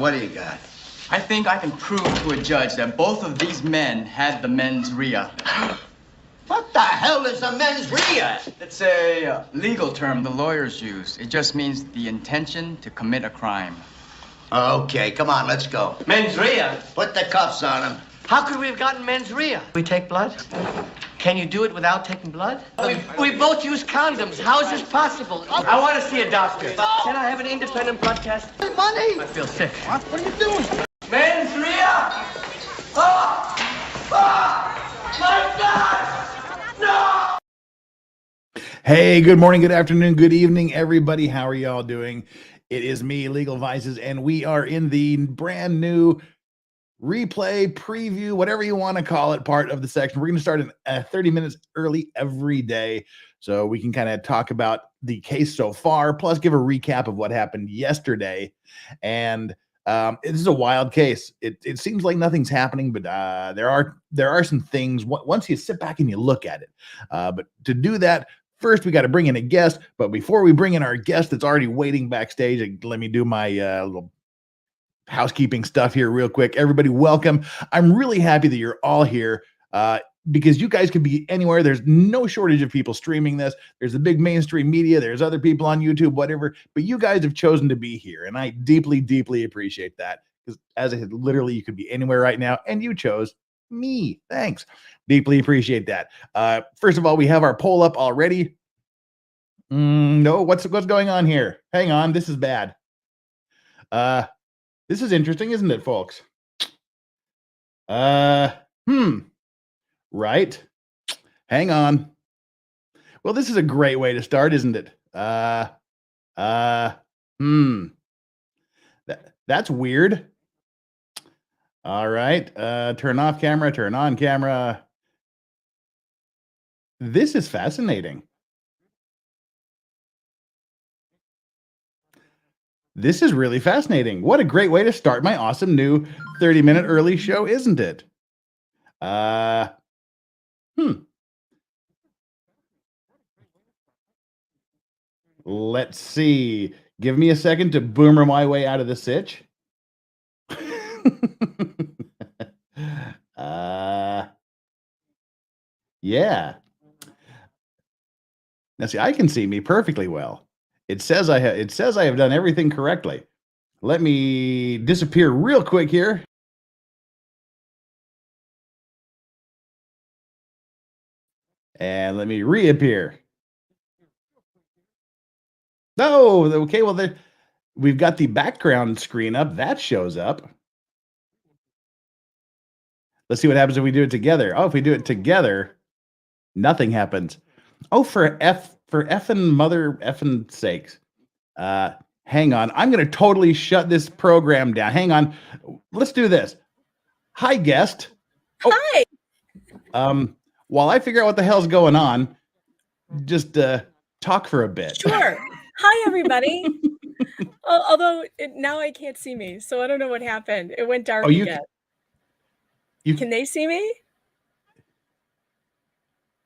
what do you got? I think I can prove to a judge that both of these men had the mens rea. What the hell is a mens rea? It's a legal term the lawyers use. It just means the intention to commit a crime. Okay, come on, let's go. Mens rea? Put the cuffs on him. How could we have gotten mens rea? We take blood? Can you do it without taking blood? We both use condoms. How is this possible? I want to see a doctor. Can I have an independent blood test? Money! I feel sick. What are you doing? Mens rea! Oh! Oh! My God! No! Hey, good morning, good afternoon, good evening, everybody. How are y'all doing? It is me, Legal Vices, and we are in the brand new replay, preview, whatever you want to call it, part of the section. We're going to start in 30 minutes early every day so we can kind of talk about the case so far, plus give a recap of what happened yesterday. And this is a wild case. It seems like nothing's happening, but there are some things once you sit back and you look at it. But to do that, first, we got to bring in a guest. But before we bring in our guest that's already waiting backstage, let me do my little housekeeping stuff here real quick. Everybody, welcome. I'm really happy that you're all here because you guys could be anywhere. There's no shortage of people streaming this. There's the big mainstream media. There's other people on YouTube, whatever. But you guys have chosen to be here, and I deeply, deeply appreciate that. Because as I said, literally, you could be anywhere right now, and you chose me. Thanks. Deeply appreciate that. First of all, we have our poll up already. No, what's going on here? Hang on, this is bad. This is interesting, isn't it, folks? Right. Hang on. Well, this is a great way to start, isn't it? That's weird. All right. Turn off camera, turn on camera. This is fascinating. This is really fascinating. What a great way to start my awesome new 30-minute early show, isn't it? Let's see. Give me a second to boomer my way out of the sitch. Yeah. Now see, I can see me perfectly well. It says I have done everything correctly. Let me disappear real quick here. And let me reappear. Oh, okay. Well, we've got the background screen up. That shows up. Let's see what happens if we do it together. Oh, if we do it together, nothing happens. Oh, for effing mother effing sakes. Hang on. I'm going to totally shut this program down. Hang on. Let's do this. Hi, guest. Oh. Hi. While I figure out what the hell's going on, just talk for a bit. Sure. Hi, everybody. Although now I can't see me, so I don't know what happened. It went dark again. Can they see me?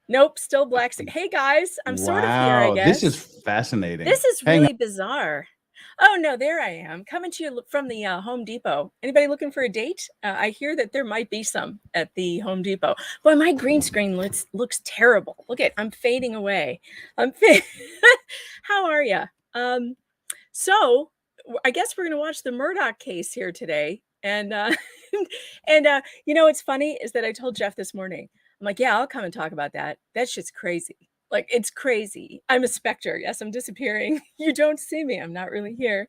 Nope, still black. Hey, guys, I'm sort of here, I guess. This is fascinating. This is really bizarre. Oh, no, there I am, coming to you from the Home Depot. Anybody looking for a date? I hear that there might be some at the Home Depot. Boy, my green screen looks terrible. Look at, I'm fading away. How are you? So I guess we're going to watch the Murdoch case here today. And, you know, what's funny is that I told Jeff this morning, I'm like, yeah, I'll come and talk about that. That shit's crazy. Like, it's crazy. I'm a specter. Yes, I'm disappearing. You don't see me. I'm not really here.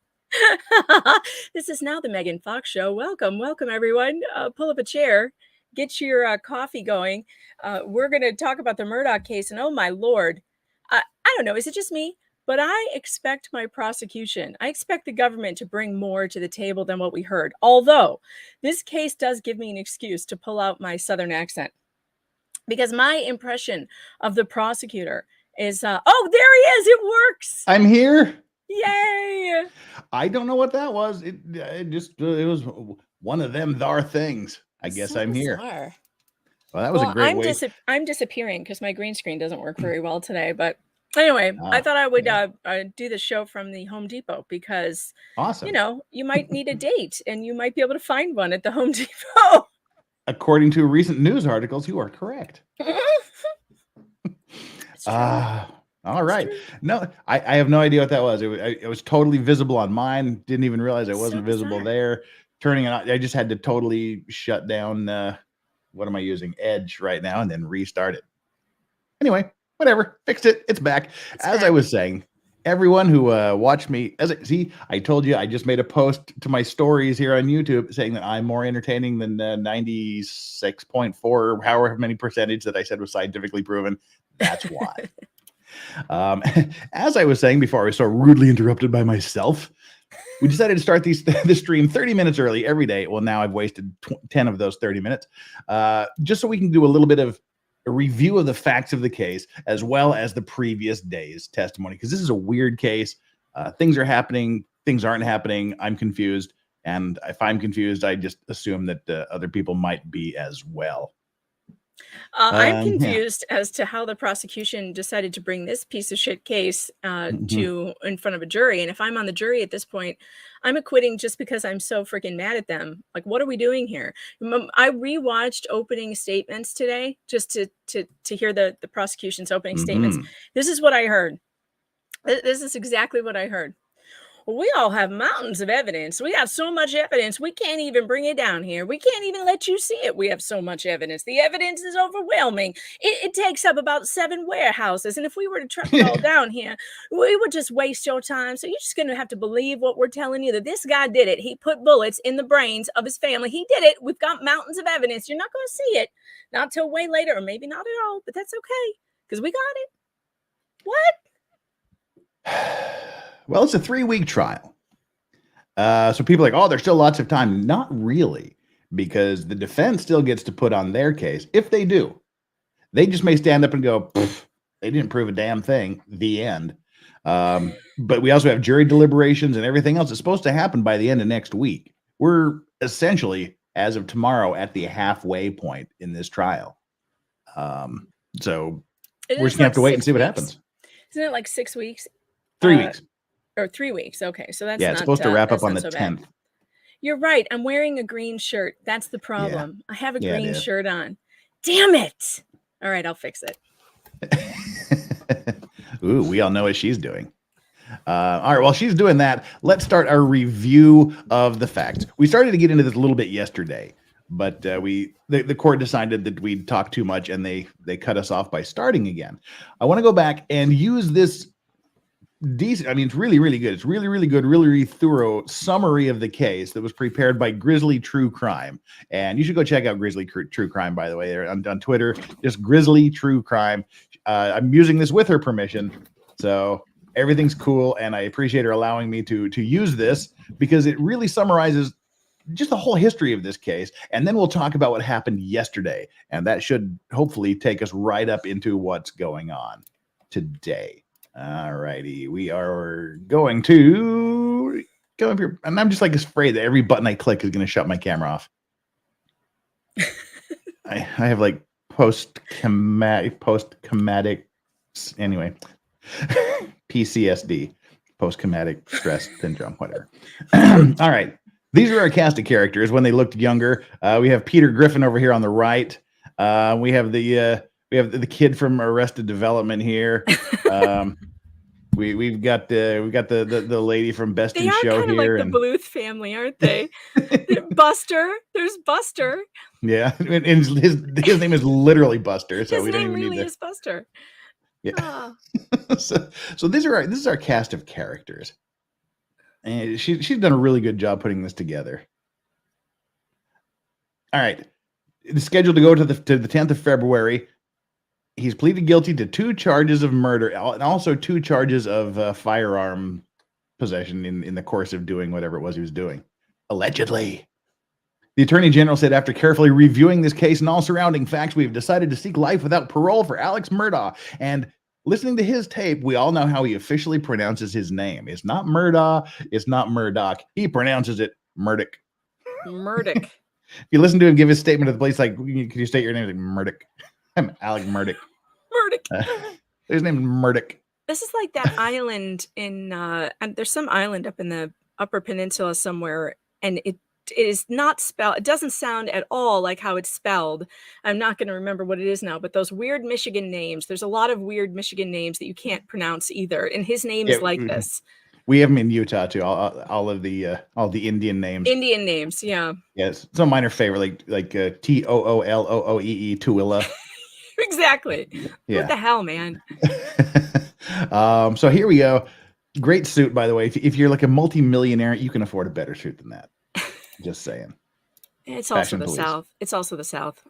This is now the Megan Fox Show. Welcome, everyone. Pull up a chair. Get your coffee going. We're going to talk about the Murdoch case. And oh, my Lord. I don't know. Is it just me? But I expect my prosecution. I expect the government to bring more to the table than what we heard. Although this case does give me an excuse to pull out my Southern accent. Because my impression of the prosecutor is, oh, there he is. It works. I'm here. Yay. I don't know what that was. It was one of them thar things. I guess I'm here. Well, that was a great way. I'm disappearing because my green screen doesn't work very well today, but Anyway, I Oh, thought I would yeah. do the show from the Home Depot because, you Awesome. know, you might need a date and you might be able to find one at the Home Depot. According to recent news articles, you are correct. It's true. All It's right. true. No, I have no idea what that was. It was totally visible on mine. Didn't even realize it So wasn't visible bizarre. there. Turning it on, I just had to totally shut down. What am I using? Edge right now, and then restart it. Anyway, whatever. Fixed it. It's back. It's As I back. was saying, everyone who watched me, see, I told you I just made a post to my stories here on YouTube saying that I'm more entertaining than 96.4, however many percentage that I said was scientifically proven. That's why. As I was saying before, I was so rudely interrupted by myself. We decided to start the stream 30 minutes early every day. Well, now I've wasted 10 of those 30 minutes, just so we can do a little bit of a review of the facts of the case, as well as the previous day's testimony, because this is a weird case. Things are happening, things aren't happening. I'm confused. And if I'm confused, I just assume that other people might be as well. I'm Yeah. confused as to how the prosecution decided to bring this piece of shit case to in front of a jury. And if I'm on the jury at this point, I'm acquitting just because I'm so freaking mad at them. Like, what are we doing here? I rewatched opening statements today just to hear the prosecution's opening statements. This is what I heard. This is exactly what I heard. Well, we all have mountains of evidence. We got so much evidence, we can't even bring it down here. We can't even let you see it. We have so much evidence. The evidence is overwhelming. It takes up about 7 warehouses. And if we were to truck it all down here, we would just waste your time. So you're just going to have to believe what we're telling you, that this guy did it. He put bullets in the brains of his family. He did it. We've got mountains of evidence. You're not going to see it. Not till way later, or maybe not at all, but that's okay because we got it. What? Well, it's a 3-week trial. So people are like, oh, there's still lots of time. Not really, because the defense still gets to put on their case. If they do, they just may stand up and go, they didn't prove a damn thing. The end. But we also have jury deliberations and everything else. It's supposed to happen by the end of next week. We're essentially, as of tomorrow, at the halfway point in this trial. So we're just going to have to wait and see what happens. Isn't it like 6 weeks? 3 weeks. Or 3 weeks. Okay. So that's it's supposed to wrap up on the so 10th. Bad. You're right. I'm wearing a green shirt. That's the problem. I have a green shirt on. Damn it. All right. I'll fix it. Ooh, we all know what she's doing. All right. While she's doing that, let's start our review of the facts. We started to get into this a little bit yesterday, but the court decided that we'd talk too much and they cut us off by starting again. I want to go back and use this decent, I mean, it's really, really good. It's really, really good, really, really thorough summary of the case that was prepared by Grizzly True Crime. And you should go check out Grizzly True Crime, by the way. They're on Twitter, just Grizzly True Crime. I'm using this with her permission, so everything's cool, and I appreciate her allowing me to use this because it really summarizes just the whole history of this case. And then we'll talk about what happened yesterday, and that should hopefully take us right up into what's going on today. All righty, we are going to go up here, and I'm just like afraid that every button I click is going to shut my camera off. I have like post-traumatic, anyway, PCSD, post-traumatic stress syndrome, whatever. All right, these are our cast of characters when they looked younger. We have Peter Griffin over here on the right. We have the kid from Arrested Development here. We've got the lady from Best in Show here. They are kind of like the Bluth family, aren't they? Buster. There's Buster. Yeah, and his name is literally Buster, so we don't even really need is Buster. Yeah. So this is our cast of characters, and she's done a really good job putting this together. All right, it's scheduled to go to the 10th of February. He's pleaded guilty to 2 charges of murder and also 2 charges of firearm possession in the course of doing whatever it was he was doing, allegedly. The Attorney General said, after carefully reviewing this case and all surrounding facts, we have decided to seek life without parole for ALEX MURDAUGH. And listening to his tape, we all know how he officially pronounces his name. It's not Murdaugh. It's not Murdoch. He pronounces it Murdoch. Murdoch. If you listen to him give his statement to the police, like, can you state your name? Like, Murdoch. I'm Alex Murdoch. Murdoch. His name is Murdoch. This is like that island in and there's some island up in the Upper Peninsula somewhere, and it is not spelled. It doesn't sound at all like how it's spelled. I'm not going to remember what it is now, but those weird Michigan names. There's a lot of weird Michigan names that you can't pronounce either, and his name is like this. We have them in Utah too. All the Indian names. Indian names, yeah. Yes, some of mine are favorite, like Toolooee, Tooele. Exactly. Yeah. What the hell, man? So here we go. Great suit, by the way. If you're like a multi-millionaire, you can afford a better suit than that. Just saying. It's also the South. It's also the South.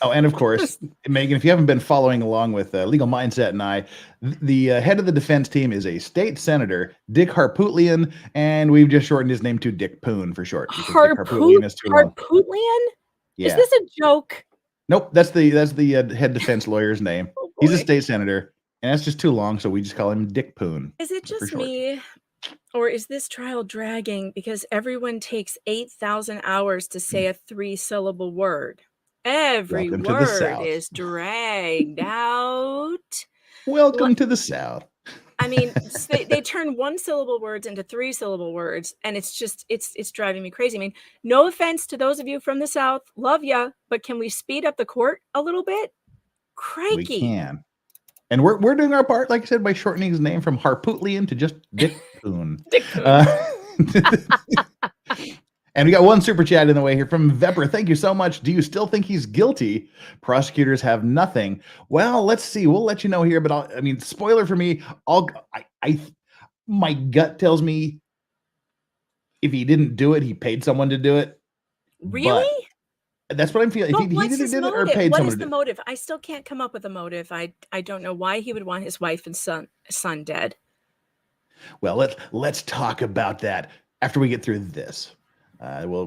Oh, and of course, Megan, if you haven't been following along with Legal Mindset and I, the head of the defense team is a state senator, Dick Harpootlian, and we've just shortened his name to Dick Poon for short. Harpootlian? Yeah. Is this a joke? Nope, that's the head defense lawyer's name. Oh, he's a state senator, and that's just too long, so we just call him Dick Poon. Is it just me? Or is this trial dragging because everyone takes 8,000 hours to say a 3-syllable word? Every word is dragged out. Welcome to the South. I mean, they turn 1-syllable words into 3-syllable words, and it's just it's driving me crazy. I mean, no offense to those of you from the South, love ya, but can we speed up the court a little bit? Crikey. We can. And we're doing our part, like I said, by shortening his name from Harpootlian to just Dick Poon. Dick Poon. And we got one super chat in the way here from Vepper. Thank you so much. Do you still think he's guilty? Prosecutors have nothing. Well, let's see. We'll let you know here. But I mean, spoiler for me. My gut tells me if he didn't do it, he paid someone to do it. Really? But that's what I'm feeling. If he what's did his it motive? or paid What someone is to the do it. motive? I still can't come up with a motive. I don't know why he would want his wife and son dead. Well, let's talk about that after we get through this. We'll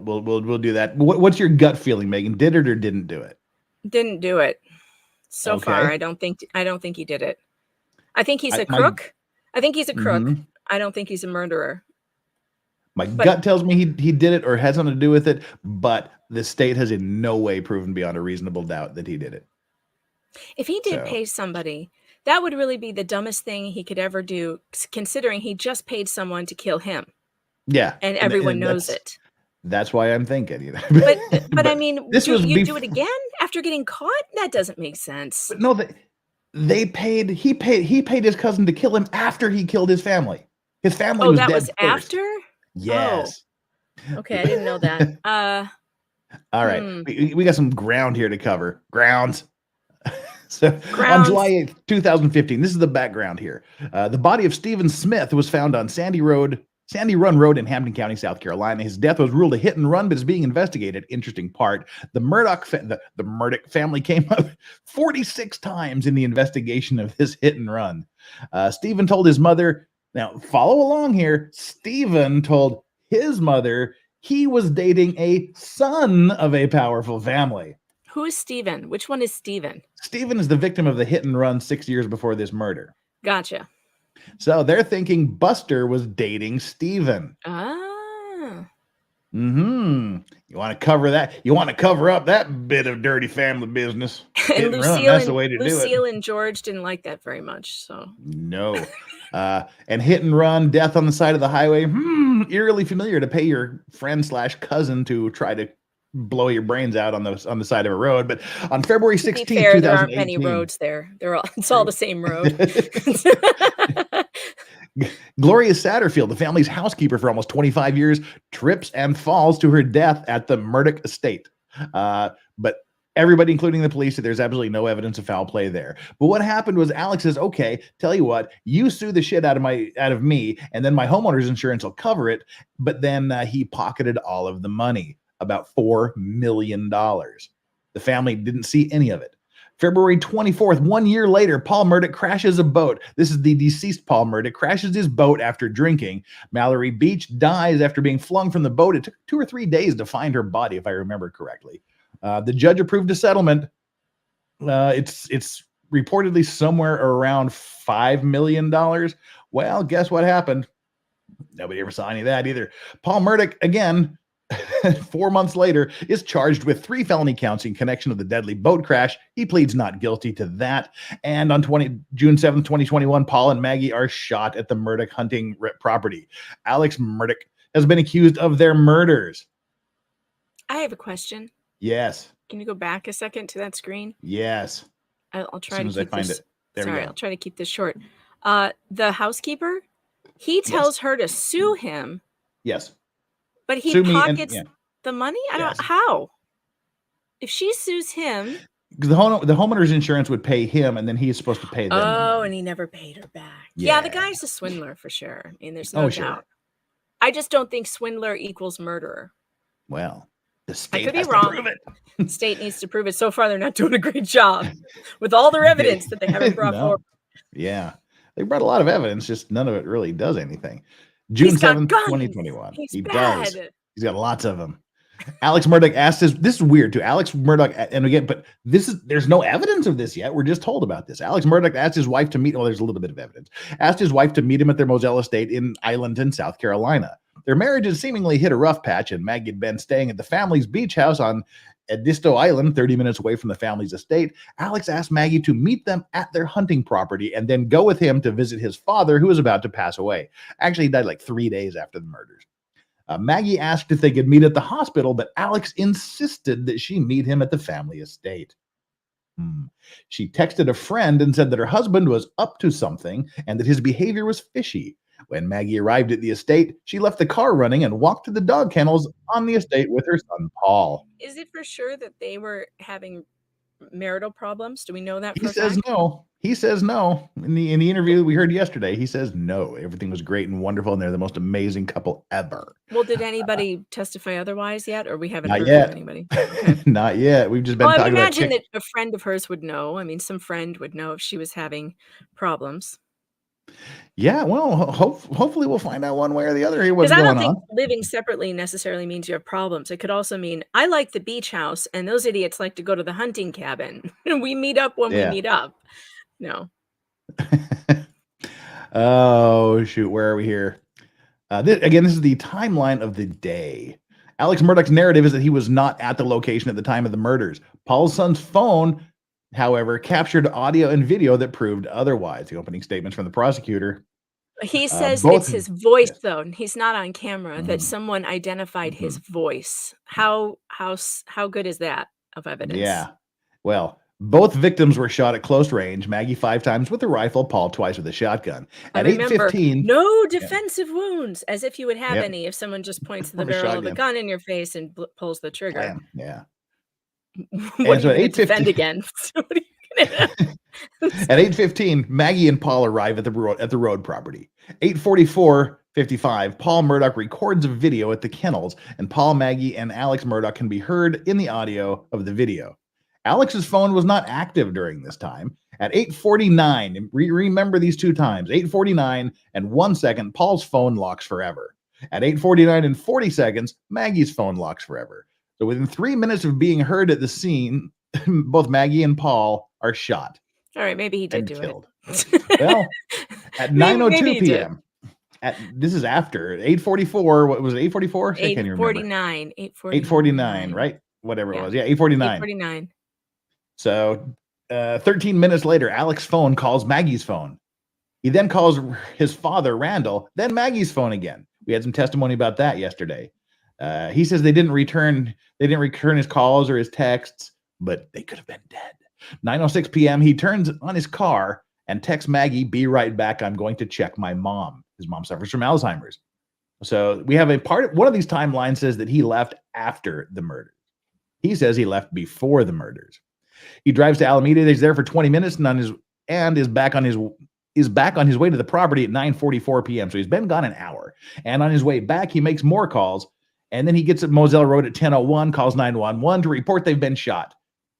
do that. What's your gut feeling, Megan? Did it or didn't do it? Didn't do it. So far, I don't think he did it. I think he's a crook. I think he's a crook. Mm-hmm. I don't think he's a murderer. My gut tells me he did it or had something to do with it, but the state has in no way proven beyond a reasonable doubt that he did it. If he did pay somebody, that would really be the dumbest thing he could ever do, considering he just paid someone to kill him. Yeah. And everyone knows it. That's why I'm thinking, But I mean, do it again after getting caught? That doesn't make sense. But no, he paid his cousin to kill him after he killed his family. His family was dead was first. after? Yes. Oh. Okay, I didn't know that. All right. We got some ground here to cover. Grounds. On July 8th, 2015, this is the background here. The body of Stephen Smith was found on Sandy Run Road in Hampton County, South Carolina. His death was ruled a hit and run, but is being investigated. Interesting part, the Murdoch family came up 46 times in the investigation of this hit and run. Stephen told his mother, now follow along here, Stephen told his mother he was dating a son of a powerful family. Who is Stephen? Which one is Stephen? Stephen is the victim of the hit and run 6 years before this murder. Gotcha. So they're thinking Buster was dating Stephen. Ah. You want to cover that? You want to cover up that bit of dirty family business? And That's the way to do it. Lucille and George didn't like that very much. So no. And hit and run, death on the side of the highway. Eerily familiar to pay your friend / cousin to try to blow your brains out on the side of a road. But on February 16th, 2018, there aren't many roads there. It's all the same road. Gloria Satterfield, the family's housekeeper for almost 25 years, trips and falls to her death at the Murdoch estate. But everybody, including the police, said there's absolutely no evidence of foul play there. But what happened was Alex says, okay, tell you what, you sue the shit out of me, and then my homeowner's insurance will cover it. But then he pocketed all of the money, about $4 million. The family didn't see any of it. February 24th, 1 year later, Paul Murdoch crashes a boat. This is the deceased Paul Murdoch, crashes his boat after drinking. Mallory Beach dies after being flung from the boat. It took 2 or 3 days to find her body, if I remember correctly. The judge approved a settlement. It's reportedly somewhere around $5 million. Well, guess what happened? Nobody ever saw any of that either. Paul Murdoch, again, 4 months later, is charged with 3 felony counts in connection with the deadly boat crash. He pleads not guilty to that. And on June 7th, 2021, Paul and Maggie are shot at the Murdoch hunting property. Alex Murdoch has been accused of their murders. I have a question. Yes. Can you go back a second to that screen? Yes. I'll try as soon to as keep I find this. it. There Sorry, we go. I'll try to keep this short. The housekeeper, he tells her to sue him, Yes. but he Sue me and- pockets yeah. the money. I don't Yes. how. If she sues him, Because the homeowner's insurance would pay him, and then he is supposed to pay them. and he never paid her back. Yeah, the guy's a swindler for sure. I mean, there's no doubt. I just don't think swindler equals murderer. Well, the state could be has wrong. to prove it. State needs to prove it. So far, they're not doing a great job with all their evidence that they haven't brought No. forward. Yeah. They brought a lot of evidence, just none of it really does anything. June He's got 7th, guns. 2021. He's He bad. does. He's got lots of them. Alex Murdoch asked this is weird too. Alex Murdoch, and again, but there's no evidence of this yet. We're just told about this. Alex Murdoch asked his wife to meet, there's a little bit of evidence, asked his wife to meet him at their Moselle estate in Islandton, South Carolina. Their marriage had seemingly hit a rough patch, and Maggie had been staying at the family's beach house on Edisto Island, 30 minutes away from the family's estate. Alex asked Maggie to meet them at their hunting property and then go with him to visit his father, who was about to pass away. Actually, he died like 3 days after the murders. Maggie asked if they could meet at the hospital, but Alex insisted that she meet him at the family estate. She texted a friend and said that her husband was up to something and that his behavior was fishy. When Maggie arrived at the estate, she left the car running and walked to the dog kennels on the estate with her son, Paul. Is it for sure that they were having marital problems? Do we know that? He says no. He says no. In the interview we heard yesterday, he says no. Everything was great and wonderful, and they're the most amazing couple ever. Well, did anybody testify otherwise yet, or we haven't Not heard yet. from anybody? Okay. Not yet. We've just been Well, I would talking about imagine that a friend of hers would know. I mean, some friend would know if she was having problems. Yeah, well, hopefully we'll find out one way or the other here what's Because I going don't on. think living separately necessarily means you have problems. It could also mean I like the beach house, and those idiots like to go to the hunting cabin. We meet up when we meet up. No. Oh, shoot. Where are we here? This is the timeline of the day. Alex Murdoch's narrative is that he was not at the location at the time of the murders. Paul's son's phone, however, captured audio and video that proved otherwise. The opening statements from the prosecutor. He says it's his voice, though. He's not on camera. That someone identified his voice. How good is that of evidence? Yeah. Well, both victims were shot at close range. Maggie 5 times with a rifle, Paul twice with a shotgun. At 8:15, no defensive wounds, as if you would have any if someone just points to the barrel of a gun in your face and pulls the trigger. Bam. Yeah. What are you going to defend against? What are you gonna... At 8:15, Maggie and Paul arrive at the road property. 8:44:55, Paul Murdoch records a video at the kennels, and Paul, Maggie, and Alex Murdoch can be heard in the audio of the video. Alex's phone was not active during this time. At 8:49, remember these 2 times, 8:49 and 1 second, Paul's phone locks forever. At 8:49 and 40 seconds, Maggie's phone locks forever. So within 3 minutes of being heard at the scene, both Maggie and Paul are shot. All right, maybe he did do killed. it. Well, at 9:02 p.m. This is after 8:44. What was it? 8:44? 8:49. 8:49, right? Whatever it was. Yeah, 8:49. 8:49. So 13 minutes later, Alex's phone calls Maggie's phone. He then calls his father, Randall, then Maggie's phone again. We had some testimony about that yesterday. He says they didn't return his calls or his texts, but they could have been dead. 9:06 p.m., he turns on his car and texts Maggie, "Be right back. I'm going to check my mom." His mom suffers from Alzheimer's. So we have one of these timelines says that he left after the murders. He says he left before the murders. He drives to Alameda. He's there for 20 minutes and is back on his way to the property at 9:44 p.m. So he's been gone an hour. And on his way back, he makes more calls. And then he gets at Moselle Road at 10:01, calls 911 to report they've been shot.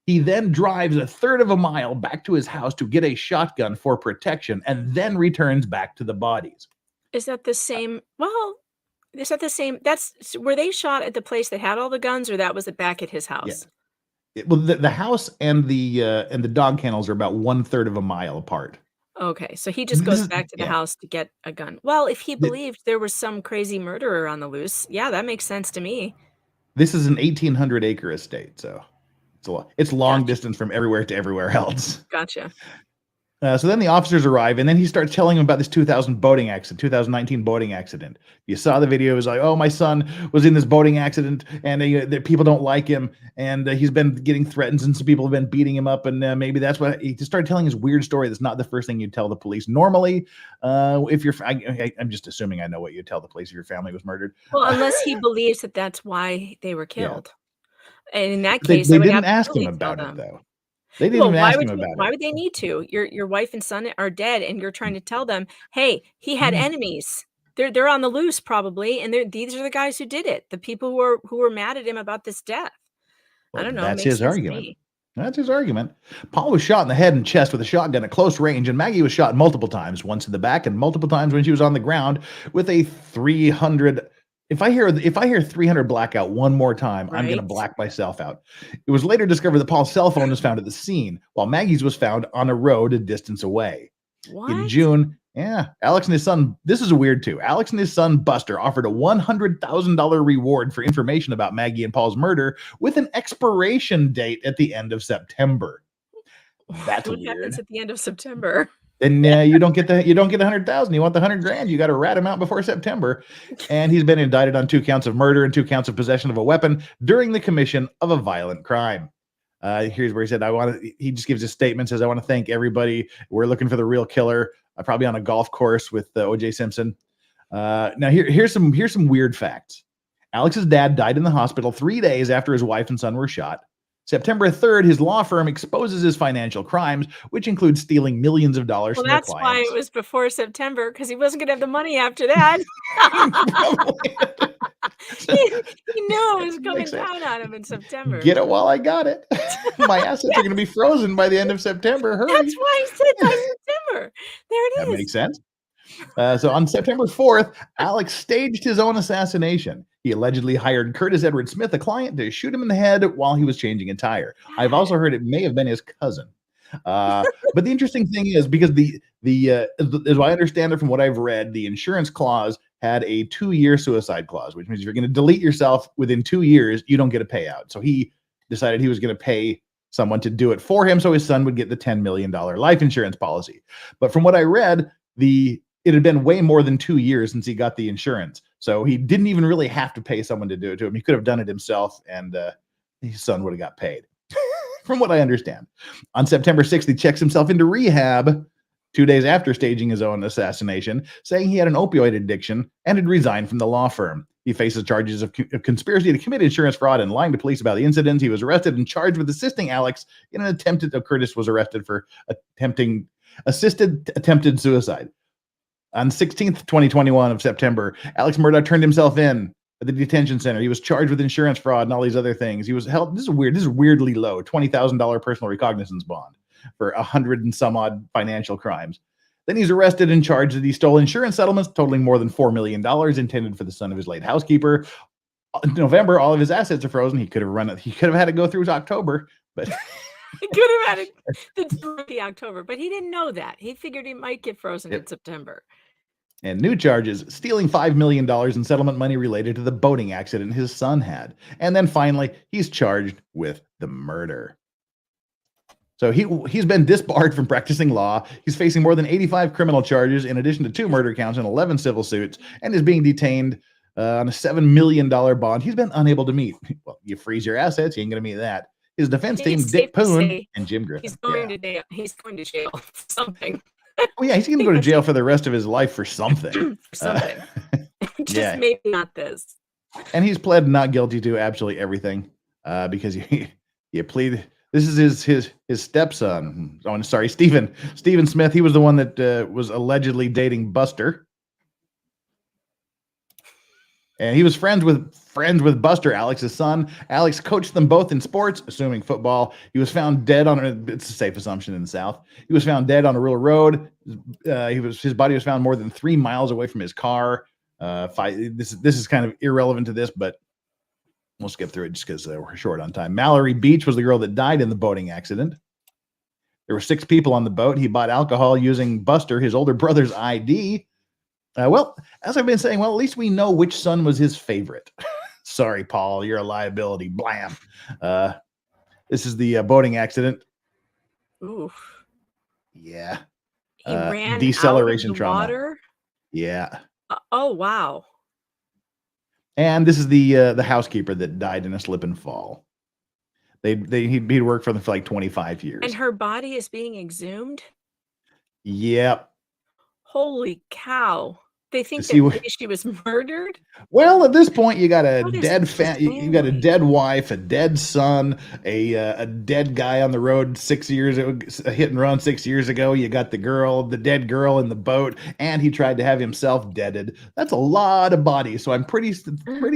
He then drives a third of a mile back to his house to get a shotgun for protection and then returns back to the bodies. Is that the same? Well, is that the same? Were they shot at the place that had all the guns, or that was it back at his house? Yeah. Well, the house and the dog kennels are about 1/3 of a mile apart. Okay, so he just goes back to the house to get a gun. Well, if he believed there was some crazy murderer on the loose, yeah, that makes sense to me. This is an 1,800-acre estate, so it's long Gotcha. distance from everywhere to everywhere else. Gotcha. So then the officers arrive, and then he starts telling them about this 2019 boating accident. You saw the video. It was like, oh, my son was in this boating accident, and the people don't like him, and he's been getting threatened, and some people have been beating him up, and maybe that's what he just started telling his weird story. That's not the first thing you'd tell the police. Normally, if you're, I'm just assuming I know what you'd tell the police if your family was murdered. Well, unless he believes that that's why they were Yeah. killed. And in that They case, I would didn't ask him absolutely tell about it, them. though. They didn't Well, even why ask would him you, about why it. would they need to? Your wife and son are dead, and you're trying to tell them, hey, he had enemies. They're on the loose probably, and these are the guys who did it. The people who were mad at him about this death. I Well, don't know. that's Makes his sense to argument. me. That's his argument. Paul was shot in the head and chest with a shotgun at close range, and Maggie was shot multiple times, once in the back and multiple times when she was on the ground with a 300. If I hear 300 blackout one more time, I'm going to Right. black myself out. It was later discovered that Paul's cell phone was found at the scene, while Maggie's was found on a road a distance away. In What? June, Alex and his son, this is weird too. Alex and his son Buster offered a $100,000 reward for information about Maggie and Paul's murder with an expiration date at the end of September. That's What weird. happens at the end of September? And you don't get 100,000. You want the 100 grand. You got to rat him out before September. And he's been indicted on 2 counts of murder and 2 counts of possession of a weapon during the commission of a violent crime. Here's where he said, he just gives a statement, says, I want to thank everybody. We're looking for the real killer, probably on a golf course with O.J. Simpson. Now here's some weird facts. Alex's dad died in the hospital 3 days after his wife and son were shot. September 3rd, his law firm exposes his financial crimes, which include stealing millions of dollars Well, from their that's clients. why it was before September, because he wasn't going to have the money after that. he knew it was coming Makes sense. down on him in September. Get it while I got it. My assets are going to be frozen by the end of September. Hurry. That's why I said by September. There it That is. makes sense. So on September 4th, Alex staged his own assassination. He allegedly hired Curtis Edward Smith, a client, to shoot him in the head while he was changing a tire. I've also heard it may have been his cousin. But the interesting thing is, because as I understand it from what I've read, the insurance clause had a 2-year suicide clause, which means if you're going to delete yourself within 2 years, you don't get a payout. So he decided he was going to pay someone to do it for him so his son would get the $10 million life insurance policy. But from what I read, it had been way more than 2 years since he got the insurance. So he didn't even really have to pay someone to do it to him. He could have done it himself, and his son would have got paid, from what I understand. On September 6th, he checks himself into rehab 2 days after staging his own assassination, saying he had an opioid addiction and had resigned from the law firm. He faces charges of conspiracy to commit insurance fraud and lying to police about the incident. He was arrested and charged with assisting Alex in an Curtis was arrested for attempted suicide. On 16th, 2021 of September, Alex Murdaugh turned himself in at the detention center. He was charged with insurance fraud and all these other things. He was held. This is weird. This is weirdly low. $20,000 personal recognizance bond for 100 and some odd financial crimes. Then he's arrested and charged that he stole insurance settlements totaling more than $4 million intended for the son of his late housekeeper. In November, all of his assets are frozen. He could have had it go through October, but He could have had it the October, but he didn't know that. He figured he might get frozen in September. And new charges, stealing $5 million in settlement money related to the boating accident his son had. And then finally, he's charged with the murder. So he's been disbarred from practicing law. He's facing more than 85 criminal charges in addition to 2 murder counts and 11 civil suits, and is being detained on a $7 million bond he's been unable to meet. Well, you freeze your assets, you ain't going to meet that. His defense team, Dick Poon and Jim Griffin. He's going to jail for something. Oh, yeah, he's going to go to jail for the rest of his life for something. For something. Just maybe not this. And he's pled not guilty to absolutely everything because he plead. This is his stepson. Oh, sorry, Stephen Smith. He was the one that was allegedly dating Buster. And he was friends with Buster, Alex's son. Alex coached them both in sports, assuming football. He was found dead it's a safe assumption in the South. He was found dead on a rural road. His body was found more than 3 miles away from his car. This is kind of irrelevant to this, but we'll skip through it just because we're short on time. Mallory Beach was the girl that died in the boating accident. There were 6 people on the boat. He bought alcohol using Buster, his older brother's ID. Well, as I've been saying, at least we know which son was his favorite. Sorry, Paul, you're a liability. Blam. This is the boating accident. Ooh. Yeah. He ran Deceleration out of the trauma. water. Yeah. Oh wow. And this is the housekeeper that died in a slip and fall. He'd worked for them for like 25 years. And her body is being exhumed? Yep. Holy cow. They think see that what- maybe she was murdered? Well, at this point, you got a What is dead with this you got a family? dead wife, a dead son, a dead guy on the road 6 years ago, a hit and run 6 years ago. You got the dead girl in the boat, and he tried to have himself deaded. That's a lot of bodies. So I'm pretty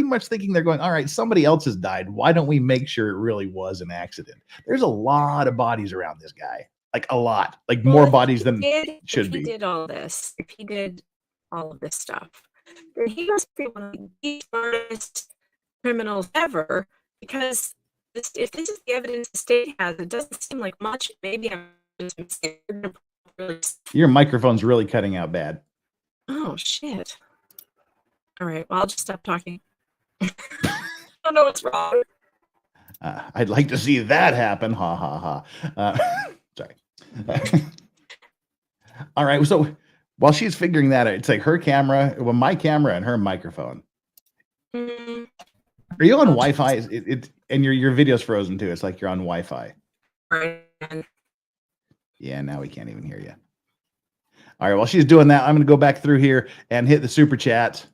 much thinking they're going, all right, somebody else has died. Why don't we make sure it really was an accident? There's a lot of bodies around this guy, like a lot, like Well, more if bodies he than did, should if he be. did all this, if he did all of this stuff, then he must be one of the smartest criminals ever, because if this is the evidence the state has, it doesn't seem like much. Maybe I'm just mistaken. Your microphone's really cutting out bad. Oh shit. All right, well, I'll just stop talking. I don't know what's wrong. I'd like to see that happen. Ha ha ha. Sorry. All right. So while she's figuring that out, it's like her camera, well, my camera and her microphone. Mm, Are you on Wi-Fi? And your video's frozen too. It's like you're on Wi-Fi. right. Yeah, now we can't even hear you. All right. While she's doing that, I'm going to go back through here and hit the super chats.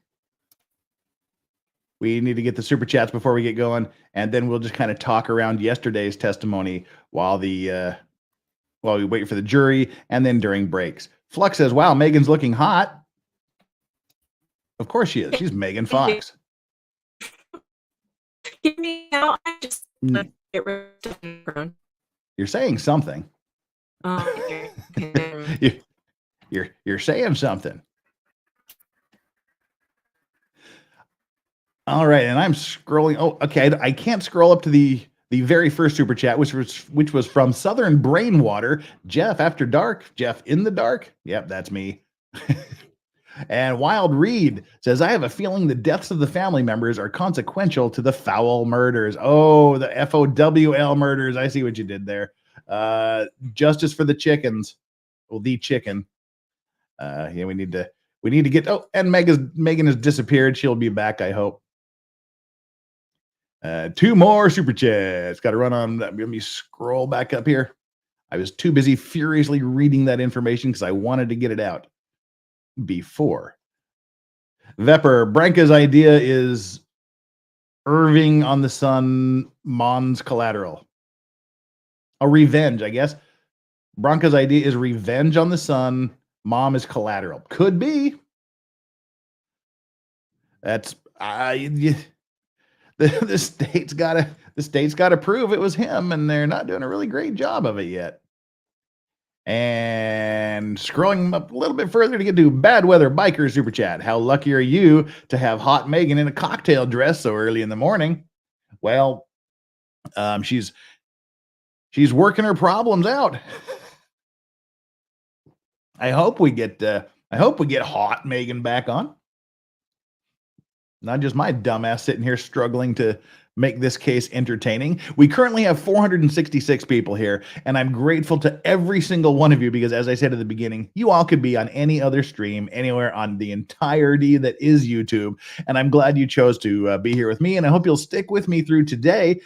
We need to get the super chats before we get going, and then we'll just kind of talk around yesterday's testimony while we wait for the jury, and then during breaks. Flux says, "Wow, Megan's looking hot." Of course she is. She's Megan Fox. Give me now. I just get rid of the background. You're saying something. Okay. You're saying something. All right, and I'm scrolling. Oh, okay. I can't scroll up to the very first super chat, which was from Southern Brainwater. Jeff After Dark. Jeff in the Dark. Yep, that's me. And Wild Reed says, "I have a feeling the deaths of the family members are consequential to the foul murders." Oh, the FOWL murders. I see what you did there. Justice for the chickens. Well, the chicken. Yeah, we need to get. Oh, and Megan has disappeared. She'll be back, I hope. 2 more super chats. Got to run on. Let me scroll back up here. I was too busy furiously reading that information because I wanted to get it out before. Vepper, Branca's idea is Irving on the Sun, Mon's collateral. A revenge, I guess. Branca's idea is revenge on the Sun. Mom is collateral. Could be. That's the state's got to prove it was him, and they're not doing a really great job of it yet. And scrolling up a little bit further to get to Bad Weather Biker super chat. How lucky are you to have hot Megan in a cocktail dress so early in the morning? Well, she's working her problems out. I hope we get hot Megan back on. Not just my dumbass sitting here struggling to make this case entertaining. We currently have 466 people here, and I'm grateful to every single one of you because, as I said at the beginning, you all could be on any other stream, anywhere on the entirety that is YouTube, and I'm glad you chose to be here with me, and I hope you'll stick with me through today.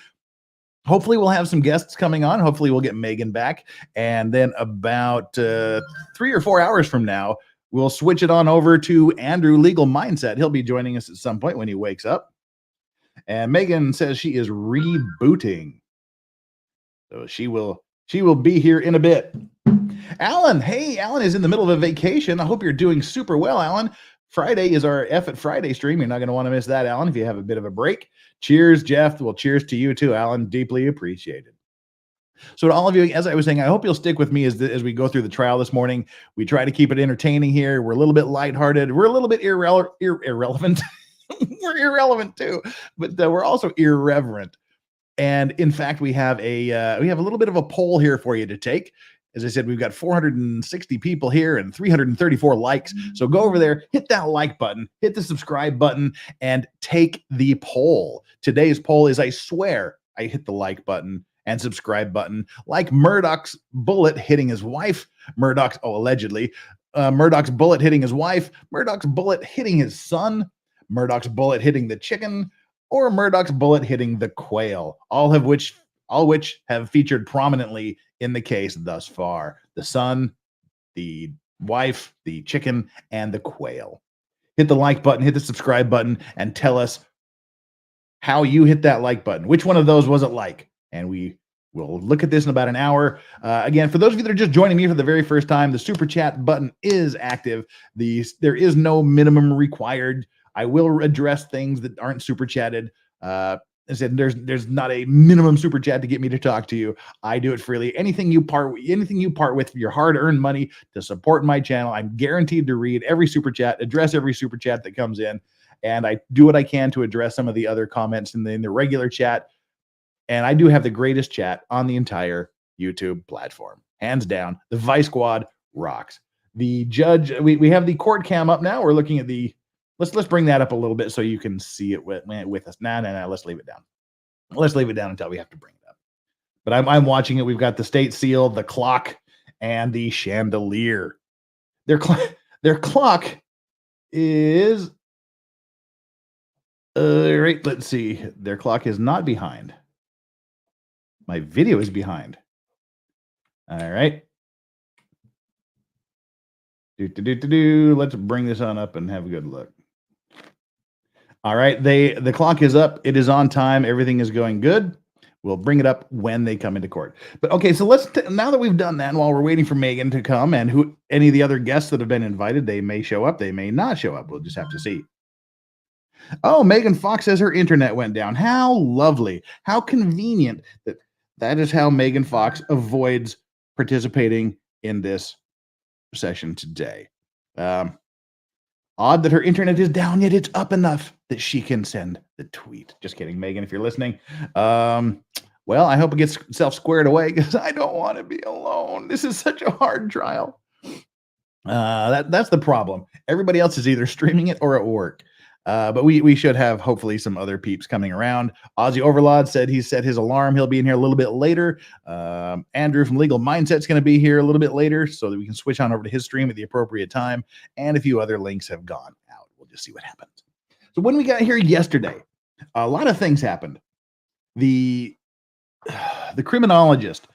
Hopefully we'll have some guests coming on. Hopefully we'll get Megan back, and then about 3 or 4 hours from now, we'll switch it on over to Andrew Legal Mindset. He'll be joining us at some point when he wakes up. And Megan says she is rebooting. So she will be here in a bit. Alan, hey, Alan is in the middle of a vacation. I hope you're doing super well, Alan. Friday is our F at Friday stream. You're not going to want to miss that, Alan, if you have a bit of a break. Cheers, Jeff. Well, cheers to you too, Alan. Deeply appreciated. So to all of you, as I was saying, I hope you'll stick with me as we go through the trial this morning. We try to keep it entertaining here. We're a little bit lighthearted. We're a little bit irrelevant. We're irrelevant too, but we're also irreverent. And in fact, we have a little bit of a poll here for you to take. As I said, we've got 460 people here and 334 likes. So go over there, hit that like button, hit the subscribe button, and take the poll. Today's poll is, I swear, I hit the like button and subscribe button, like Murdoch's bullet hitting his wife, allegedly, Murdoch's bullet hitting his wife, Murdoch's bullet hitting his son, Murdoch's bullet hitting the chicken, or Murdoch's bullet hitting the quail, all which have featured prominently in the case thus far. The son, the wife, the chicken, and the quail. Hit the like button, hit the subscribe button, and tell us how you hit that like button. Which one of those was it like? And we will look at this in about an hour. Again, for those of you that are just joining me for the very first time, the super chat button is active. There is no minimum required. I will address things that aren't super chatted. I said there's not a minimum super chat to get me to talk to you. I do it freely. Anything you part with your hard-earned money to support my channel, I'm guaranteed to read every super chat, address every super chat that comes in, and I do what I can to address some of the other comments in the regular chat. And I do have the greatest chat on the entire YouTube platform, hands down. The Vice Squad rocks. The judge, we have the court cam up now. We're looking at the. Let's bring that up a little bit so you can see it with us. No. Let's leave it down. Let's leave it down until we have to bring it up. But I'm watching it. We've got the state seal, the clock, and the chandelier. Their clock is right. Let's see. Their clock is not behind. My video is behind. All right. Let's bring this on up and have a good look. All right, the clock is up. It is on time. Everything is going good. We'll bring it up when they come into court. But okay, so now that we've done that, and while we're waiting for Megan to come and any of the other guests that have been invited, they may show up, they may not show up. We'll just have to see. Oh, Megan Fox says her internet went down. How lovely. How convenient that is how Megan Fox avoids participating in this session today. Odd that her internet is down, yet it's up enough that she can send the tweet. Just kidding, Megan, if you're listening. Well, I hope it gets itself squared away because I don't want to be alone. This is such a hard trial. That's the problem. Everybody else is either streaming it or at work. But we should have hopefully some other peeps coming around. Aussie Overlord said he set his alarm. He'll be in here a little bit later. Andrew from Legal Mindset's going to be here a little bit later so that we can switch on over to his stream at the appropriate time. And a few other links have gone out. We'll just see what happens. So when we got here yesterday, a lot of things happened. The criminologist,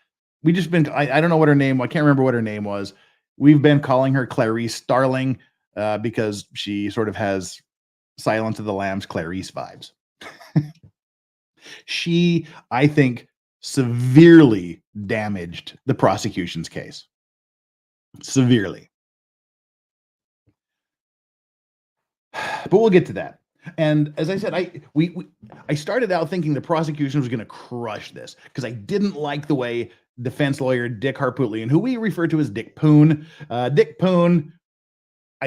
I don't know what her name, I can't remember what her name was. We've been calling her Clarice Starling because she sort of has Silence of the Lambs Clarice vibes. She, I think, severely damaged the prosecution's case. Severely. But we'll get to that. And as I said, I started out thinking the prosecution was going to crush this because I didn't like the way defense lawyer Dick Harpootlian, who we refer to as Dick Poon, I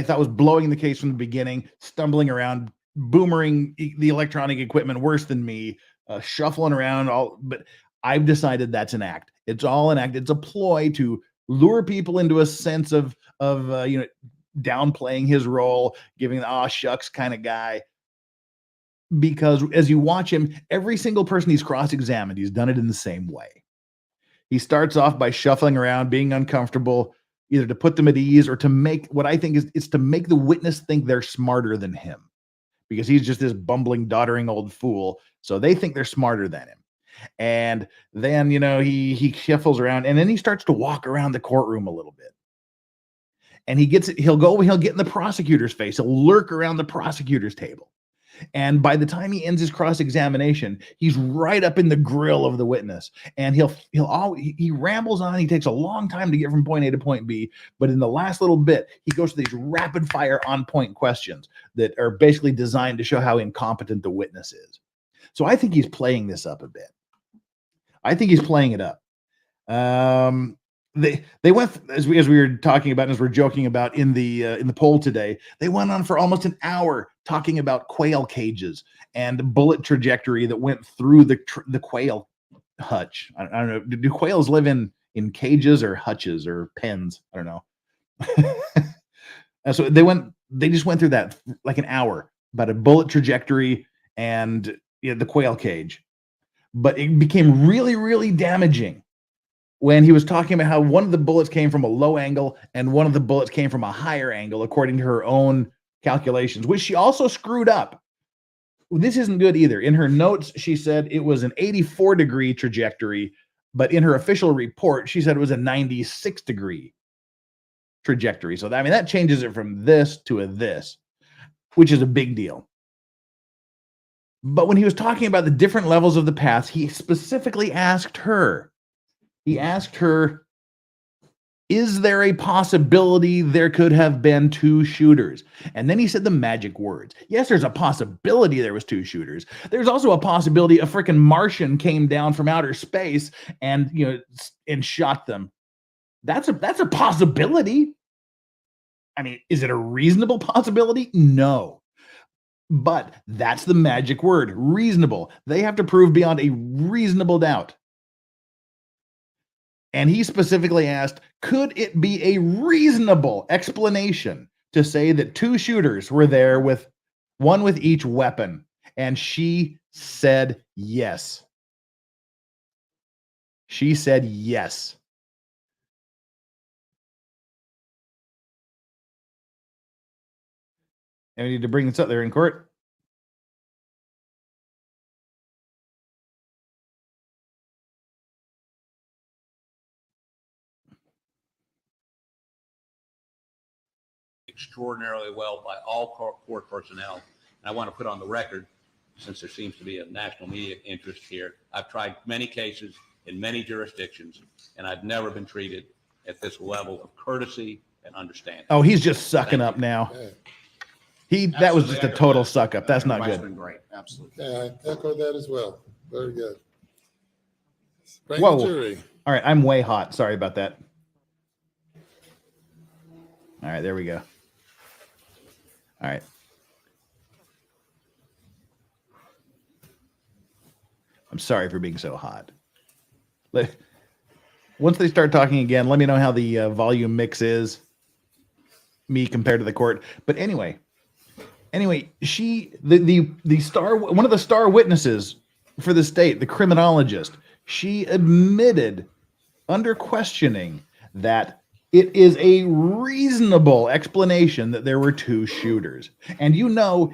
thought was blowing the case from the beginning, stumbling around, boomering the electronic equipment worse than me, shuffling around but I've decided that's an act. It's all an act. It's a ploy to lure people into a sense of downplaying his role, giving the aw shucks kind of guy. Because as you watch him, every single person he's cross-examined, he's done it in the same way. He starts off by shuffling around, being uncomfortable, either to put them at ease or to make what I think is to make the witness think they're smarter than him because he's just this bumbling, doddering old fool. So they think they're smarter than him. And then, he shuffles around and then he starts to walk around the courtroom a little bit. And he'll get in the prosecutor's face. He'll lurk around the prosecutor's table. And by the time he ends his cross-examination, he's right up in the grill of the witness. And he rambles on. He takes a long time to get from point A to point B. But in the last little bit, he goes to these rapid fire on-point questions that are basically designed to show how incompetent the witness is. So I think he's playing this up a bit. I think he's playing it up. They went, as we were talking about, as we're joking about in the poll today, they went on for almost an hour talking about quail cages and bullet trajectory that went through the quail hutch. I don't know. Do quails live in in cages or hutches or pens. I don't know. And so they just went through that like an hour about a bullet trajectory and the quail cage. But it became really, really damaging when he was talking about how one of the bullets came from a low angle and one of the bullets came from a higher angle, according to her own calculations, which she also screwed up. This isn't good either. In her notes, she said it was an 84-degree trajectory, but in her official report, she said it was a 96-degree trajectory. So, I mean, that changes it from this to a this, which is a big deal. But when he was talking about the different levels of the path, he specifically asked her, is there a possibility there could have been two shooters? And then he said the magic words. Yes, there's a possibility there was two shooters. There's also a possibility a freaking Martian came down from outer space and, and shot them. That's a possibility. I mean, is it a reasonable possibility? No. But that's the magic word, reasonable. They have to prove beyond a reasonable doubt. And he specifically asked, could it be a reasonable explanation to say that two shooters were there with one with each weapon? And she said yes. She said yes. And we need to bring this up there in court. Extraordinarily well by all court personnel. And I want to put on the record, since there seems to be a national media interest here, I've tried many cases in many jurisdictions, and I've never been treated at this level of courtesy and understanding. Oh, he's just sucking up now. Yeah. That was just a total suck up. That's not good. Been great. Absolutely. Yeah, I echo that as well. Very good. Whoa. All right, I'm way hot. Sorry about that. All right, there we go. All right. I'm sorry for being so hot. Once they start talking again, let me know how the volume mix is, me compared to the court. But anyway, the star, one of the star witnesses for the state, the criminologist, she admitted under questioning that it is a reasonable explanation that there were two shooters. And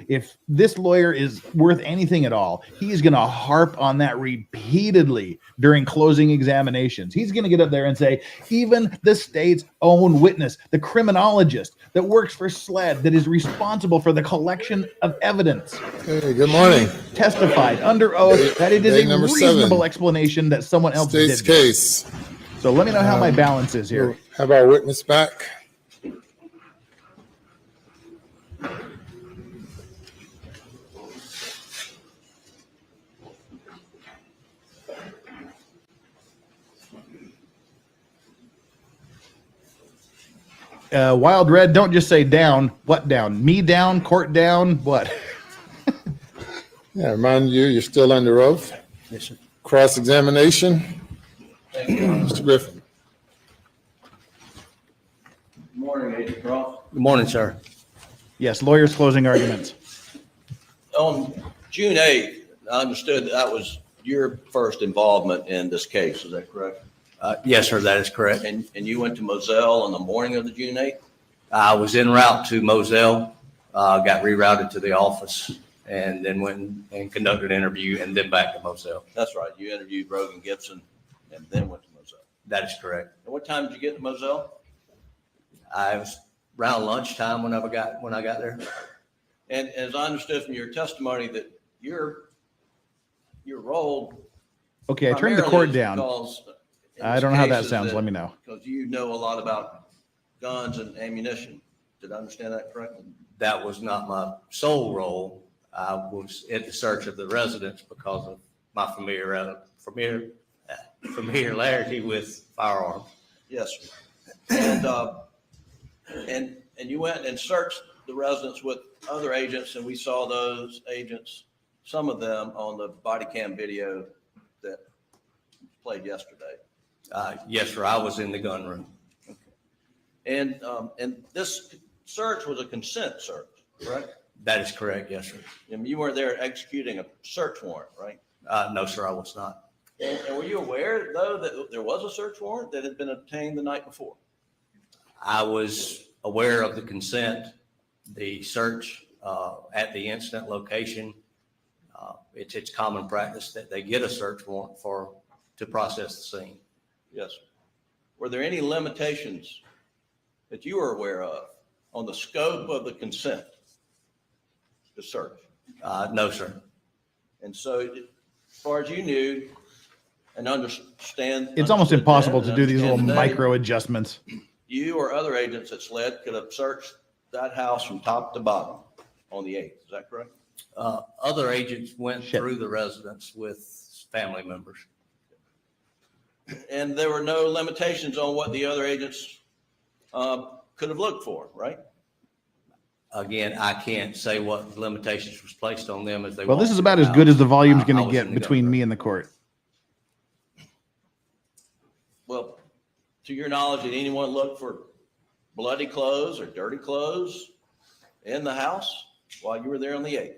if this lawyer is worth anything at all, he's going to harp on that repeatedly during closing examinations. He's going to get up there and say, even the state's own witness, the criminologist that works for SLED, that is responsible for the collection of evidence. Hey, good morning. Testified under oath that it is a reasonable explanation that someone else did. State's case. So let me know how my balance is here. Have our witness back. Wild Red, don't just say down. What down? Me down? Court down? What? Yeah, remind you, you're still under oath. Yes, sir. Cross-examination. Mr. Griffin. Good morning, Agent Cross. Good morning, sir. Yes, lawyers closing arguments. On June 8th, I understood that was your first involvement in this case. Is that correct? Yes, sir, that is correct. And you went to Moselle on the morning of the June 8th? I was en route to Moselle, got rerouted to the office, and then went and conducted an interview, and then back to Moselle. That's right. You interviewed Brogan Gibson and then went to Moselle. That is correct. And what time did you get to Moselle? I was around lunchtime when I got there. And as I understood from your testimony that your role. Okay, I turned the court down. I don't know how that sounds. Let me know. Because you know a lot about guns and ammunition. Did I understand that correctly? That was not my sole role. I was in the search of the residence because of my familiarity with firearms. Yes, sir. And you went and searched the residence with other agents, and we saw those agents, some of them on the body cam video that played yesterday. Yes, sir. I was in the gun room. And this search was a consent search, correct? That is correct. Yes, sir. And you weren't there executing a search warrant, right? No, sir. I was not. And were you aware, though, that there was a search warrant that had been obtained the night before? I was aware of the consent, the search at the incident location. It's common practice that they get a search warrant to process the scene. Yes. Were there any limitations that you were aware of on the scope of the consent to search? No, sir. And so, as far as you knew and understand, It's almost impossible to do these little micro adjustments. You or other agents at SLED could have searched that house from top to bottom on the 8th. Is that correct? Other agents went through the residence with family members. And there were no limitations on what the other agents could have looked for, right? Again, I can't say what limitations was placed on them as they. Well, this is about as good as the volume's going to get between me and the court. Well, to your knowledge, did anyone look for bloody clothes or dirty clothes in the house while you were there on the 8th?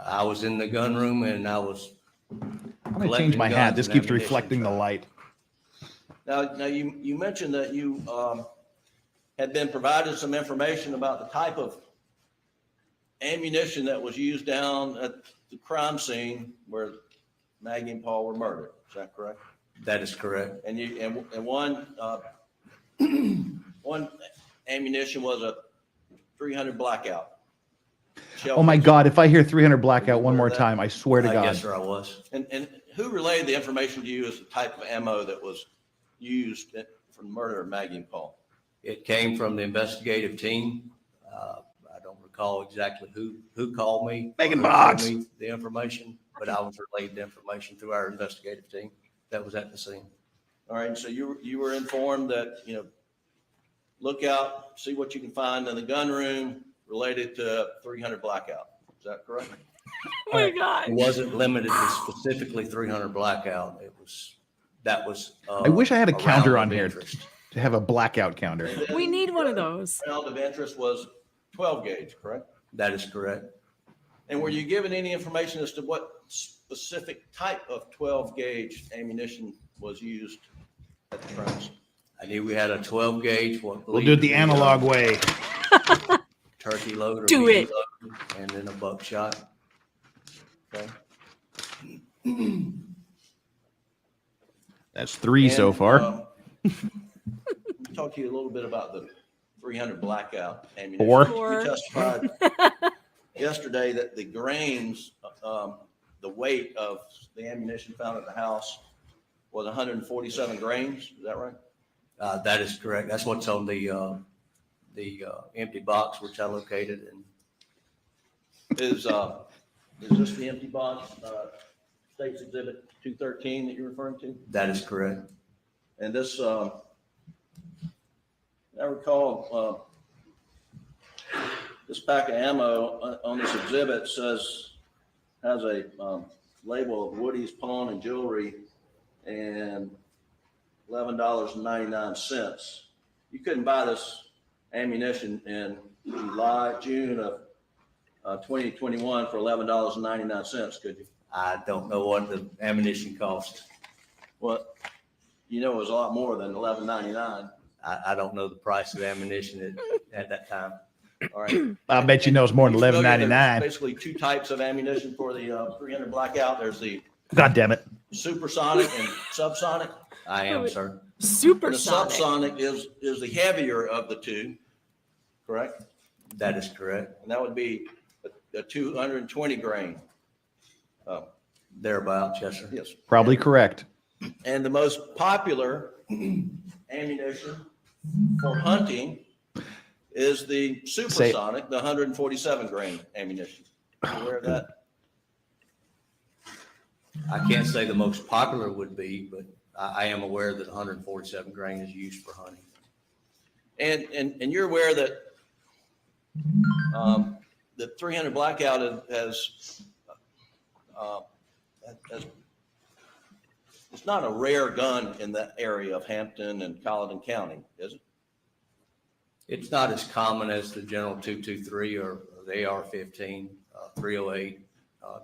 I was in the gun room and I was. I'm going to change my hat. This keeps reflecting the light. Now you mentioned that you had been provided some information about the type of ammunition that was used down at the crime scene where Maggie and Paul were murdered. Is that correct? That is correct. And you and one ammunition was a 300 blackout. Oh my God! If I hear 300 blackout one more time, I swear to God. Yes, sir, I was. And who relayed the information to you as the type of ammo that was used for the murder of Maggie and Paul? It came from the investigative team. I don't recall exactly who called me. Megan Box. Me the information, but I was relayed the information through our investigative team that was at the scene. All right. So you were informed that, look out, see what you can find in the gun room related to 300 blackout. Is that correct? Oh my God. It wasn't limited to specifically 300 blackout. That was. I wish I had a counter on round of here interest. to have a blackout counter. We need one of those. Round of interest was 12 gauge, correct? That is correct. And were you given any information as to what specific type of 12 gauge ammunition was used at the crimes? I knew we had a 12 gauge. We'll do it the analog way. Turkey load. Do it. Load, and then a buckshot. Okay. That's 3 so far. Let me talk to you a little bit about the 300 blackout ammunition. 4. You testified yesterday that the grains, the weight of the ammunition found at the house was 147 grains. Is that right? That is correct. That's what's on the empty box which I located. And is this the empty box, State's Exhibit 213 that you're referring to? That is correct. And this, I recall, this pack of ammo on this exhibit has a label of Woody's Pawn and Jewelry and $11.99. You couldn't buy this ammunition in June of 2021 for $11.99, could you? I don't know what the ammunition cost. Well, it was a lot more than $11.99. I don't know the price of ammunition at that time. All right. I bet you know it's more than $11.99. Basically, two types of ammunition for the 300 blackout. There's the God damn it. supersonic and subsonic. I am, sir. Supersonic. The subsonic is the heavier of the two, correct? That is correct. And that would be a 220 grain. Thereabouts, yes, sir. Yes. Probably correct. And the most popular ammunition for hunting is the supersonic, the 147 grain ammunition. Are you aware of that? I can't say the most popular would be, but I am aware that 147 grain is used for hunting. And you're aware that the 300 blackout has it's not a rare gun in that area of Hampton and Colleton County, is it? It's not as common as the General 223 or the AR-15, 308,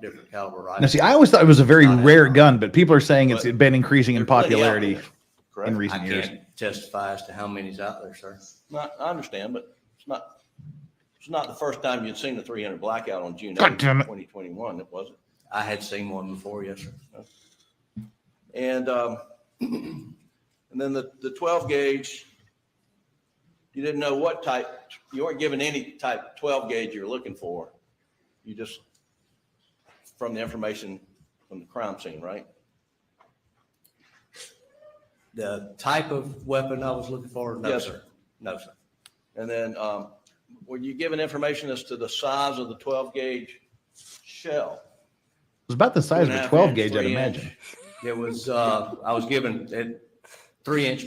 different caliber Now, rifles. see, I always thought it was a very Not as rare common. gun, but people are saying it's But been increasing in there's plenty out popularity there, correct? in I recent years. can't testify as to how many's out there, sir. I understand, but it's not the first time you'd seen the 300 blackout on June God 8th, damn it. 2021, it wasn't. I had seen one before, yes, sir. And and then the 12 gauge, you didn't know what type, you weren't given any type 12 gauge you're looking for. You just, from the information from the crime scene, right? The type of weapon I was looking for? No, Yes, sir. sir. No, sir. And then were you given information as to the size of the 12 gauge shell? It was about the size of a 12 gauge, I'd 3 imagine. It was, I was given a 3-inch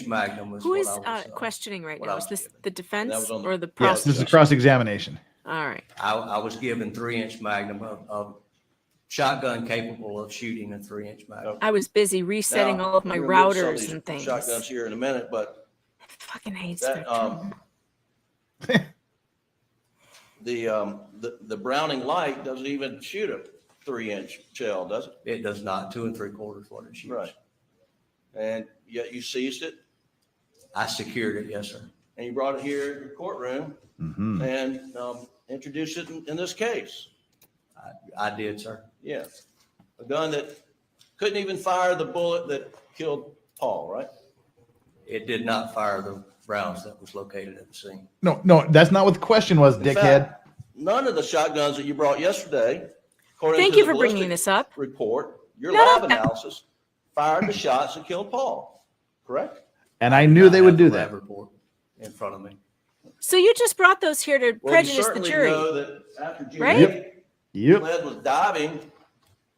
Magnum was Who what is I was, questioning right what now? I Is was this given. the That defense was on the- or the Yes, This prosecution? is cross-examination. All right. I was given 3-inch Magnum of shotgun capable of shooting a 3-inch Magnum. I was busy resetting Now, all of my we're gonna get some of routers these and things. Shotguns here in a minute, but I fucking hate that Spectrum. the Browning Light doesn't even shoot a 3-inch shell, does it? It does not. 2 3/4 what it shoots. Right. And yet you seized it I secured it, yes, sir. and you brought it here in your courtroom Mhm. and introduced it in this case. I did, sir. Yeah. A gun that couldn't even fire the bullet that killed Paul, right? It did not fire the rounds that was located at the scene. No, that's not what the question was, In dickhead. fact, none of the shotguns that you brought yesterday, according Thank to you the for bringing ballistic this up. report, your No. lab analysis fired the shots that killed Paul, correct? And I knew they would do I have the that. lab report in front of me. So you just brought those here to Well, you prejudice the certainly jury. know that after June Right? 8th, Yep. SLED was diving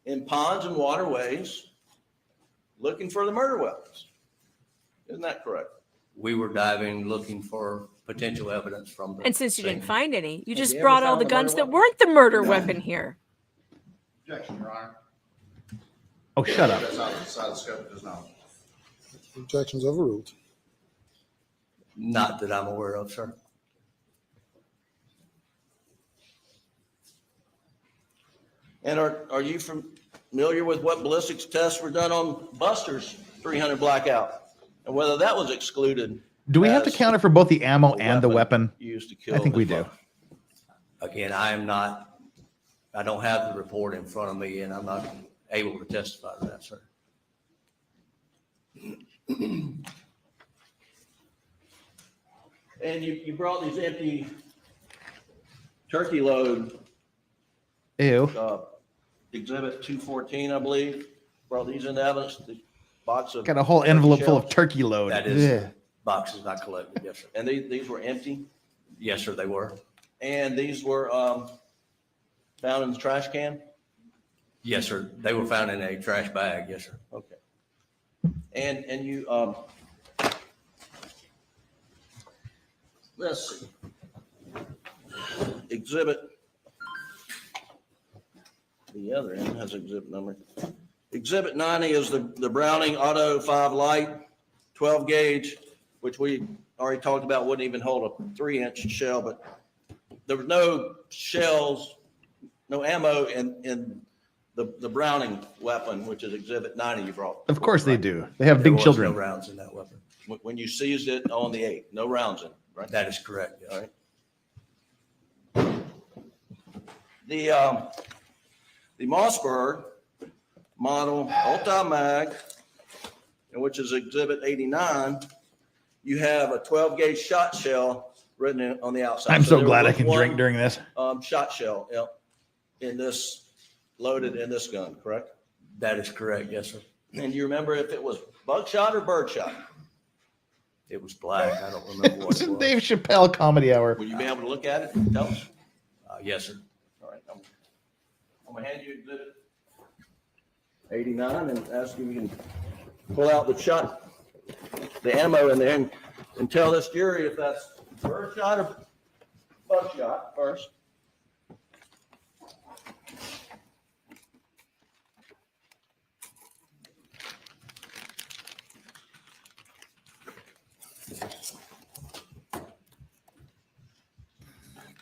in ponds and waterways looking for the murder weapons. Isn't that correct? We were diving, looking for potential evidence from the And since you didn't scene. find any, you Have just you ever brought all found the the guns murder that weren't the murder No. weapon here. Objection, Your Honor. Oh, shut up. That's outside the scope of his knowledge. Objections overruled. Not that I'm aware of, sir. And are you familiar with what ballistics tests were done on Buster's 300 blackout? And whether that was excluded? Do we have to as count it for both the ammo a and the weapon? used to kill? I think we his do. mother? Again, I don't have the report in front of me and I'm not able to testify to that, sir. And you brought these empty turkey load, Ew. exhibit 214, I believe. Brought these into evidence, the box of. Got a whole envelope full of shells. turkey load. That is Ugh. boxes I collected, yes, sir. And these were empty, Yes, sir, they were. and these were found in the trash can? Yes, sir. They were found in a trash bag, yes, sir. Okay. And you, let's see. Exhibit, the other end has exhibit number. Exhibit 90 is the Browning Auto 5 Light 12 gauge, which we already talked about, wouldn't even hold a 3-inch shell, but there was no shells, no ammo in the Browning weapon, which is exhibit 90 you brought. Of course they do. They have There big was children. no rounds in that weapon. When you seized it on the 8th, no rounds in it, right? That is correct, yes. All right. The Mossberg model Ulti-Mag, and which is exhibit 89, you have a 12 gauge shot shell written on the outside. I'm so there glad I was can one, drink during this. shot shell in this, loaded in this gun, correct? That is correct, yes, sir. And do you remember if it was buckshot or birdshot? It was black. I don't remember what It's it a was. Dave Chappelle comedy hour. Will you be able to look at it and tell us? Yes, sir. All right, I'm gonna hand you exhibit 89 and ask if you can pull out the ammo in there and tell this jury if that's birdshot or buckshot first.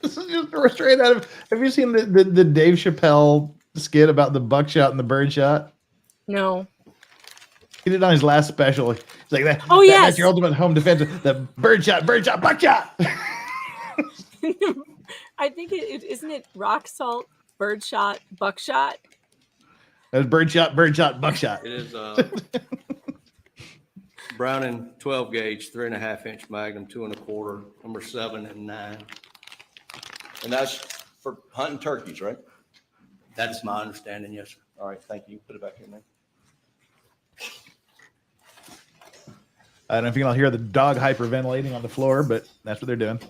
This is just straight out of. Have you seen the Dave Chappelle skit about the buckshot and the birdshot? No. He did it on his last special. It's like that. Oh, That's yes. your ultimate home defense. The birdshot, buckshot. I think isn't it rock salt, birdshot, buckshot? That's birdshot, buckshot. It is Browning 12 gauge, 3.5-inch Magnum, 2 1/4, number 7 and 9. And that's for hunting turkeys, right? That's my understanding, yes, sir. All right, thank you. Put it back here, man. I don't know if you can all hear the dog hyperventilating on the floor, but that's what they're doing.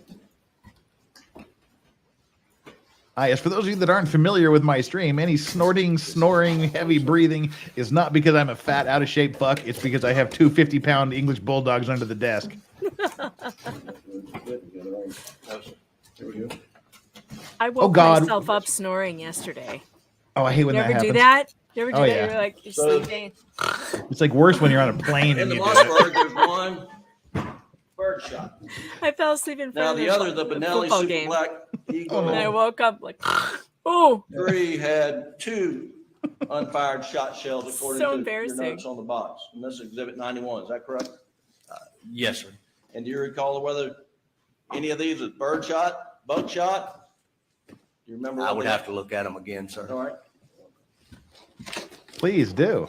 Yes, for those of you that aren't familiar with my stream, any snorting, snoring, heavy breathing is not because I'm a fat, out of shape fuck. It's because I have two 50-pound English bulldogs under the desk. I woke myself up snoring yesterday. Oh, I hate when you that ever happens. do that? You ever do that? Yeah. You're like, you're sleeping. It's like worse when you're on a plane In and the you do it. Mossberg, there's one bird shot. I fell asleep in Now front the of other, the Benelli football Super game. Black Eagle. And I woke up like, oh. 3 had 2 unfired shot shells according So to embarrassing. your notes on the box. And this is Exhibit 91, is that correct? Yes, sir. And do you recall whether any of these is bird shot, buckshot? Do you remember? I what would they- have to look at them again, sir. All right. Please do.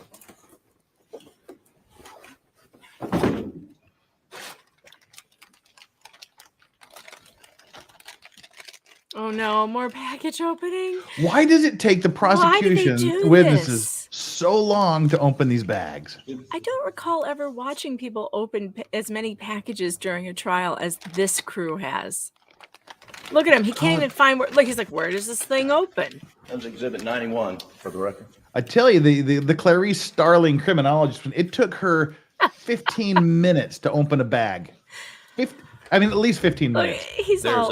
Oh no, more package opening. Why does it take the Why do they prosecution do witnesses this? so long to open these bags? I don't recall ever watching people open as many packages during a trial as this crew has. Look at him. He can't even find where. Like, he's like, where does this thing open? That was Exhibit 91 for the record. I tell you, the Clarice Starling criminologist, it took her 15 minutes to open a bag. At least 15 Look, minutes. he's There's all.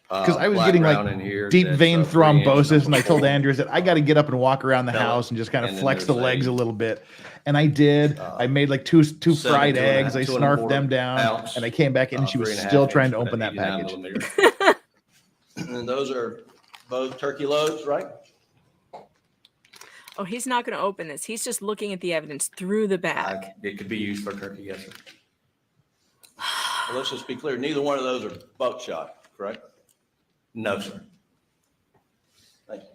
Because I was black getting round like in here deep that's, vein 3 inch thrombosis, and I number told 4. Andrew that I got to get up and walk around the Pellet. house and just kind of And then flex the there's legs a, a little bit. And I did. I made like two 7, fried 2 eggs. I 2 snarfed them 1/4 down, ounce, and I came back in, and she was 3.5 still inch trying to with open an that 89 package. millimeter. And those are both turkey loads, right? Oh, he's not going to open this. He's just looking at the evidence through the bag. It could be used for turkey, yes, sir. Well, let's just be clear. Neither one of those are buckshot, correct? No, sir. Thank you.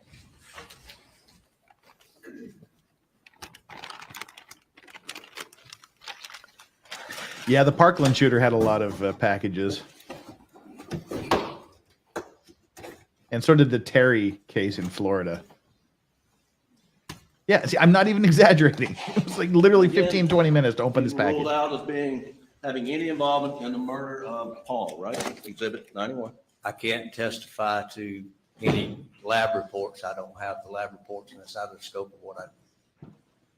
Yeah, the Parkland shooter had a lot of packages. And so did the Terry case in Florida. Yeah, see, I'm not even exaggerating. It was like literally 15, 20 minutes to open this package. Ruled out as having any involvement in the murder of Paul, right? Exhibit 91. I can't testify to any lab reports. I don't have the lab reports, and it's out of the scope of what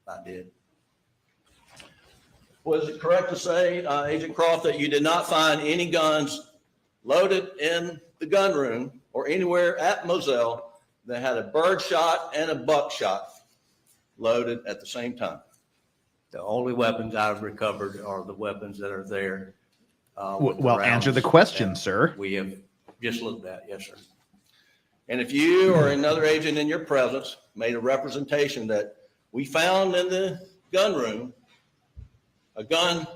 I did. Was it correct to say, Agent Croft, that you did not find any guns loaded in the gun room or anywhere at Moselle that had a bird shot and a buckshot loaded at the same time? The only weapons I've recovered are the weapons that are there. with the Well, answer the rounds question, that sir. We have just looked at, yes, sir. And if you or another agent in your presence made a representation that we found in the gun room a gun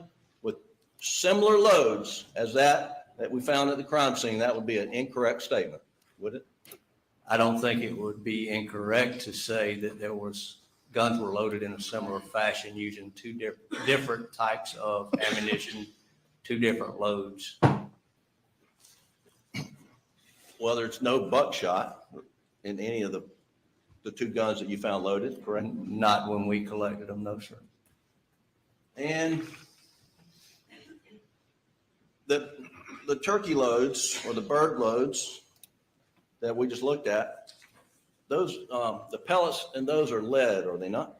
with similar loads as that we found at the crime scene, that would be an incorrect statement, would it? I don't think it would be incorrect to say that guns were loaded in a similar fashion using two different types of ammunition, 2 different loads. Well, there's no buckshot in any of the 2 guns that you found loaded, correct? Not when we collected them, no, sir. And the turkey loads or the bird loads that we just looked at, those, the pellets in those are lead, are they not?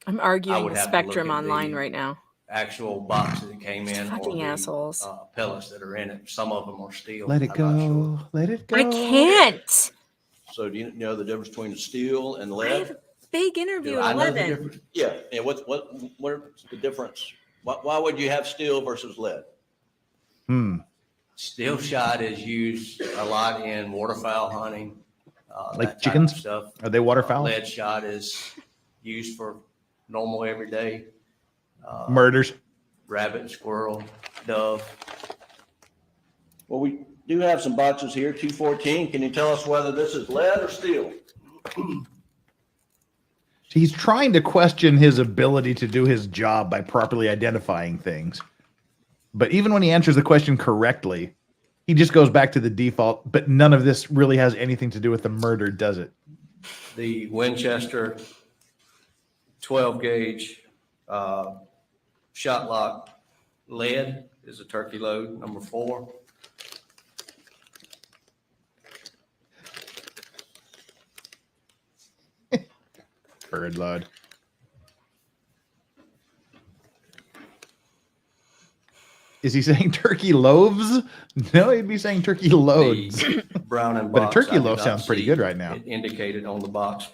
I'm I arguing would the have to look Spectrum at online the right now. Actual box that came in, or Fucking the assholes. pellets that are in it. Some of them are steel. Let it I'm not sure. go. Let it go. I can't. So do you know the difference between the steel and I lead? have a big interview Do I at know the 11. difference? Yeah, and what's the difference? Why would you have steel versus lead? Steel shot is used a lot in waterfowl hunting. Like that type of chickens? stuff. Are they waterfowl? Lead shot is used for normal everyday Murders. rabbit, squirrel, dove. Well, we do have some boxes here, 214. Can you tell us whether this is lead or steel? He's trying to question his ability to do his job by properly identifying things. But even when he answers the question correctly, he just goes back to the default. But none of this really has anything to do with the murder, does it? The Winchester 12 gauge shot lock lead is a turkey load, number 4. Bird load. Is he saying turkey loaves? No, he'd be saying turkey loads. Brown and But a box, turkey I do loaf not sounds pretty see good right now. it indicated on the box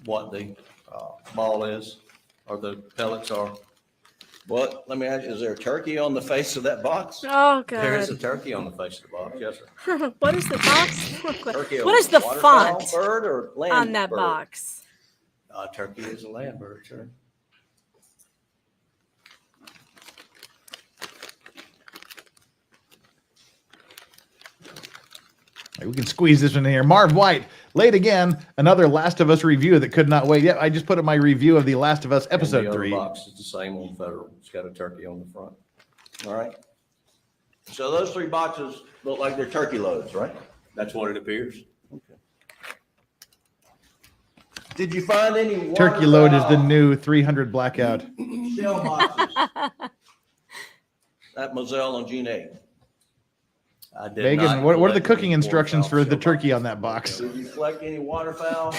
what the ball is or the pellets are. What? Let me ask you, is there a turkey on the face of that box? Oh, There is God. a turkey on the face of the box, yes, sir. What is the box? Turkey, What is the waterfowl font bird or land on that bird? box? Turkey is a land bird, sir. We can squeeze this one in here. Marv White, late again. Another Last of Us review that could not wait. Yeah, I just put up my review of The Last of Us And episode the other 3. box is the same on Federal. It's got a turkey on the front. All right. So those 3 boxes look like they're turkey loads, right? That's what it appears. Did you find any Turkey load is the waterfowl new 300 blackout. shell boxes at Moselle on June 8th? I did Megan, not what are the collect cooking any instructions for waterfowl the shell turkey on boxes. that box? Did you collect any waterfowl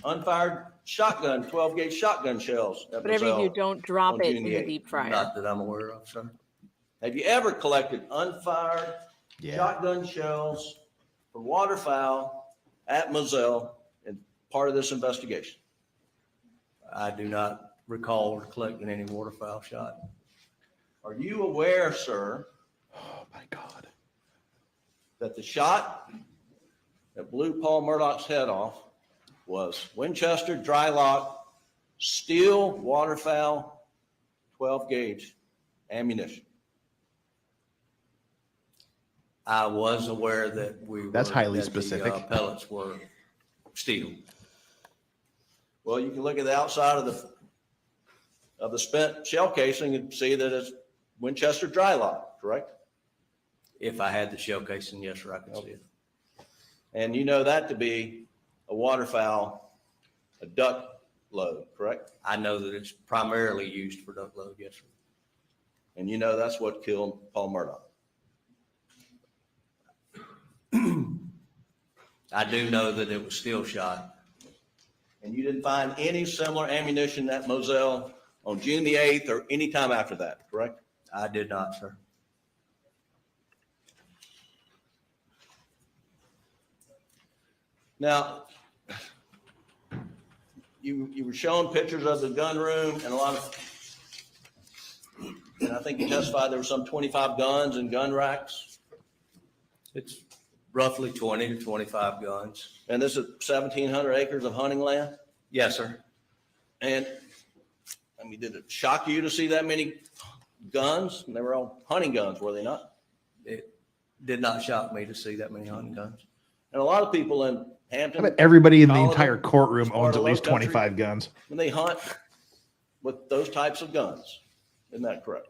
unfired shotgun, 12 gauge shotgun shells at Whatever you Moselle? do, don't drop on it June in the the 8th. deep fryer. Not that I'm aware of, sir. Have you ever collected unfired Yeah. shotgun shells from waterfowl at Moselle in part of this investigation? I do not recall collecting any waterfowl shot. Are you aware, sir, Oh, my God. that the shot that blew Paul Murdoch's head off was Winchester dry lock, steel waterfowl, 12 gauge ammunition? I was aware that That's highly that the, specific. pellets were steel. Well, you can look at the outside of the spent shell casing and see that it's Winchester dry lock, correct? If I had the shell casing, yes, sir, I could see it. And you know that to be a waterfowl, a duck load, correct? I know that it's primarily used for duck load, yes, sir. And you know that's what killed Paul Murdoch. I do know that it was steel shot. And you didn't find any similar ammunition at Moselle on June the 8th or any time after that, correct? I did not, sir. Now, you were showing pictures of the gun room and and I think you testified there were some 25 guns and gun racks. It's roughly 20 to 25 guns. And this is 1,700 acres of hunting land. Yes, sir. And I mean, did it shock you to see that many guns? And they were all hunting guns, were they not? It did not shock me to see that many hunting guns. And a lot of people in I Hampton, bet everybody in the Colorado, entire courtroom part owns of at least low country. 25 guns. when they hunt with those types of guns. Isn't that correct?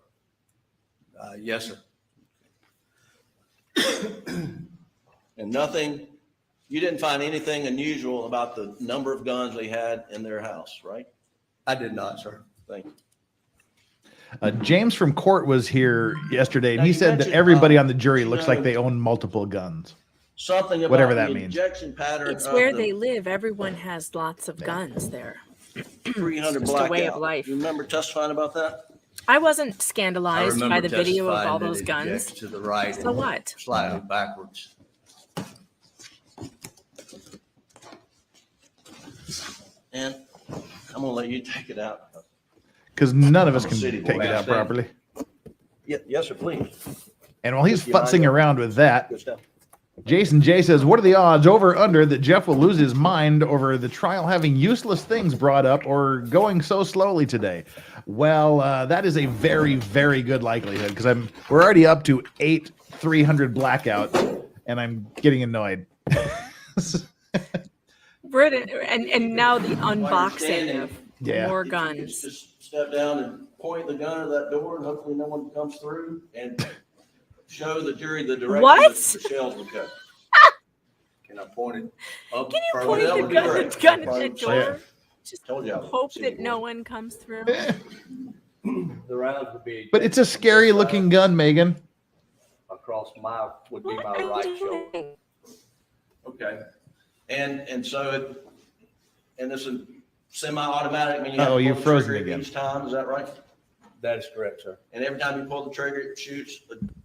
Yes, sir. And nothing, you didn't find anything unusual about the number of guns they had in their house, right? I did not, sir. Thank you. James from court was here yesterday, and Now, he you said that mentioned, everybody on the jury you looks know, like they own multiple guns. Something about Whatever that the means. injection pattern It's of where the they live. Everyone has lots of guns there. 300 It's just a way of blackout. life. You remember testifying about that? I wasn't I scandalized by remember the video of testifying all that those it guns. ejects to the right So and what? slightly backwards. And I'm gonna let you take it out. Because none of us I'm a can city boy. take it out Understand. properly. Yes, sir, please. And while he's You mind futzing that? around with that, Good stuff. Jason J says, what are the odds, over under, that Jeff will lose his mind over the trial having useless things brought up or going so slowly today? Well, that is a very, very good likelihood, because we're already up to 8 300 blackouts, and I'm getting annoyed. We're at and now the While you're unboxing standing, of Yeah. more if you could guns. just step down and point the gun at that door, and hopefully no one comes through, and show the jury the direction What? that the shells would go. Can I point it up? Can you further? point that the would be gun, great. gun at Probably the so. door? Just Told you I would hope see that you no more. one comes through. The rounds would be. But it's a scary looking gun, Megan. Across would be What my are you right shoulder. doing? Okay. And so this is semi-automatic, I mean, you have Uh-oh, to you're pull the frozen trigger again. each time, is that right? That is correct, sir. And every time you pull the trigger, it shoots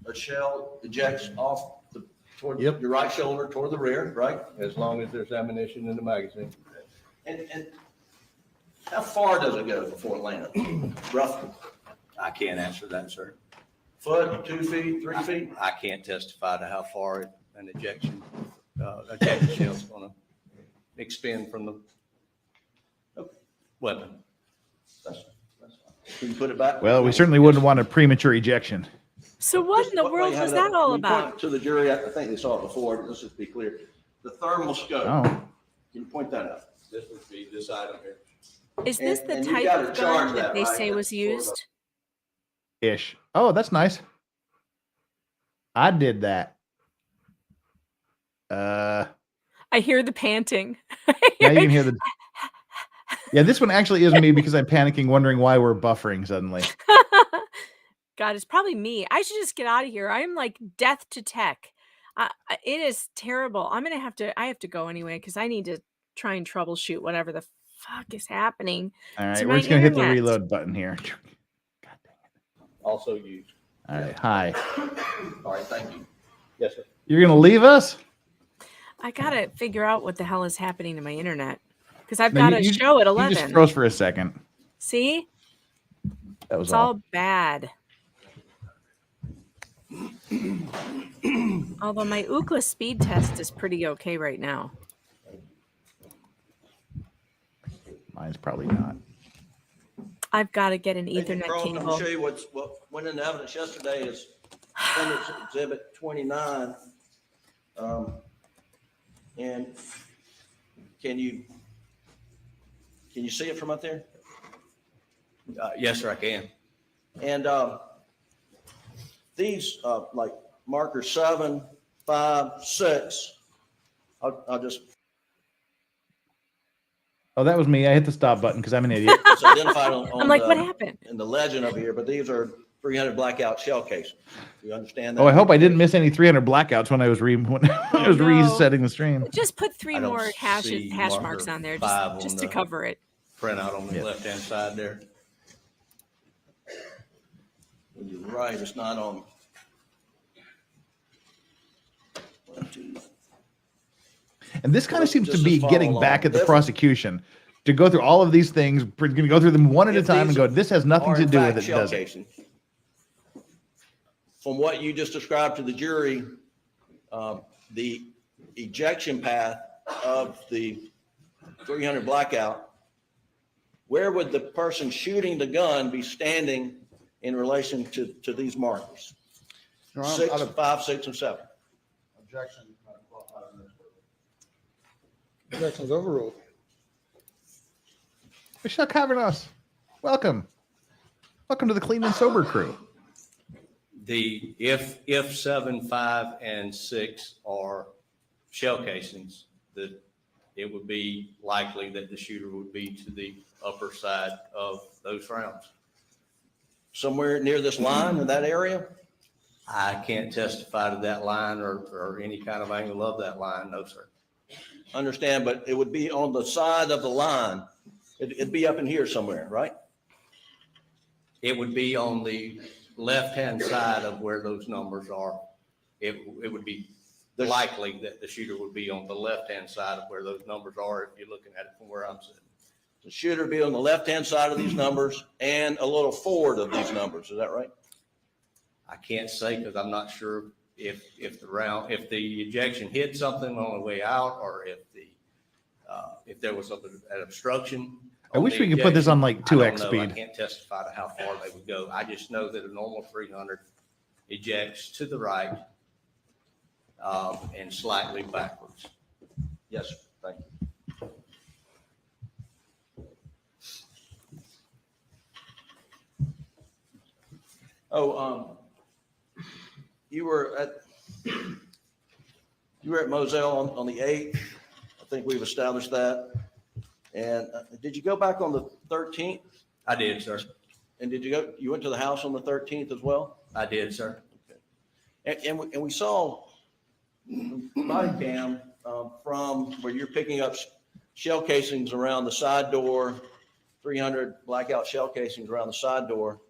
a shell, ejects off toward Yep. your right shoulder, toward the rear, right? As long as there's ammunition in the magazine. And how far does it go before it lands? Roughly? I can't answer that, sir. Foot, 2 feet, 3 feet? I can't testify to how far an ejection shell is going to expend from the weapon. That's fine. Can you put it back? Well, we certainly wouldn't want a premature ejection. So what in the Just- world you have was that all you point about? To the jury, I think they saw it before, but let's just be clear. The thermal scope, Oh, can you point that out? This would be this item here. Is this the and you type gotta of charge gun that that, they right? say was That's sort of a- used? ish. Oh, that's nice. I did that. I hear the panting. Now you can hear the. Yeah, this one actually is me because I'm panicking, wondering why we're buffering suddenly. God, it's probably me. I should just get out of here. I'm like death to tech. It is terrible. I have to go anyway because I need to try and troubleshoot whatever the fuck is happening. All right, to we're my just gonna hit the internet. reload button here. God dang it. Also used. All right, hi. All right, thank you. Yes, sir. You're gonna leave us? I gotta figure out what the hell is happening to my internet because I've No, got a you- show at You 11. just froze for a second. See, That was it's all. all bad. Although my Ookla speed test is pretty okay right now. Mine's probably not. I've got to get an Hey, Ethernet Carl, I'm cable. gonna show you what went into evidence yesterday is Appendix Exhibit 29. And can you see it from up there? Yes, sir, I can. And these, like marker 7, 5, 6, I'll just, Oh, that was me. I hit the stop button because I'm an idiot. it's identified on I'm like, what the- happened? in the legend over here, but these are 300 blackout shell casings. You understand that? Oh, I hope I didn't miss any 300 blackouts when I was No. resetting the stream. Just put 3 I don't more hash see marks marker on there 5 on just to the- cover it. Printout on the left-hand side there. You're right, it's not on. 1, 2. And this kind of seems to Just be follow getting along. back at the If- prosecution to go through all of these things. We're going to go through them one at a If time and these go, this has nothing are to in do fact with it, shell does it? casings. From what you just described to the jury, the ejection path of the 300 blackout, where would the person shooting the gun be standing in relation to these markers? Your Honor, 6, 5, 6, and 7. Objection. Objection's overruled. Michelle Cavernos, welcome. Welcome to the Clean and Sober crew. If 7, 5, and 6 are shell casings, that it would be likely that the shooter would be to the upper side of those rounds. Somewhere near this line in that area? I can't testify to that line or any kind of angle of that line, no, sir. Understand, but it would be on the side of the line. It'd be up in here somewhere, right? It would be on the left-hand side of where those numbers are. It would be likely that the shooter would be on the left-hand side of where those numbers are if you're looking at it from where I'm sitting. The shooter would be on the left-hand side of these numbers and a little forward of these numbers. Is that right? I can't say because I'm not sure if the ejection hit something on the way out, or if there was an obstruction. I wish we could put this on like 2x I speed. can't testify to how far they would go. I just know that a normal 300 ejects to the right and slightly backwards. Yes, sir. Thank you. Oh, you were at Moselle on the 8th. I think we've established that. And did you go back on the 13th? I did, sir. And you went to the house on the 13th as well? I did, sir. Okay. And we saw body cam from where you're picking up shell casings around the side door, 300 blackout shell casings around the side door.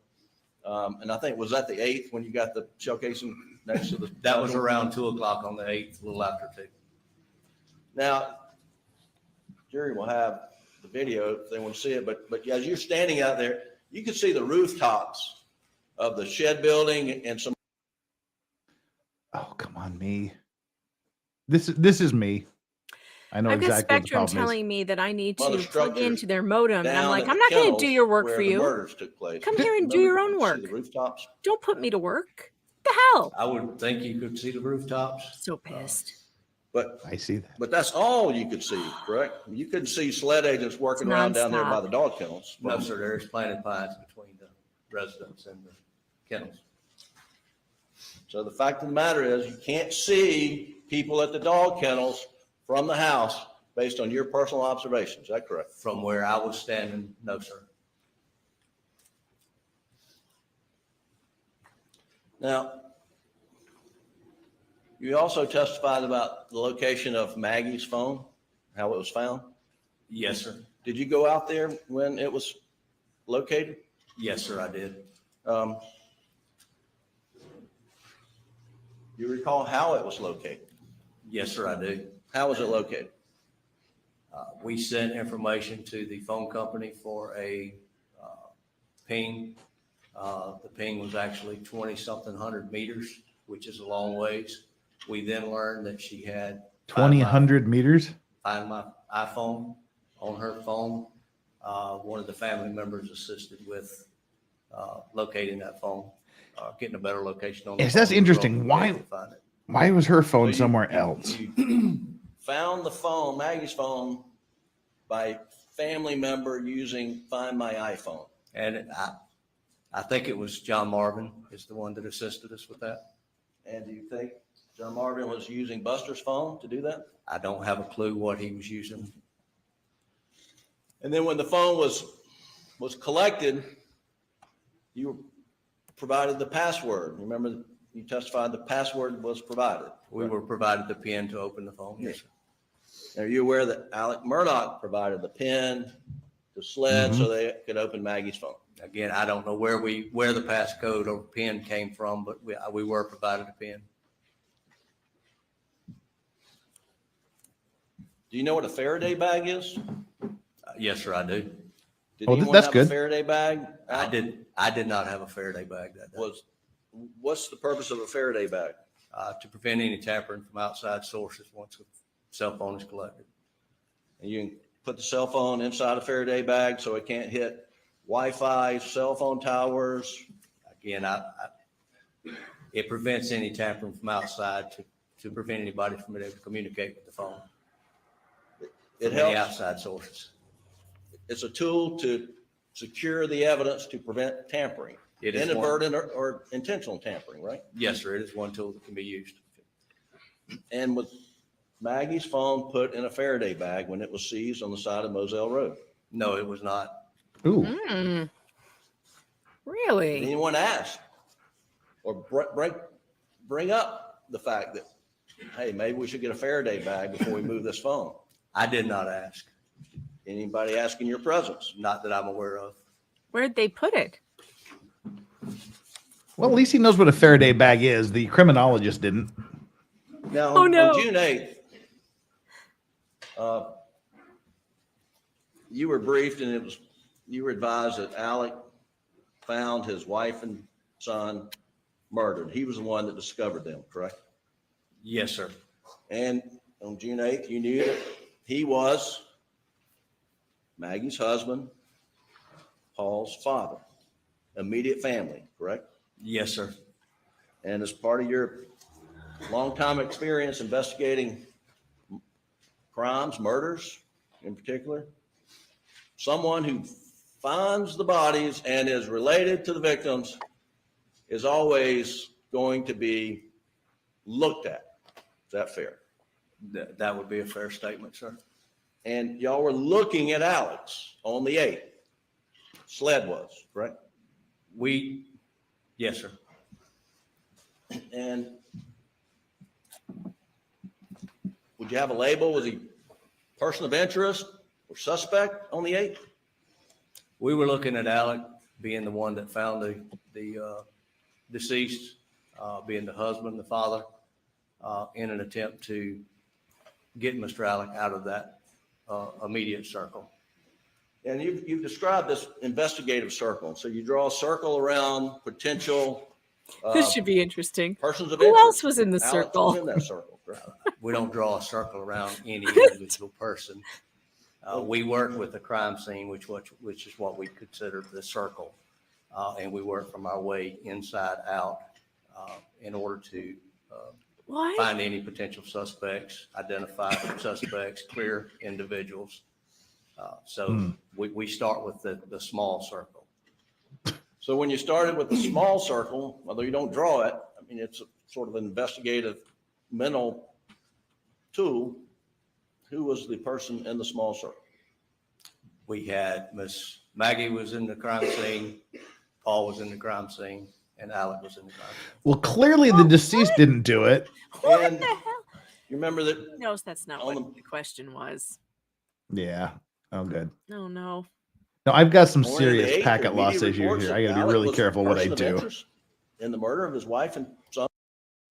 And I think, was that the 8th when you got the shell casing next to the? That was around 2 o'clock on the 8th, a little after 2. Now, jury will have the video if they want to see it, but as you're standing out there, you can see the rooftops of the shed building and some. Oh, come on, me. This is me. I know I've got exactly what the Spectrum problem is. telling me that I need Mother to plug structures into their modem, and I'm down like, at I'm the not going to kennels do your work where for the you. murders took place. Come here and do your own work. See the rooftops? Don't put me to work. The hell? I would think you could see the rooftops. So pissed. But I see that. But that's all you could see, correct? You couldn't see SLED agents working around down there by nonstop. the dog kennels. No, sir, there is planted pines between the residents and the kennels. So the fact of the matter is, you can't see people at the dog kennels from the house based on your personal observations. Is that correct? From where I was standing, no, sir. Now, you also testified about the location of Maggie's phone, how it was found. Yes, sir. Did you go out there when it was located? Yes, sir, I did. You recall how it was located? Yes, sir, I do. How was it located? We sent information to the phone company for a ping. The ping was actually 20-something hundred meters, which is a long ways. We then learned that she had 2,000 meters. Find My iPhone on her phone. One of the family members assisted with locating that phone, getting a better location on. Yes, that's interesting. Why was her phone So somewhere else? You found the phone, Maggie's phone, by family member using Find My iPhone. And I think it was John Marvin is the one that assisted us with that. And do you think John Marvin was using Buster's phone to do that? I don't have a clue what he was using. And then when the phone was collected, you provided the password. Remember, you testified the password was provided. We were provided the PIN to open the phone. Yes, sir. Are you aware that ALEX Murdaugh provided the PIN to SLED so they could open Maggie's phone? Again, I don't know where the passcode or PIN came from, but we were provided a PIN. Do you know what a Faraday bag is? Yes, sir, I do. Did Oh, anyone that's have good. a Faraday bag? I did not have a Faraday bag that day. What's the purpose of a Faraday bag? To prevent any tampering from outside sources once a cell phone is collected. And you can put the cell phone inside a Faraday bag so it can't hit Wi-Fi, cell phone towers. Again, it prevents any tampering from outside to prevent anybody from being able to communicate with the phone. It From any helps. outside sources. It's a tool to secure the evidence to prevent tampering. It is Inadvertent or intentional tampering, right? Yes, sir. It is one tool that can be used. And with Maggie's phone put in a Faraday bag when it was seized on the side of Moselle Road. No, it was not. Ooh. Mm. Did Really? anyone ask or bring up the fact that, hey, maybe we should get a Faraday bag before we move this phone? I did not ask. Anybody ask in your presence? Not that I'm aware of. Where'd they put it? Well, at least he knows what a Faraday bag is. The criminologist didn't. Now, Oh, no. on June 8th, you were briefed and you were advised that Alec found his wife and son murdered. He was the one that discovered them, correct? Yes, sir. And on June 8th, you knew that he was Maggie's husband, Paul's father, immediate family, correct? Yes, sir. And as part of your longtime experience investigating crimes, murders in particular, someone who finds the bodies and is related to the victims is always going to be looked at. Is that fair? That would be a fair statement, sir. And y'all were looking at Alex on the 8th. SLED was, correct? Yes, sir. And would you have a label? Was he person of interest or suspect on the 8th? We were looking at Alec being the one that found the deceased, being the husband, the father, in an attempt to get Mr. Alec out of that immediate circle. And you've described this investigative circle. So you draw a circle around potential This should be interesting. persons of Who interest. else was in the Alex circle? was in that circle, correct? We don't draw a circle around any individual person. We work with the crime scene, which is what we consider the circle. And we work from our way inside out in order to What? find any potential suspects, identify suspects, clear individuals. So we start with the small circle. So when you started with the small circle, although you don't draw it, I mean, it's a sort of an investigative mental tool. Who was the person in the small circle? We had Miss Maggie was in the crime scene, Paul was in the crime scene, and Alec was in the crime scene. Well, clearly the deceased didn't do it. What And the hell? you remember that No, that's not on what the question was. Yeah. Oh, good. No, no. No, I've got some morning of the serious 8th, packet there were loss media issues reports here. that I got to be Alec really was a careful what I person of do. interest in the murder of his wife and son.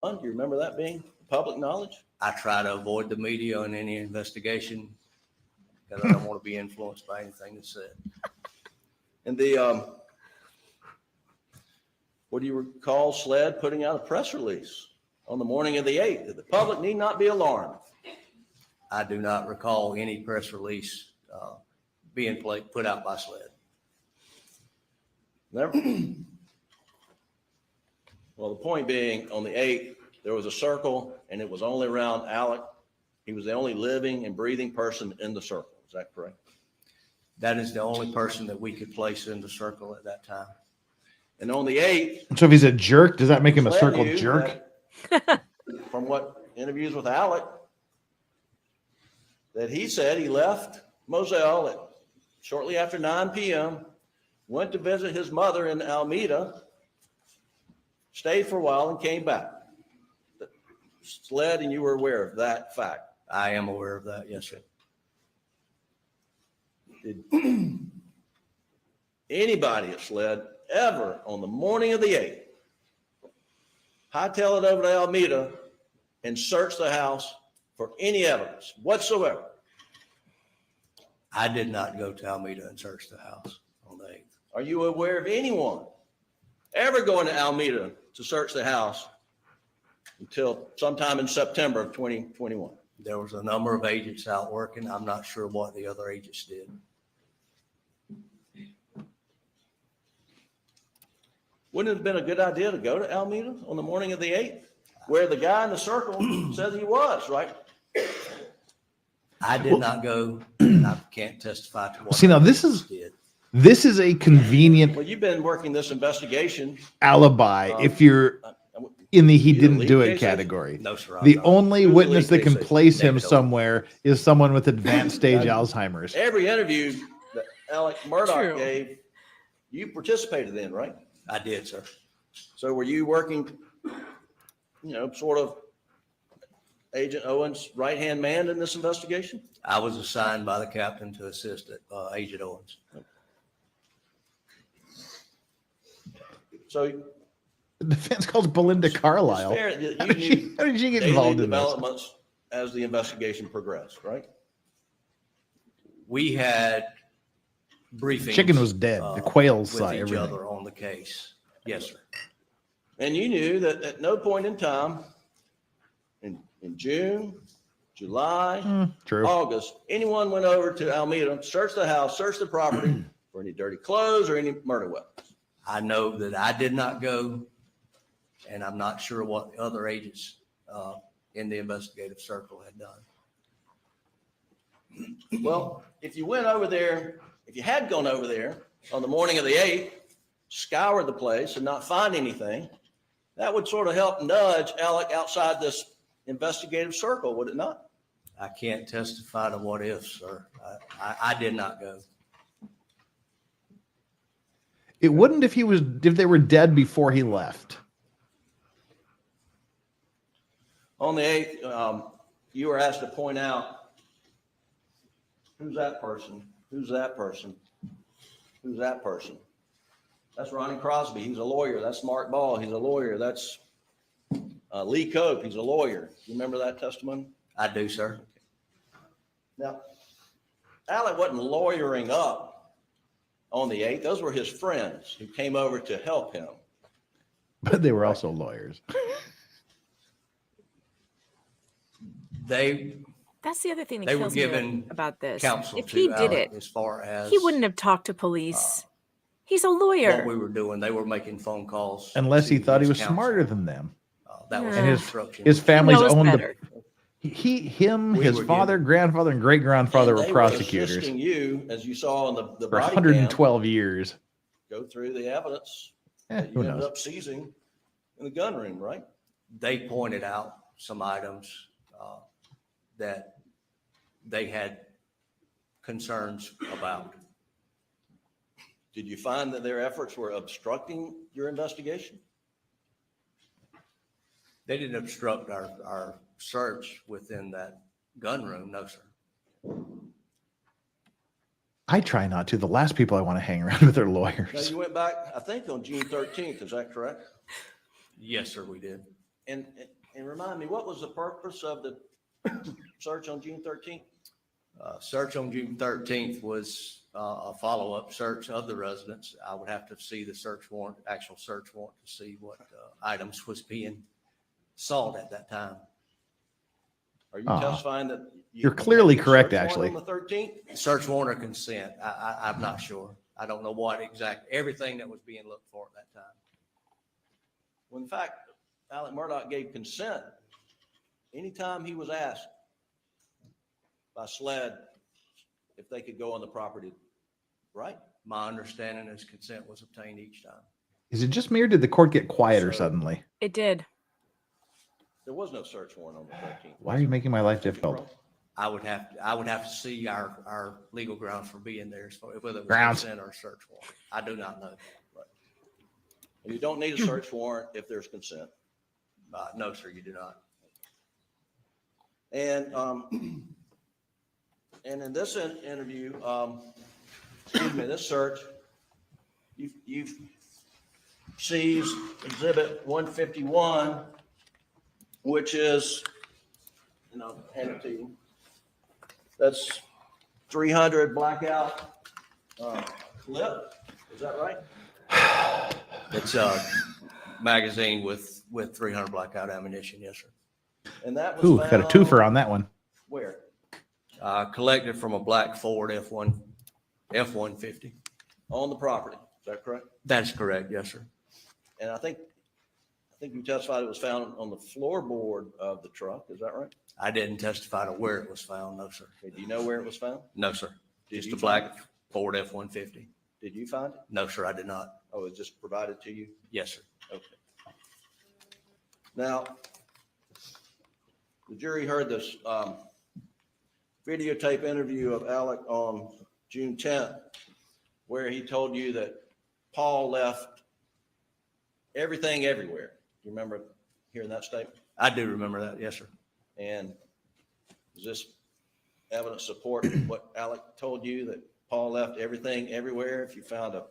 Do you remember that being public knowledge? I try to avoid the media in any investigation because I don't want to be influenced by anything that's said. And the, what do you recall SLED putting out a press release on the morning of the 8th that the public need not be alarmed? I do not recall any press release being put out by SLED. Never. Well, the point being, on the 8th, there was a circle and it was only around Alec. He was the only living and breathing person in the circle. Is that correct? That is the only person that we could place in the circle at that time. And on the 8th, So if he's a jerk, does that make him a SLED circle knew jerk? that, from what interviews with Alec, that he said he left Moselle at shortly after 9 p.m., went to visit his mother in Alameda, stayed for a while and came back. SLED, and you were aware of that fact. I am aware of that, yes, sir. Did anybody at SLED ever on the morning of the 8th hightail it over to Alameda and search the house for any evidence whatsoever? I did not go to Alameda and search the house on the 8th. Are you aware of anyone ever going to Alameda to search the house until sometime in September of 2021? There was a number of agents out working. I'm not sure what the other agents did. Wouldn't it have been a good idea to go to Alameda on the morning of the 8th, where the guy in the circle says he was, right? I did not go, and I can't testify to what. See, now the this agents is- did. This is a convenient Well, you've been working this investigation. alibi if you're in the he You didn't lead do it cases? category. No, sir. I'm The not. only Who's the witness lead that can case? place him David Owen. somewhere is someone with advanced stage Alzheimer's. Every interview that ALEX Murdaugh True. gave, you participated in, right? I did, sir. So were you working, sort of Agent Owens' right-hand man in this investigation? I was assigned by the captain to assist Agent Owens. So The defense calls Belinda Carlisle. it's fair that How you did she, knew how did she get daily involved in this? developments as the investigation progressed, right? We had briefings. Chicken was dead. The quails with saw each everything. other on the case. Yes, sir. And you knew that at no point in time, in June, July, True. August, anyone went over to Alameda, searched the house, searched the property for any dirty clothes or any murder weapons. I know that I did not go, and I'm not sure what the other agents in the investigative circle had done. Well, if you went over there, if you had gone over there on the morning of the 8th, scoured the place and not find anything, that would sort of help nudge Alec outside this investigative circle, would it not? I can't testify to what ifs, sir. I did not go. It wouldn't if they were dead before he left. On the 8th, you were asked to point out, who's that person? Who's that person? Who's that person? That's Ronnie Crosby. He's a lawyer. That's Mark Ball. He's a lawyer. That's Lee Cope. He's a lawyer. You remember that testimony? I do, sir. Now, Alec wasn't lawyering up on the 8th. Those were his friends who came over to help him. But they were also lawyers. That's the other thing that They were kills me given about this. counsel If to he did Alec it, as far as he wouldn't have talked to police. He's a lawyer. what we were doing. They were making phone calls. Unless he to thought he his was counsel. smarter than them. That was And an his instruction. family's knows owned better. his were father, grandfather, and great grandfather And were they prosecutors assisting you, as you saw in the for body 112 years. cam, go through the evidence that you Who ended knows? up seizing in the gun room, right? They pointed out some items that they had concerns about. Did you find that their efforts were obstructing your investigation? They didn't obstruct our search within that gun room, no, sir. I try not to. The last people I want to hang around with are Now, lawyers. you went back, I think, on June 13th. Is that correct? Yes, sir, we did. And remind me, what was the purpose of the search on June 13th? Search on June 13th was a follow-up search of the residence. I would have to see the search warrant, actual search warrant, to see what items was being sought at that time. Are you testifying that? You're clearly had a correct, search warrant actually. On the 13th? Search warrant or consent, I'm not sure. I don't know what everything that was being looked for at that time. Well, in fact, ALEX Murdaugh gave consent anytime he was asked by SLED if they could go on the property, right? My understanding is consent was obtained each time. Is it just me or did the court get quieter So- suddenly? It did. There was no search warrant on the 13th. Why are you making my life difficult? I would have to see our legal grounds for being there, so whether it was Grounds. consent or search warrant. I do not know. And you don't need a search warrant if there's consent. No, sir, you do not. And in this interview, this search, you've seized Exhibit 151, which is, hand it to you. That's 300 blackout clip. Is that right? It's a magazine with 300 blackout ammunition, yes, sir. And that was Ooh, got a twofer on that one. Where? Collected from a black Ford F-150. On the property. Is that correct? That is correct, yes, sir. And I think you testified it was found on the floorboard of the truck. Is that right? I didn't testify to where it was found, no, sir. Okay, do you know where it was found? No, sir. Did Just you a find black Ford F-150. Did you find it? No, sir, I did not. Oh, it was just provided to you? Yes, sir. Okay. Now, the jury heard this videotape interview of Alec on June 10th, where he told you that Paul left everything everywhere. Do you remember hearing that statement? I do remember that, yes, sir. And does this evidence support what Alec told you, that Paul left everything everywhere? If you found a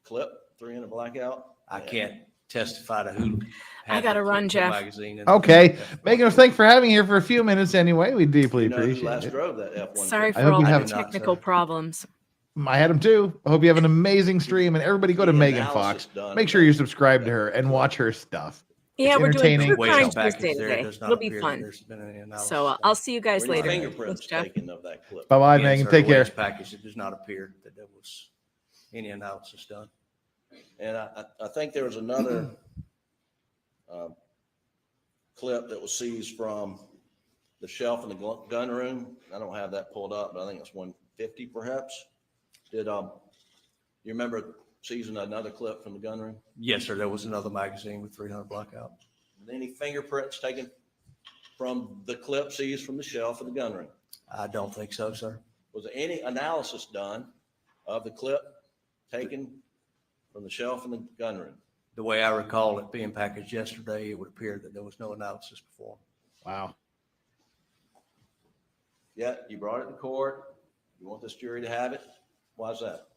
clip, 300 blackout? I can't testify to who. I gotta run, the Jeff. magazine. Okay. Megan, thanks for having me here for a few minutes anyway. We deeply You know who appreciate last it. drove that F-150? Sorry I for hope all you the have- technical problems. I had them too. I hope you have an amazing stream, and everybody go to The Megan analysis Fox. done Make sure you subscribe to her and watch her stuff. Yeah, It's we're doing entertaining. true Waste crime package Tuesday there today. does not It'll be appear that fun. there's been any analysis So done. I'll see you guys Were any later. fingerprints Thanks, Jeff. taken of that clip? Bye bye, Again, Megan. sir, Take the care. waste package, it does not appear that there was any analysis done. And I think there was another clip that was seized from the shelf in the gun room. I don't have that pulled up, but I think it's 150 perhaps. Did you remember seizing another clip from the gun room? Yes, sir. There was another magazine with 300 blackout. Any fingerprints taken from the clip seized from the shelf of the gun room? I don't think so, sir. Was there any analysis done of the clip taken from the shelf in the gun room? The way I recall it being packaged yesterday, it would appear that there was no analysis performed. Wow. Yeah, you brought it to court. You want this jury to have it? Why is that?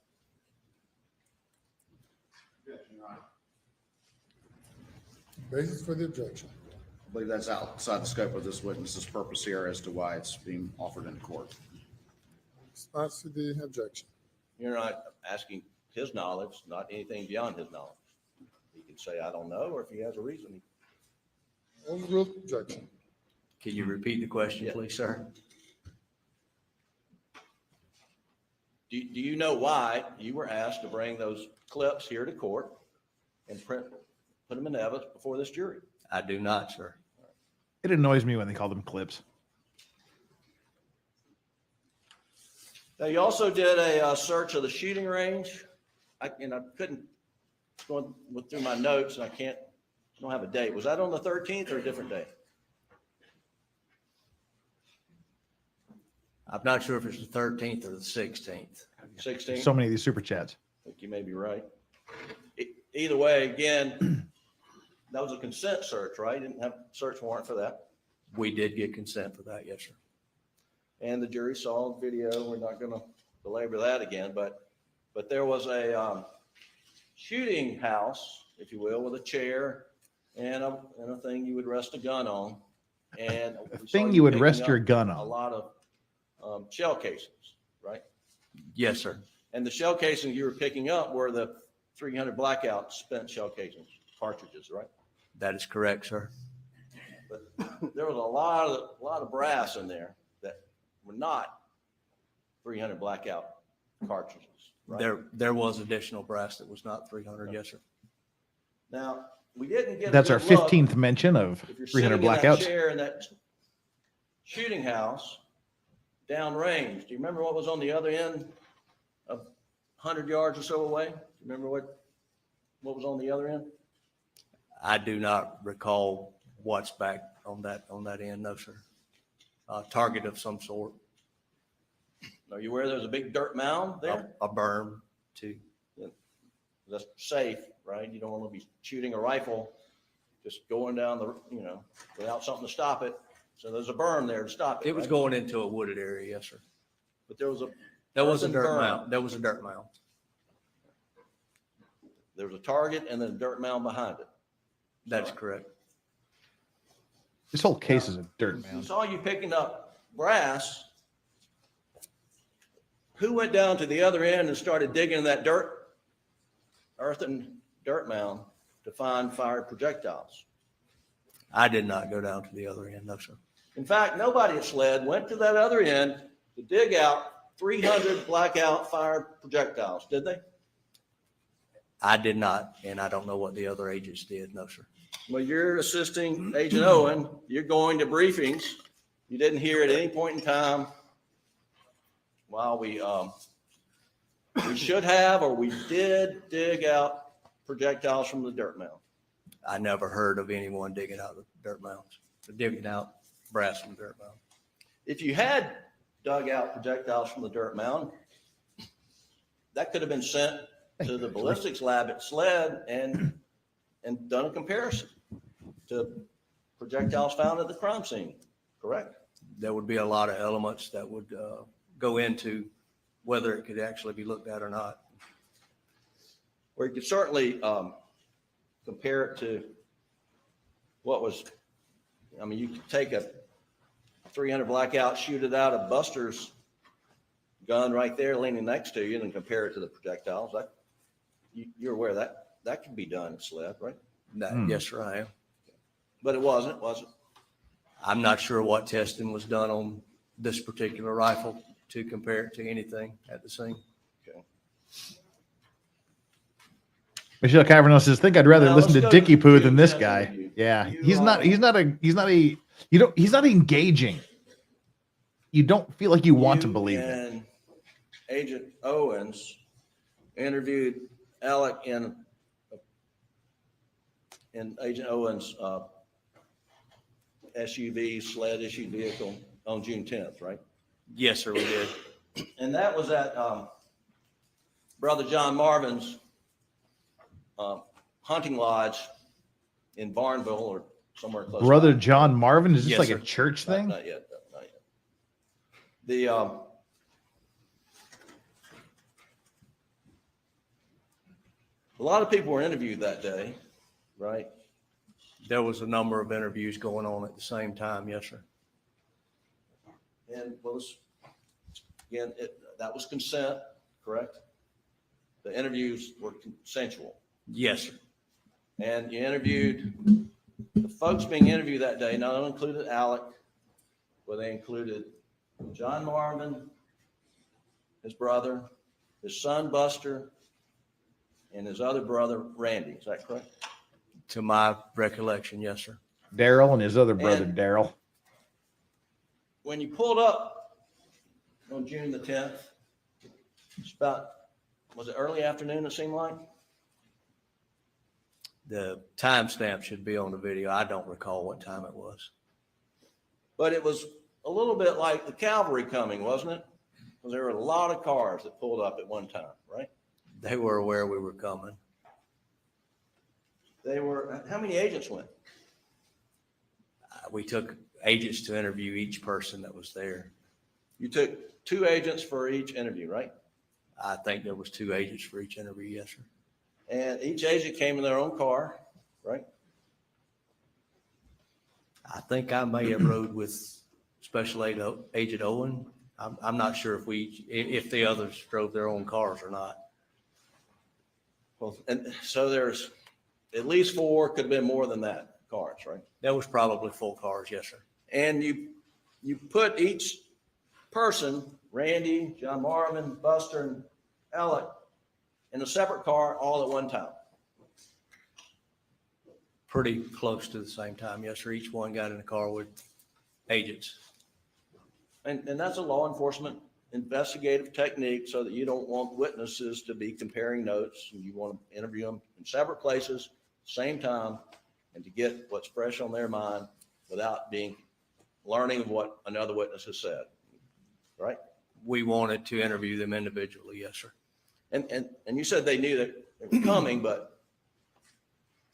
Basis for the objection. I believe that's outside the scope of this witness's purpose here as to why it's being offered in court. Response to the objection. You're not asking his knowledge, not anything beyond his knowledge. He can say, I don't know, or if he has a reason. Overruled objection. Can you repeat the question, Yeah. please, sir? Do you know why you were asked to bring those clips here to court and put them in evidence before this jury? I do not, sir. It annoys me when they call them clips. Now, you also did a search of the shooting range. I couldn't go through my notes, and I don't have a date. Was that on the 13th or a different day? I'm not sure if it's the 13th or the 16th. 16th? So many of these super chats. I think you may be right. Either way, again, that was a consent search, right? You didn't have a search warrant for that. We did get consent for that, yes, sir. And the jury saw the video. We're not going to belabor that again, but there was a shooting house, if you will, with a chair and a thing you would rest a gun on. And A we saw thing you would picking rest your up gun a on. lot of shell casings, right? Yes, sir. And the shell casings you were picking up were the 300 blackout spent shell casings, cartridges, right? That is correct, sir. But there was a lot of brass in there that were not 300 blackout cartridges, right? There was additional brass that was not 300, yes, sir. Now, we didn't get. That's a our good look. 15th mention of If you're 300 sitting in that blackouts. chair in that shooting house downrange, do you remember what was on the other end of 100 yards or so away? Do you remember what was on the other end? I do not recall what's back on that end, no, sir. Target of some sort. Are you aware there's a big dirt mound there? A berm, too. That's safe, right? You don't want to be shooting a rifle, just going down without something to stop it. So there's a berm there to stop it. It was right? going into a wooded area, yes, sir. But there was a Dirt berm. mound. There was a dirt mound. There was a target and then a dirt mound behind it. That's correct. This whole case is a dirt We mound. saw you picking up brass. Who went down to the other end and started digging in that earthen dirt mound to find fired projectiles? I did not go down to the other end, no, sir. In fact, nobody at SLED went to that other end to dig out 300 blackout fired projectiles, did they? I did not, and I don't know what the other agents did, no, sir. Well, you're assisting Agent Owen. You're going to briefings. You didn't hear at any point in time while we should have, or we did dig out projectiles from the dirt mound. I never heard of anyone digging out the dirt mounds, digging out brass from the dirt mound. If you had dug out projectiles from the dirt mound, that could have been sent to the ballistics lab at SLED and done a comparison to projectiles found at the crime scene, correct? There would be a lot of elements that would go into whether it could actually be looked at or not. Or you could certainly compare it to you could take a 300 blackout, shoot it out of Buster's gun right there leaning next to you and compare it to the projectiles. You're aware that can be done in SLED, right? No, yes, sir, I am. But it wasn't, was it? I'm not sure what testing was done on this particular rifle to compare it to anything at the scene. Okay. Michelle Cavernos says, "Think I'd rather Now, listen to let's go Dickie to Poo the than this test guy." interview. Yeah, You, he's not engaging. You don't feel like you want to believe it. And Agent Owens interviewed Alec in Agent Owens' SUV, SLED issued vehicle on June 10th, right? Yes, sir, we did. And that was at Brother John Marvin's hunting lodge in Barnville or somewhere close. Brother by. John Marvin, is this Yes, like sir. a church thing? Not yet. Not yet. The a lot of people were interviewed that day, right? There was a number of interviews going on at the same time. Yes, sir. And well, again, that was consent, correct? The interviews were consensual. Yes, sir. And you interviewed, the folks being interviewed that day not only included Alec, but they included John Marvin, his brother, his son Buster, and his other brother Randy. Is that correct? To my recollection, yes, sir. Daryl and his other brother, And- Daryl. When you pulled up on June the 10th, it's about, was it early afternoon it seemed like? The timestamp should be on the video. I don't recall what time it was. But it was a little bit like the cavalry coming, wasn't it? Because there were a lot of cars that pulled up at one time, right? They were aware we were coming. They were, how many agents went? We took agents to interview each person that was there. You took 2 agents for each interview, right? I think there was 2 agents for each interview. Yes, sir. And each agent came in their own car, right? I think I may have rode with Special Agent Owen. I'm not sure if the others drove their own cars or not. Well, and so there's at least 4, could have been more than that, cars, right? There was probably full cars. Yes, sir. And you put each person, Randy, John Marvin, Buster, and Alec, in a separate car all at one time. Pretty close to the same time. Yes, sir. Each one got in a car with agents. And that's a law enforcement investigative technique so that you don't want witnesses to be comparing notes, and you want to interview them in separate places, same time, and to get what's fresh on their mind without learning of what another witness has said, right? We wanted to interview them individually. Yes, sir. And you said they knew that they were coming, but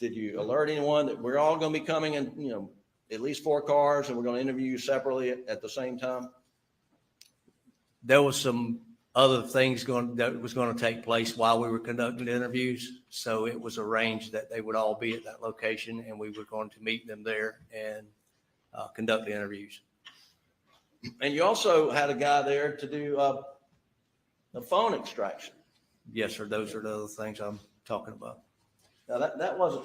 did you alert anyone that we're all going to be coming in, at least 4 cars, and we're going to interview you separately at the same time? There was some other things that was going to take place while we were conducting interviews. So it was arranged that they would all be at that location, and we were going to meet them there and conduct the interviews. And you also had a guy there to do the phone extraction. Yes, sir. Those are the other things I'm talking about. Now that wasn't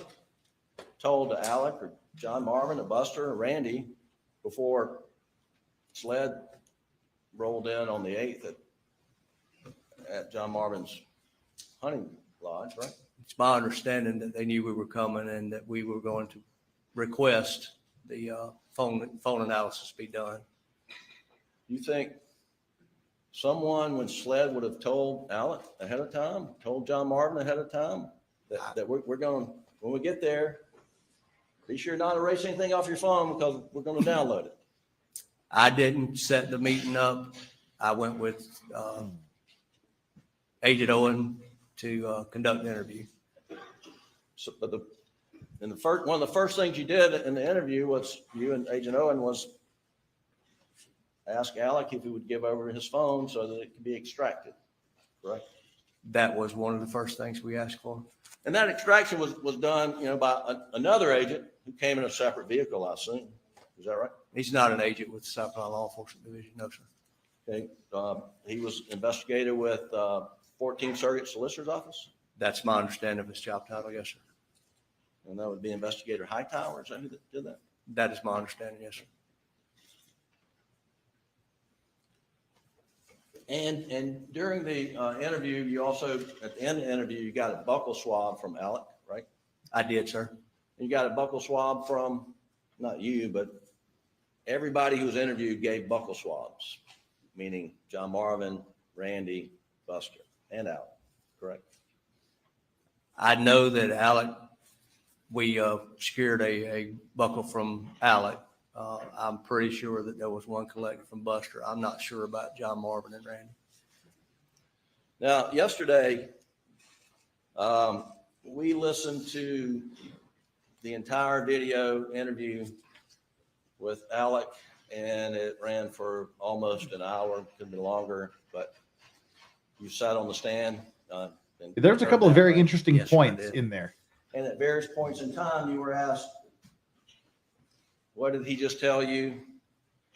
told to Alec or John Marvin or Buster or Randy before SLED rolled in on the 8th at John Marvin's hunting lodge, right? It's my understanding that they knew we were coming and that we were going to request the phone analysis be done. You think someone when SLED would have told Alec ahead of time, told John Marvin ahead of time that we're going, when we get there, be sure not to erase anything off your phone because we're going to download it? I didn't set the meeting up. I went with Agent Owen to conduct the interview. So, but one of the first things you did in the interview was you and Agent Owen was ask Alec if he would give over his phone so that it could be extracted, correct? That was one of the first things we asked for. And that extraction was done, by another agent who came in a separate vehicle, I assume. Is that right? He's not an agent with the South Carolina Law Enforcement Division, no, sir. Okay, he was investigator with 14th Circuit Solicitor's Office, That's my understanding of his job title, yes, sir. and that would be Investigator Hightower. Is that who did that? That is my understanding, yes, sir. And during the interview, you also, at the end of the interview, you got a buccal swab from Alec, right? I did, sir. You got a buccal swab from, not you, but everybody who was interviewed gave buccal swabs, meaning John Marvin, Randy, Buster, and Alec, correct? I know that Alec, we secured a buckle from Alec. I'm pretty sure that there was one collected from Buster. I'm not sure about John Marvin and Randy. Now, yesterday, we listened to the entire video interview with Alec, and it ran for almost an hour, could be longer, but you sat on the stand. There's a couple of very interesting Yes, sir, I points did. in there. And at various points in time, you were asked, what did he just tell you?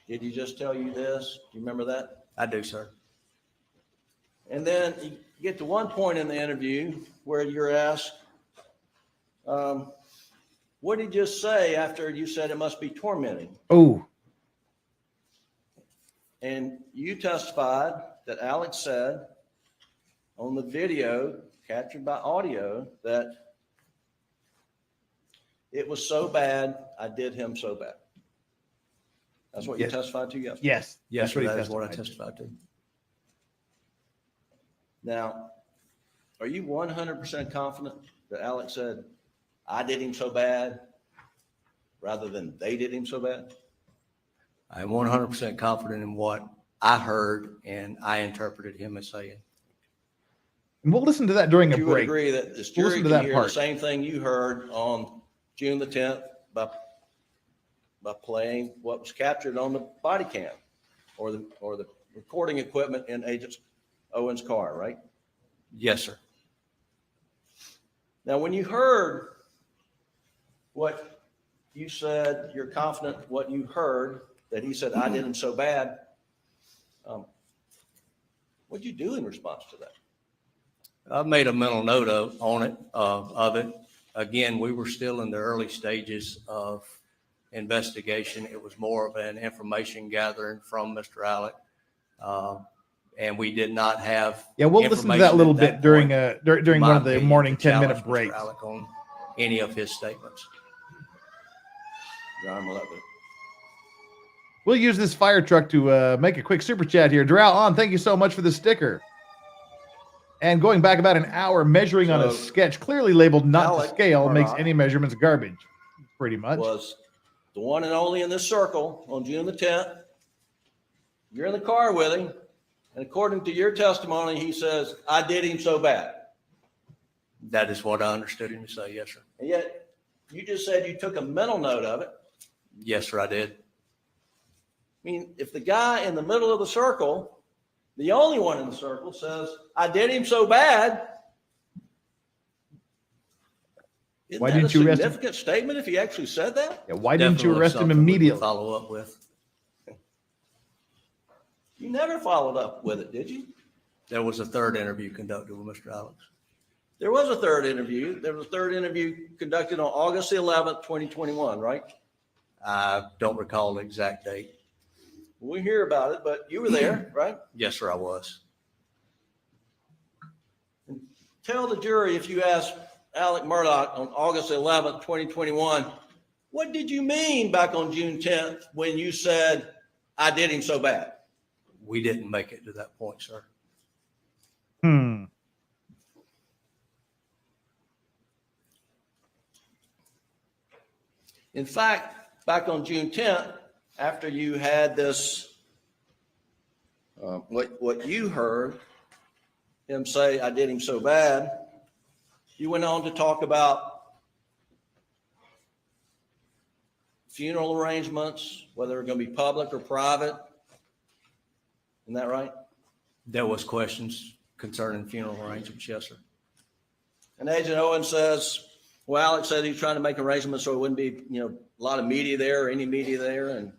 Did he just tell you this? Do you remember that? I do, sir. And then you get to one point in the interview where you're asked, what did he just say after you said it must be tormenting? Oh, And you testified that Alex said on the video captured by audio that it was so bad, I did him so bad. That's what you Yes. testified to yesterday. yes. Yes, That's sir, he that is what I testified. testified to. Now, are you 100% confident that Alex said, I did him so bad, rather than they did him so bad? I'm 100% confident in what I heard and I interpreted him as saying. And we'll listen to that during a You would break. agree that this We'll jury listen to can that hear part. the same thing you heard on June the 10th by playing what was captured on the body cam or the recording equipment in Agent Owen's car, right? Yes, sir. Now, when you heard what you said, you're confident what you heard, that he said, I did him so bad. What'd you do in response to that? I made a mental note of it. Again, we were still in the early stages of investigation. It was more of an information gathering from Mr. Alec. And we did not have. Yeah, we'll listen to that a little bit during during one of the morning 10-minute breaks. Mr. Alec on any of his statements. John, will that be? We'll use this fire truck to make a quick super chat here. Doral on, thank you so much for the sticker. And going back about an hour, measuring on a So, sketch clearly labeled not to Alec scale makes Murdoch any measurements garbage. Pretty much. Was the one and only in this circle on June the 10th. You're in the car with him, and according to your testimony, he says, I did him so bad. That is what I understood him to say. Yes, sir. And yet, you just said you took a mental note of it. Yes, sir, I did. I mean, if the guy in the middle of the circle, the only one in the circle, says, I did him so bad, isn't Why that didn't a you arrest him? significant statement if he actually said that? Yeah, why didn't you Definitely arrest him something we would immediately? Follow up with. You never followed up with it, did you? There was a third interview conducted with Mr. Alex. There was a third interview. There was a third interview conducted on August 11th, 2021, right? I don't recall the exact date. We hear about it, but you were there, right? Yes, sir, I was. Tell the jury, if you asked Alec Murdough on August 11th, 2021, what did you mean back on June 10th when you said, I did him so bad? We didn't make it to that point, sir. In fact, back on June 10th, after you had this, what you heard him say, I did him so bad, you went on to talk about funeral arrangements, whether they're going to be public or private. Isn't that right? There was questions concerning funeral arrangements, yes, sir. And Agent Owen says, well, Alex said he's trying to make arrangements so it wouldn't be, a lot of media there or any media there. And,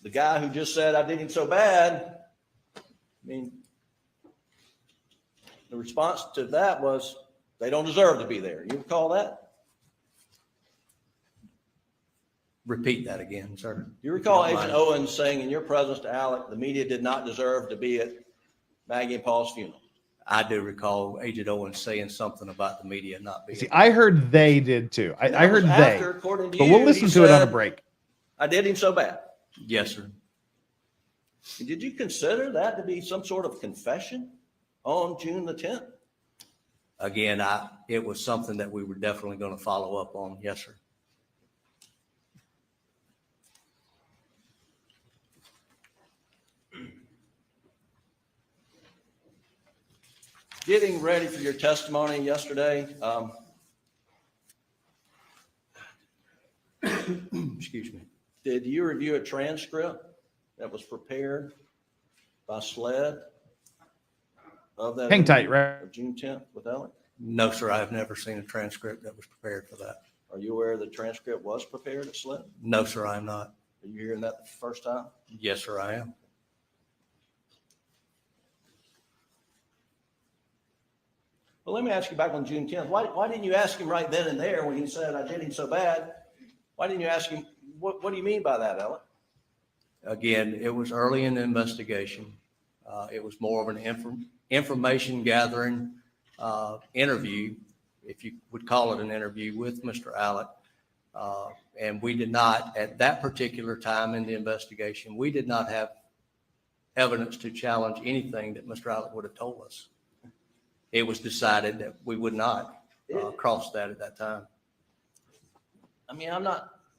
the guy who just said, I did him so bad, I mean, the response to that was, they don't deserve to be there. You recall that? Repeat that again, sir. Do you recall If you don't Agent mind. Owens saying in your presence to Alec, the media did not deserve to be at Maggie and Paul's funeral? I do recall Agent Owens saying something about the media not being. See, I heard they did too. And I that was heard after, they. according to But you, we'll listen he to it on a said, break. I did him so bad. Yes, sir. Did you consider that to be some sort of confession on June the 10th? Again, it was something that we were definitely going to follow up on. Yes, sir. Getting ready for your testimony yesterday, Excuse me. did you review a transcript that was prepared by SLED of that? Hang tight, interview right? of June 10th with Ellen? No, sir. I have never seen a transcript that was prepared for that. Are you aware the transcript was prepared at SLED? No, sir, I am not. Are you hearing that the first time? Yes, sir, I am. Well, let me ask you back on June 10th. Why didn't you ask him right then and there when he said, I did him so bad? Why didn't you ask him, what do you mean by that, Ellen? Again, it was early in the investigation. It was more of an information gathering interview, if you would call it an interview, with Mr. Alec. And we did not, at that particular time in the investigation, we did not have evidence to challenge anything that Mr. Alec would have told us. It was decided that we would not cross that at that time. I mean,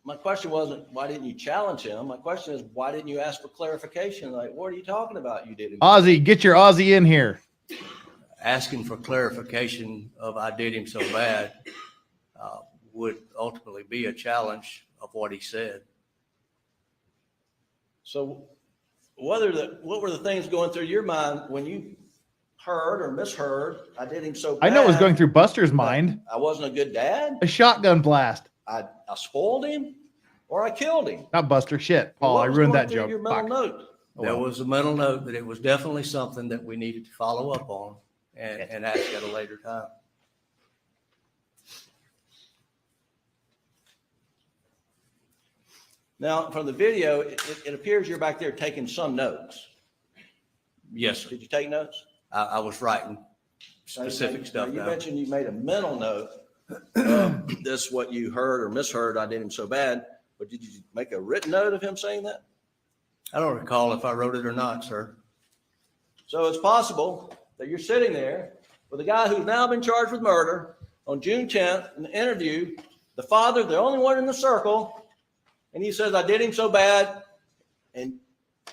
my question wasn't, why didn't you challenge him? My question is, why didn't you ask for clarification? Like, what are you talking about? You did him. Ozzy, get your Ozzy in here. Asking for clarification of I did him so bad would ultimately be a challenge of what he said. So what were the things going through your mind when you heard or misheard, I did him so bad? I know it was going through Buster's mind. I wasn't a good dad. A shotgun blast. I spoiled him, or I killed him. Not Buster. Shit, Paul. What I was ruined going that through joke. Your mental Fuck. note. There was a mental note that it was definitely something that we needed to follow up on and ask at a later time. Now, from the video, it appears you're back there taking some notes. Yes, sir. Did you take notes? I was writing specific Now, stuff you down. mentioned you made a mental note of this, what you heard or misheard, I did him so bad, but did you make a written note of him saying that? I don't recall if I wrote it or not, sir. So it's possible that you're sitting there with a guy who's now been charged with murder on June 10th in the interview, the father, the only one in the circle, and he says, I did him so bad, and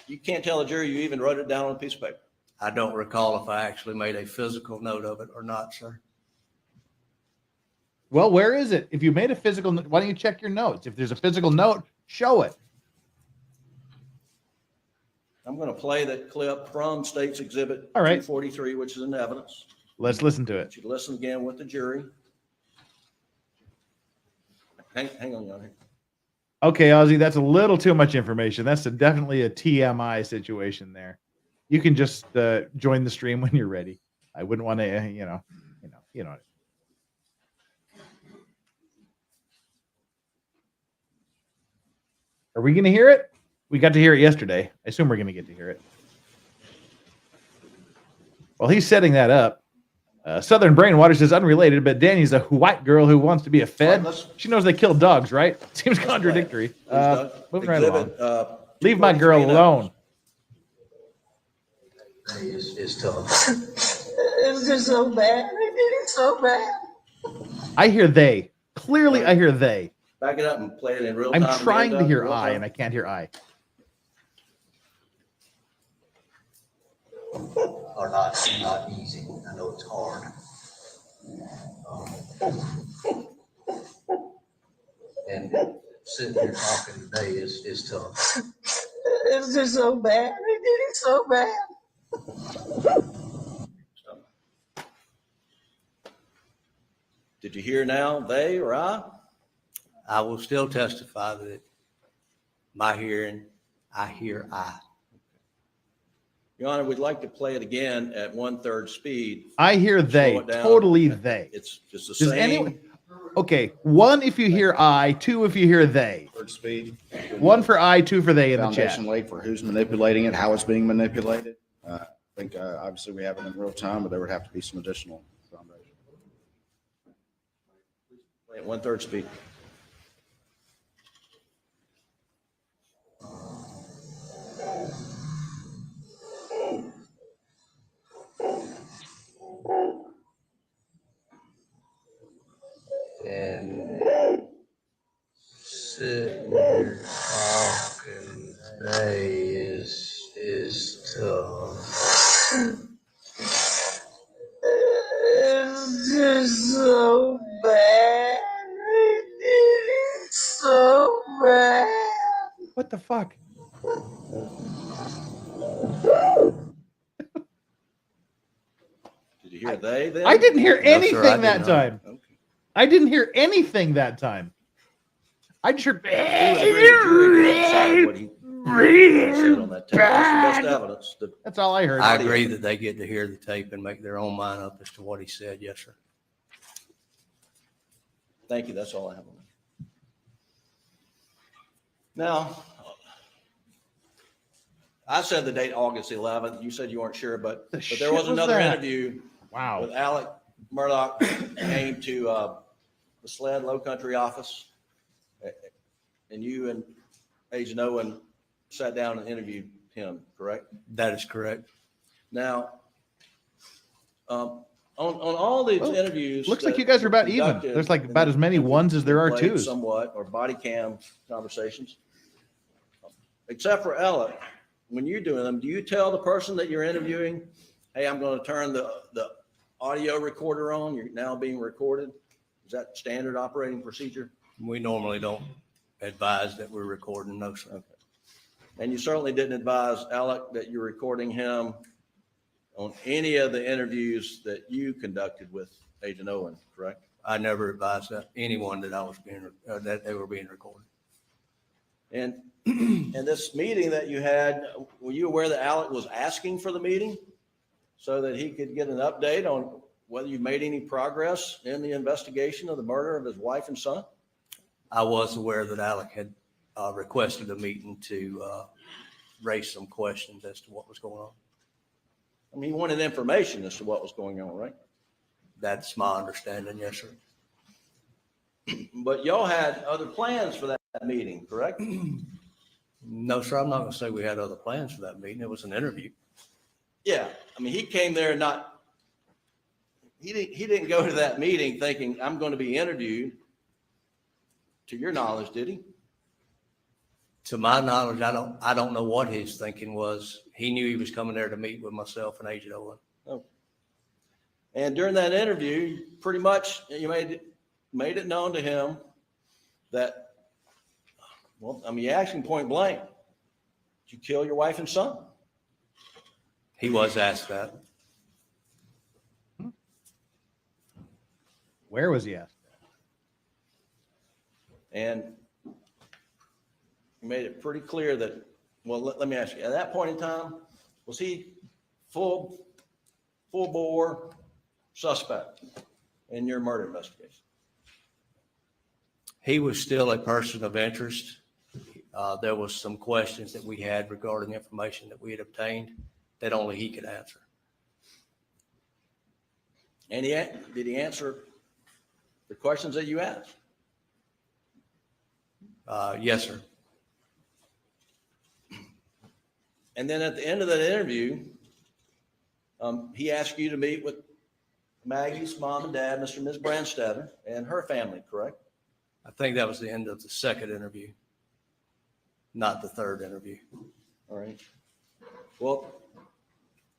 you can't tell the jury you even wrote it down on a piece of paper. I don't recall if I actually made a physical note of it or not, sir. Well, where is it? If you made a physical, why don't you check your notes? If there's a physical note, show it. I'm going to play that clip from State's Exhibit All right. 243, which is in evidence. Let's listen to I it. want you to listen again with the jury. Hang on, Yanni. Okay, Ozzy, that's a little too much information. That's definitely a TMI situation there. You can just join the stream when you're ready. I wouldn't want to, you know. Are we going to hear it? We got to hear it yesterday. I assume we're going to get to hear it. Well, he's setting that up. Southern Brainwater says unrelated, but Danny's a white girl who wants to be a Fed. She knows they kill dogs, right? Seems contradictory. Moving right along. Leave my girl alone. It's tough. It's just so bad. They did it so bad. I hear they. Clearly, I hear they. Back it up and play it in real time. I'm trying to hear real I, time. and I can't hear I. Are not easy. I know it's hard. And sitting here talking today is tough. It's just so bad. They did it so bad. Did you hear now, they or I? I will still testify that my hearing, I hear aye. Your Honor, we'd like to play it again at 1/3 speed. I hear they. Slow it down. Totally they. It's just the Does same. anyone? Okay, 1 if you hear I, 2 if you hear they. Third speed. 1 for I, 2 for they in the chat. Foundation laid for who's manipulating it, how it's being manipulated. I think obviously we have it in real time, but there would have to be some additional foundation. Play at 1/3 speed. And sitting here talking today is tough. It's just so bad. It's so bad. What the fuck? Did you hear they then? I didn't hear No, sir, anything I did that not. time. Okay. I didn't hear anything that time. I just heard. He was a jury to decide what he said on that tape. That's the best evidence. That's all I heard. I agree that they get to hear the tape and make their own mind up as to what he said. Yes, sir. Thank you. That's all I have on that. Now, I said the date August 11th. You said you weren't sure, but there shit was was another that? interview Wow. with ALEX Murdaugh came to the SLED Low Country office, and you and Agent Owen sat down and interviewed him, correct? That is correct. Now, on all these interviews, Looks like that you guys are were about even. conducted There's like and about as many ones as there are played twos. somewhat, or body cam conversations, except for Ella. When you're doing them, do you tell the person that you're interviewing, hey, I'm going to turn the audio recorder on, you're now being recorded? Is that standard operating procedure? We normally don't advise that we're recording, no, sir. Okay. And you certainly didn't advise Alec that you're recording him on any of the interviews that you conducted with Agent Owen, correct? I never advised anyone that I was that they were being recorded. And this meeting that you had, were you aware that Alec was asking for the meeting so that he could get an update on whether you made any progress in the investigation of the murder of his wife and son? I was aware that Alec had requested a meeting to raise some questions as to what was going on. I mean, he wanted information as to what was going on, right? That's my understanding, yes, sir. But y'all had other plans for that meeting, correct? No, sir, I'm not going to say we had other plans for that meeting. It was an interview. Yeah, I mean, he came there he didn't go to that meeting thinking, I'm going to be interviewed. To your knowledge, did he? To my knowledge, I don't know what his thinking was. He knew he was coming there to meet with myself and Agent Owen. Oh. And during that interview, pretty much you made it known to him that, well, I mean, you asked him point blank, did you kill your wife and son? He was asked that. Where was he asked? And you made it pretty clear that, well, let me ask you, at that point in time, was he full bore suspect in your murder investigation? He was still a person of interest. There was some questions that we had regarding information that we had obtained that only he could answer. And did he answer the questions that you asked? Yes, sir. And then at the end of that interview, he asked you to meet with Maggie's mom and dad, Mr. and Ms. Brandstetter, and her family, correct? I think that was the end of the second interview, not the third interview. All right. Well,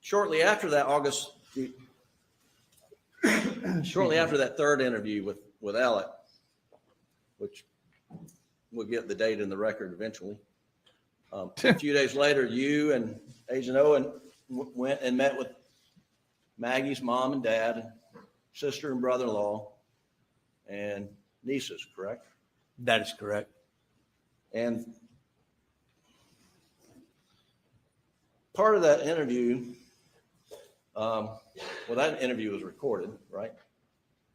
shortly after that, shortly after that third interview with Alec, which we'll get the date in the record eventually. A few days later, you and Agent Owen went and met with Maggie's mom and dad, sister and brother-in-law, and nieces, correct? That is correct. And part of that interview, that interview was recorded, right?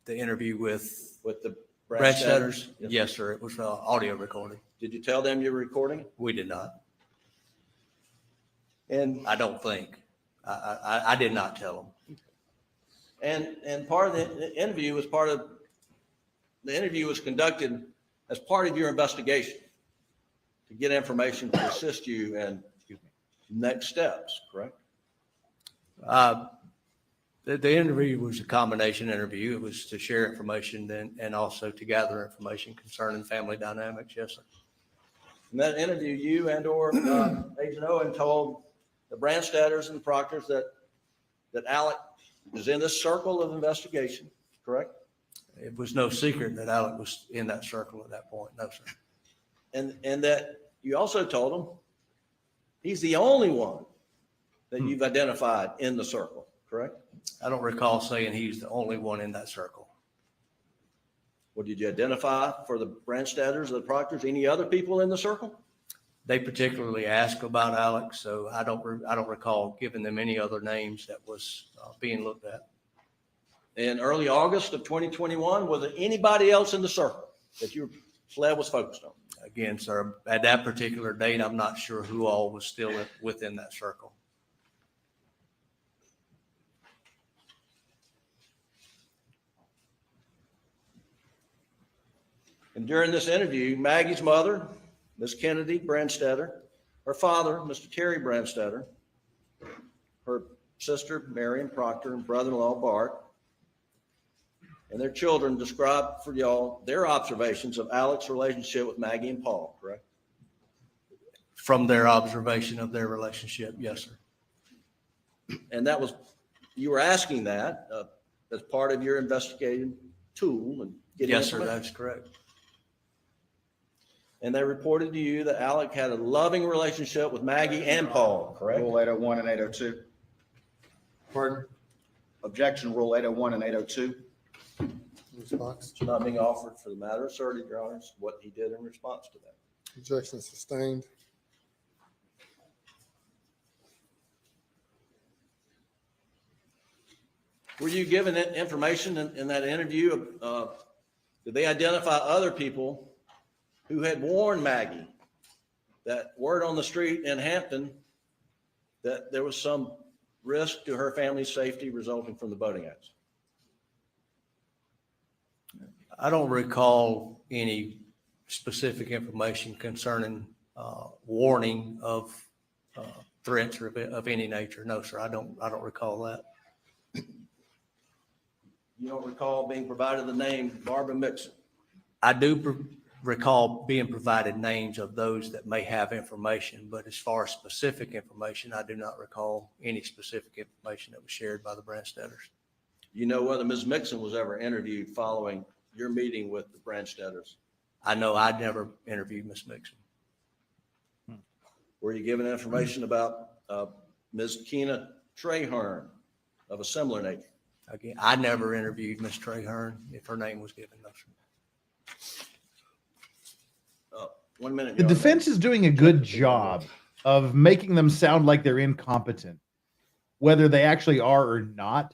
The interview with the branch Branstetters? setters? Yes, sir. It was audio recording. Did you tell them you were recording? We did not. And I don't think. I did not tell them. And part of the interview was conducted as part of your investigation to get information to assist you in next steps, correct? The interview was a combination interview. It was to share information and also to gather information concerning family dynamics. Yes, sir. In that interview, you and/or Agent Owen told the Branstetters and the Proctors that Alec is in this circle of investigation, correct? It was no secret that Alec was in that circle at that point. No, sir. And that you also told them he's the only one that you've identified in the circle, correct? I don't recall saying he's the only one in that circle. Well, did you identify for the Branstetters or the Proctors any other people in the circle? They particularly asked about Alex, so I don't recall giving them any other names that was being looked at. In early August of 2021, was there anybody else in the circle that your SLED was focused on? Again, sir, at that particular date, I'm not sure who all was still within that circle. And during this interview, Maggie's mother, Ms. Kennedy Branstetter, her father, Mr. Terry Branstetter, her sister, Marion Proctor, and brother-in-law, Bart, and their children described for y'all their observations of Alex's relationship with Maggie and Paul, correct? From their observation of their relationship, yes, sir. And that was, you were asking that as part of your investigative tool and getting Yes, sir, information. that's correct. And they reported to you that Alec had a loving relationship with Maggie and Paul, correct? Rule 801 and 802. Pardon? Objection, Rule 801 and 802. Response? It's not being offered for the matter asserted, Your Honors, what he did in response to that. Objection sustained. Were you given that information in that interview? Did they identify other people who had warned Maggie that word on the street in Hampton that there was some risk to her family's safety resulting from the boating accident? I don't recall any specific information concerning warning of threats or of any nature. No, sir, I don't recall that. You don't recall being provided the name Barbara Mixon? I do recall being provided names of those that may have information, but as far as specific information, I do not recall any specific information that was shared by the Branstetters. You know whether Ms. Mixon was ever interviewed following your meeting with the Branstetters? I know I never interviewed Ms. Mixon. Were you given information about Ms. Keena Traherne of a similar nature? Again, I never interviewed Ms. Traherne, if her name was given. No, sir. 1 minute. The defense is doing a good job of making them sound like they're incompetent, whether they actually are or not.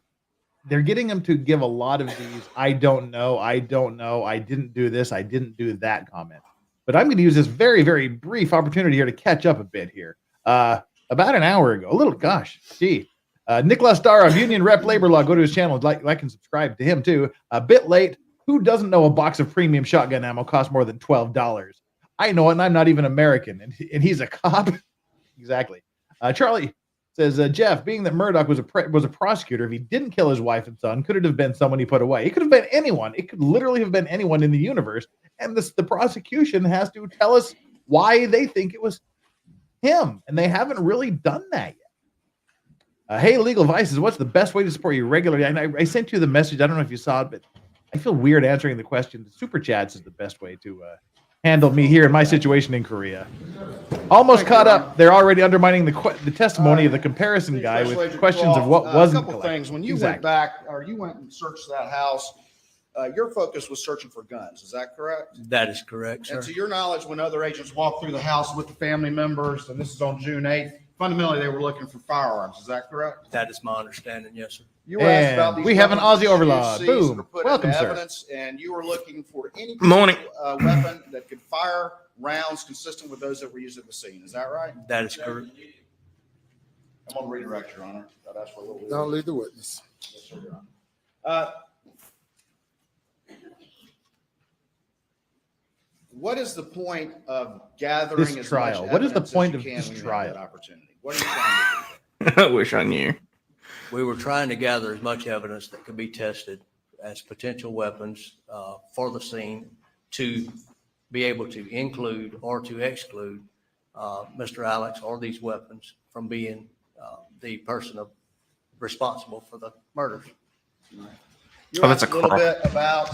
They're getting them to give a lot of these, I don't know, I didn't do this, I didn't do that comment. But I'm going to use this very, very brief opportunity here to catch up a bit here. About an hour ago, Nicholas Starr of Union Rep Labor Law, go to his channel, like and subscribe to him too. A bit late. Who doesn't know a box of premium shotgun ammo costs more than $12? I know it, and I'm not even American, and he's a cop. Exactly. Charlie says, Jeff, being that Murdoch was a prosecutor, if he didn't kill his wife and son, could it have been someone he put away? It could have been anyone. It could literally have been anyone in the universe. And the prosecution has to tell us why they think it was him. And they haven't really done that yet. Hey, Legal Vices, what's the best way to support you regularly? I sent you the message. I don't know if you saw it, but I feel weird answering the question. The Super Chats is the best way to handle me here in my situation in Korea. Almost caught up. They're already undermining the testimony of the comparison guy with questions of what wasn't a couple collected. things. When you went back, or you went and searched that house, your focus was searching for guns. Is that correct? That is correct, sir. And to your knowledge, when other agents walked through the house with the family members, and this is on June 8th, fundamentally, they were looking for firearms. Is that correct? That is my understanding, yes, sir. You were asked about And these we have an weapons Aussie overlord. that you seized Boom. or put Welcome, into sir. evidence, and you were looking for any Morning. weapon that could fire rounds consistent with those that were used at the scene. Is that right? That is correct. I'm going to redirect, Your Honor. That's for a little bit. Don't leave the witness. Yes, sir, Your Honor. What is the point of gathering This as trial. much What is the evidence point as of you can this when you have trial? that opportunity? What are you trying to do? I wish I knew. We were trying to gather as much evidence that could be tested as potential weapons for the scene to be able to include or to exclude Mr. Alex or these weapons from being the person responsible for the murders. You Oh, that's asked a a little car. bit about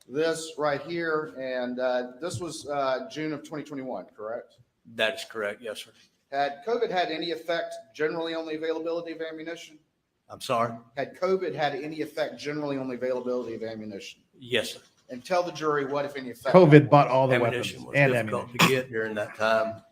this right here, and this was June of 2021, correct? That is correct, yes, sir. Had COVID had any effect generally on the availability of ammunition? I'm sorry? Had COVID had any effect generally on the availability of ammunition? Yes, sir. And tell the jury what, if any, effect. COVID bought all the weapons Ammunition was and difficult ammunition. to get during that time.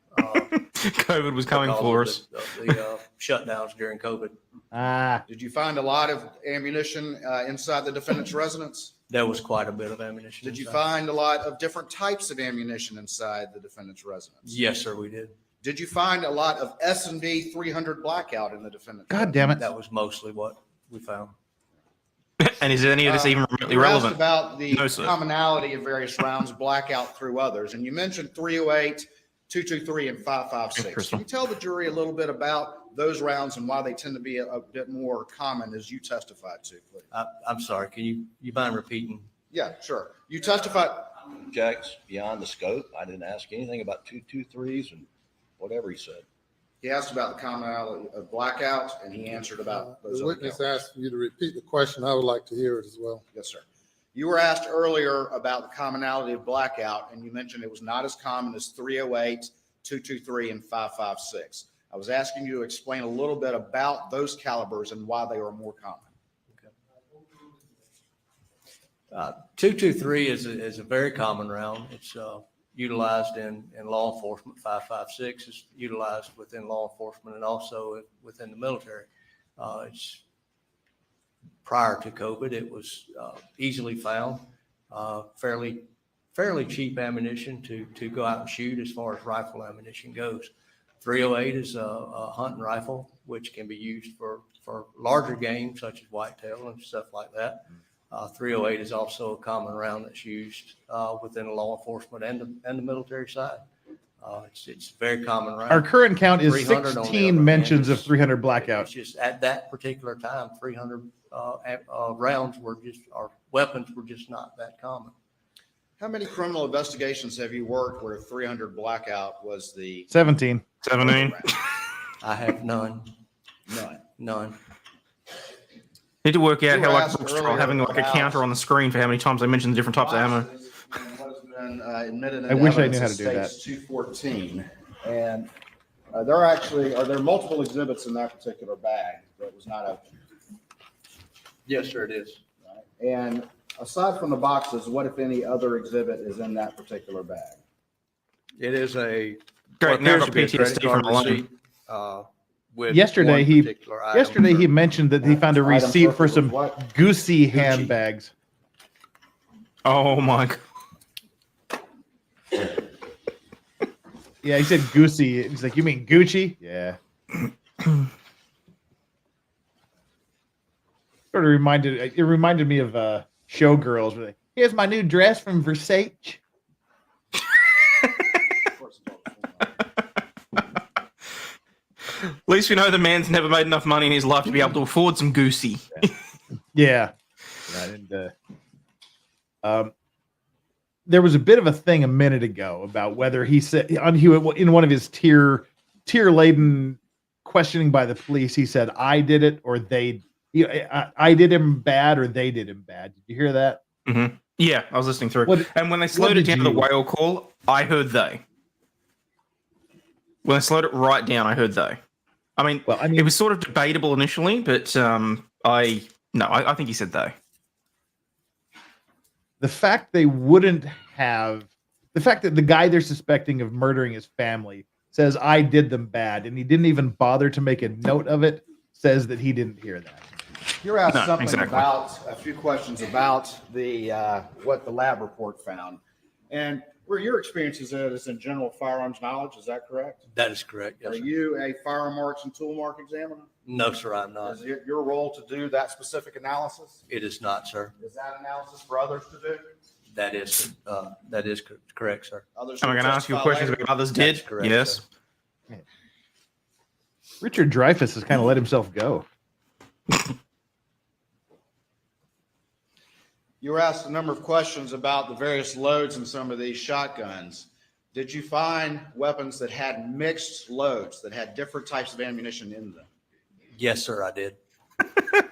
COVID was coming for us. The shutdowns during COVID. Ah, Did you find a lot of ammunition inside the defendant's residence? There was quite a bit of ammunition. Did you inside. find a lot of different types of ammunition inside the defendant's residence? Yes, sir, we did. Did you find a lot of S&B 300 blackout in the defendant's God residence? damn it. That was mostly what we found. And is any of this even remotely You were asked relevant? about the No, sir. commonality of various rounds, blackout through others, and you mentioned 308, 223, and 556. Crystal. Can you tell the jury a little bit about those rounds and why they tend to be a bit more common as you testified to, please? I'm sorry, can you mind repeating? Yeah, sure. You testified. Objects beyond the scope. I didn't ask anything about 223s and whatever he said. He asked about the commonality of blackout, and he answered about those The other witness calibers. asked you to repeat the question. I would like to hear it as well. Yes, sir. You were asked earlier about the commonality of blackout, and you mentioned it was not as common as 308, 223, and 556. I was asking you to explain a little bit about those calibers and why they are more common. 223 is a very common round. It's utilized in law enforcement. 556 is utilized within law enforcement and also within the military. It's prior to COVID, it was easily found, fairly cheap ammunition to go out and shoot as far as rifle ammunition goes. 308 is a hunting rifle, which can be used for larger game such as whitetail and stuff like that. 308 is also a common round that's used within the law enforcement and the military side. It's a very common round. our current count is 300 on the other 16 hand mentions of is- 300 blackout. It's just at that particular time, 300 rounds or weapons were just not that common. How many criminal investigations have you worked where 300 blackout was the 17. 17. I have none. None. Need to work out You how were like asked books earlier are having like a about- counter on the screen for how many times they mention the different types of ammo. What has been admitted I into wish I evidence knew how in to do that. States 214. And are there multiple exhibits in that particular bag that was not open? Yes, sir, it is. And aside from the boxes, what, if any, other exhibit is in that particular bag? It is a. Great, now I've got appears to be a credit PTSD from card alone. receipt, with Yesterday one he particular item. yesterday he mentioned that he found a Item receipt for circled some with what? Goosey handbags. Oh my God. Yeah, he said Goosey. He's like, you mean Gucci? Yeah. Sort of reminded me of Showgirls. Where here's my new dress from Versace. At least we know the man's never made enough money in his life to be able to afford some goosey. Yeah. And there was a bit of a thing a minute ago about whether he said in one of his tear laden questioning by the police, he said, I did it or they, I did him bad or they did him bad. Did you hear that? Mm-hmm. Yeah, I was listening through. And when they what slowed it did down to the you- whale call, I heard they. When I slowed it right down, I heard they. I mean, it was sort of debatable initially, but I think he said they. The fact they wouldn't have, the fact that the guy they're suspecting of murdering his family says I did them bad, and he didn't even bother to make a note of it, says that he didn't hear that. You're asked No, something exactly. about a few questions about the what the lab report found, and where your experience is in general firearms knowledge. Is that correct? That is correct, yes, Are sir. you a firearm marks and tool mark examiner? No, sir, I'm not. Is it your role to do that specific analysis? It is not, sir. Is that analysis for others to do? That is correct, sir. Others Am I will going to ask you testify questions later? about others That's did? correct, Yes. sir. Richard Dreyfuss has kind of let himself go. You were asked a number of questions about the various loads in some of these shotguns. Did you find weapons that had mixed loads, that had different types of ammunition in them? Yes, sir, I did.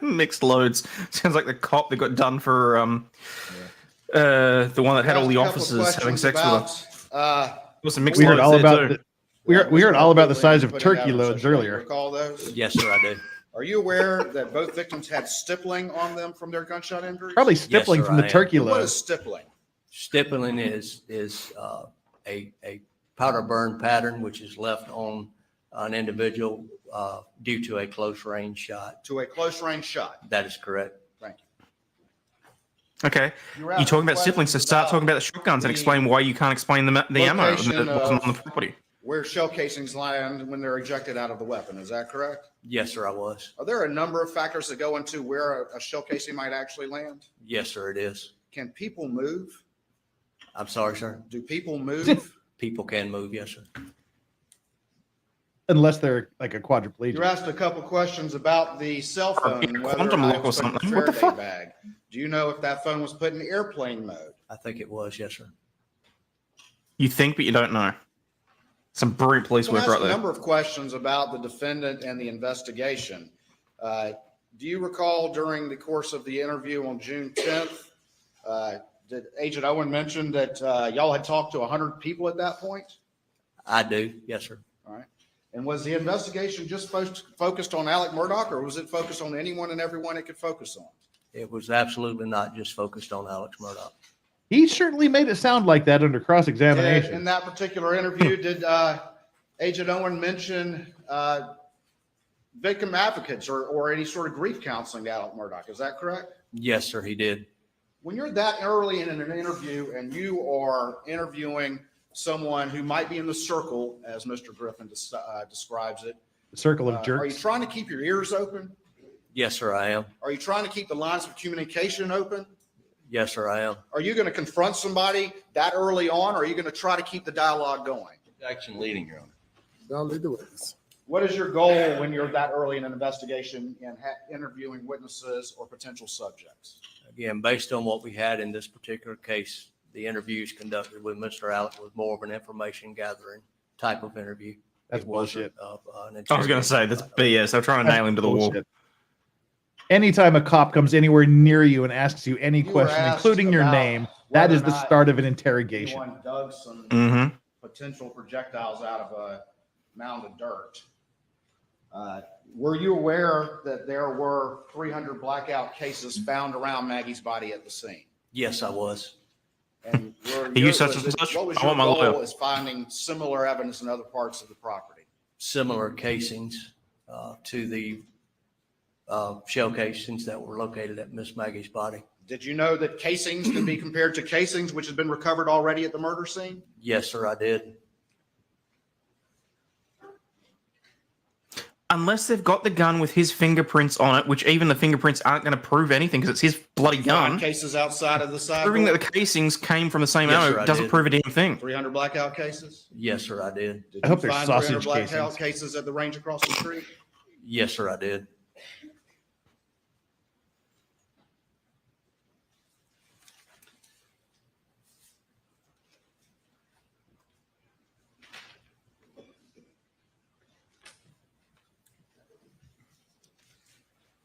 Mixed loads. Sounds like the cop that got done for the one that had all the officers having sex with her. There some mixed We heard loads all there about too. we heard all about the size of turkey loads earlier. Recall those? Yes, sir, I do. Are you aware that both victims had stippling on them from their gunshot injuries? Probably stippling sir, from the I am. turkey What load. is stippling? Stippling is a powder burn pattern which is left on an individual due to a close range shot. To a close range shot. That is correct. Thank you. Okay. were You're asked talking about stippling, so questions start about talking about the shotguns and the explain why you can't explain the ammo that location wasn't on the of- property. Where shell casings land when they're ejected out of the weapon. Is that correct? Yes, sir, I was. Are there a number of factors that go into where a shell casing might actually land? Yes, sir, it is. Can people move? I'm sorry, sir. Do people move? People can move, yes, sir. Unless they're like a quadriplegic. You're asked a couple questions about the cell phone and whether quantum or not lock it was or put in a something. What the Faraday fuck? bag. Do you know if that phone was put in airplane mode? I think it was, yes, sir. You think, but you don't know. Some brilliant police I'm work asked right a there. number of questions about the defendant and the investigation. Do you recall during the course of the interview on June 10th, did Agent Owen mention that y'all had talked to 100 people at that point? I do, yes, sir. All right. And was the investigation just focused on ALEX Murdaugh, or was it focused on anyone and everyone it could focus on? It was absolutely not just focused on ALEX Murdaugh. He certainly made it sound like that under In cross-examination. that particular interview, did Agent Owen mention victim advocates or any sort of grief counseling to ALEX Murdaugh? Is that correct? Yes, sir, he did. When you're that early in an interview and you are interviewing someone who might be in the circle, as Mr. Griffin describes it, The circle of are you jerks. trying to keep your ears open? Yes, sir, I am. Are you trying to keep the lines of communication open? Yes, sir, I am. Are you going to confront somebody that early on, or are you going to try to keep the dialogue going? Action leading, Your Honor. I'll lead the witness. What is your goal when you're that early in an investigation and interviewing witnesses or potential subjects? Again, based on what we had in this particular case, the interviews conducted with Mr. Alec was more of an information gathering type of interview. That's It wasn't bullshit. of an I was going to say, that's BS. They're trying to nail him to the wall. Bullshit. Anytime a cop comes anywhere near you and asks you any You were question, asked including your about name, that whether is or the not start of an interrogation. Anyone dug some Mm-hmm. potential projectiles out of a mound of dirt. Were you aware that there were 300 blackout cases found around Maggie's body at the scene? Yes, I was. And you such and such? what was I your want my goal lawyer. is finding similar evidence in other parts of the property? Similar casings to the shell casings that were located at Miss Maggie's body. Did you know that casings can be compared to casings which has been recovered already at the murder scene? Yes, sir, I did. Unless they've got the gun with his fingerprints on it, which even the fingerprints aren't going to prove anything because it's his bloody gun. Cases outside of the side. Proving that the casings came from the same Yes, ammo sir, I doesn't did. prove a damn thing. 300 blackout cases? Yes, sir, I did. Did I you hope they're find sausage 300 blackout casings. cases at the range across the street? Yes, sir, I did.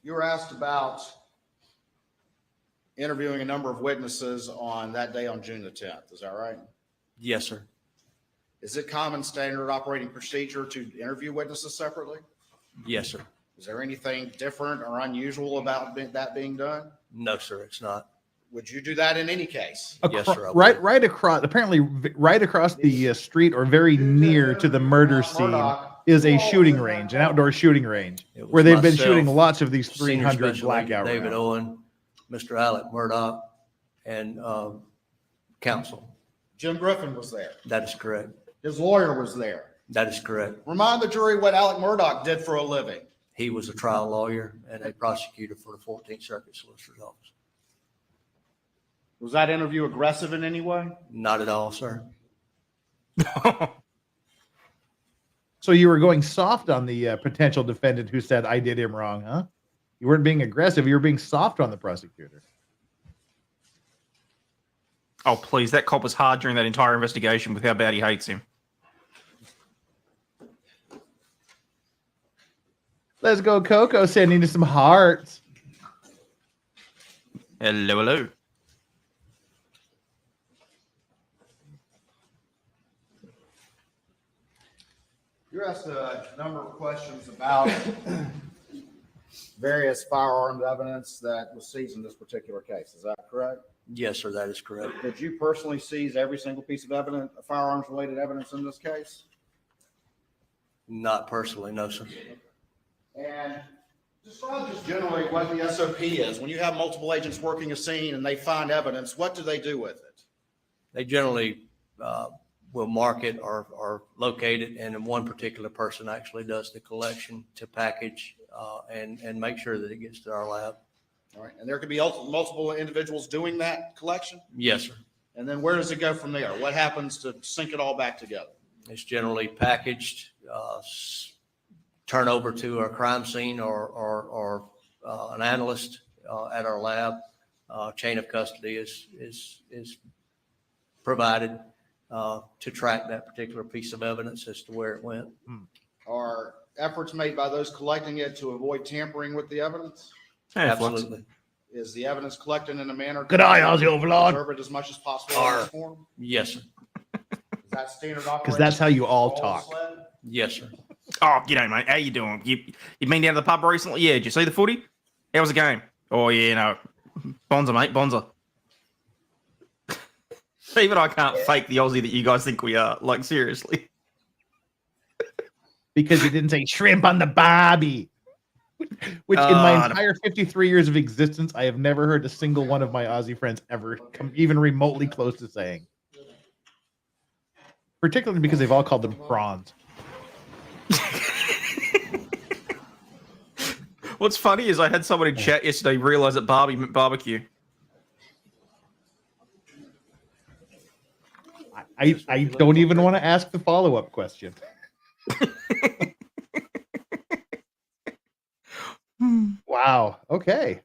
You were asked about interviewing a number of witnesses on that day on June the 10th. Is that right? Yes, sir. Is it common standard operating procedure to interview witnesses separately? Yes, sir. Is there anything different or unusual about that being done? No, sir, it's not. Would you do that in any case? Yes, sir, I would. Right across, apparently, right across the street or very near to the murder scene is a shooting range, an outdoor shooting range, It was where they've been myself, shooting lots of these Senior 300 Special Agent blackout David rounds. Owen, Mr. ALEX Murdaugh, and counsel. Jim Griffin was there. That is correct. His lawyer was there. That is correct. Remind the jury what ALEX Murdaugh did for a living. He was a trial lawyer and a prosecutor for the 14th Circuit Solicitor's Office. Was that interview aggressive in any way? Not at all, sir. So you were going soft on the potential defendant who said, I did him wrong, huh? You weren't being aggressive. You were being soft on the prosecutor. Oh, please. That cop was hard during that entire investigation with how bad he hates him. Let's go, Coco, sending you some hearts. Hello, hello. You asked a number of questions about various firearms evidence that was seized in this particular case. Is that correct? Yes, sir, that is correct. Did you personally seize every single piece of evidence, firearms-related evidence in this case? Not personally, no, sir. And describe just generally what the SOP is. When you have multiple agents working a scene and they find evidence, what do they do with it? They generally will mark it or locate it, and then one particular person actually does the collection to package and make sure that it gets to our lab. All right. And there could be multiple individuals doing that collection? Yes, sir. And then where does it go from there? What happens to sync it all back together? It's generally packaged, turn over to a crime scene or an analyst at our lab. Chain of custody is provided to track that particular piece of evidence as to where it went. Are efforts made by those collecting it to avoid tampering with the evidence? Absolutely. Is the evidence collected in a manner Good eye, Ozzy Overlord. preserve it as much as possible in this form? Yes, sir. Is that standard Because operation? that's how you all talk. SLED? Yes, sir. Oh, g'day, mate. How you doing? You been down to the pub recently? Yeah. Did you see the footy? How was the game? Oh, yeah, no. Bonza, mate. Bonza. Even I can't fake the Aussie that you guys think we are. Like, seriously. Because you didn't say shrimp on the barbie. Which in my entire 53 years of existence, I have never heard a single one of my Aussie friends ever come even remotely close to saying. Particularly because they've all called them prawns. What's funny is I had someone in chat yesterday realize that Barbie meant barbecue. I don't even want to ask the follow-up question. Wow. Okay.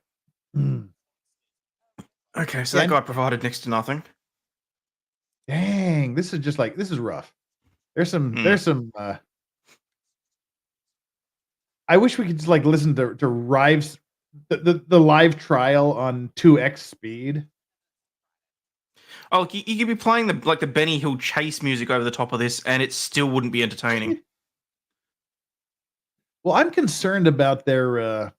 Okay, so that guy provided next to nothing. Dang, this is rough. There's some I wish we could just like listen to Rives the live trial on 2x speed. Oh, you could be playing the Benny Hill chase music over the top of this, and it still wouldn't be entertaining. Well, I'm concerned about their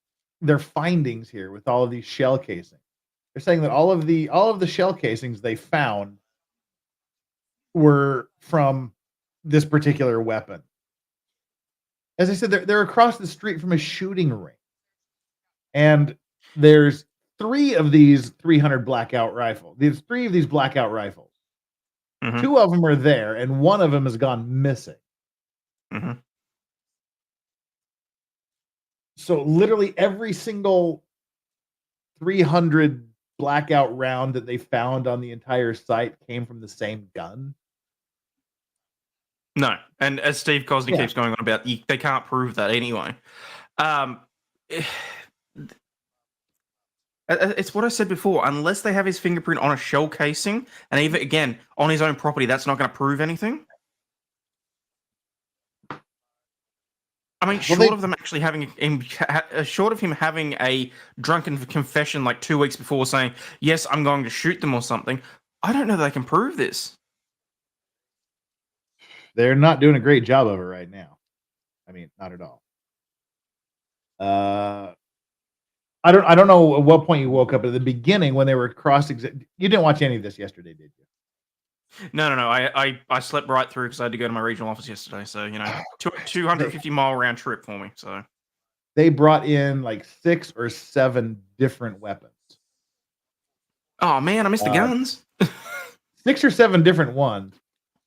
findings here with all of these shell casings. They're saying that all of the shell casings they found were from this particular weapon. As I said, they're across the street from a shooting range, and there's 3 of these 300 blackout rifles. There's 3 of these blackout rifles. Mm-hmm. 2 of them are there, and 1 of them has gone missing. Mm-hmm. So literally every single 300 blackout round that they found on the entire site came from the same gun. No, and as Steve Cosney keeps going on about, they can't prove that anyway. It's what I said before. Unless they have his fingerprint on a shell casing, and even again on his own property, that's not going to prove anything. I mean, short of them actually short of him having a drunken confession like 2 weeks before saying, "Yes, I'm going to shoot them" or something, I don't know that they can prove this. They're not doing a great job of it right now. I mean, not at all. I don't know at what point you woke up, but at the beginning when they were you didn't watch any of this yesterday, did you? No. I slept right through because I had to go to my regional office yesterday. So 250-mile round trip for me. So they brought in like 6 or 7 different weapons. Oh man, I missed the guns. 6 or 7 different ones,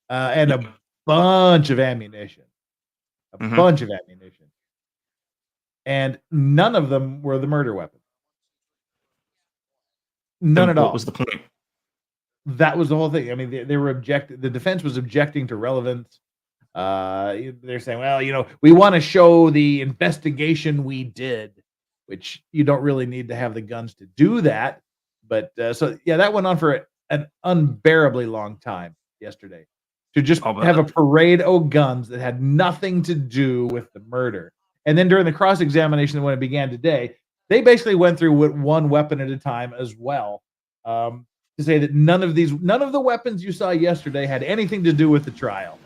and a bunch of ammunition. Bunch of ammunition. And none of them were the murder weapon. None at all. What was the point? That was the whole thing. I mean, they were the defense was objecting to relevance. They're saying, well, we want to show the investigation we did, which you don't really need to have the guns to do that. But that went on for an unbearably long time yesterday. To just have a parade of guns that had nothing to do with the murder. And then during the cross-examination when it began today, they basically went through with one weapon at a time as well, to say that none of the weapons you saw yesterday had anything to do with the trial.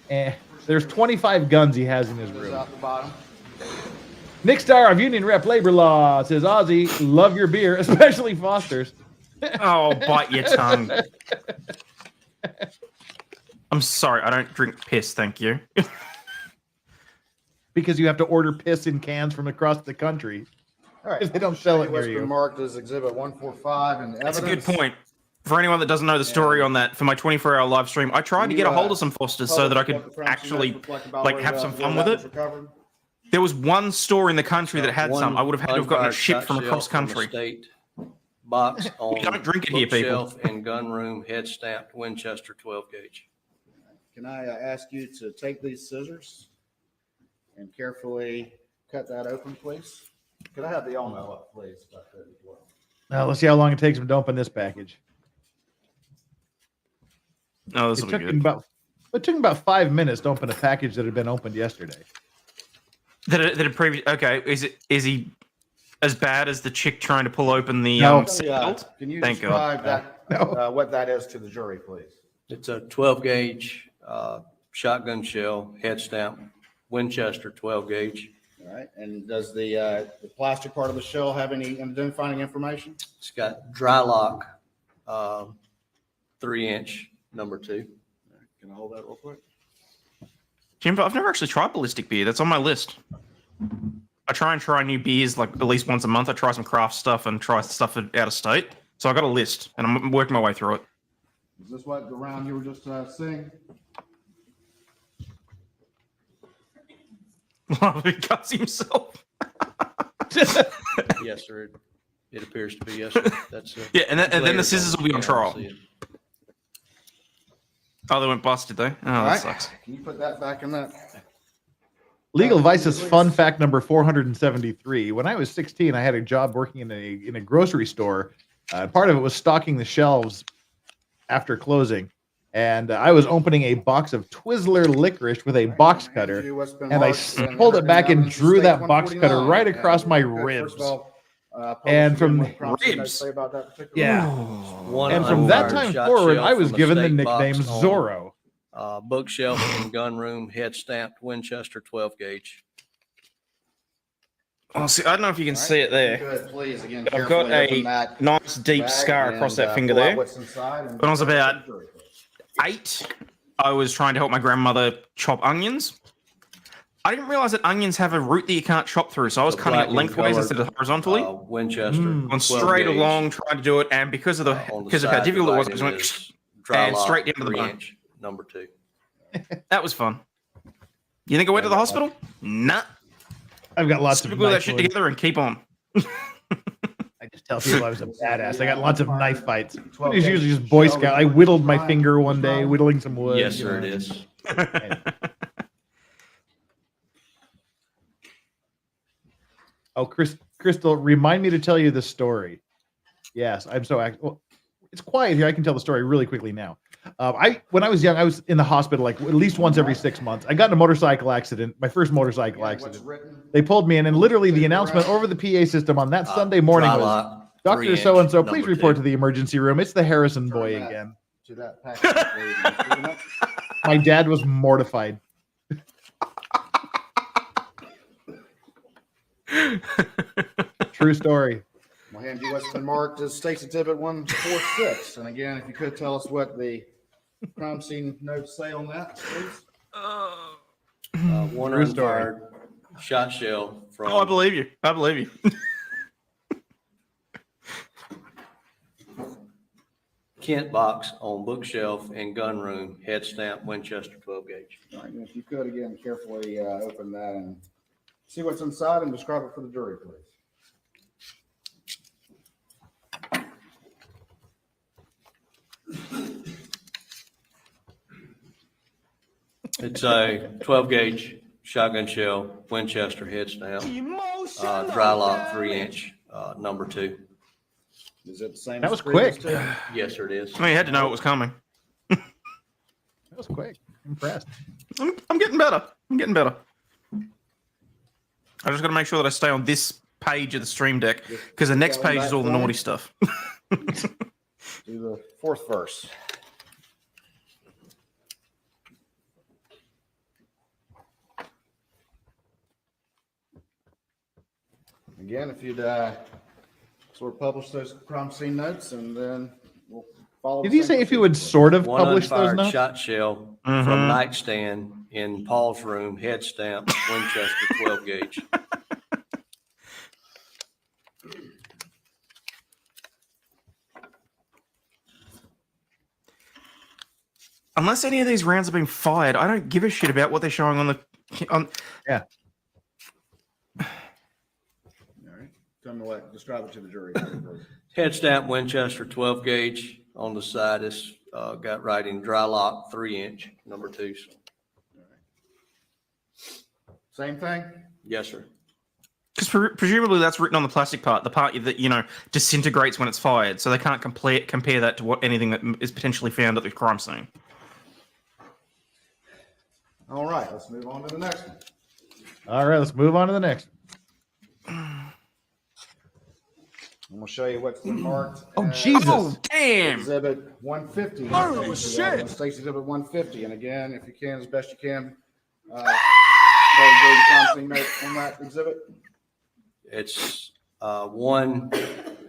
And there's 25 guns he has in his room. Out the bottom. Nick Starr of Union Rep Labor Law says, Ozzy, love your beer, especially Foster's. Oh, bite your tongue. I'm sorry, I don't drink piss, thank you. Because you have to order piss in cans from across the country. All right. If they don't sell it What's near you. been marked as Exhibit 145 and That's evidence. a good point. For anyone that doesn't know the story on that, for my 24-hour live stream, I tried to get a hold of some Fosters so that I could actually have some fun with it. There was one store in the country that had some. I would have had to have gotten it shipped from across country. State box on don't drink it here, people. bookshelf in gun room, head stamped Winchester 12 gauge. Can I ask you to take these scissors and carefully cut that open, please? Could I have the Elmo up, please? Now let's see how long it takes him to open this package. Oh, this will be good. It took him about 5 minutes to open a package that had been opened yesterday. Okay, is he as bad as the chick trying to pull open the seatbelt? Can you Thank describe God. what that is to the jury, please? It's a 12 gauge shotgun shell, head stamp, Winchester 12 gauge. All right. And does the plastic part of the shell have any identifying information? It's got dry lock, 3-inch number 2. Can I hold that real quick? Jim, I've never actually tried ballistic beer. That's on my list. I try new beers like at least once a month. I try some craft stuff and try stuff out of state. So I got a list and I'm working my way through it. Is this what the round you were just saying? He cuts himself. Yes, sir. It appears to be, yes, sir. That's yeah, and then the scissors will be on trial. Oh, they went bust, did they? Oh, that sucks. Can you put that back in that? Legal Vices fun fact number 473. When I was 16, I had a job working in a grocery store. Part of it was stocking the shelves after closing. And I was opening a box of Twizzler licorice with a box cutter. And I pulled it back and drew that box cutter right across my ribs. And from ribs. Yeah. And from that time forward, I was given the nickname Zorro. Bookshelf in gun room, head stamped Winchester 12 gauge. Oh, see, I don't know if you can see it there. Good, please. Again, I've got a nice deep scar across that finger there. When I was about 8, I was trying to help my grandmother chop onions. I didn't realize that onions have a root that you can't chop through, so I was cutting it lengthways instead of horizontally. Winchester. On straight along, trying to do it, and because of how difficult it was, I just went and straight down to the bone. Number 2. That was fun. You think I went to the hospital? Nah. I've got lots of glue that shit together and keep on. I just tell people I was a badass. I got lots of knife fights. It was usually just Boy Scout. I whittled my finger one day, whittling some wood. Yes, sir, it is. Oh, Crystal, remind me to tell you the story. Yes, I'm so well, it's quiet here. I can tell the story really quickly now. When I was young, I was in the hospital like at least once every 6 months. I got in a motorcycle accident, my first motorcycle accident. They pulled me in, and literally the announcement over the PA system on that Sunday morning was, Dr. So-and-so, please report to the emergency room. It's the Harrison boy again. To that package, My dad was mortified. True story. We'll hand you what's been marked as State's Exhibit 146. And again, if you could tell us what the crime scene notes say on that, please. One True story. unfired shot shell from. Oh, I believe you. I believe you. Kent box on bookshelf in gun room, head stamp Winchester 12 gauge. All right, and if you could again carefully open that and see what's inside and describe it for the jury, please. It's a 12 gauge shotgun shell, Winchester head stamp, dry lock 3-inch, number 2. Is it the same? That as was previous quick. two? Yes, sir, it is. I mean, you had to know it was coming. That was quick. Impressed. I'm getting better. I'm getting better. I just got to make sure that I stay on this page of the stream deck because the next page is all the naughty stuff. Do the fourth verse. Again, if you'd sort of publish those crime scene notes, and then we'll follow. Did he say if you would sort of One publish those unfired notes? shot shell from nightstand in Paul's room, head stamp, Winchester 12 gauge. Unless any of these rounds have been fired, I don't give a shit about what they're showing on the. Yeah. All right. Tell me what. Describe it to the jury. Head stamp Winchester 12 gauge on the side is got writing dry lock 3-inch, number 2. Same thing. Yes, sir. Because presumably that's written on the plastic part, the part that disintegrates when it's fired, so they can't compare that to what anything that is potentially found at the crime scene. All right. Let's move on to the next one. All right, let's move on to the next. I'm going to show you what's been marked. Oh, as Jesus. Oh, damn! Exhibit 150. Oh, shit. State's Exhibit 150. And again, if you can, as best you can, crime scene note on that exhibit. It's one,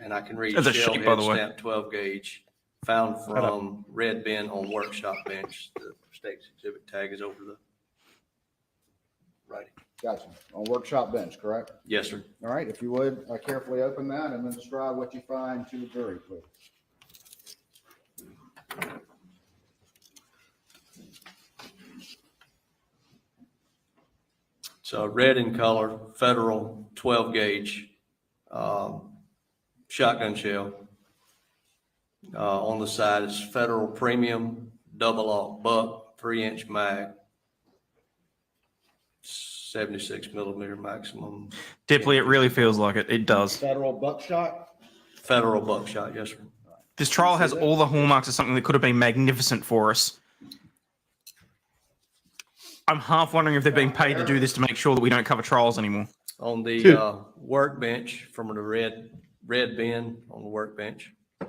and I can read That's a shell sheep, by head the way. stamp 12 gauge found from red bin on workshop bench. The State's exhibit tag is over the writing. Gotcha. On workshop bench, correct? Yes, sir. All right. If you would carefully open that and then describe what you find to the jury, please. So red in color, Federal 12 gauge shotgun shell. On the side is Federal Premium double aught buck 3-inch mag, 76 millimeter maximum. Dipley, it really feels like it. It does. Federal buckshot. Federal buckshot, yes, sir. This trial has all the hallmarks of something that could have been magnificent for us. I'm half wondering if they're being paid to do this to make sure that we don't cover trials anymore. On the workbench from the red bin on the workbench. I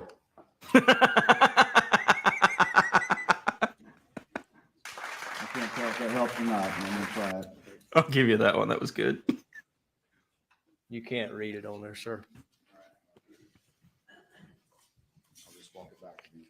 can't tell if that helps or not. I'm going to try it. I'll give you that one. That was good. You can't read it on there, sir. I'll just walk it back to you.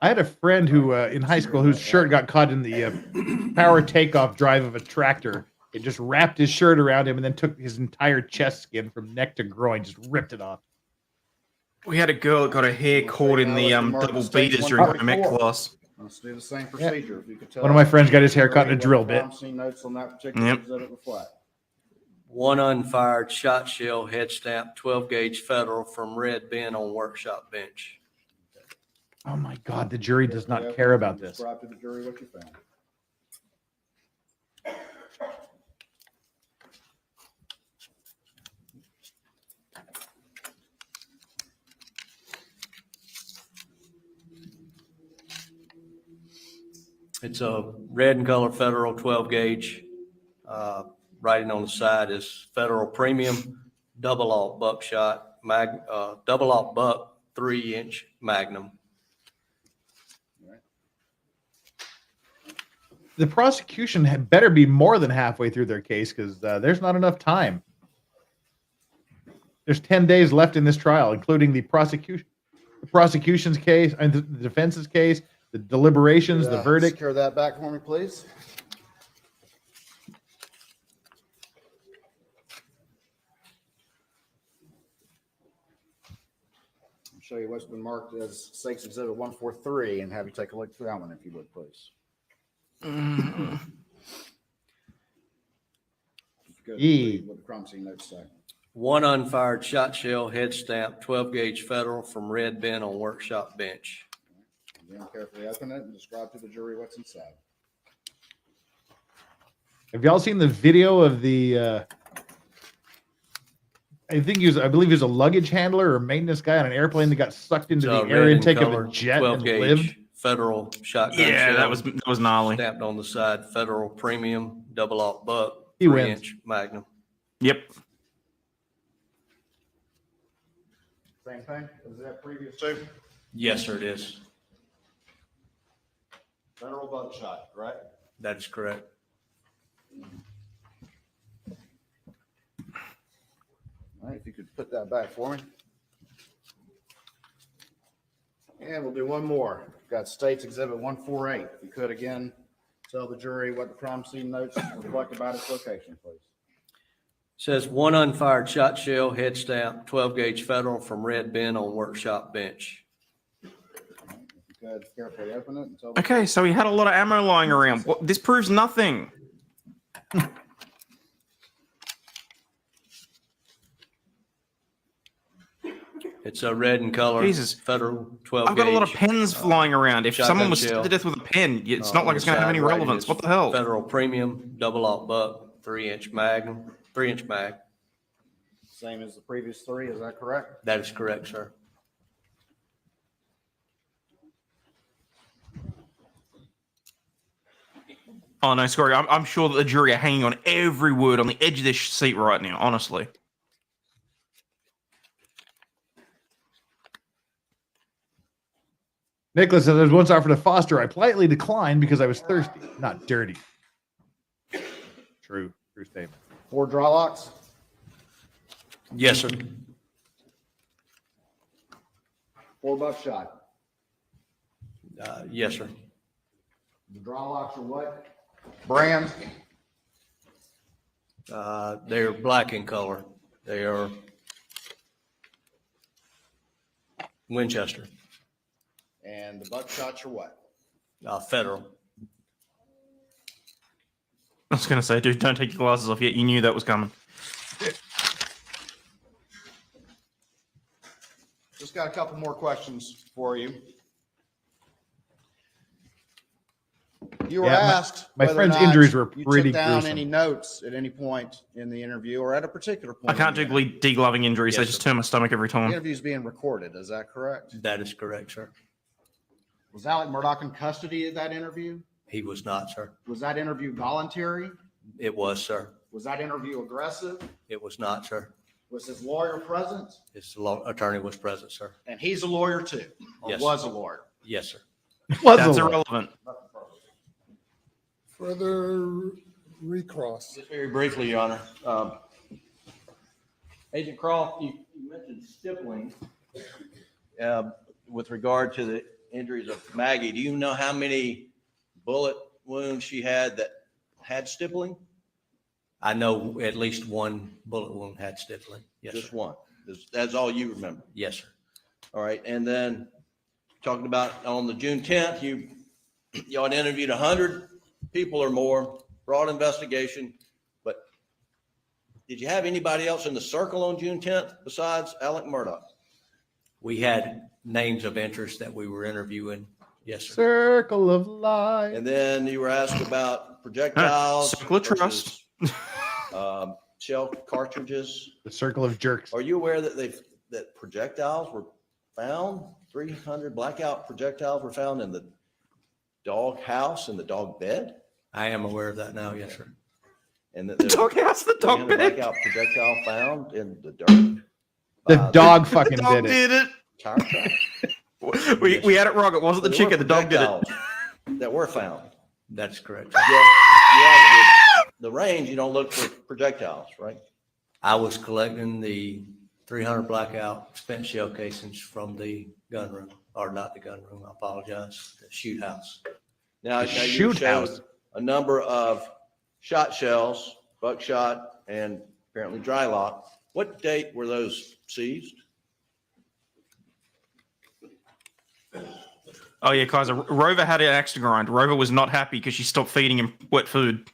I had a friend who in high school whose shirt got caught in the power takeoff drive of a tractor. It just wrapped his shirt around him and then took his entire chest skin from neck to groin, just ripped it off. We had a girl that got her hair caught in the double beaters during her mech class. Let's do the same procedure. If you could tell One of my friends got his hair cut in a drill bit. crime scene notes on that particular exhibit reflect. One unfired shot shell head stamp 12 gauge Federal from red bin on workshop bench. Oh my God, the jury does not care about this. Describe to the jury what you found. It's a red and color Federal 12 gauge. Writing on the side is Federal Premium double aught buckshot double aught buck 3-inch Magnum. the prosecution had better be more than halfway through their case because there's not enough time. There's 10 days left in this trial, including the prosecution's case and the defense's case, the deliberations, the verdict. Secure that back for me, please. I'll show you what's been marked as State's Exhibit 143 and have you take a look through that one, if you would, please. Go to what the crime scene notes say. One unfired shot shell, head stamp, 12 gauge federal from red bin on workshop bench. Then carefully open it and describe to the jury what's inside. Have y'all seen the video of the? I believe he was a luggage handler or maintenance guy on an airplane that got sucked into the air intake of a jet and lived. Federal shotgun Yeah, shell, that was gnarly. stamped on the side. Federal premium double aught buck. He wins. 3-inch Magnum. Yep. Same thing as that previous two. Yes, sir, it is. Federal buckshot, right? That is correct. All right, if you could put that back for me. And we'll do one more. Got State's Exhibit 148. If you could again tell the jury what the crime scene notes reflect about its location, please. Says one unfired shot shell, head stamp, 12 gauge federal from red bin on workshop bench. If you could carefully open it and tell Okay, so he had a lot of ammo lying around. This proves nothing. It's a red in color. Jesus. Federal 12 I've got a lot of gauge, pens lying around. If shotgun someone was shell, stabbed to death with a pen, it's not like it's going to have any side, right, relevance. it is What the hell? Federal premium double aught buck, 3-inch Magnum, 3-inch mag. same as the previous three, is that correct? That is correct, sir. Oh, no, sorry. I'm sure that the jury are hanging on every word on the edge of their seat right now, honestly. Nicholas says, "There's once offered to foster. I politely declined because I was thirsty, not dirty." True statement. 4 draw locks. Yes, sir. 4 buckshot. Yes, sir. The draw locks are what? Brand. They're black in color. They are Winchester, And the buckshots are what? Federal. I was going to say, dude, don't take your glasses off yet. You knew that was coming. Just got a couple more questions for you. You were asked my whether or friend's not injuries were you pretty took down gruesome. any notes at any point in the interview or at a particular point. I can't do in the interview. degloving injuries. They Yes, just sir. turn my stomach every The time. interview's being recorded, is that correct? That is correct, sir. Was ALEX Murdaugh in custody at that interview? He was not, sir. Was that interview voluntary? It was, sir. Was that interview aggressive? It was not, sir. Was his lawyer present? His law attorney was present, sir. And he's a lawyer too, or Yes. was a lawyer? Yes, sir. That's irrelevant. Further recross. Just very briefly, Your Honor. Agent Croft, you mentioned stippling with regard to the injuries of Maggie. Do you know how many bullet wounds she had that had stippling? I know at least one bullet wound had stippling. Yes, Just sir. one. That's all you remember. Yes, sir. All right. And then talking about on the June 10th, y'all had interviewed 100 people or more, broad investigation. But did you have anybody else in the circle on June 10th besides ALEX Murdaugh? We had names of interest that we were interviewing. Yes, sir. Circle of life. And then you were asked about projectiles. Circle of trust. versus, shell cartridges. The circle of jerks. Are you aware that projectiles were found? 300 blackout projectiles were found in the dog house and the dog bed? I am aware of that now. Yes, sir. And that The dog house, the dog 300 bed. blackout projectile found in the dirt. The dog fucking The dog did it. did Tire track. it. We had it wrong. It wasn't the There chicken. were The dog did it. projectiles that were found. That's correct. The range, you don't look for projectiles, right? I was collecting the 300 blackout spent shell casings from the gun room, or not the gun room, I apologize, the shoot house. Now you shoot showed house. a number of shot shells, buckshot, and apparently dry lock. What date were those seized? Oh yeah, Kaiser. Rover had an axe to grind. Rover was not happy because she stopped feeding him wet food.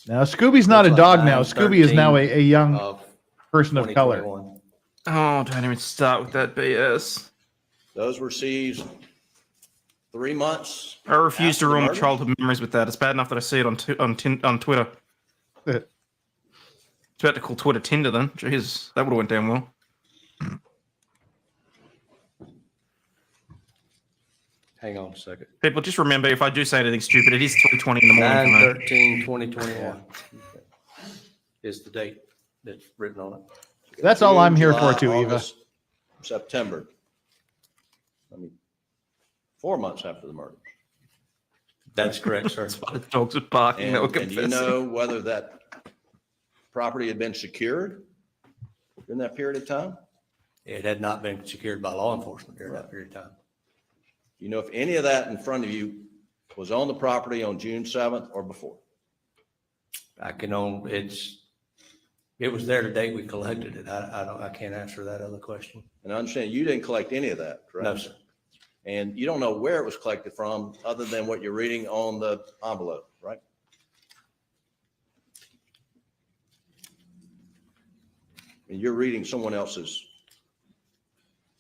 Now Scooby's not a Looks dog like now. Scooby is now a young of person of color. 2021. Oh, don't even start with that BS. Those were seized 3 months. I refuse after to the ruin my murder? childhood memories with that. It's bad enough that I see it on Twitter. It's about to call Twitter Tinder then. Jeez, that would have went down well. Hang on a second. People, just remember, if I do say anything stupid, it is 3:20 in the morning. 9/13/2021 is the date that's written on it. That's all June, I'm here July, for too, Eva. August, September. 4 months after the murder. That's correct, sir. That's why the dogs are barking. They were And do you confessing. know whether that property had been secured during that period of time? It had not been secured by law enforcement during that period of time. Do you know if any of that in front of you was on the property on June 7th or before? It was there the date we collected it. I can't answer that other question. And I understand you didn't collect any of that, correct? No, sir. And you don't know where it was collected from other than what you're reading on the envelope, right? And you're reading someone else's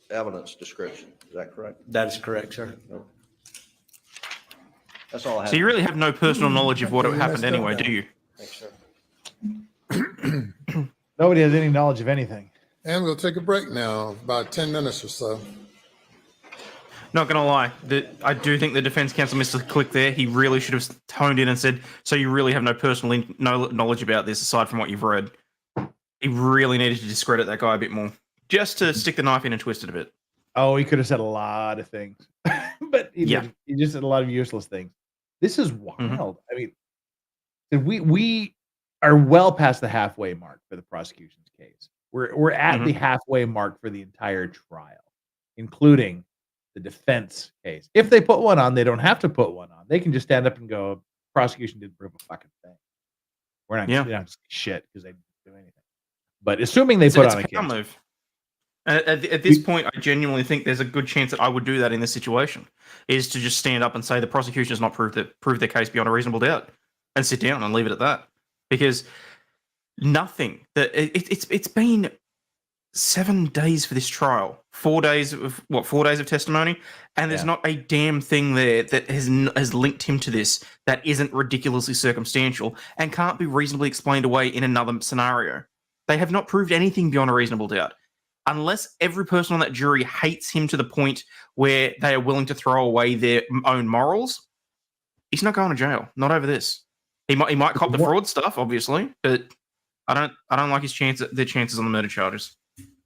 evidence description. Is that correct? That is correct, sir. That's all I have. So you really have no personal knowledge of what You happened messed up anyway, now. do you? Thanks, sir. Nobody has any knowledge of anything. And we'll take a break now, about 10 minutes or so. Not gonna lie, I do think the defense counsel missed a click there. He really should have toned in and said, "So you really have no personal knowledge about this aside from what you've read." He really needed to discredit that guy a bit more, just to stick the knife in and twist it a bit. Oh, he could have said a lot of things, but he Yeah. didn't. He just said a lot of useless things. This is wild. I mean, we are well past the halfway mark for the prosecution's case. We're at the halfway mark for the entire trial, including the defense case. If they put one on, they don't have to put one on. They can just stand up and go, "Prosecution didn't prove a fucking thing. We're not going to shit because they didn't do anything." But assuming they put on a power case, move. At this point, I genuinely think there's a good chance that I would do that in this situation, is to just stand up and say the prosecution has not proved their case beyond a reasonable doubt, and sit down and leave it at that. Because nothing that it's been 7 days for this trial, 4 days of 4 days of testimony, and there's not a damn thing there that has linked him to this that isn't ridiculously circumstantial and can't be reasonably explained away in another scenario. They have not proved anything beyond a reasonable doubt. Unless every person on that jury hates him to the point where they are willing to throw away their own morals, he's not going to jail. Not over this. He might cop the fraud stuff, obviously, but I don't like the chances on the murder charges.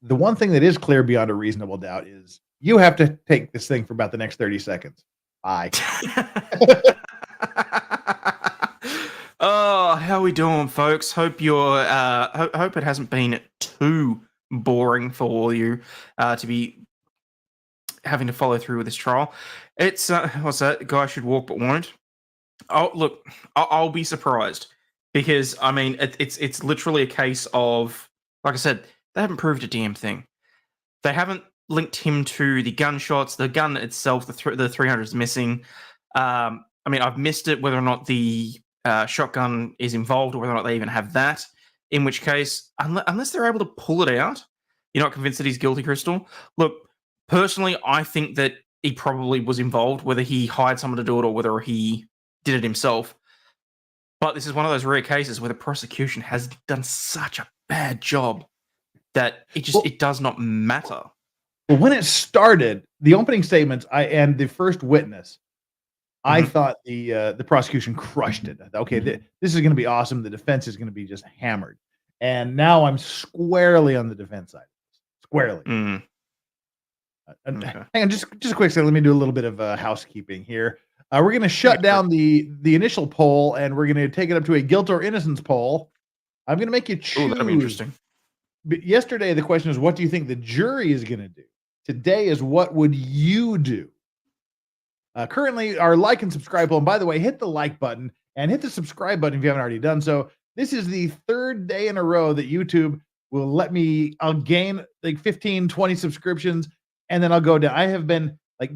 the one thing that is clear beyond a reasonable doubt is you have to take this thing for about the next 30 seconds. Bye. Oh, how we doing, folks? Hope you're hope it hasn't been too boring for all you to be having to follow through with this trial. It's what's that? Guy should walk but won't. Oh, look, I'll be surprised because I mean it's literally a case of, like I said, they haven't proved a damn thing. They haven't linked him to the gunshots. The gun itself, the 300 is missing. I mean, I've missed it whether or not the shotgun is involved or whether or not they even have that. In which case, unless they're able to pull it out, you're not convinced that he's guilty, Crystal. Look, personally, I think that he probably was involved, whether he hired someone to do it or whether he did it himself. But this is one of those rare cases where the prosecution has done such a bad job that it does not matter. Well, when it started, the opening statements, and the first witness, I thought the prosecution crushed it. I thought, okay, this is going to be awesome. The defense is going to be just hammered. And now I'm squarely on the defense side. Squarely. Hang on, just a quick second. Let me do a little bit of housekeeping here. We're going to shut down the initial poll, and we're going to take it up to a guilt or innocence poll. I'm going to make you choose. Oh, that'll be interesting. But yesterday, the question was, what do you think the jury is going to do? Today is, what would you do? Currently, our like and subscribe poll. And by the way, hit the like button and hit the subscribe button if you haven't already done so. This is the third day in a row that YouTube will let me, I'll gain like 15, 20 subscriptions, and then I'll go down. I have been like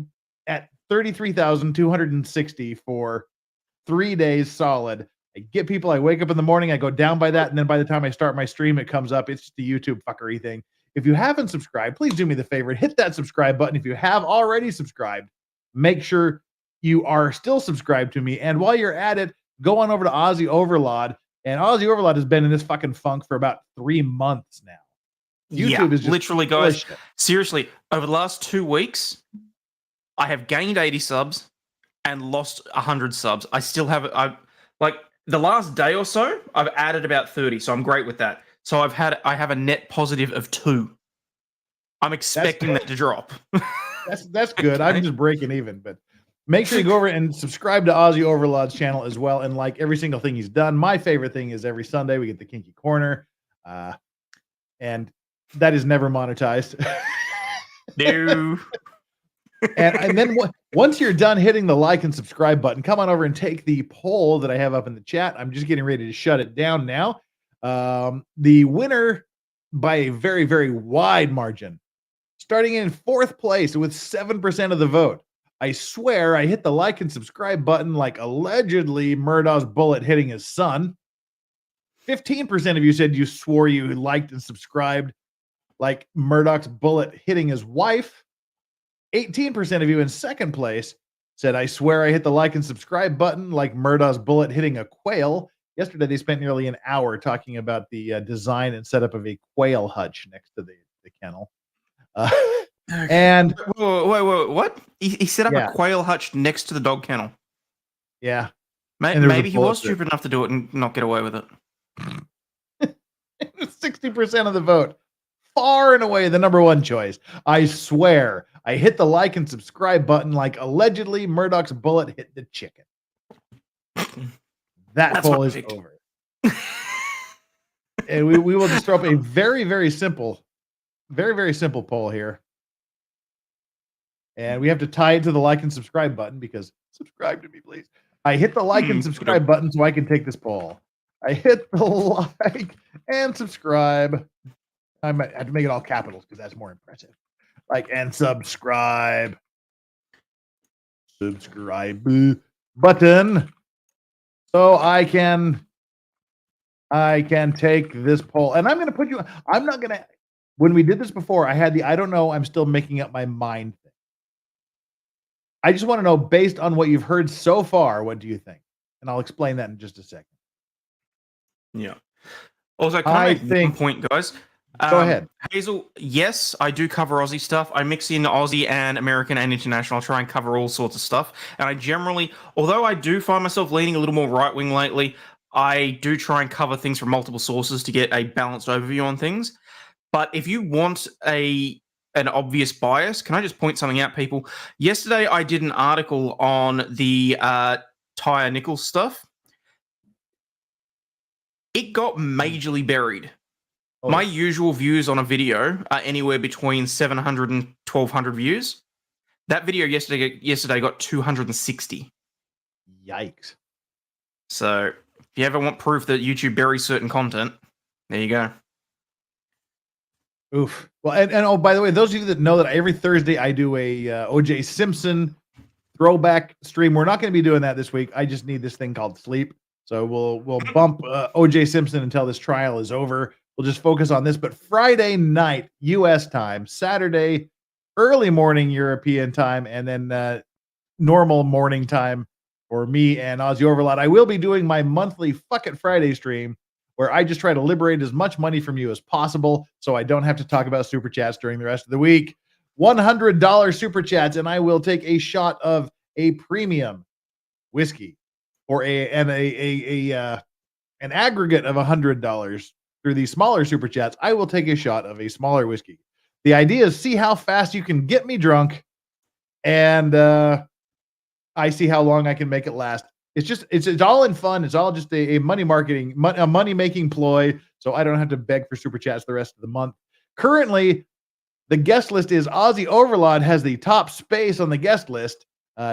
at 33,260 for 3 days solid. I get people, I wake up in the morning, I go down by that, and then by the time I start my stream, it comes up. It's just the YouTube fuckery thing. If you haven't subscribed, please do me the favor, hit that subscribe button. If you have already subscribed, make sure you are still subscribed to me. And while you're at it, go on over to Aussie Overlord. And Aussie Overlord has been in this fucking funk for about 3 months now. YouTube is just literally, guys. Seriously, over the last 2 weeks, I have gained 80 subs and lost 100 subs. I still have, like the last day or so, I've added about 30. So I'm great with that. So I have a net positive of 2. I'm expecting that to drop. That's good. I'm just breaking even, but make sure you go over and subscribe to Aussie Overlord's channel as well, and like every single thing he's done. My favorite thing is every Sunday we get the Kinky Corner, and that is never monetized. No. and then once you're done hitting the like and subscribe button, come on over and take the poll that I have up in the chat. I'm just getting ready to shut it down now. The winner by a very, very wide margin, starting in 4th place with 7% of the vote. I swear I hit the like and subscribe button like allegedly Murdoch's bullet hitting his son. 15% of you said you swore you liked and subscribed like Murdoch's bullet hitting his wife. 18% of you in 2nd place said, I swear I hit the like and subscribe button like Murdoch's bullet hitting a quail. Yesterday, they spent nearly an hour talking about the design and setup of a quail hutch next to the kennel. And wait, what? He set up a quail hutch next to the dog kennel. Yeah. Maybe he was stupid enough to do it and not get away with it. 60% of the vote. Far and away the number one choice. I swear I hit the like and subscribe button like allegedly Murdoch's bullet hit the chicken. That poll is over. And we will just throw up a very, very simple poll here. And we have to tie it to the like and subscribe button because subscribe to me, please. I hit the like and subscribe button so I can take this poll. I hit the like and subscribe. I might have to make it all capitals because that's more impressive. Like and subscribe. Subscribe button. So I can take this poll. And I'm going to put you, I'm not going to, when we did this before, I had the, I don't know, I'm still making up my mind thing. I just want to know, based on what you've heard so far, what do you think? And I'll explain that in just a second. Yeah. Also, can I make one point, guys? Go ahead. Hazel, yes, I do cover Aussie stuff. I mix in Aussie and American and international. I try and cover all sorts of stuff. And I generally, although I do find myself leaning a little more right-wing lately, I do try and cover things from multiple sources to get a balanced overview on things. But if you want an obvious bias, can I just point something out, people? Yesterday, I did an article on the Tyre Nichols stuff. It got majorly buried. Oh. My usual views on a video are anywhere between 700 and 1,200 views. That video yesterday got 260. Yikes. So if you ever want proof that YouTube buries certain content, there you go. Oof. Well, and oh, by the way, those of you that know that every Thursday I do a O.J. Simpson throwback stream. We're not going to be doing that this week. I just need this thing called sleep. So we'll bump O.J. Simpson until this trial is over. We'll just focus on this. But Friday night, U.S. time, Saturday, early morning European time, and then normal morning time for me and Aussie Overlord. I will be doing my monthly Fuck It Friday stream where I just try to liberate as much money from you as possible so I don't have to talk about super chats during the rest of the week. $100 super chats, and I will take a shot of a premium whiskey or an aggregate of $100 through the smaller super chats. I will take a shot of a smaller whiskey. The idea is see how fast you can get me drunk, and I see how long I can make it last. It's all in fun. It's all just a money making ploy, so I don't have to beg for super chats the rest of the month. Currently, the guest list is Aussie Overlord has the top space on the guest list.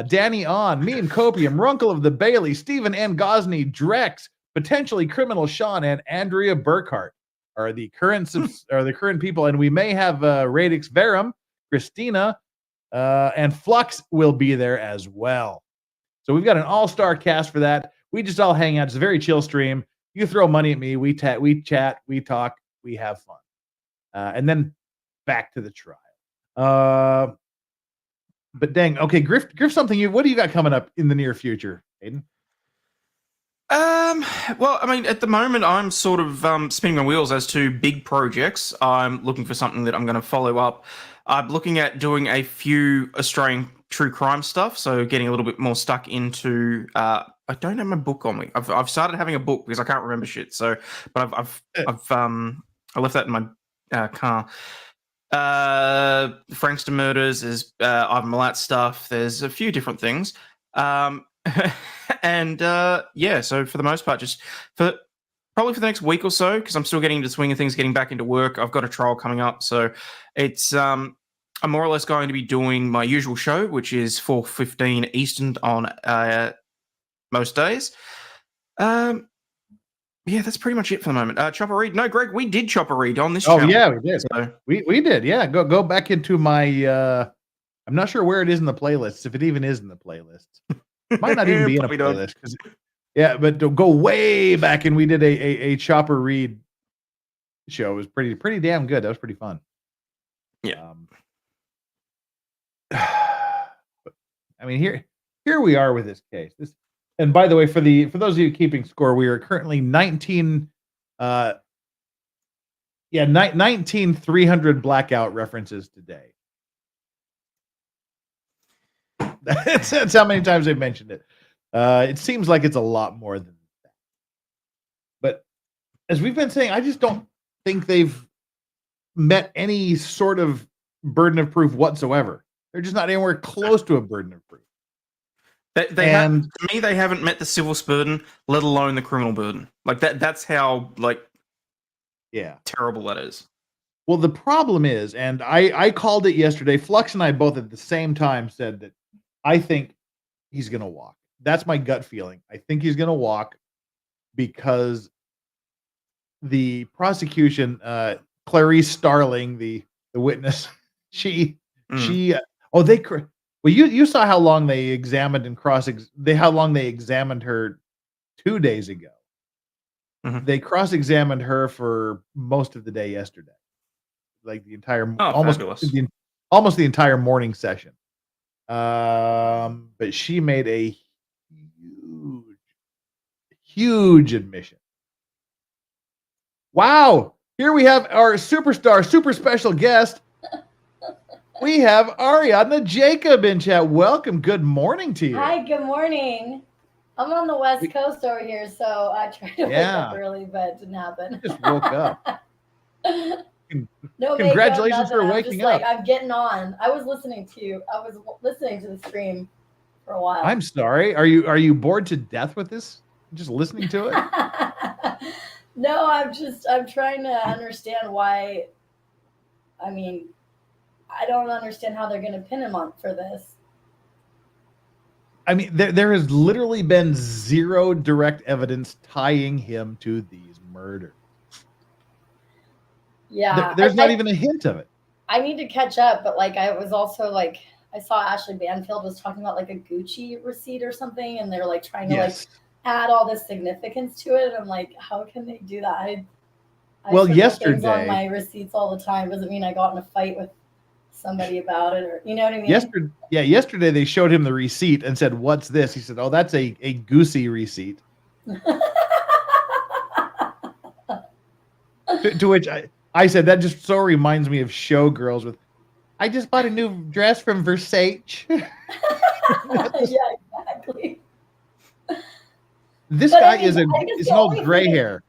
Danny On, Meme Copium, Runkle of the Bailey, Stephen N. Gosney, Drex, Potentially Criminal Sean, and Andrea Burkhart are the current people, and we may have Radix Verum, Christina, and Flux will be there as well. So we've got an all-star cast for that. We just all hang out. It's a very chill stream. You throw money at me. We chat, we talk, we have fun. And then back to the trial. But dang, okay, Griff, something. What do you got coming up in the near future, Aiden? Well, I mean, at the moment, I'm sort of spinning my wheels as to big projects. I'm looking for something that I'm going to follow up. I'm looking at doing a few Australian true crime stuff, so getting a little bit more stuck into. I don't have my book on me. I've started having a book because I can't remember shit. So, but I left that in my car. Frankster Murders is Ivan Milat stuff. There's a few different things. And yeah, so for the most part, just probably for the next week or so, because I'm still getting into the swing of things, getting back into work. I've got a trial coming up, so it's I'm more or less going to be doing my usual show, which is 4:15 Eastern on most days. Yeah, that's pretty much it for the moment. Chopper Read. No, Greg, we did Chopper Read on this channel. Oh, yeah, we did. So. We did, yeah. Go back into my... I'm not sure where it is in the playlists, if it even is in the playlists. It might not even be in a playlist. Yeah, but go way back, and we did a Chopper Read show. It was pretty damn good. That was pretty fun. Yeah. I mean, here we are with this case. And by the way, for those of you keeping score, we are currently 19 300 blackout references today. That's how many times they've mentioned it. It seems like it's a lot more than that. But as we've been saying, I just don't think they've met any sort of burden of proof whatsoever. They're just not anywhere close to a burden of proof. They haven't met the civil burden, let alone the criminal burden. Like that's how terrible that is. Well, the problem is, and I called it yesterday. Flux and I both at the same time said that I think he's going to walk. That's my gut feeling. I think he's going to walk because the prosecution, Clarice Starling, the witness, you saw how long they examined and how long they examined her 2 days ago. Mm-hmm. They cross-examined her for most of the day yesterday, like the entire almost the entire morning session. But she made a huge admission. Wow! Here we have our super special guest. We have Ariadna Jacob in chat. Welcome. Good morning to you. Hi, good morning. I'm on the West Coast over here, so I tried to wake up early, but it didn't happen. Just woke up. No, congratulations for waking up. I'm getting on. I was listening to the stream for a while. I'm sorry. Are you bored to death with this? Just listening to it? No, I'm trying to understand why. I mean, I don't understand how they're going to pin him on for this. I mean, there has literally been zero direct evidence tying him to these murders. Yeah. There's not even a hint of it. I need to catch up, but I was also I saw Ashley Banfield was talking about a Gucci receipt or something, and they're trying to add all this significance to it. And I'm like, how can they do that? I yesterday things on my receipts all the time doesn't mean I got in a fight with somebody about it, or you know what I mean? Yesterday they showed him the receipt and said, "What's this?" He said, "Oh, that's a Goosey receipt." to which I said, "That just so reminds me of Showgirls with, I just bought a new dress from Versace." Yeah, exactly. This guy is an old gray hair.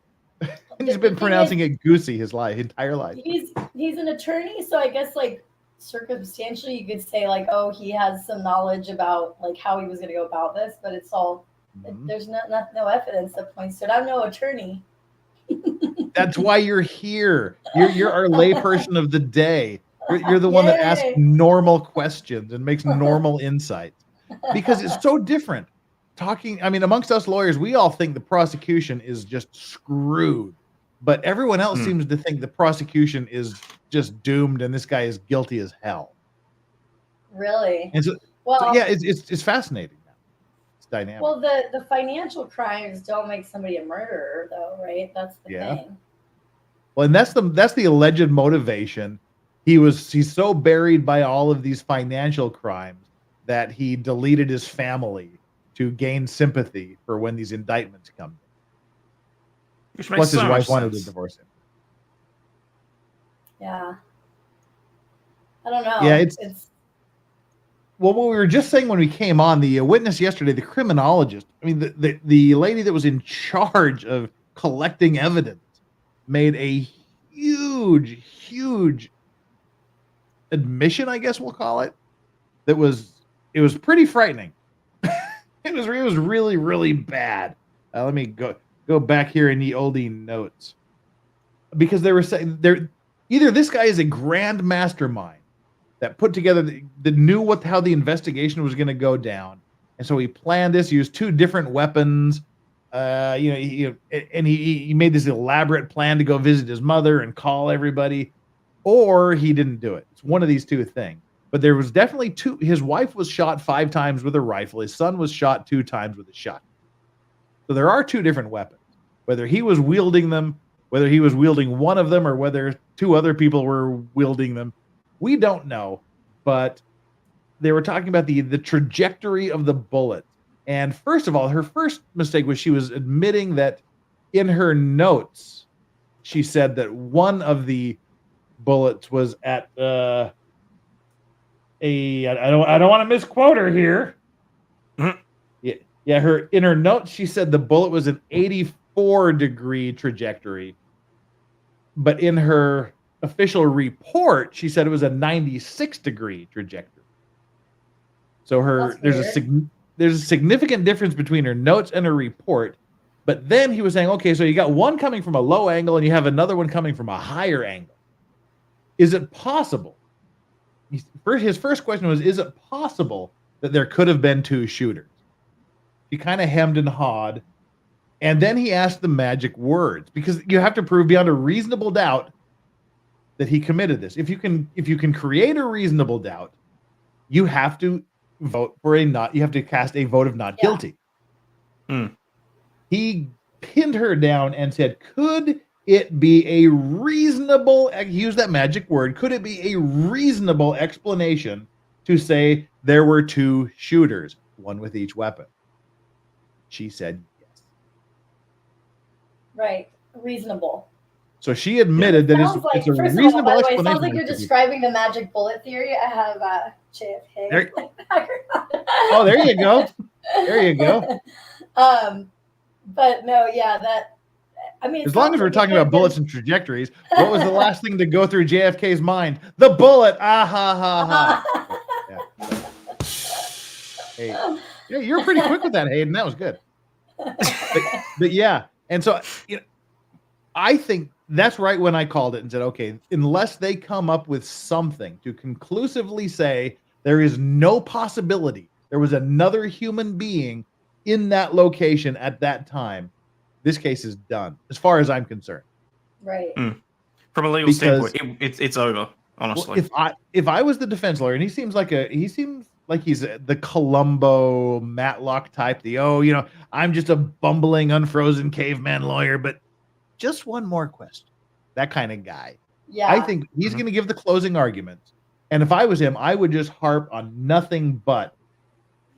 And he's been pronouncing it goosey his entire life. He's an attorney, so I guess like circumstantially you could say like, oh, he has some knowledge about like how he was going to go about this, but it's all there's no evidence that points to it. I'm no attorney. That's why you're here. You're our layperson of the day. You're the one that asks normal questions and makes normal insights, because it's so different. Amongst us lawyers, we all think the prosecution is just screwed. But everyone else seems to think the prosecution is just doomed and this guy is guilty as hell. Really? And so it's fascinating. It's dynamic. Well, the financial crimes don't make somebody a murderer, though, right? That's the thing. Well, and that's the alleged motivation. He's so buried by all of these financial crimes that he deleted his family to gain sympathy for when these indictments come. Plus, his wife wanted to divorce him. Yeah. I don't know. Yeah, it's well, what we were just saying when we came on, the witness yesterday, the criminologist, the lady that was in charge of collecting evidence made a huge admission, I guess we'll call it. It was pretty frightening. It was really, really bad. Let me go back here in the oldie notes, because they were saying either this guy is a grand mastermind that put together that knew how the investigation was going to go down, and so he planned this. He used two different weapons. He made this elaborate plan to go visit his mother and call everybody, or he didn't do it. It's one of these two things. But there was definitely two. His wife was shot 5 times with a rifle. His son was shot 2 times with a shotgun. So there are 2 different weapons. Whether he was wielding them, whether he was wielding one of them, or whether 2 other people were wielding them, we don't know. But they were talking about the trajectory of the bullet. And first of all, her first mistake was she was admitting that in her notes, she said that one of the bullets was at I don't want to misquote her here. In her notes, she said the bullet was an 84-degree trajectory. But in her official report, she said it was a 96-degree trajectory. So there's a significant difference between her notes and her report. But then he was saying, okay, so you got one coming from a low angle and you have another one coming from a higher angle. Is it possible? His first question was, is it possible that there could have been 2 shooters? He kind of hemmed and hawed. And then he asked the magic words, because you have to prove beyond a reasonable doubt that he committed this. If you can create a reasonable doubt, you have to vote for you have to cast a vote of not guilty. He pinned her down and said, could it be a reasonable, use that magic word, could it be a reasonable explanation to say there were 2 shooters, one with each weapon? She said yes. Right. Reasonable. So she admitted that it's a reasonable explanation. It sounds like you're describing the magic bullet theory. I have JFK. There you go. There you go. But no, as long as we're talking about bullets and trajectories, what was the last thing to go through JFK's mind? The bullet. Ah ha ha ha. Hey, you're pretty quick with that, Hayden. That was good. But yeah, and so I think that's right when I called it and said, okay, unless they come up with something to conclusively say there is no possibility there was another human being in that location at that time, this case is done, as far as I'm concerned. Right. From a legal standpoint, it's over. Honestly, if I was the defense lawyer, and he seems like he's the Columbo Matlock type, I'm just a bumbling, unfrozen caveman lawyer, but just one more question. That kind of guy. Yeah. I think he's going to give the closing arguments. And if I was him, I would just harp on nothing but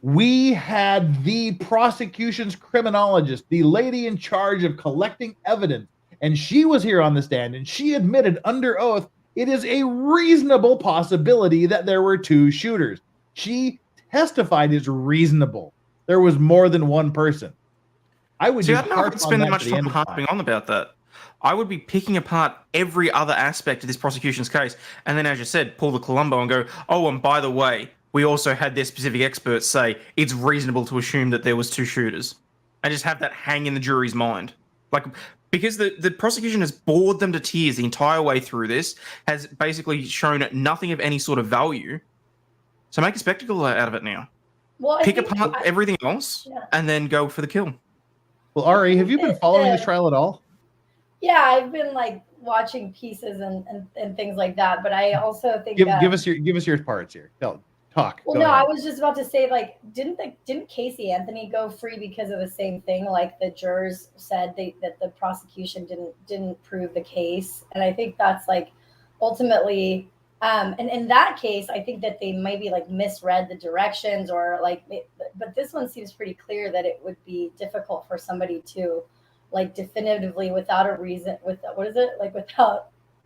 we had the prosecution's criminologist, the lady in charge of collecting evidence, and she was here on the stand, and she admitted under oath it is a reasonable possibility that there were 2 shooters. She testified it's reasonable. There was more than one person. I would I don't know if I could spend that much time harping on about that. I would be picking apart every other aspect of this prosecution's case, and then, as you said, pull the Columbo and go, oh, and by the way, we also had their specific experts say it's reasonable to assume that there was 2 shooters, and just have that hang in the jury's mind. Like, because the prosecution has bored them to tears the entire way through this, has basically shown nothing of any sort of value. So make a spectacle out of it now. Well, Pick apart everything else, and then go for the kill. Well, Ari, have you been following this trial at all? Yeah, I've been like watching pieces and things like that, but I also think Give us your parts here. Talk. Well, Go no, ahead. I was just about to say, like, didn't Casey Anthony go free because of the same thing? Like the jurors said that the prosecution didn't prove the case, and I think that's like ultimately, and in that case, I think that they maybe like misread the directions or like, but this one seems pretty clear that it would be difficult for somebody to like definitively without a reason without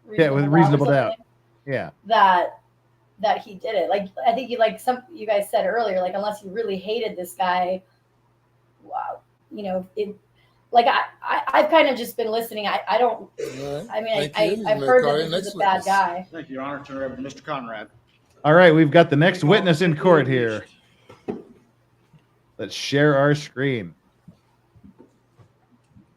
reasonable doubt. Yeah. That he did it. Like, I think you guys said earlier, like, unless you really hated this guy, wow, you know, like I've kind of just been listening. I've heard that this is a bad guy. Thank you, Your Honor. Turn it over to Mr. Conrad. All right, we've got the next witness in court here. Let's share our screen.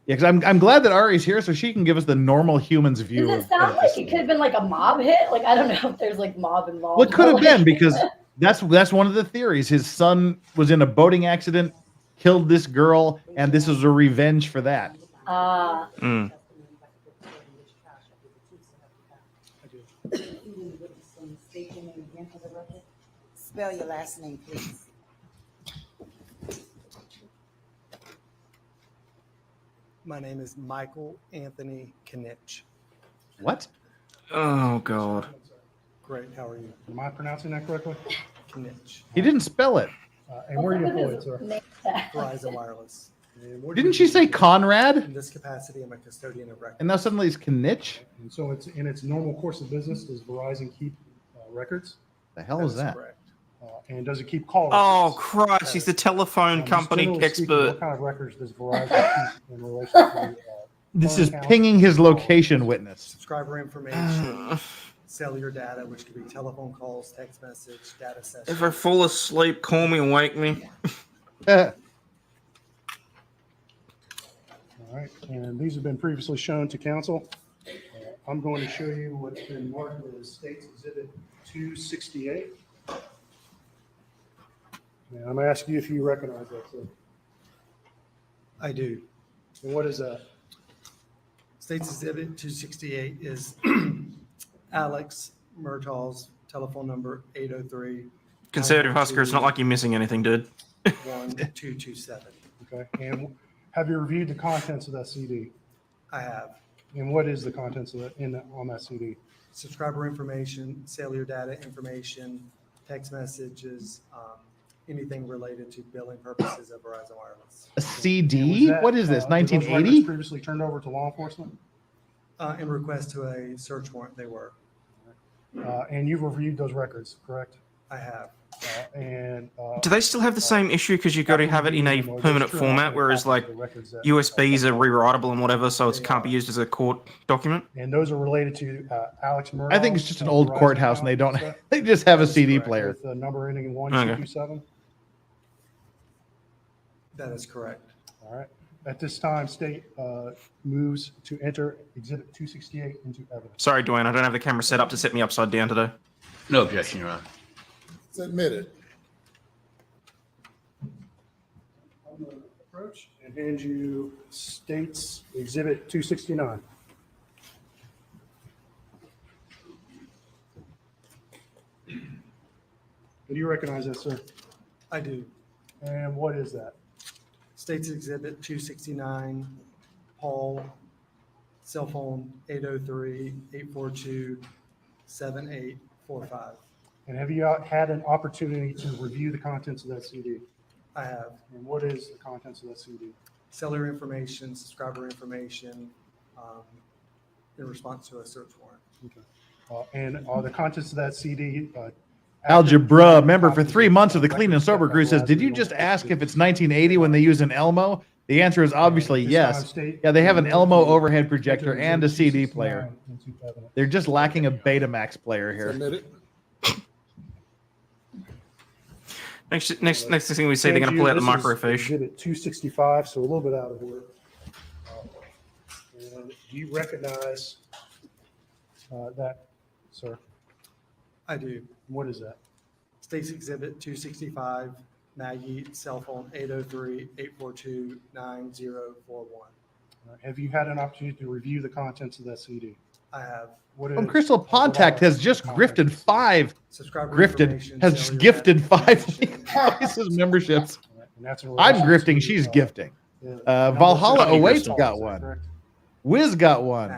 Yeah, because I'm glad that Ari's here so she can give us the normal human's view. Does it sound like it could have been like a mob hit? Like, I don't know if there's like mob involved. Well, it could have been, because that's one of the theories. His son was in a boating accident, killed this girl, and this was a revenge for that. Spell your last name, please. My name is Michael Anthony Knitch. What? Oh, God. Great. How are you? Am I pronouncing that correctly? Knitch. He didn't spell it. And where are you employed, sir? Verizon Wireless. Didn't she say Conrad? In this capacity, I'm a custodian of records. And now suddenly it's Knitch? And so it's in its normal course of business, does Verizon keep records? The hell is that? Correct. And does it keep call Oh, Christ. He's the telephone company expert. What kind of records does Verizon keep in relation to This is pinging his location witness. subscriber information, cellular data, which could be telephone calls, text message, data sessions? If I fall asleep, call me and wake me. All right, and these have been previously shown to counsel. I'm going to show you what's been marked as State's Exhibit 268. And I'm going to ask you if you recognize that, sir. I do. And what is that? State's Exhibit 268 is Alex Murdaugh's telephone number 803. Conservative Husker, it's not like you're missing anything, dude. 1227. Okay. And have you reviewed the contents of that CD? I have. And what is the contents of that on that CD? Subscriber information, cellular data information, text messages, anything related to billing purposes of Verizon Wireless. A CD? What is this, 1980? Previously turned over to law enforcement? In request to a search warrant, they were. And you've reviewed those records, correct? I have. Do they still have the same issue because you've got to have it in a permanent format, whereas like USBs are rewritable and whatever, so it can't be used as a court document? And those are related to Alex Murdaugh. I think it's just an old courthouse and they just have a CD player. With the number ending in 1227? That is correct. All right. At this time, State moves to enter Exhibit 268 into evidence. Sorry, Dwayne, I don't have the camera set up to set me upside down today. No objection, Your Honor. It's admitted. I'm going to approach and hand you State's Exhibit 269. Do you recognize that, sir? I do. And what is that? State's Exhibit 269, Paul, cell phone 803-842-7845. And have you had an opportunity to review the contents of that CD? I have. And what is the contents of that CD? Cellular information, subscriber information, in response to a search warrant. Okay. And are the contents of that CD Algebra member for 3 months of the Clean and Sober Crew says, did you just ask if it's 1980 when they use an Elmo? The answer is obviously yes. Yeah, they have an Elmo overhead projector and a CD player. They're just lacking a Betamax player here. Next thing we see, they're going to pull out the microfiche. Exhibit 265, so a little bit out of order. And do you recognize that, sir? I do. What is that? State's Exhibit 265, Maggie, cell phone 803-842-9041. Have you had an opportunity to review the contents of that CD? I have. Crystal Pontac has just grifted five. Has gifted 5 Legal Vices memberships. I'm grifting. She's gifting. Valhalla Awaits got one. Wiz got one.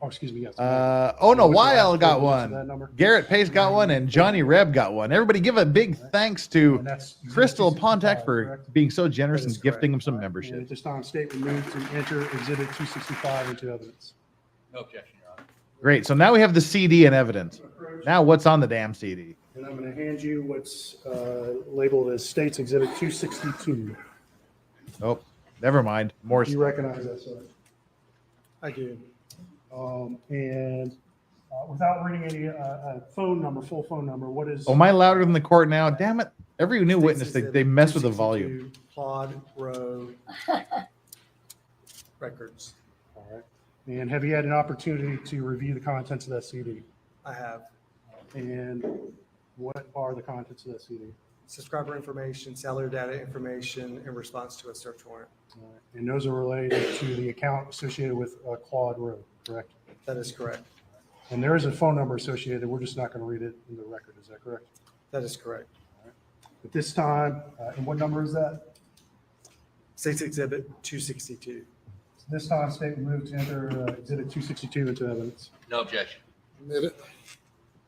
Oh, excuse me. Yes. Wild got one. Garrett Pace got one, and Johnny Reb got one. Everybody, give a big thanks to Crystal Pontac for being so generous and gifting him some membership. At this time, state will move to enter Exhibit 265 into evidence. No objection, Your Honor. Great. So now we have the CD and evidence. Now what's on the damn CD? And I'm going to hand you what's labeled as State's Exhibit 262. Oh, never mind. More. Do you recognize that, sir? I do. And without reading any phone number, full phone number, what is? Oh, am I louder than the court now? Damn it. Every new witness, they mess with the volume. Claude Rowe Records. All right. And have you had an opportunity to review the contents of that CD? I have. And what are the contents of that CD? Subscriber information, cellular data information in response to a search warrant. And those are related to the account associated with Claude Rowe, correct? That is correct. And there is a phone number associated. We're just not going to read it in the record. Is that correct? That is correct. At this time, and what number is that? State's Exhibit 262. This time, state will move to enter Exhibit 262 into evidence. No objection.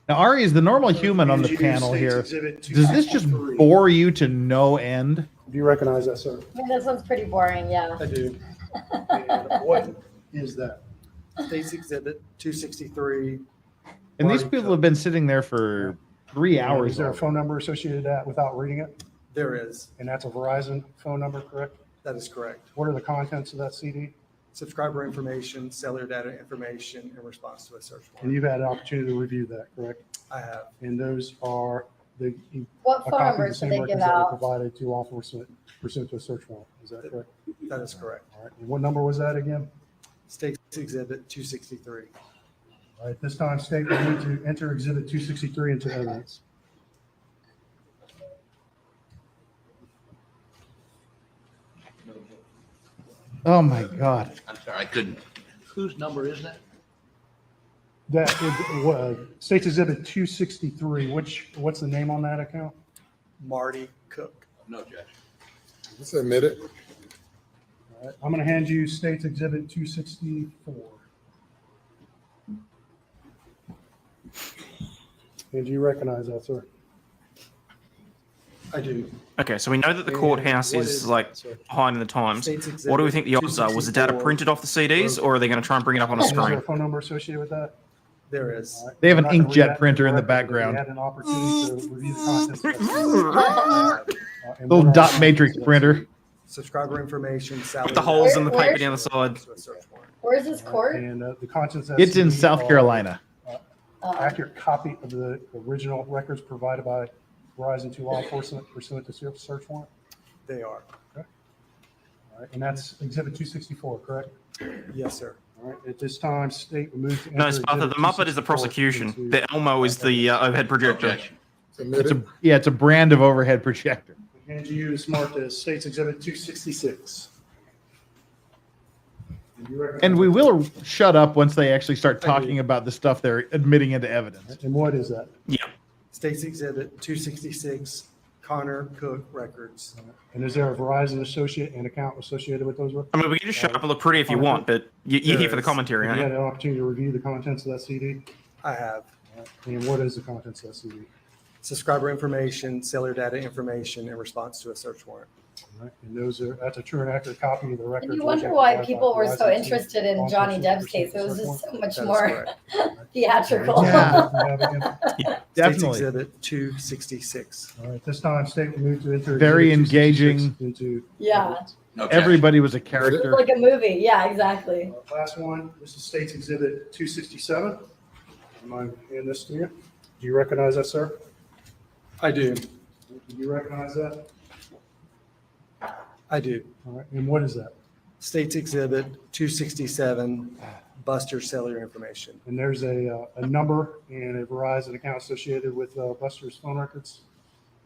Now, Ari is the normal human on the panel here. Does this just bore you to no end? Do you recognize that, sir? I mean, this one's pretty boring, yeah. I do. And what is that? State's Exhibit 263. And these people have been sitting there for 3 hours. Is there a phone number associated with that without reading it? There is. And that's a Verizon phone number, correct? That is correct. What are the contents of that CD? Subscriber information, cellular data information in response to a search warrant. And you've had an opportunity to review that, correct? I have. And those are the What phone numbers did they give out? Provided to law enforcement pursuant to a search warrant. Is that correct? That is correct. All right. And what number was that again? State's Exhibit 263. All right. This time, state will need to enter Exhibit 263 into evidence. Oh my God. I'm sorry, I couldn't. Whose number is that? That is State's Exhibit 263. What's the name on that account? Marty Cook. No objection. Let's admit it. All right. I'm going to hand you State's Exhibit 264. And do you recognize that, sir? I do. Okay, so we know that the courthouse is like behind in the times. What do we think the odds are? Was the data printed off the CDs, or are they going to try and bring it up on a Is there a screen? phone number assassociated with that? There is. All right. They have an I'm not gonna read inkjet that printer in the record, but background. We had an opportunity to review the contents. Of that. And Little what dot are- matrix printer. Subscriber information, salary. With the holes in the Where- paper down the side. Where's this court? And the contents of that It's in CD South are Carolina. Accurate copy of the original records provided by Verizon to law enforcement pursuant to search warrant. They are. All right, and that's Exhibit 264, correct? Yes, sir. All right, at this time, state will move to No, enter Sparta, the Exhibit Muppet is the 264 prosecution. into- The Elmo is the overhead projector. Objection. It's a brand of overhead projector. And you is marked as State's Exhibit 266. And we will shut up once they actually start talking about the stuff they're admitting into evidence. And what is that? Yeah. State's Exhibit 266, Connor Cook Records. And is there a Verizon associate and account associated with those records? I mean, we can just shut up and look pretty if you want, but you're here for the commentary, Have you aren't had you? an opportunity to review the contents of that CD? I have. And what is the contents of that CD? Subscriber information, cellular data information in response to a search warrant. All right, and that's a true and accurate copy of the record. And you wonder why people were so interested in Johnny Depp's case. It was just so much more theatrical. Yeah. State's Definitely. Exhibit 266. All right, this time state will move to enter. Very Exhibit 266 engaging. Into Yeah. Everybody was a It's character. like a movie. Yeah, exactly. Last one, this is State's Exhibit 267. Am I in this to you? Do you recognize that, sir? I do. Do you recognize that? I do. All right, and what is that? State's Exhibit 267, Buster cellular information. And there's a number and a Verizon account associated with Buster's phone records?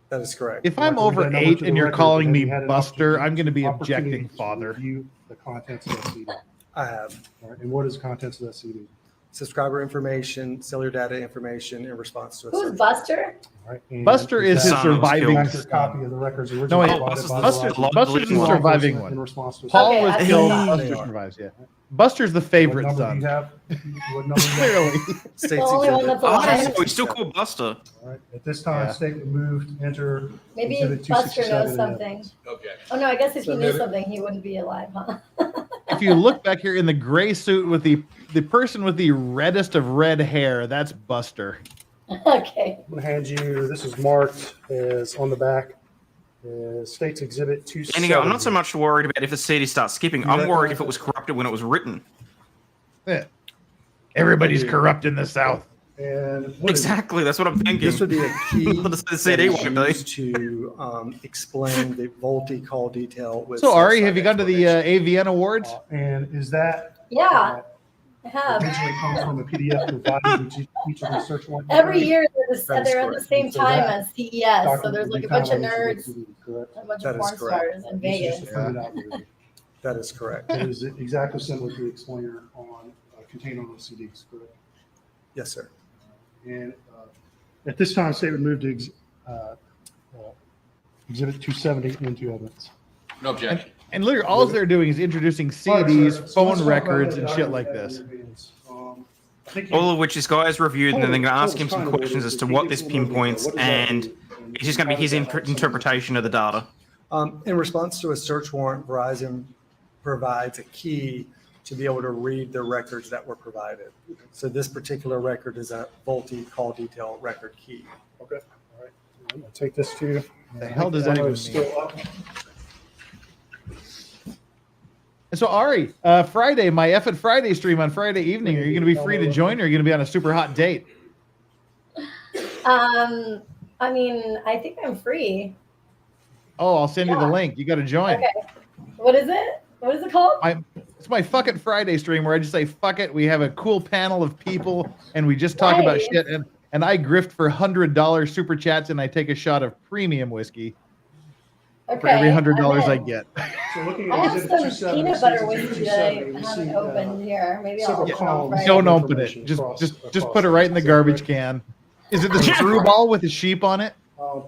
That is correct. If I'm over 8 and you're calling me Buster, I'm going to be objecting, Father. Review the contents of that CD. I have. All right, and what is the contents of that CD? Subscriber information, cellular data information in response to a Who's search. Buster? All right, and Buster is his that surviving accurate son. copy of the records No, originally wait, provided by Buster's Verizon. the surviving one. In response to a Paul Okay, was I see killed. that. Buster survives. Yeah, Buster's the favorite What number son. do you have? What number do you have? Clearly. State's The only one Exhibit. that's alive. Oh, he's still called Buster. All right, at this time, Yeah. state removed, enter. Maybe Exhibit Buster 267 knows in something. evidence. Objection. Oh no, I guess if he knew Submit it. something, he wouldn't be alive, huh? If you look back here in the gray suit with the person with the reddest of red hair, that's Buster. Okay. I'm gonna hand you, this is marked as on the back, State's Exhibit 270. And I'm not so much worried about if the CD starts skipping. I'm worried if it was corrupted when it was written. Yeah. Everybody's corrupt in the South. And what is it? Exactly, that's what I'm thinking. This would be a key The that CD is won't be. used to explain the Volti call detail with. So Ari, have subsite you gone to the AVN Awards? And is that? Yeah, I have. Originally comes from a PDF provided to each of the search warrant. Every year That is they're at the correct. same So time that as CES, so document there's will like be a bunch of found on each nerds, CD, correct? a bunch That of is porn correct. stars in This is Vegas. just a printed out version. That is correct. It is exactly similar to the explainer on contained on those CDs, correct? Yes, sir. And at this time, state would move to Exhibit 270 into evidence. No objection. And literally, all they're doing is introducing All right, CDs, sir. So let's phone talk about records, the and shit document like that this. we advanced. I think you- All of which this guy has reviewed, and then they're going to ask Total him some kind of questions order as is to the what this biggest one over there. pinpoints, What does that and do? it's just going to be his interpretation of the data. In response to a search warrant, Verizon provides a key to be able to read the records that were provided. So this particular record is a Volti call detail record key. Okay, all right. I'm gonna take this to you. The hell does that Demo even is mean? still up. And so Ari, Friday, my F at Friday stream on Friday evening. Are you going to be free to join, or are you going to be on a super hot date? I mean, I think I'm free. Oh, I'll send you the Yeah. link. You got to join. Okay. What is it? What is it called? It's my Fuck It Friday stream where I just say fuck it. We have a cool panel of people and we just talk about Nice. shit. And I grift for $100 super chats and I take a shot of premium whiskey Okay. for every $100 I'm I in. get. So looking I at have Exhibit some 270, peanut butter State's whiskey Exhibit that I 270, we haven't see, opened here. Maybe I'll several open it on columns. Friday. Don't open it. information Just across- just across put it right in the that, garbage correct? can. Is it the screw ball with a sheep on it?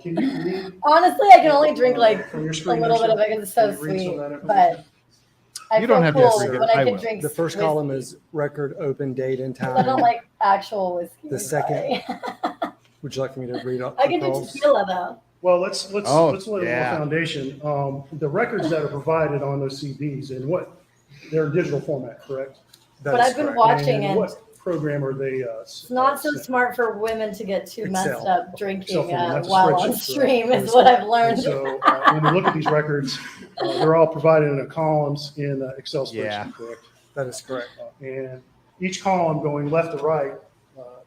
Can you read Honestly, I can only drink like from your a screen? little bit of it because it's so Can you read some sweet. of that But I You don't feel have to cool read it. when I I can will. drink. The first whiskey. column is record, open, date, and I don't time. like actual whiskey. The second- sorry. Would you like me to read up? I can do across? tequila though. Well, let's Oh, lay a yeah. little foundation. The records that are provided on those CDs and what they're in digital format, correct? That But is I've been correct. watching And it. what program are they? It's not so smart for women to get too messed Excel. up drinking format, that's a while spreadsheet, on correct? stream That is is what correct. I've learned. And so when we look at these records, they're all provided in columns in Excel spreadsheet, Yeah. correct? That is correct. And each column going left to right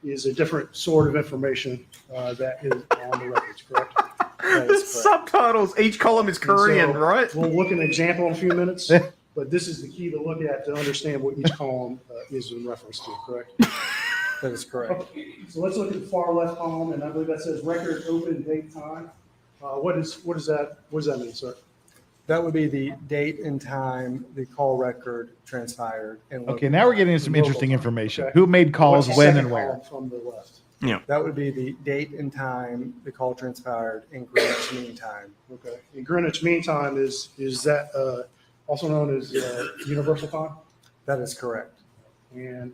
is a different sort of information that is on the records, correct? That The is correct. subtitles, each column is Korean, And so right? We'll look at an example in a few minutes, but this is the key to look at to understand what each column is in reference to, correct? That is correct. Okay, so let's look at the far left column, and I believe that says record, open, date, time. What does that mean, sir? That would be the date and time the call record transpired. And Okay, now we're getting into some Local interesting time. information. Okay. Who made calls What's the when second and where? column from the left? That would be the date and time the call transpired in Greenwich Mean Time. Okay. In Greenwich Mean Time is that also known as universal time? That is correct. And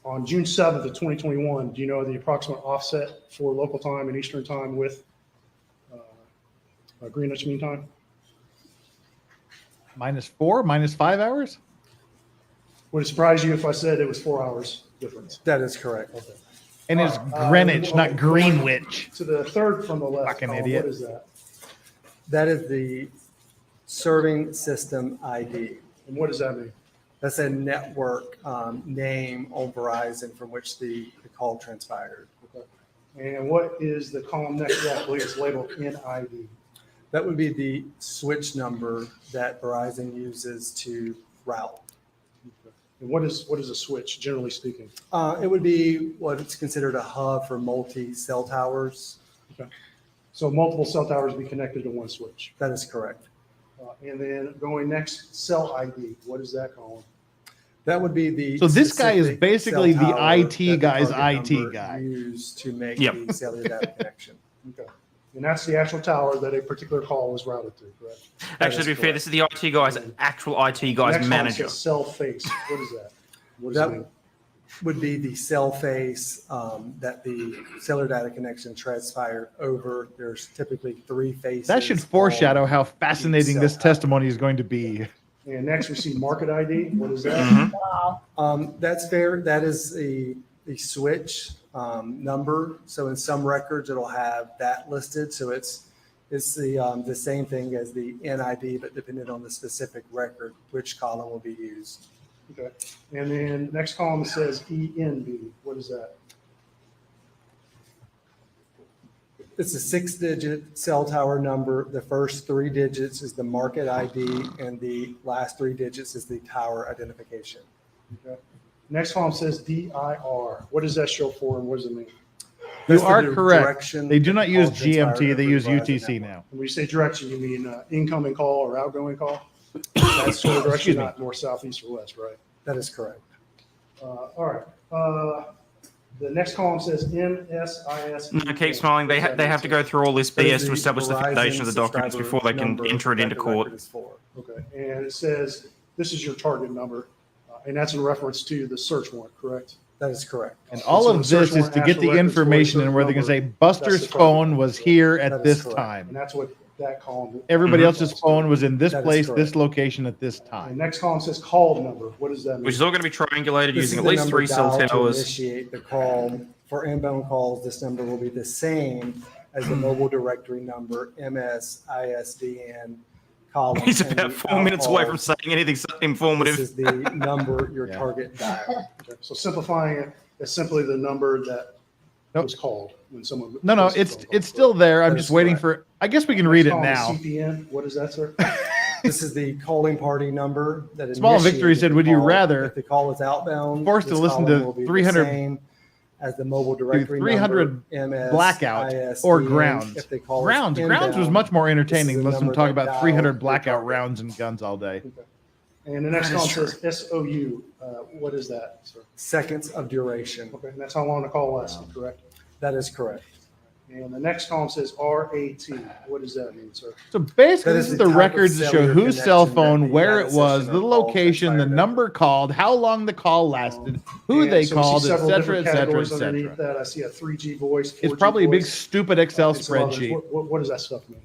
on June 7th of 2021, do you know the approximate offset for local time and Eastern time with Greenwich Mean Time? -4, -5 hours? Would it surprise you if I said it was 4 hours difference? That is correct. Okay. And it's Greenwich, not Greenwich. To the third from the left. Fucking column, idiot. What is that? That is the Serving system ID. And what does that mean? That's a network name on Verizon from which the call transpired. Okay. And what is the column next to that? I believe it's labeled NID. That would be the switch number that Verizon uses to route. And what is a switch, generally speaking? It would be what is considered a hub for multi-cell towers. Okay. So multiple cell towers be connected to one switch. That is correct. And then going next, cell ID. What is that column? That would be the. So this guy is specific basically cell the tower IT that the guy's target IT number guy. Used to make Yep. the cellular data connection. Okay. And that's the actual tower that a particular call is routed to, correct? Actually, to be fair, this is the IT guy's actual IT guy's Next manager. one says cell face. What is that? What does That it mean? would be the cell face that the cellular data connection transpired over. There's typically 3 faces. That should foreshadow on how fascinating cell this tower. testimony is going to be. And next we see market ID. What is that? Mm-hmm. Wow. That's fair. That is a switch number. So in some records, it'll have that listed. So it's the same thing as the NID, but depending on the specific record, which column will be used. Okay. And then next column says ENB. What is that? It's a 6-digit cell tower number. The first 3 digits is the market ID, and the last 3 digits is the tower identification. Okay. Next column says DIR. What does that show for and what does it mean? You That's are the correct. direction They do not use call transpired GMT, they over use Verizon UTC network. now. When you say direction, you mean incoming call or outgoing call? That's sort of direction, Excuse me. not north, south, east, or west, right? That is correct. All right. The next column says MSIS. No, keep smiling. They have to go through all this That is BS to the establish the foundation of the Verizon documents subscriber before they can number enter it that into the court. record is for. Okay, and it says this is your target number, and that's in reference to the search warrant, correct? That is correct. And all So of the search this is warrant to asks get for the records for a information and certain where they can number. say That's Buster's the target phone number, was correct? here That at is this correct. time. And that's what that column. Everybody else's phone was in this That is place, correct. this location at this And time. next column says called number. What does that mean? Which is all going to be triangulated This using is at the least number 3 cell dialed to towers. initiate the call. For inbound calls, this number will be the same as the mobile directory number, MSISDN column. He's and about the 4 minutes away from outcall. saying anything This informative. is the number your Yeah. target dialed. Okay, so simplifying it, it's simply the number that Nope. was called when someone. No, placed a it's phone call, still there. I'm That just is waiting correct. for, I guess we can Next read it column is now. CPN. What is that, sir? This is the calling party number that Small Victory initiated said, the "Would you call. rather If the call is outbound, forced to this listen column to will be the 300 same as the mobile directory 300 number, blackout MSISDN. or grounds. If the call is Grounds was inbound, much more this entertaining. is the Listen, number talk that about dialed 300 your blackout target. rounds and guns all day. And the next That is column says SOU. What is that, sir? Seconds of duration. Okay, and that's how long the call lasted, correct? That is correct. And the next column says RAT. What does that mean, sir? So basically, That this is is the the type of records that show cellular whose cell connection that phone, the where it data was, session the or call location, the transpired number called, how long the call lasted, who And they so we see called, et several cetera, different et cetera, et categories underneath cetera. that. I see a 3G voice. 4G It's probably a big, voice, stupid Excel and some others. spreadsheet. What does that stuff mean?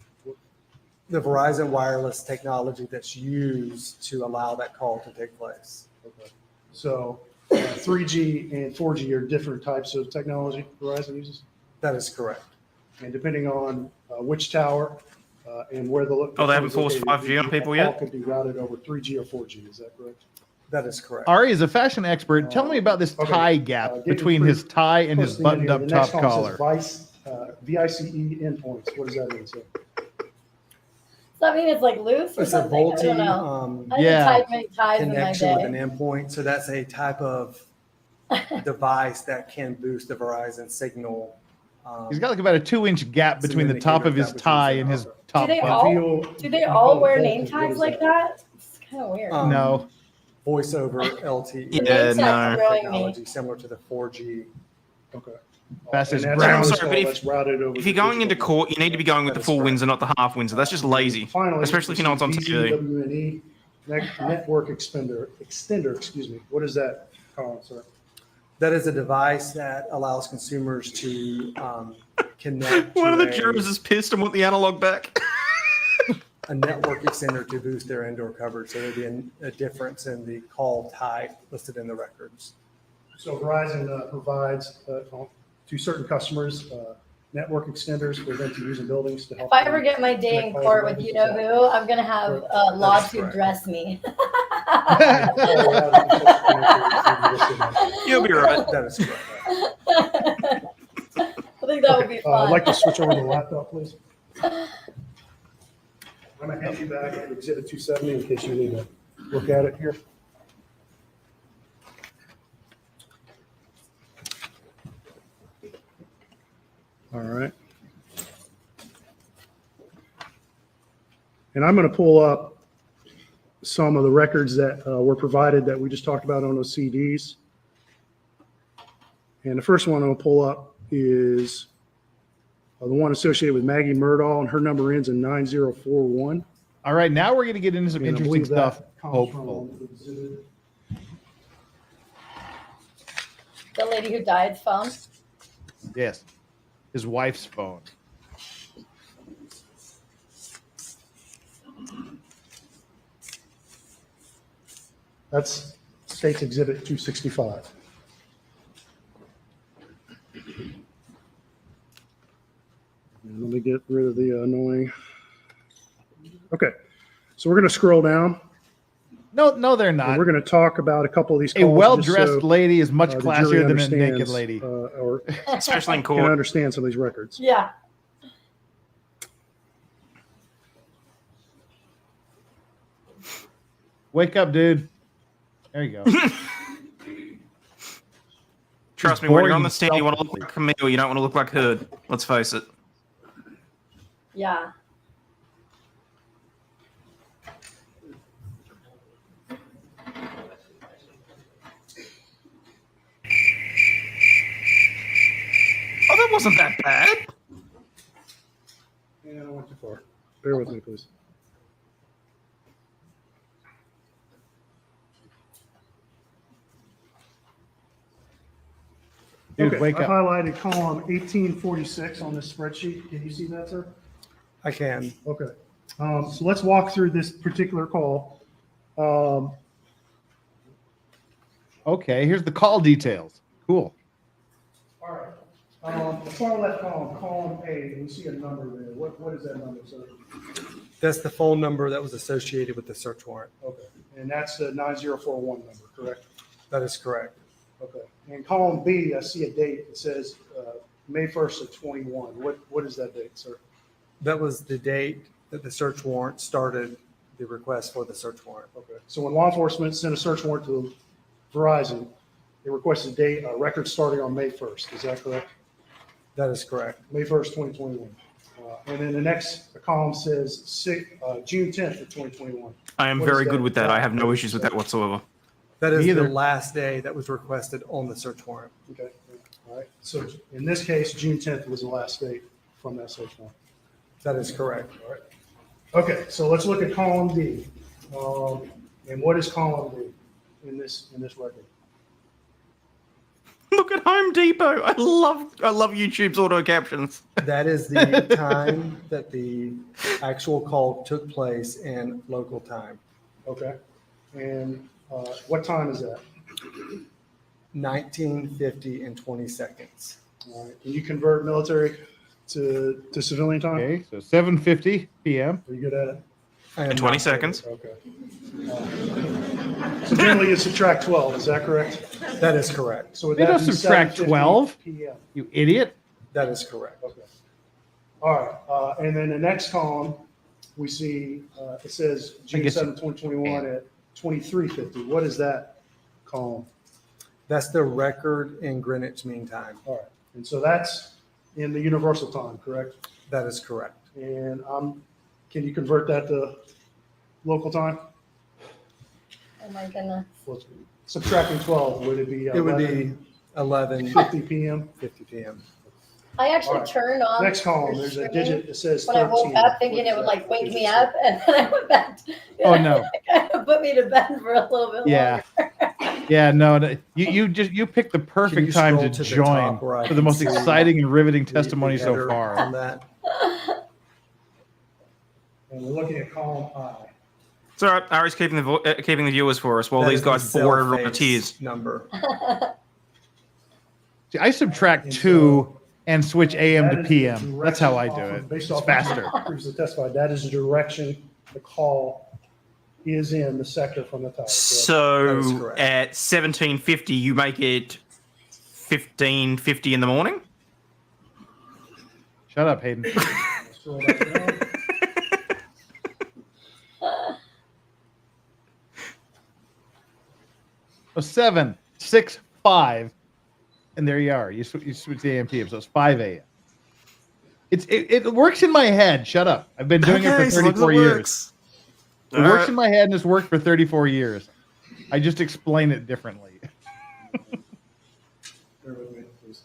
The Verizon wireless technology that's used to allow that call to take place. Okay. So 3G and 4G are different types of technology Verizon uses? That is correct. And depending on which tower and where the. Oh, they haven't forced 5G on people yet? Call could be routed over 3G or 4G, is that correct? That is correct. Ari is a fashion expert. Tell me about this Okay. tie gap Getting between pretty his tie and his close to the end buttoned here. up The top next column collar. says VICE endpoints. What does that mean, sir? Does that mean it's like loose or It's a something? I Volti don't know. I Yeah. haven't tied many ties in my connection with an day. endpoint. So that's a type of device that can boost the Verizon signal. He's got like about a 2-inch gap It's an between the top of his indicator that was tie used and in his Opera. top they button. all- Do they all wear name tags like that? It's kind of weird. No. Voice over LTE Yeah, Name tags no. throwing me. technology similar to the 4G. Okay. Fastest And that's ground. how I'm it's sorry, called. but That's routed over If the you're going into digital court, you need to be going with the That is full correct. Windsor, not the half Windsor. That's just lazy. Finally, Especially if you know it's on TV. DZWNE, network extender, excuse me. What is that, Colin, sir? That is a device that allows consumers to connect One of the to jurors is pissed and want the analog back. a network extender to boost their indoor coverage. So there'd be a difference in the call type listed in the records. So Verizon provides to certain customers network extenders for them to use in buildings to help. If I ever get my day in court with you know who, I'm gonna have a lawsuit dress me. You'll be right. That is correct. I think that would be fun. I'd like to switch over to the laptop, please. I'm gonna hand you back Exhibit 270 in case you need to look at it here. All right. And I'm going to pull up some of the records that were provided that we just talked about on those CDs. And the first one I'm going to pull up is the one associated with Maggie Murdaugh, and her number ends in 9041. All right, now we're going to get into some interesting stuff. Hopeful. The lady who died's phone. Yes, his wife's phone. That's State's Exhibit 265. And let me get rid of the annoying. Okay, so we're going to scroll down. No, they're not. And we're going to talk about a couple of these. A well-dressed lady is much classier than a naked lady. Or especially in court. Can understand some of these records. Yeah. Wake up, dude. There you go. Trust me, when you're on the stand, you want to look like Camille. You don't want to look like Hood. Let's face it. Yeah. Oh, that wasn't that bad. Yeah, I went too far. Bear with me, please. Dude, Okay, wake I up. highlighted column 1846 on this spreadsheet. Can you see that, sir? I can. Okay. So let's walk through this particular call. Okay, here's the call details. Cool. All right. The far left column A, we see a number there. What is that number, sir? That's the phone number that was associated with the search warrant. Okay. And that's the 9041 number, correct? That is correct. Okay. In column B, I see a date that says May 1st of 21. What is that date, sir? That was the date that the search warrant started the request for the search warrant. Okay. So when law enforcement sent a search warrant to Verizon, they requested a record starting on May 1st. Is that correct? That is correct. May 1st, 2021. And then the next column says June 10th of 2021. I am What very is good that? with that. I have no issues with that whatsoever. That is Either. the last day that was requested on the search warrant. Okay. All right. So in this case, June 10th was the last date from that search warrant. That is correct. All right. Okay. So let's look at column D. And what is column D in this record? Look at Home Depot. I love YouTube's auto captions. That is the time that the actual call took place in local time. Okay. And what time is that? 1950 and 20 seconds. All right. Can you convert military to civilian time? Okay, so 7:50 p.m. Are you good at it? I am In 20 not- seconds. Okay. So generally you subtract 12, is that correct? That is correct. So would They that don't be subtract 7:50 12. PM? You idiot. That is correct. Okay. All right. And then the next column, we see it says June guess 7th, 2021 at 23:50. What is that column? That's the record in Greenwich Mean Time. All right. And so that's in the universal time, correct? That is correct. And can you convert that to local time? Oh my goodness. Well, subtracting 12, would it be? It would be 11:50 50 p.m. p.m. I actually All right. turned on. Next column, your there's a screen digit that says when I 13. woke up thinking it would like wake me up, and then I went back. Oh, no. Put me to bed for a little bit Yeah. Yeah, no, you picked the perfect time to scroll to the join top where I for the most can see exciting and riveting The testimony so header far. On that. And we're looking at column I. It's all right. Ari's keeping the viewers for us while That these is the guys bore everyone to cell tears. phase number. See, I subtract And 2 and switch AM to That is the PM. That's how I do direction it. Based It's off faster. what you previously testified, that is the direction the call is in the sector from the tower. correct? So at 17:50, you make it 15:50 in the morning? Shut up, Hayden. Scroll back down. So 7, 6, 5, and there you are. You switch the AM PM, so it's 5 a.m. It works in my head. Shut up. I've been doing it for 34 years. It works in my head, and it's worked for 34 years. I just explain it differently. Bear with me, please.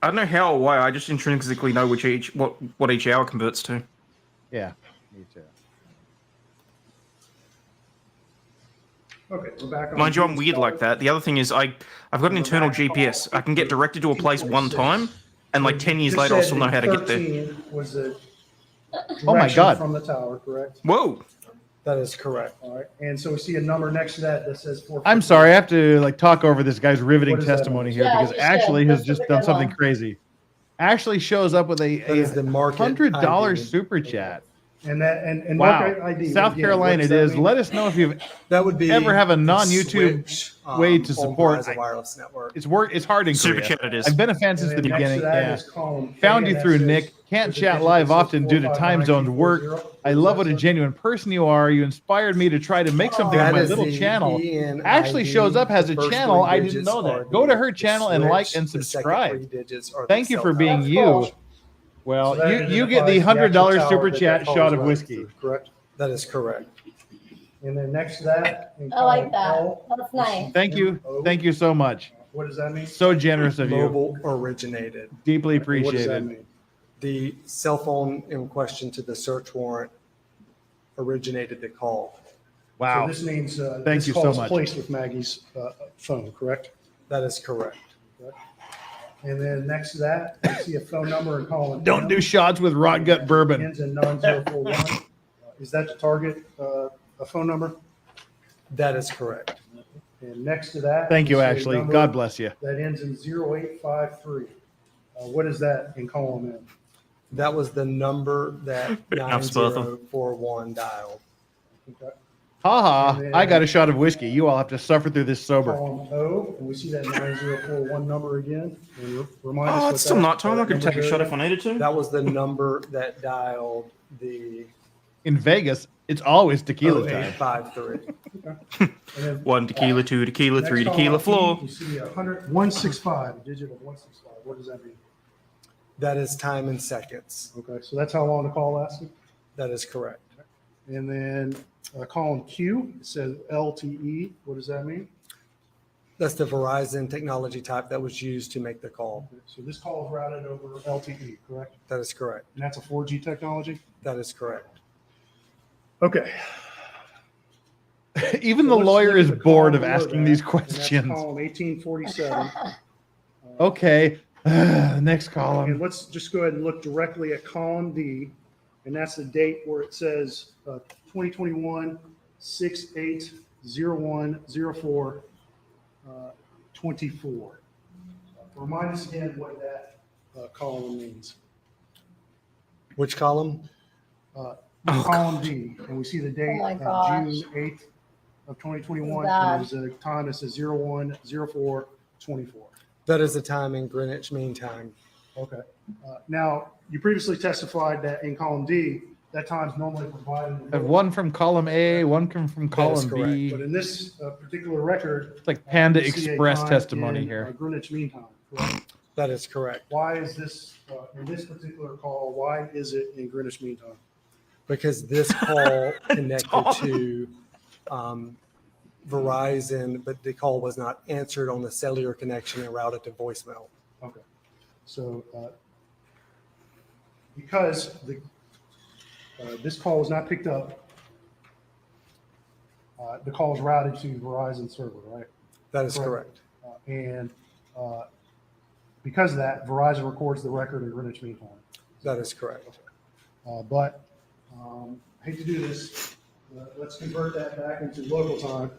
I don't know how or why. I just intrinsically know what each hour converts to. Yeah, me too. Okay, we're back on. Mind you, I'm weird like that. The other thing is I've got an internal GPS. I can get directed to a place one time, and like 10 years later, I'll still know how to get there. 13 was the Oh my God. from the tower, correct? Whoa. That is correct. All right, and so we see a number next to that that says 4. I'm sorry, I have to like talk over this guy's riveting What does that testimony mean? here Yeah, because you Ashley should. has That's just a done good something one. crazy. Ashley shows up with That is the market $100 ID. super chat. And that and Wow, market ID. South again, Carolina what it does that is. mean? Let us know if you've That would be ever have a the non-YouTube switch, way to on support. Verizon wireless network. It's hard in Super Korea. chat it is. I've been a fan since And the then next to beginning. that Yeah. is column K, Found you and that through says Nick. Can't there's a chat digit live that says often due to time zones. Work. 459-240. I love what a genuine person you are. You inspired me to try to make something That on my is little the channel. ENID. Ashley shows up, has The a first channel. three I didn't digits know are that. Go to the her channel and like switch. and The second subscribe. three digits are the Thank you cell for tower. being That's you. cool. Well, So that you get the identifies the actual $100 tower super that chat that call shot is of running whiskey. through, correct? That is correct. And then next to that, in I like column that. L, That's nice. Thank you. MO. Thank you so much. What does that mean? So generous of you. Mobile originated. Deeply And what does that appreciated. mean? The cell phone in question to the search warrant originated the call. Wow. So this means Thank this you call so is much. placed with Maggie's phone, correct? That is correct. And then next to that, I see a phone number in column. Don't M. do shots with rot gut bourbon. Ends in 9041. Is that the target a phone number? That is correct. And next to that. Thank you, we see a Ashley. number God bless you. That ends in 0853. What is that in column M? That was the number that Enough, both of them. 9041 dialed. Okay. Haha, And then- I got a shot of whiskey. You all have to suffer through this sober. Column O, and we see that 9041 number again. And remind us Oh, what it's still that- night time. I could that take a number shot is. if I needed to. That was the number that dialed the In Vegas, it's always tequila time. 0853. Okay. And then 1 tequila, 2 tequila, 3 next tequila, column, floor. You see 165, a digit of 165. What does that mean? That is time in seconds. Okay, so that's how long the call lasted? That is correct. And then column Q, it says LTE. What does that mean? That's the Verizon technology type that was used to make the call. Okay, so this call is routed over LTE, correct? That is correct. And that's a 4G technology? That is correct. Okay. Even So the let's lawyer look is at the bored column of below asking that, these and that's questions. column 1847. Okay. Next And column. let's just go ahead and look directly at column D, and that's the date where it says 2021 680104 24. Remind us again what that column means. Which column? Column D, and we see the date Oh my of gosh. June 8th of 2021, Bad. and there's a time that says 010424. That is the time in Greenwich Mean Time. Okay. Now, you previously testified that in column D, that time's normally provided. I have one from column A, one from That is column correct. B. But in this particular record. It's like Panda you see a Express time testimony in, here. Greenwich Mean Time, correct? That is correct. Why is this, in this particular call, why is it in Greenwich Mean Time? Because this call connected to Verizon, but the call was not answered on the cellular connection and routed to voicemail. Okay. So because this call was not picked up, the call was routed to Verizon server, right? That is correct. And because of that, Verizon records the record in Greenwich Mean Time. That is correct. But I hate to do this. Let's convert that back into local time.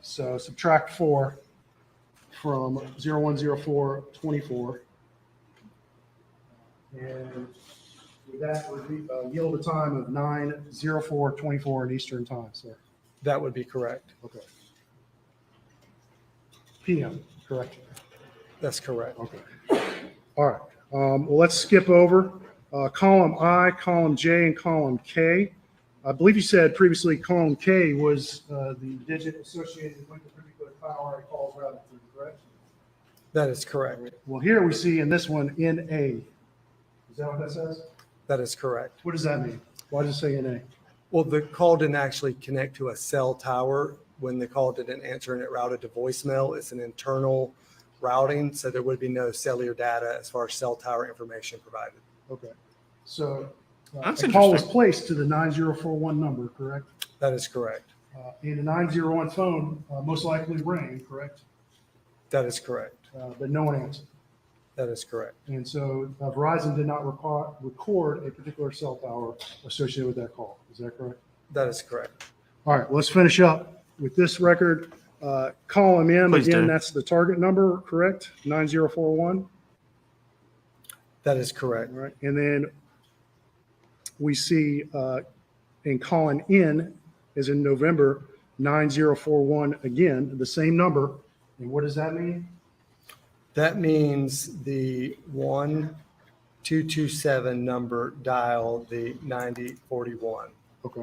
So subtract 4 from 010424. And that would yield a time of 9:04:24 in Eastern Time, sir. That would be correct. Okay. PM, correct? That's correct. Okay. All right. Well, let's skip over column I, column J, and column K. I believe you said previously column K was the digit associated with the particular power I called routed through, correct? That is correct. Well, here we see in this one NA. Is that what that says? That is correct. What does that mean? Why does it say NA? Well, the call didn't actually connect to a cell tower. When the call didn't answer and it routed to voicemail, it's an internal routing, so there would be no cellular data as far as cell tower information provided. Okay. So That's the call was interesting. placed to the 9041 number, correct? That is correct. And the 901 phone most likely rang, correct? That is correct. But no one answered. That is correct. And so Verizon did not record a particular cell tower associated with that call. Is that correct? That is correct. All right, let's finish up with this record. Column M, Please again, do. that's the target number, correct? 9041. That is correct. All right, and then we see in column N, as in November, 9041, again, the same number. And what does that mean? That means the 1227 number dialed the 9041. Okay.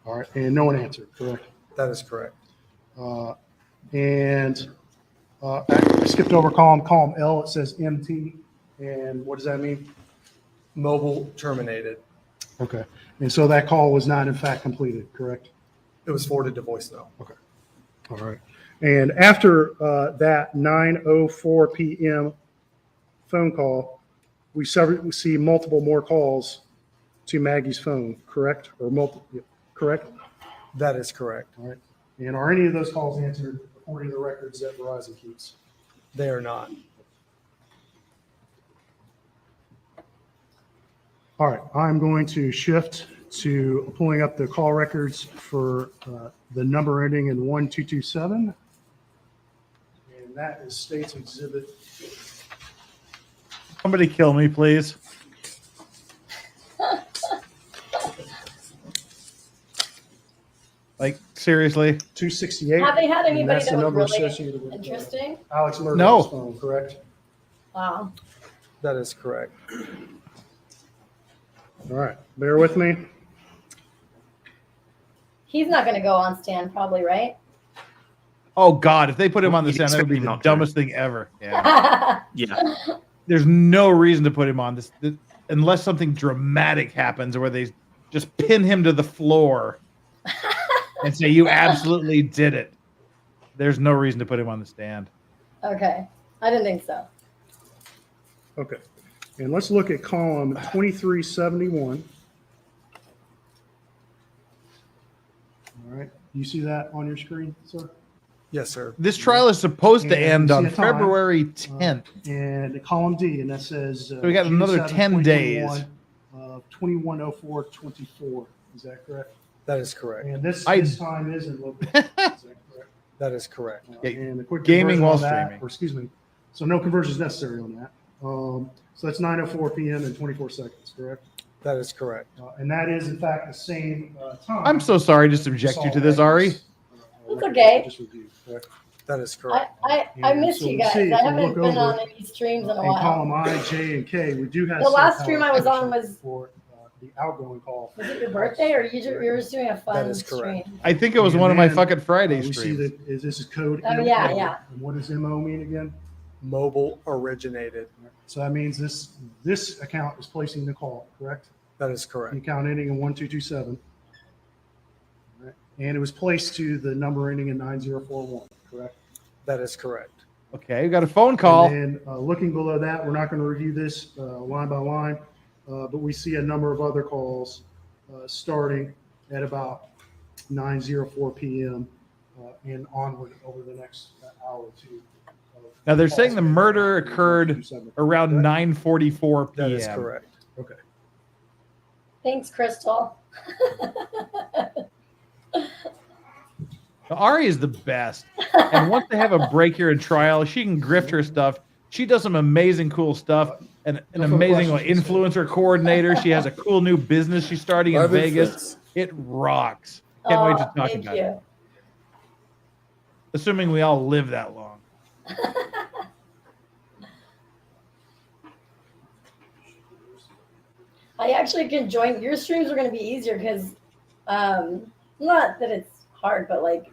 All right, and no one answered, correct? That is correct. And I skipped over column L, it says MT. And what does that mean? Mobile terminated. Okay. And so that call was not in fact completed, correct? It was forwarded to voicemail. Okay. All right. And after that 9:04 p.m. phone call, we see multiple more calls to Maggie's phone, correct? Or multiple, correct? That is correct. All right. And are any of those calls answered according to the records that Verizon keeps? They are not. All right. I'm going to shift to pulling up the call records for the number ending in 1227. And that is State's Exhibit. Somebody kill me, please. Like, seriously? 268. Have they had and anybody that's the that was number really associated with interesting? Alex Murdaugh's No. phone, correct? Wow. That is correct. All right. Bear with me. He's not going to go on stand, probably, right? Oh, God. If they put him on the You'd stand, that would be expect me the not to. dumbest thing ever. Yeah. Yeah. There's no reason to put him on this unless something dramatic happens where they just pin him to the floor and say, you absolutely did it. There's no reason to put him on the stand. Okay. I didn't think so. Okay. And let's look at column 2371. All right. You see that on your screen, sir? Yes, sir. This trial is supposed to And end you on see a time, February 10th. And column D, and that says. So we got another 10 days. 210424. Is that correct? That is correct. And this I- time is in local. Is that correct? That is correct. Yeah, And a quick gaming conversion while on that, streaming. or excuse me. So no conversion is necessary on that. So that's 9:04 p.m. and 24 seconds, correct? That is correct. And that is in fact the same time. I'm so sorry to subject you to this, Ari. It's okay. Just reviewed, correct? That is correct. I And missed so you we'll guys. see if I we haven't look been on over any streams in a In while. column I, J, and K, we do have. The last cell stream tower I was on connection was- For the outgoing call. Was it your birthday or you were just doing a fun That is correct. stream? I think it was And one of my then, fucking Friday We see streams. that this is code. Oh, yeah, MO. yeah. And what does MO mean again? Mobile originated. So that means this account is placing the call, correct? That is The correct. account ending in 1227. Right. And it was placed to the number ending in 9041, correct? That is correct. Okay, we got a phone call. And then looking below that, we're not going to review this line by line, but we see a number of other calls starting at about 9:04 p.m. And onward over the next hour or two. Now they're saying the murder occurred around 9:44 p.m. That is correct. Okay. Thanks, Crystal. Ari is the best. And once they have a break here in trial, she can grift her stuff. She does some amazing, cool stuff. And an amazing influencer coordinator. She has a cool new business she's starting in Vegas. It rocks. Can't wait to talk about it. Assuming we all live that long. I actually can join. Your streams are going to be easier because, not that it's hard, but like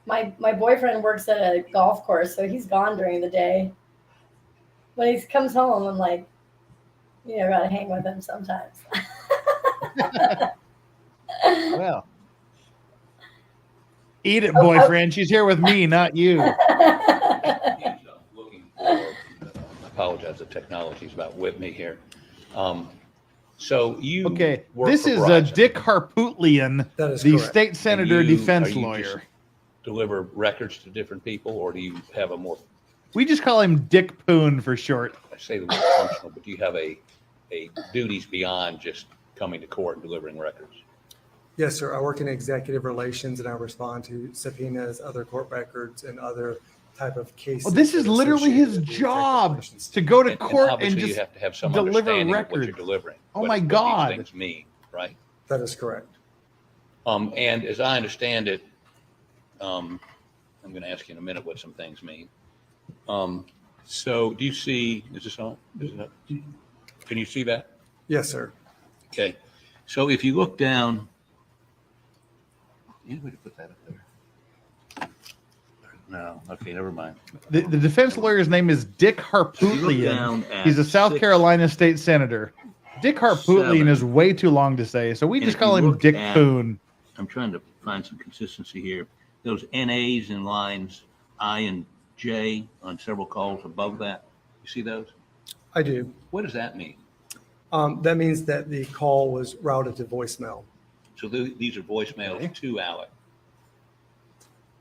my boyfriend works at a golf course, so he's gone during the day. When he comes home, I'm like, gotta hang with him sometimes. Well, eat it, boyfriend. She's here with me, not you. I apologize. The technology's about with me here. So you work this for is Verizon. Dick Harpootlian, the state senator defense are you lawyer. just deliver records to different people, or do you have a more? We just call him Dick Poon for short. I say the word functional, but do you have a duties beyond just coming to court and delivering records? Yes, sir. I work in executive relations and I respond to subpoenas, other court records, and other type of cases. Oh, this is literally his job to go to court and obviously just you have to have some deliver understanding of what records. you're delivering. Oh my what God. these things mean, right? That is correct. And as I understand it, I'm going to ask you in a minute what some things mean. So do you see, is this on? Can you see that? Yes, sir. Okay. So if you look down, any way to put that up there? No. Okay, never mind. The defense lawyer's name is Dick Harpootlian. He's a South Carolina state senator. Dick Harpootlian is way too long to say, so we just call him Dick Poon. I'm trying to find some consistency here. Those NAs in lines I and J on several calls above that. You see those? I do. What does that mean? That means that the call was routed to voicemail. So these are voicemails to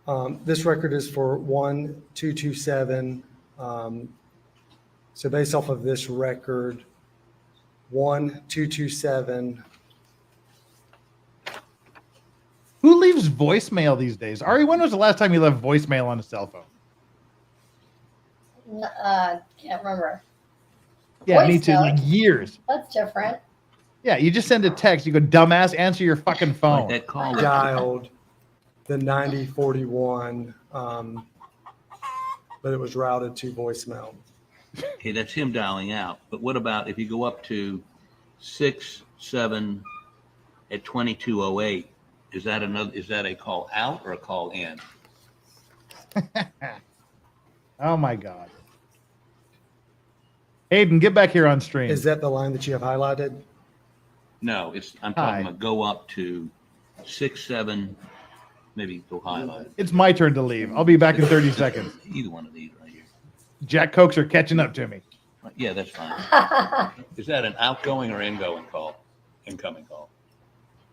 ALEC. This record is for 1227. So based off of this record, 1227. Who leaves voicemail these days? Ari, when was the last time you left voicemail on a cell phone? Can't remember. Yeah, me too. Voicemail. Like years. That's different. Yeah, you just send a text. You go, dumbass, answer your fucking phone. That call Dialed the 9041, but it was routed to voicemail. Okay, that's him dialing out. But what about if you go up to 67 at 2208? Is that a call out or a call in? Oh my God. Hayden, get back here on stream. Is that the line that you have highlighted? No, I'm talking about go up to 67, maybe go highlight. It's my turn to leave. I'll be back in 30 seconds. Either one of these right here. Jack Cokes are catching up to me. Yeah, that's fine. Is that an outgoing or ingoing call? Incoming call?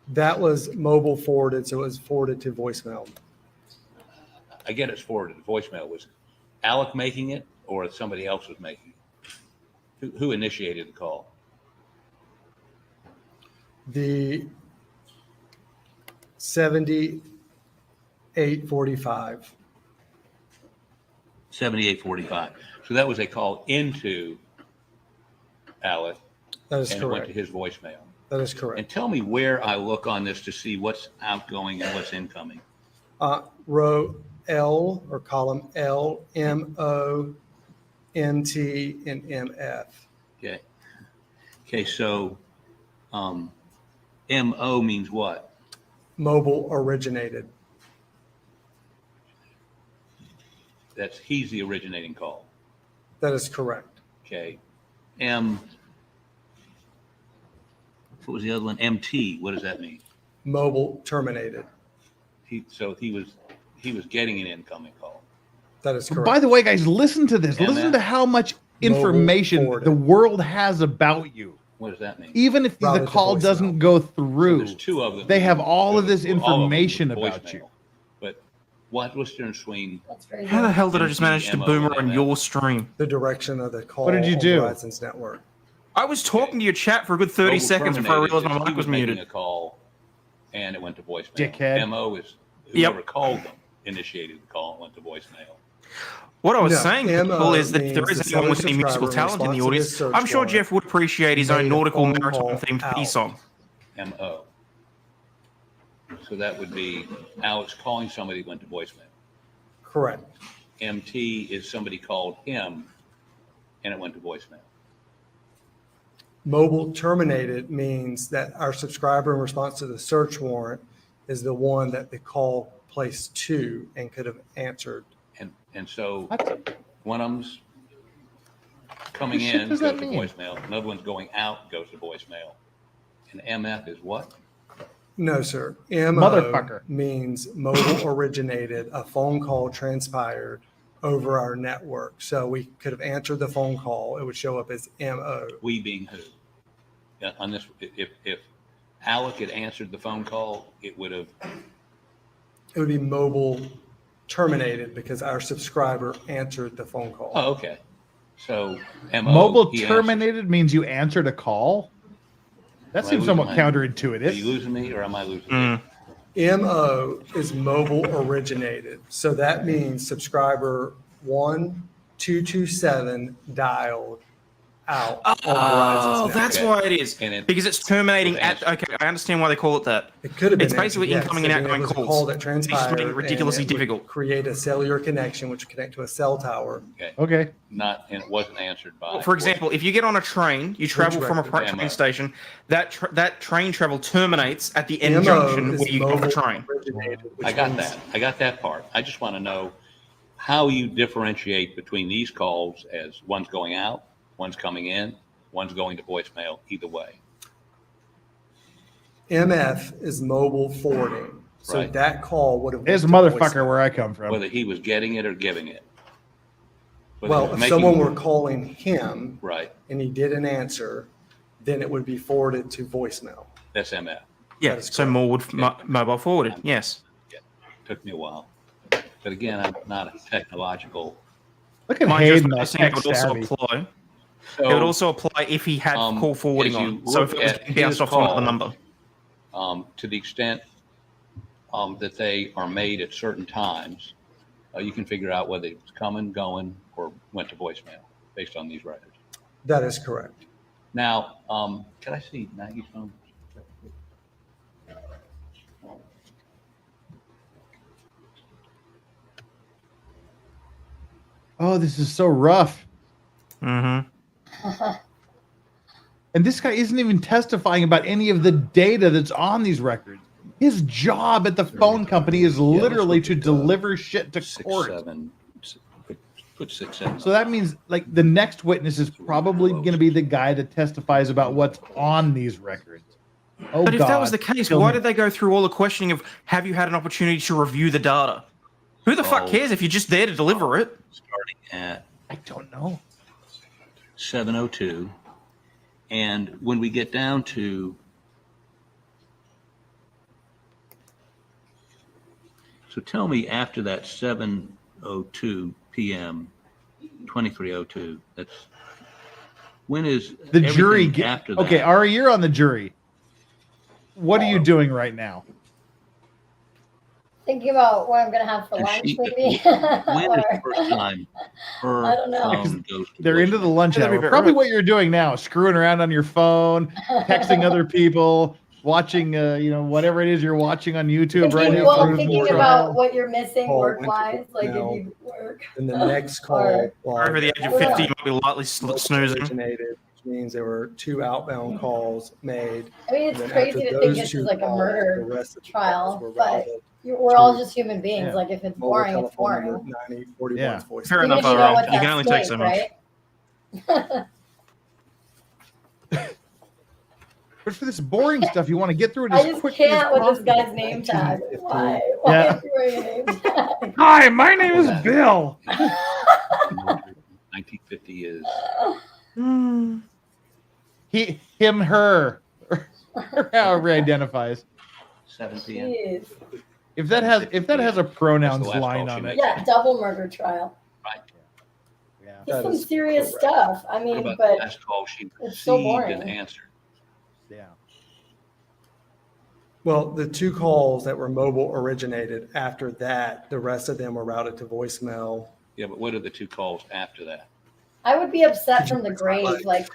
That was mobile forwarded, so it was forwarded to voicemail. I get it's forwarded to voicemail. Was ALEC making it or somebody else was making it? Who initiated the call? The 7845. 7845. So that was a call into ALEC. That is and it went correct. to his voicemail. That is correct. And tell me where I look on this to see what's outgoing and what's incoming. Row L or column L, MO, MT, and MF. Okay. Okay, so MO means what? Mobile originated. He's the originating call. That is correct. Okay. What was the other one? MT. What does that mean? Mobile terminated. So he was getting an incoming call. That is correct. By the way, guys, listen to this. MF. Listen to how much information the world has about you. What does that mean? Even if the call doesn't go through, there's two of them. they have all of this All of them with information about voicemail. you. But what's the difference between? How the hell did I just manage to boomer on your stream? The direction of the call What did you on do? Verizon's network. I was talking to your chat for a good 30 Mobile seconds before I terminated realized my is he mic was making muted. a call, and it went to voicemail. Dickhead. MO is whoever called them. initiated the call and went to voicemail. What I was No, saying, people, is that if there means is the anyone with any subscriber musical talent in the response to audience, this search I'm sure warrant Jeff would appreciate his own made a nautical phone maritime call themed out. peace song. MO. So that would be Alex calling somebody went to voicemail. Correct. MT is somebody called him and it went to voicemail. Mobile terminated means that our subscriber in response to the search warrant is the one that the call placed to and could have answered. And so one of them's coming in, goes to voicemail. Another one's going out, goes to voicemail. And MF is what? No, sir. MO means mobile originated, a phone call transpired over our network. So we could have answered the phone call. It would show up as MO. We being who? On this, if Alec had answered the phone call, it would be mobile terminated because our subscriber answered the phone call. Oh, okay. So MO, mobile terminated means you answered a call? That seems somewhat counterintuitive. Are you losing me or am I losing you? MO is mobile originated. So that means subscriber 1227 dialed out on Verizon's network. That's why it is. Because it's terminating at. Okay, I understand why they call it that. It could have been. It's basically incoming and outgoing calls. Call that transpired. It's ridiculously difficult. Create a cellular connection, which would connect to a cell tower. Okay. And it wasn't answered by. For example, if you get on a train, you travel from a train station. That train travel terminates at the end junction where you get off the train. I got that. I got that part. I just want to know how you differentiate between these calls as one's going out, one's coming in, one's going to voicemail, either way. MF is mobile forwarding. So that call would have. It's a motherfucker where I come from. Whether he was getting it or giving it. Well, if someone were calling him right, and he didn't answer, then it would be forwarded to voicemail. That's MF. Yeah, so more would mobile forwarded, yes. Yeah, took me a while. But again, I'm not a technological. Look at Hayden, that's it would also apply. So, it would also apply if he had call forwarding on. So if it was getting bounced off another number. To the extent that they are made at certain times, you can figure out whether it's coming, going, or went to voicemail based on these records. That is correct. Now, can I see Maggie's phone? Oh, this is so rough. Mm-hmm. And this guy isn't even testifying about any of the data that's on these records. His job at the phone company is literally to deliver shit to court. Put 6, 7. So that means like the next witness is probably going to be the guy that testifies about what's on these records. Oh, but if God, that was the case, why did they go through all the questioning of have you had an opportunity to review the data? Who the fuck cares if you're just there to deliver it? Starting at I don't know. 7:02, and when we get down to so tell me after that 7:02 p.m. 23:02. That's when is the jury after that? Okay, Ari, you're on the jury. What are you doing right now? Thinking about what I'm gonna have for lunch, maybe. When is the first time her I don't know. phone goes to They're into the lunch That'd be hour. very Probably right. what you're doing now, screwing around on your phone, texting other people, watching, whatever it is you're watching on YouTube right now. Thinking about what you're missing work-wise, like if you work. And the next call Over the age of 50, you might be lightly snoozing. originated, which means there were 2 outbound calls made. I mean, it's And then crazy after to think those this 2 is like a calls, murder the rest of the trial, calls were but routed we're all just human beings. Yeah. Like if it's mobile boring, it's telephone number boring. 9041's Yeah. voice. Fair Even enough, if you know Aaron. what's You can at only take stake, so much. right? But for this boring stuff, you want to get through it I as just quickly as can't with this possible. guy's name tag. Why? Yeah. Why are you wearing a name tag? Hi, my name is Bill. 1950 is He, him, her, however he identifies. 7 p.m. Jeez. If that has a pronouns That's the last line call on she it, made. Yeah, double murder trial. Right. yeah. It's That some is serious correct. stuff. I What mean, about but the last call she it's so received and boring. answered? Yeah. Well, the two calls that were mobile originated. After that, the rest of them were routed to voicemail. Yeah, but what are the two calls after that? I would be upset from the grave. Like,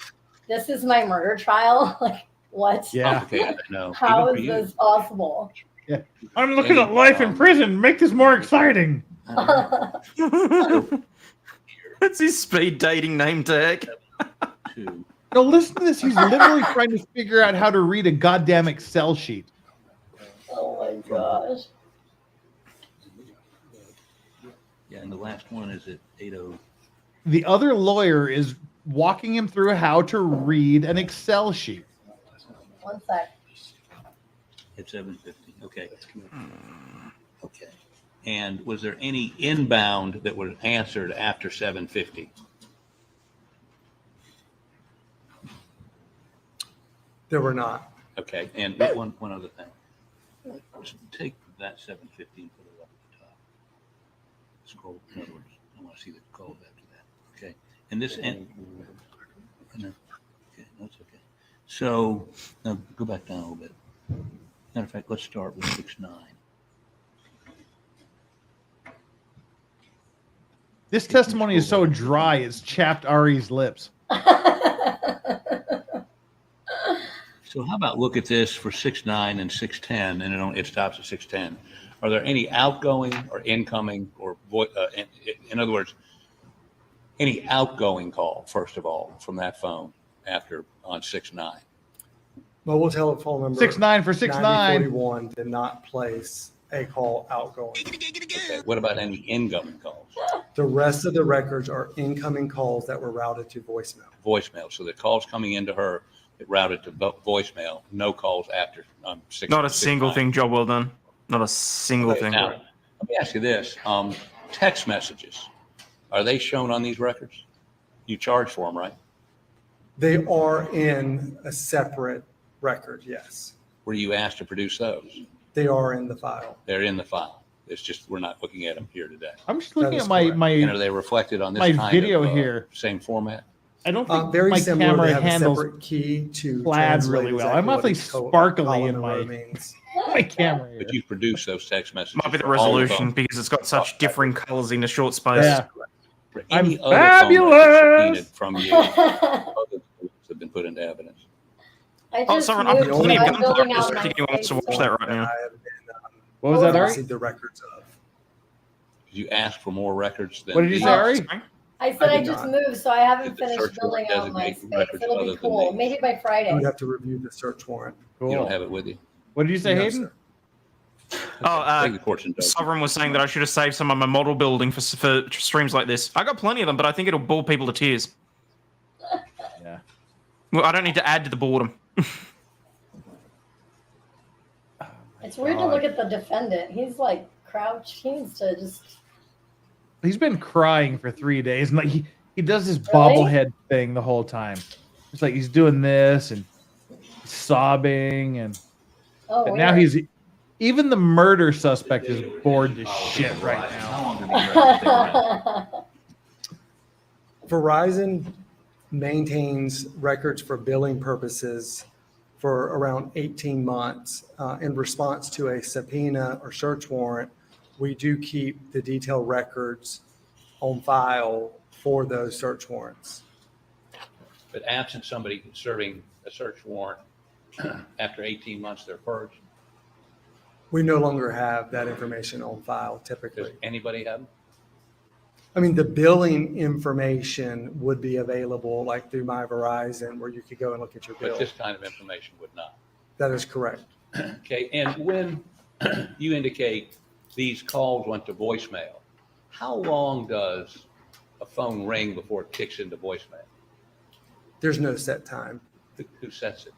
this is my murder trial. Like, what? Yeah. Okay, I know. How Even is for you. this possible? Yeah. I'm looking at life in prison. Make this more exciting. That's his speed dating name tag. No, listen to this. He's literally trying to figure out how to read a goddamn Excel sheet. Oh my gosh. Yeah, and the last one is at 8:00. The other lawyer is walking him through how to read an Excel sheet. One sec. At 7:50. Okay. Okay. And was there any inbound that was answered after 7:50? There were not. Okay. And one other thing. Just take that 7:50 and put it up at the top. Scroll. In other words, I want to see the calls after that. Okay. And this and no. Okay, that's okay. So now go back down a little bit. Matter of fact, let's start with 6-9. This testimony is so dry, it's chapped Ari's lips. So how about look at this for 6-9 and 6-10, and it stops at 6-10. Are there any outgoing or incoming or in other words, any outgoing call, first of all, from that phone after on 6-9? Mobile telephone number 6-9 for 6-9. 9041 did not place a call outgoing. Okay. What about any incoming calls? The rest of the records are incoming calls that were routed to voicemail. Voicemail. So the calls coming into her, it routed to voicemail. No calls after 6. Not a single thing. Job well done. Not a single thing. Now, let me ask you this: text messages, are they shown on these records? You charge for them, right? They are in a separate record, yes. Were you asked to produce those? They are in the file. They're in the file. It's just we're not looking at them here today. I'm just looking at my And are they reflected on this my kind video of, here? Same format? I don't think Very my similar. camera They have a handles separate key to plaid translate really well. exactly I'm what awfully each sparkly column in and my row means. my camera here. But you produce those text messages. Might be the for all the resolution phones. because it's got such differing colors in a short space. Yeah. For any I'm other phone records fabulous. subpoenaed from you, other than have been put into evidence. I Oh, just sorry, I've moved, got plenty so of I'm gun building players. out I my think he wants to space. watch that right now. What was that, Ari? Received the records of. Did you ask for more records than What did you say, Ari? I said I did just not. moved, so I haven't Did the finished search building warrant out my designate space. records It'll other be than cool. these? Maybe by You Friday. would have to review the search warrant. You don't Cool. have it with you? What did you say, No, Hayden? sir. Oh, Take the course and Sovereign was saying that I should have saved some of my model building for streams like this. I got plenty of them, but I think it'll bore people to tears. Yeah. Well, I don't need to add to the boredom. It's weird to look at the defendant. He's like crouched. He needs to just. He's been crying for 3 days, and like he does this Really? bobblehead thing the whole time. It's like he's doing this and sobbing, and Oh, now weird. he's even the murder suspect is bored to shit right now. Verizon maintains records for billing purposes for around 18 months. In response to a subpoena or search warrant, we do keep the detailed records on file for those search warrants. But absent somebody serving a search warrant after 18 months, they're purged. We no longer have that information on file typically. Does anybody have them? I mean, the billing information would be available like through My Verizon where you could go and look at your bill. But this kind of information would not. That is correct. Okay, and when you indicate these calls went to voicemail, how long does a phone ring before it kicks into voicemail? There's no set time. Who sets it?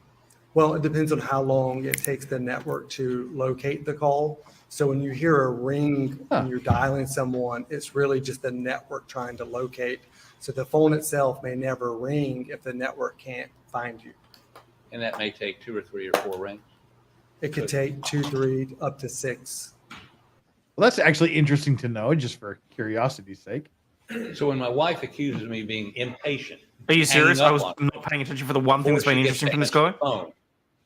Well, it depends on how long it takes the network to locate the call. So when you hear a ring when you're dialing someone, it's really just the network trying to locate. So the phone itself may never ring if the network can't find you. And that may take 2 or 3 or 4 rings. It could take 2, 3, up to 6. Well, that's actually interesting to know, just for curiosity's sake. So when my wife accuses me of being impatient, Are you serious? I was hanging up not paying attention for the one thing that's been interesting from this guy. phone,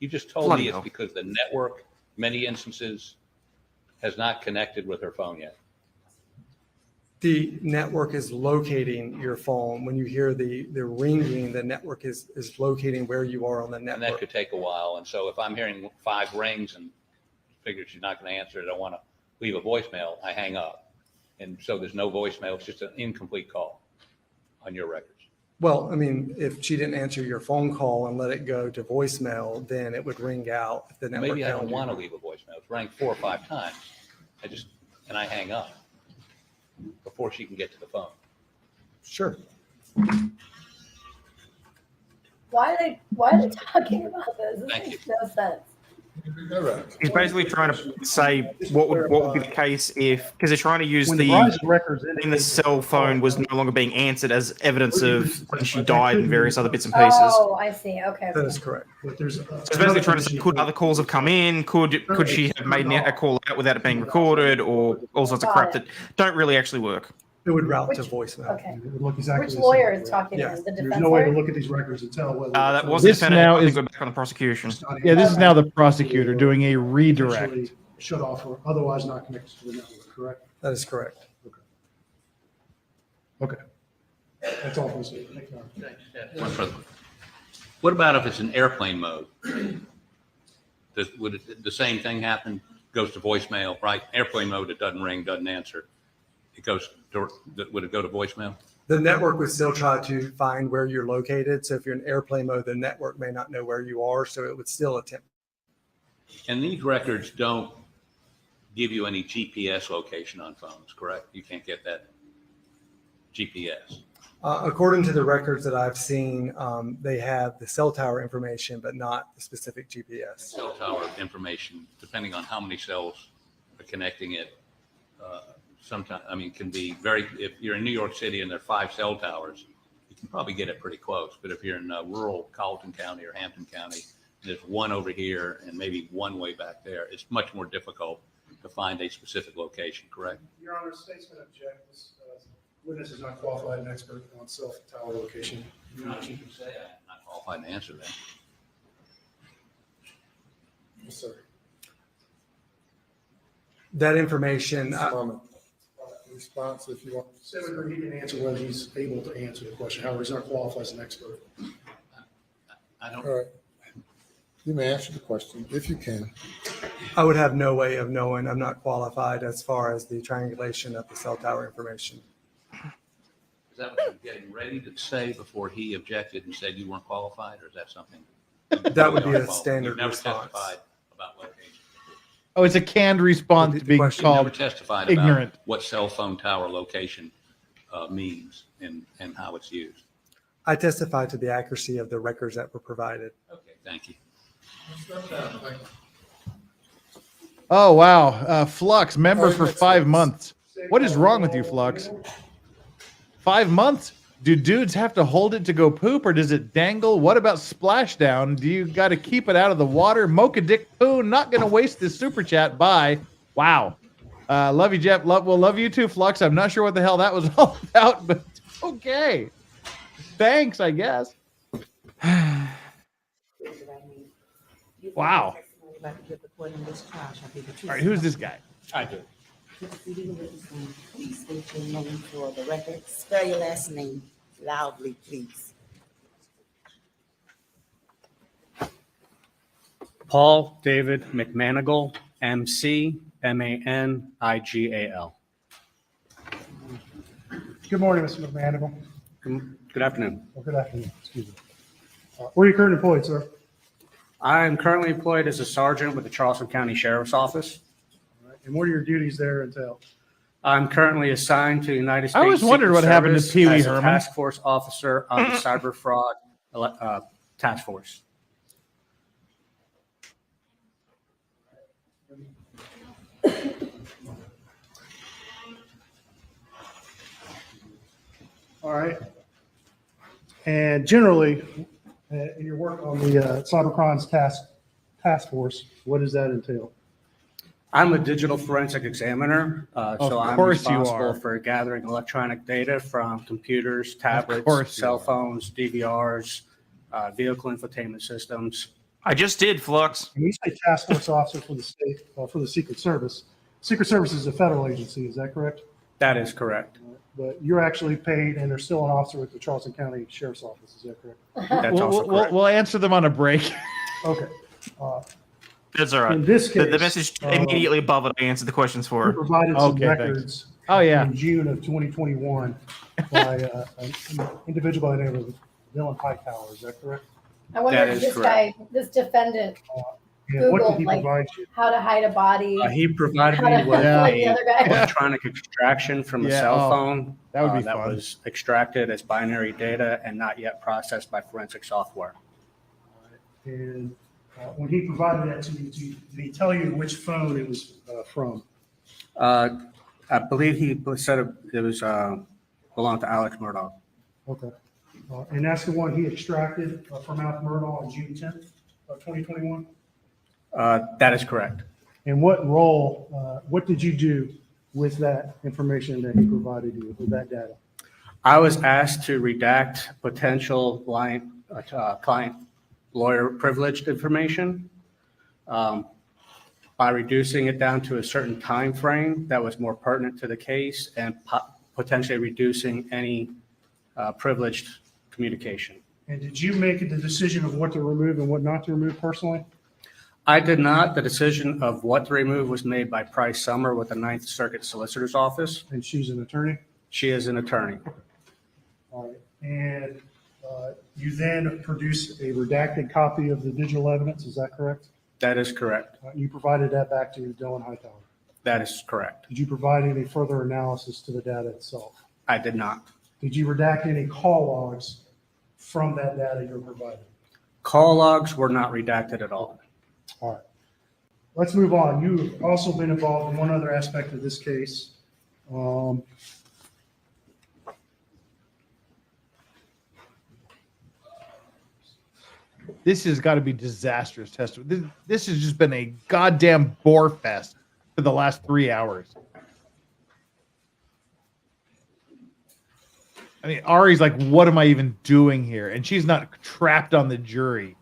you just told Bloody me it's hell. because the network many instances, has not connected with her phone yet. The network is locating your phone. When you hear the ringing, the network is locating where you are on the And that network. could take a while. And so if I'm hearing 5 rings and figure she's not going to answer it, I want to leave a voicemail, I hang up. And so there's no voicemail. It's just an incomplete call on your records. Well, I mean, if she didn't answer your phone call and let it go to voicemail, then it would ring out. If the network Maybe I don't found you. want to leave a voicemail. It's rang 4 or 5 times. And I hang up before she can get to the phone. Sure. Why are they talking about this? This Thank makes no sense. He's basically trying to say what would be the case if, because they're trying to use When the Verizon records when the indicate- cell phone was no longer being answered as evidence of when she died and various other bits and pieces. Oh, I see. Okay. That is correct. But there's So it's basically trying to say, could other calls have come in? Could she have made a call out without it being recorded, or all sorts of crap that don't really actually work? It would route to voicemail. Okay. It would look exactly Which the lawyer same. is talking Yeah. to the There's defense no way to lawyer? look at these records and tell whether. That was This the defendant. now I think is- we're back on the prosecution. Yeah, this is now the prosecutor doing a redirect. Essentially shut off or otherwise not connected to the network, correct? That is correct. Okay. That's all from me. Thank you. One further. What about if it's in airplane mode? Would the same thing happen? Goes to voicemail, right? Airplane mode, it doesn't ring, doesn't answer. It goes to, would it go to voicemail? The network would still try to find where you're located. So if you're in airplane mode, the network may not know where you are. So it would still attempt. And these records don't give you any GPS location on phones, correct? You can't get that GPS. According to the records that I've seen, they have the cell tower information, but not the specific GPS. Cell tower information, depending on how many cells are connecting it, sometimes, I mean, can be very, if you're in New York City and there are 5 cell towers, you can probably get it pretty close. But if you're in rural Colleton County or Hampton County, and there's one over here and maybe one way back there, it's much more difficult to find a specific location, correct? Your Honor, state's going to object. This witness is not qualified an expert on cell tower location. You can say I'm not qualified to answer that. Yes, sir. That information, Response if you want. Senator, he can answer whether he's able to answer the question. However, he's not qualified as an expert. I don't. All right. You may answer the question if you can. I would have no way of knowing. I'm not qualified as far as the triangulation of the cell tower information. Is that what you're getting ready to say before he objected and said you weren't qualified, or is that something? That would be you are a qualified? standard You've never response. testified about location. Oh, it's a canned response to being You never called testified ignorant. about what cell phone tower location means and how it's used. I testified to the accuracy of the records that were provided. Okay, thank you. Oh, wow. Flux, member for 5 months. What is wrong with you, Flux? 5 months? Do dudes have to hold it to go poop, or does it dangle? What about splashdown? Do you got to keep it out of the water? Mocha Dick Poo, not going to waste this super chat. Bye. Wow. Love you, Jeff. Love you too, Flux. I'm not sure what the hell that was all about, but okay. Thanks, I guess. Wow. All right, who's this guy? I do. Please state your name for the record. Spell your last name loudly, please. Paul David McManigal, MC, MANIGAL. Good morning, Mr. McManigal. Good afternoon. Well, good afternoon. Excuse me. Where are you currently employed, sir? I am currently employed as a sergeant with the Charleston County Sheriff's Office. All right. And what are your duties there entail? I'm currently assigned to the United States. I always wondered Secret what happened to Service Pee Wee as a Herman. Task Force officer of the Cyber Fraud Task Force. All right. And generally, in your work on the cybercrimes task force, what does that entail? I'm a digital forensic examiner, so I'm course you responsible are. for gathering electronic data from computers, course tablets, you cell are. phones, DVRs, vehicle infotainment systems. I just did, Flux. And you say task force officer for the state, for the Secret Service. Secret Service is a federal agency, is that correct? That is correct. But you're actually paid and there's still an officer with the Charleston County Sheriff's Office, is that correct? That's also correct. We'll answer them on a break. Okay. That's all right. In this case, the message immediately above it, I answered the questions we for. provided some Okay, records in June of 2021 by an individual by the name of Dylan Hightower, is that correct? I wonder That if is this correct. guy, this defendant, And what did Googled he like provide you? how to hide a body. He provided how to me with like the other guy. electronic extraction from the Yeah, cell oh, phone. that would be that fun. was extracted as binary data and not yet processed by forensic software. And when he provided that to you, did he tell you which phone it was from? I believe he said it was belonged to ALEX MURDAUGH. Okay. And that's the one he extracted from Alex Murdaugh on June 10th of 2021? That is correct. And what role, what did you do with that information that he provided you, with that data? I was asked to redact potential client lawyer privileged information by reducing it down to a certain time frame that was more pertinent to the case and potentially reducing any privileged communication. And did you make the decision of what to remove and what not to remove personally? I did not. The decision of what to remove was made by Price Summer with the Ninth Circuit Solicitor's Office. And she's an attorney? She is an attorney. All right. And you then produced a redacted copy of the digital evidence, is that correct? That is correct. You provided that back to Dylan Hightower? That is correct. Did you provide any further analysis to the data itself? I did not. Did you redact any call logs from that data you're providing? Call logs were not redacted at all. All right. Let's move on. You've also been involved in one other aspect of this case. This has got to be disastrous testimony. This has just been a goddamn bore fest for the last 3 hours. I mean, Ari's like, what am I even doing here? And she's not trapped on the jury.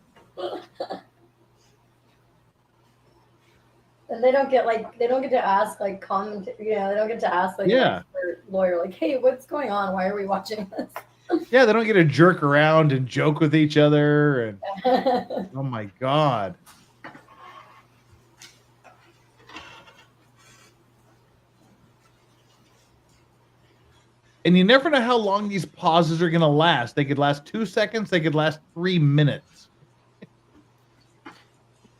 And they don't get to ask like comment, they don't get to ask like Yeah. their lawyer, like, hey, what's going on? Why are we watching this? Yeah, they don't get to jerk around and joke with each other. And oh my God. And you never know how long these pauses are going to last. They could last 2 seconds. They could last 3 minutes.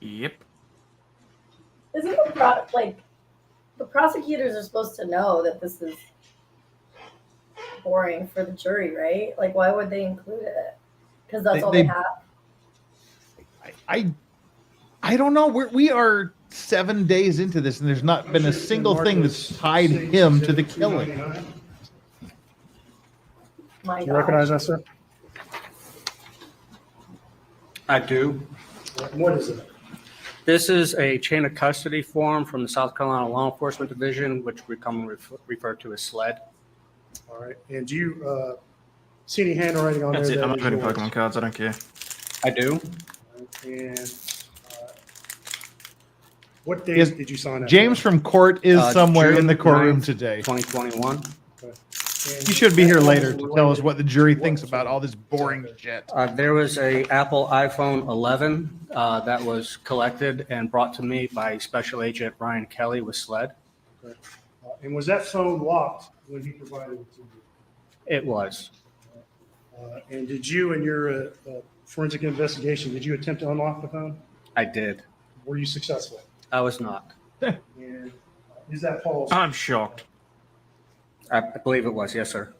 Yep. Isn't the prosecutors are supposed to know that this is boring for the jury, right? Like, why would they include it? Because that's all they have. I don't know. We are 7 days into this, and there's not been a single thing that's tied him to the killing. My You recognize that, sir? I do. What is it? This is a chain of custody form from the South Carolina Law Enforcement Division, which we commonly refer to as SLED. All right. And do you see any handwriting on That's there? it. I'm not is putting yours? Pokemon cards. I don't care. I do. And what date did you sign up? James from court is somewhere in the June courtroom 9th, today. 2021. He should be here later to tell us what the jury thinks about all this boring shit. There was a Apple iPhone 11 that was collected and brought to me by Special Agent Ryan Kelly with SLED. And was that phone locked when he provided it to you? It was. And did you, in your forensic investigation, did you attempt to unlock the phone? I did. Were you successful? I was not. And is that false? I'm shocked. I believe it was. Yes, sir.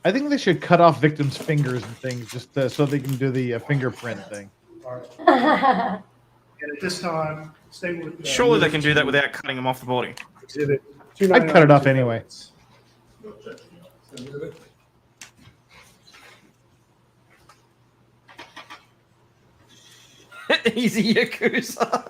I think they should cut off victims' fingers and things just so they can do the fingerprint thing. All right. And at this time, stay with. Surely they can do that without cutting them off the body. Exhibit I'd cut it off anyway. Easy Yakuza.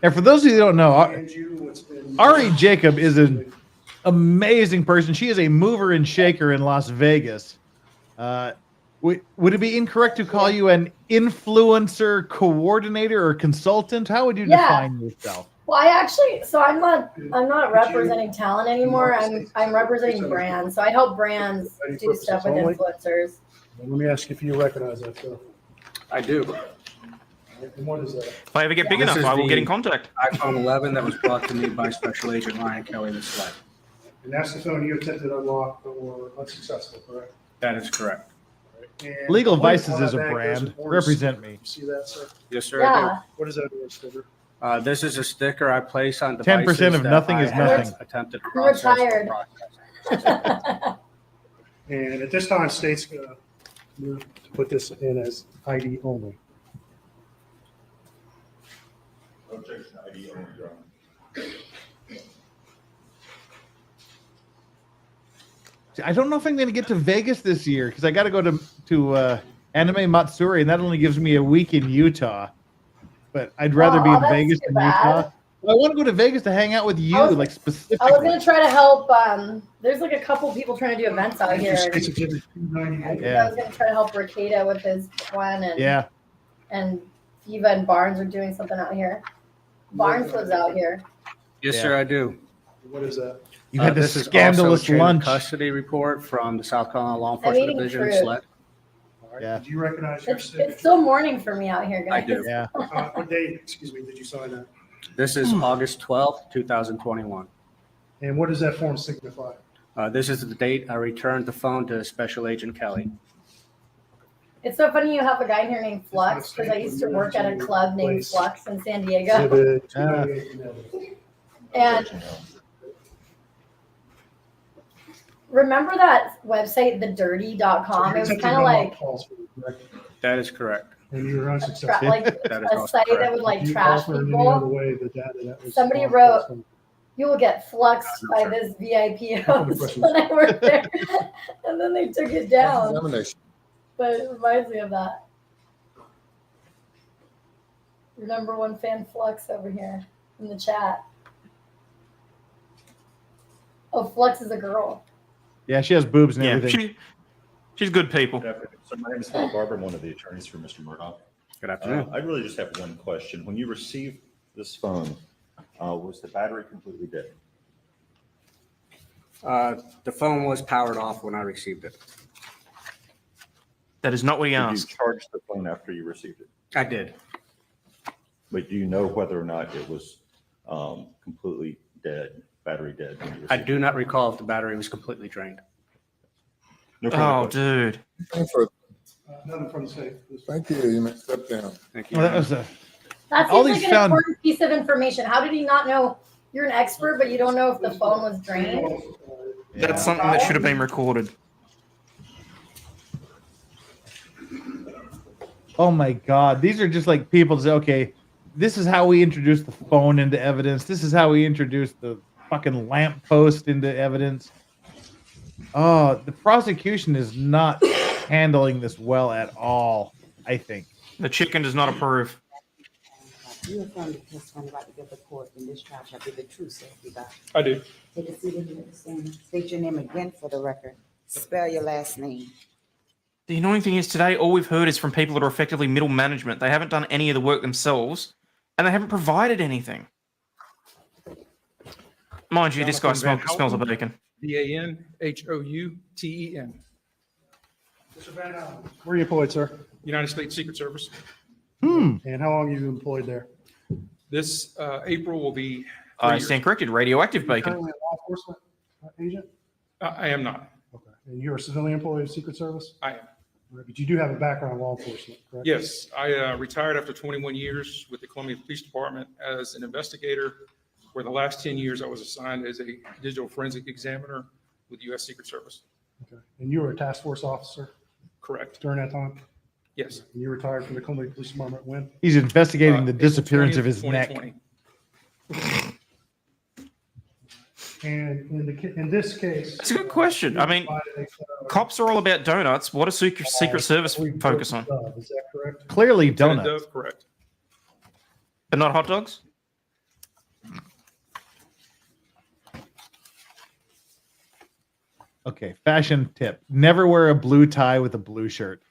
And for those of you who don't know, And you, what's been- Ari Jacob is an amazing person. She is a mover and shaker in Las Vegas. Would it be incorrect to call you an influencer coordinator or consultant? How would you define yourself? Well, I'm not representing talent anymore. I'm representing brands. So I help brands do stuff with influencers. Let me ask you if you recognize that, sir. I do. And what is that? If I ever get big This enough, is I will the get in contact. iPhone 11 that was brought to me by Special Agent Ryan Kelly, the SLED. And that's the phone you attempted to unlock but were unsuccessful, correct? That is correct. And Legal on Vices that is a bag, there's brand. an orange Represent sticker. me. You see that, sir? Yes, sir, I do. What is that orange sticker? This is a sticker I place on devices 10% of that nothing I is have nothing. attempted to I'm process. retired. And at this time, state's going to move to put this in as ID only. I don't know if I'm going to get to Vegas this year because I got to go to Anime Matsuri, and that only gives me a week in Utah. But I'd rather be in that's Vegas too than bad. Utah. I want to go to Vegas to hang out with you, like specifically. I was gonna try to help. There's like a couple people trying to do events out here. State's And Exhibit 298. I was gonna try to help Rakeda with his one, and and Eva and Barnes are doing something out here. Barnes lives out here. Yes, sir, I do. What is that? You had this This is scandalous also chain of lunch. custody report from the South Carolina Law I'm Enforcement eating Division, fruit. SLED. All right. Yeah. Did you recognize your It's signature? still morning for me out here, guys. I do. Yeah. What date, excuse me, did you sign that? This is August 12th, 2021. And what does that form signify? This is the date I returned the phone to Special Agent Kelly. It's so funny you have a guy here named Flux because I used to work at a club named Flux in San Diego. Exhibit 298. And remember that website, thedirty.com? It was kind of like That is correct. And you were unsuccessful. like That is a also site that correct. would like Did you trash offer in any other people. way the data that was Somebody offered wrote, from- "You will get fluxed by this VIP host." When I worked there, and then they took it down. Examination. But it reminds me of that. Your number one fan, Flux, over here in the chat. Oh, Flux is a girl. Yeah, she has boobs and Yeah, everything. she's good people. So my name is Philip Barber. I'm one of the attorneys for Mr. Murdoch. Good afternoon. I really just have one question. When you received this phone, was the battery completely dead? The phone was powered off when I received it. That is not what he Did you asked. charge the phone after you received it? I did. But do you know whether or not it was completely dead, battery dead? When you I received do not recall if the battery was completely drained. No further Oh, questions. dude. Thanks for, Nothing from the state. thank you. You may step down. Thank you. Well, that was a. That All seems these like an sound- important piece of information. How did he not know? You're an expert, but you don't know if the phone was drained. That's something that should have been recorded. Oh my God. These are just like people say, okay, this is how we introduce the phone into evidence. This is how we introduce the fucking lamppost into evidence. Oh, the prosecution is not handling this well at all, I think. The chicken does not approve. You affirm the testimony about to give the court in this trial shall be the truth, so help you God. I do. Take a seat and you understand. State your name again for the record. Spell your last name. The annoying thing is today, all we've heard is from people that are effectively middle management. They haven't done any of the work themselves, and they haven't provided anything. Mind you, this guy smells a bacon. VANHOUTEN. Mr. Van Allen, where are you employed, sir? United States Secret Service. And how long are you employed there? This April will be. I stand corrected. Radioactive Are you bacon. currently a law enforcement agent? I am not. Okay. And you're a civilian employee of Secret Service? I am. All right, but you do have a background in law enforcement, correct? Yes, I retired after 21 years with the Columbia Police Department as an investigator. For the last 10 years, I was assigned as a digital forensic examiner with U.S. Secret Service. Okay. And you were a task force officer Correct. during that time? Yes. And you retired from the Columbia Police Department when? He's investigating the April disappearance 20th, of his neck. 2020. And in this case. That's a good question. I mean, cops are all about donuts. What does Secret Service focus on? Is that correct? Clearly Lieutenant donuts. Dove, correct. But not hot dogs? Okay, fashion tip. Never wear a blue tie with a blue shirt.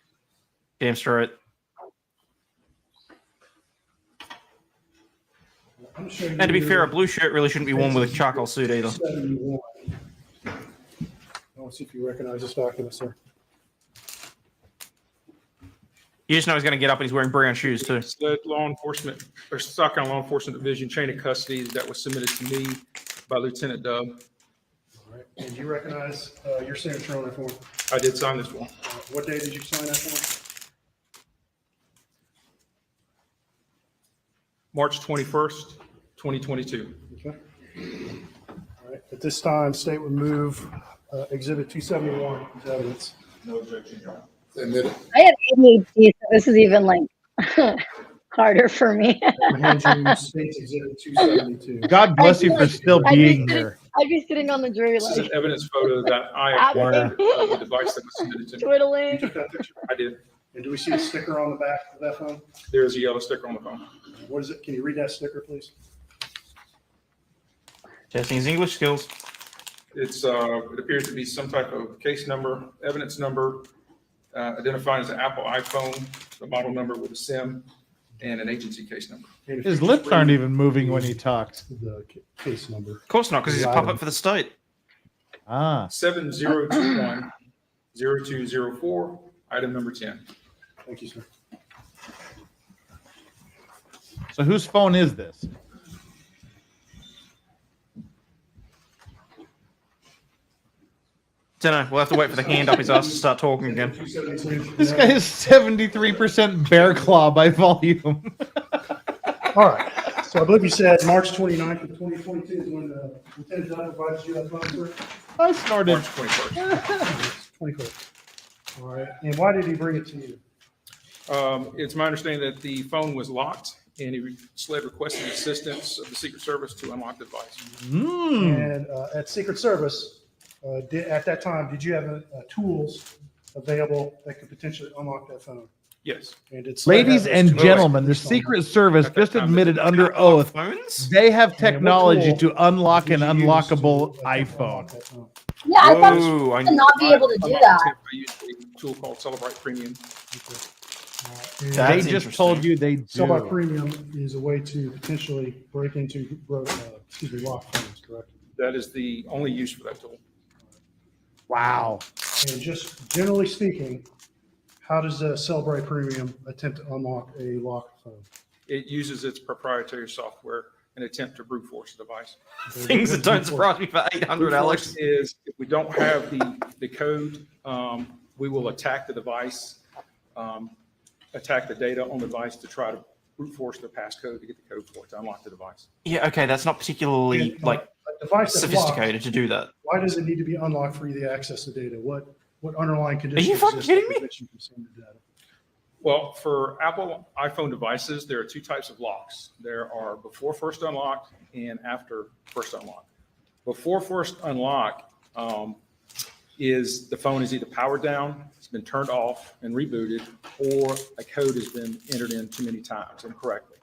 Damn straight. I'm sure And to be fair, a blue shirt really shouldn't be worn with a charcoal suit either. 71. I want to see if you recognize this document, sir. You just know he's going to get up and he's wearing brown shoes too. SLED law enforcement, or Stock County Law Enforcement Division chain of custody that was submitted to me by Lieutenant Dub. All right. And you recognize your signature on that form? I did sign this one. What day did you sign that form? March 21st, 2022. Okay. All right. At this time, state would move Exhibit 271 as evidence. No objection, Your Honor. Admit it. I have ADHD, so this is even like harder for me. State's Exhibit 272. God bless you for still being here. I'd be sitting on the jury This is like an evidence photo that I acquired of the device that was submitted to me. twiddling. You took that picture? I did. And do we see a sticker on the back of that phone? There is a yellow sticker on the phone. What is it? Can you read that sticker, please? Testing his English skills. It's it appears to be some type of case number, evidence number, identified as an Apple iPhone, the model number with a SIM, and an agency case number. His lips aren't even moving when he talks. The case number. Of course not, because he's a puppet for the state. Ah. 7021-0204, item number 10. Thank you, sir. So whose phone is this? Don't know. We'll have to wait for the hand up his ass to start talking again. This guy is 73% bear claw by volume. All right. So I believe you said March 29th of 2022 is when the Lieutenant General provided you that phone, sir? I snorted. March 21st. 21st. All right. And why did he bring it to you? It's my understanding that the phone was locked, and SLED requested assistance of the Secret Service to unlock the device. And at Secret Service, at that time, did you have tools available that could potentially unlock that phone? Yes. And did SLED Ladies have those and tools? gentlemen, the Secret Service just admitted under oath they have technology to unlock an unlockable iPhone. Yeah, I thought Whoa, you should not be able to do that. I use a tool called Celebrite Premium. And They just told you they do. Cellbot Premium is a way to potentially break into lock phones, correct? That is the only use for that tool. Wow. And just generally speaking, how does a Cellbrite Premium attempt to unlock a locked phone? It uses its proprietary software in an attempt to brute force the device. Things that don't surprise me for 800, Brute Alex. force is if we don't have the code, we will attack the device, attack the data on the device to try to brute force the passcode to get the code for it to unlock the device. Yeah, okay, that's not particularly A device that's sophisticated locked, to do that. why does it need to be unlocked for you to access the data? What underlying conditions? Are you fucking exist that kidding me? prevent you from seeing the data? Well, for Apple iPhone devices, there are two types of locks. There are before first unlock and after first unlock. Before first unlock is the phone is either powered down, it's been turned off and rebooted, or a code has been entered in too many times incorrectly.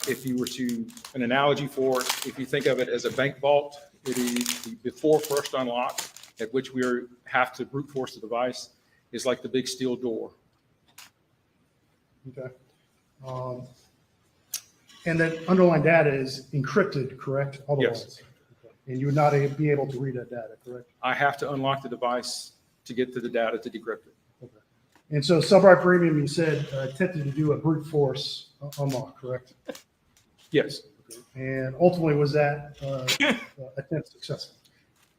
If you were to, an analogy for it, if you think of it as a bank vault, it is the before first unlock, at which we have to brute force the device, is like the big steel door. Okay. And that underlying data is encrypted, correct? Otherwise. Yes. Okay. And you would not be able to read that data, correct? I have to unlock the device to get to the data to decrypt it. Okay. And so Cellbrite Premium, you said, attempted to do a brute force unlock, correct? Yes. Okay. And ultimately, was that attempt successful?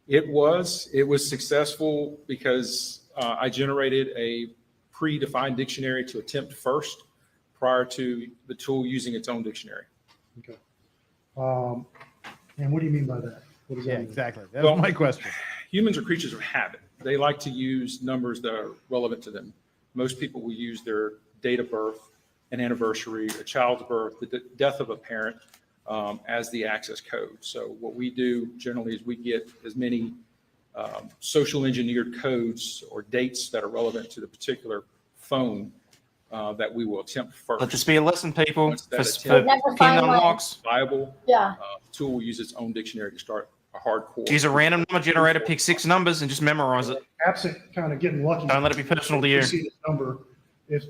It was successful because I generated a predefined dictionary to attempt first prior to the tool using its own dictionary. Okay. And what do you mean by that? What does that mean? Exactly. That was my question. Humans are creatures of habit. They like to use numbers that are relevant to them. Most people will use their date of birth, an anniversary, a child's birth, the death of a parent as the access code. So what we do generally is we get as many social engineered codes or dates that are relevant to the particular phone that we will attempt first. Let this be a lesson, people. For Once that pin Never find one. unlocks. viable, Yeah. the tool will use its own dictionary to start hardcore. Use a random number generator, pick 6 numbers, and just memorize it. Absent kind of getting lucky. Don't let it be personal to you. See this number. If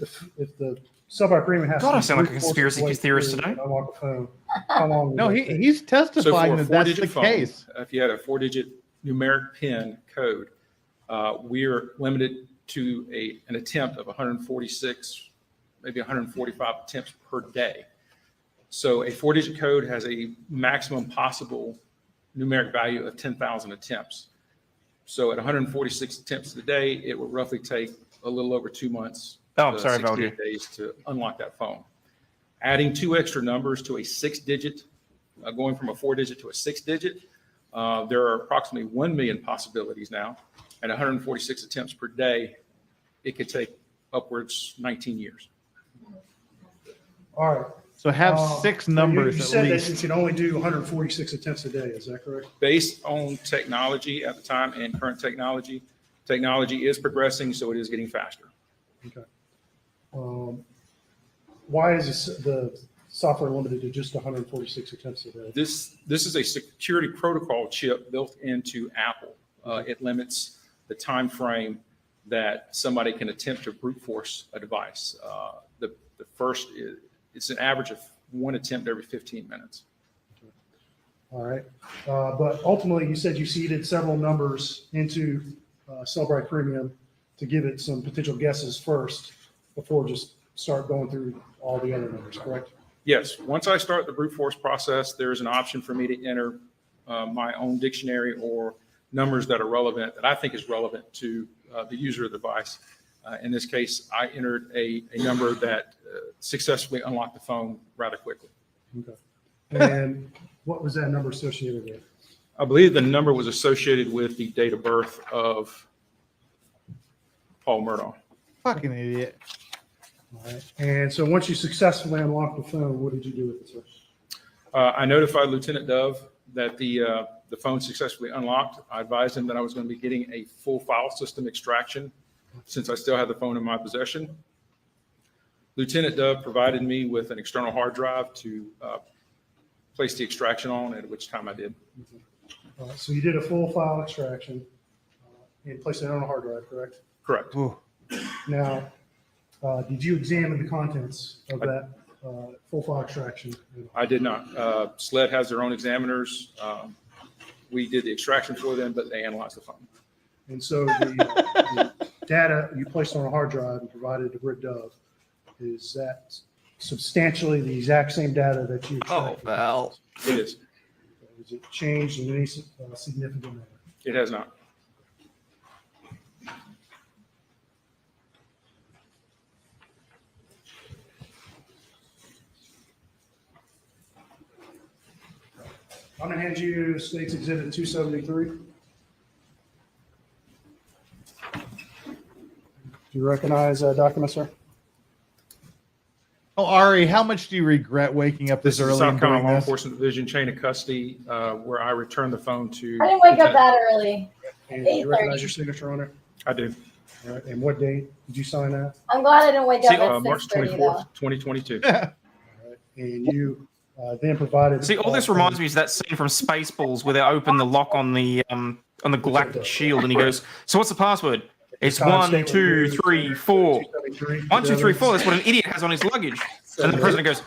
the sub-by premium has God, to I sound like a conspiracy theorist today. Unlock the phone. How long? No, he's testifying that that's the case. If you had a 4-digit numeric PIN code, we're limited to an attempt of 146, maybe 145 attempts per day. So a 4-digit code has a maximum possible numeric value of 10,000 attempts. So at 146 attempts a day, it would roughly take a little over 2 months. Oh, I'm sorry, 68 days to unlock that phone. Adding 2 extra numbers to a 6-digit, going from a 4-digit to a 6-digit, there are approximately 1 million possibilities now. At 146 attempts per day, it could take upwards 19 years. All right. So have 6 numbers You at said least. that you can only do 146 attempts a day. Is that correct? Based on technology at the time and current technology is progressing, so it is getting faster. Okay. Why is the software limited to just 146 attempts a day? This is a security protocol chip built into Apple. It limits the time frame that somebody can attempt to brute force a device. The first it's an average of 1 attempt every 15 minutes. All right. But ultimately, you said you seeded several numbers into Cellbrite Premium to give it some potential guesses first before just start going through all the other numbers, correct? Yes. Once I start the brute force process, there's an option for me to enter my own dictionary or numbers that are relevant, that I think is relevant to the user of the device. In this case, I entered a number that successfully unlocked the phone rather quickly. Okay. And what was that number associated with? I believe the number was associated with the date of birth of Paul Murdoch. Fucking idiot. All right. And so once you successfully unlocked the phone, what did you do with it, sir? I notified Lieutenant Dove that the phone successfully unlocked. I advised him that I was going to be getting a full file system extraction since I still had the phone in my possession. Lieutenant Dove provided me with an external hard drive to place the extraction on, at which time I did. So you did a full file extraction and placed it on a hard drive, correct? Correct. Now, did you examine the contents of that full file extraction? I did not. SLED has their own examiners. We did the extraction for them, but they analyzed the phone. And so the data you placed on a hard drive and provided to Britt Dove, is that substantially the exact same data that you extracted? Well. It is. Is it changed in any significant manner? It has not. I'm going to hand you State's Exhibit 273. Do you recognize that document, sir? Oh, Ari, how much do you regret waking up this This is early South and Carolina doing Law this? Enforcement Division chain of custody, where I returned the phone to. I didn't wake up that early. And do you 8:30. recognize your signature on it? I do. All right. And what date did you sign that? I'm glad I didn't wake up at March 6:30 though. 24th, 2022. And you then provided. See, all this reminds me is that scene from Spaceballs where they open the lock on the galactic shield, and he goes, "So what's the password?" It's 1, 2, 3, 4. 1, 2, 3, 4. That's what an idiot has on his luggage. And the president goes,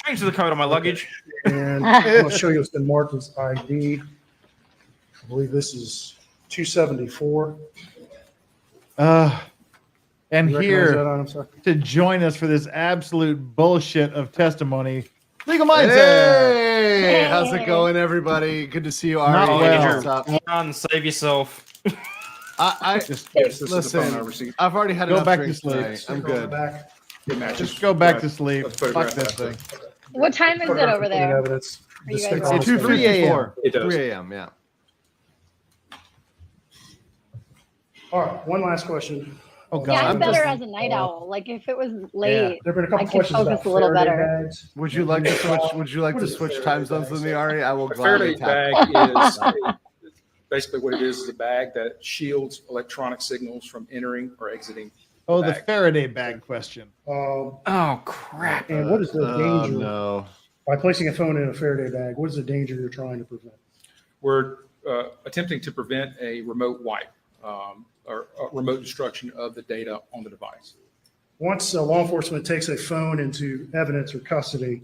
"Change the code on my luggage." And I'm going to show you what's been marked as ID. I believe this is 274. And You recognize here that item, sir? to join us for this absolute bullshit of testimony, Legal Mindset. Hey, how's it going, everybody? Good to see you, Ari. Not well. What's up? Come on, save yourself. I This is the phone I listen. received. I've already had Go enough back to drinks sleep. tonight. I'm good. Back. Just go back to sleep. Let's put it Fuck right this back. thing. What time is it over there? Evidence. Are you The guys state's ready? on 3 a.m. It does. 3 a.m. Yeah. All right. One last question. Oh, God. Yeah, I'm I'm better just- as a night owl. Like if it was late, There have been a couple I could questions focus about a little Faraday better. bags. Would you like to switch? Would you like to switch time zones with me, Ari? I will A Faraday gladly bag tap. is basically what it is a bag that shields electronic signals from entering or exiting. Oh, the bag. Faraday bag question. Oh, crap. And what is the danger No. by placing a phone in a Faraday bag? What is the danger you're trying to prevent? We're attempting to prevent a remote wipe or remote destruction of the data on the device. Once law enforcement takes a phone into evidence or custody,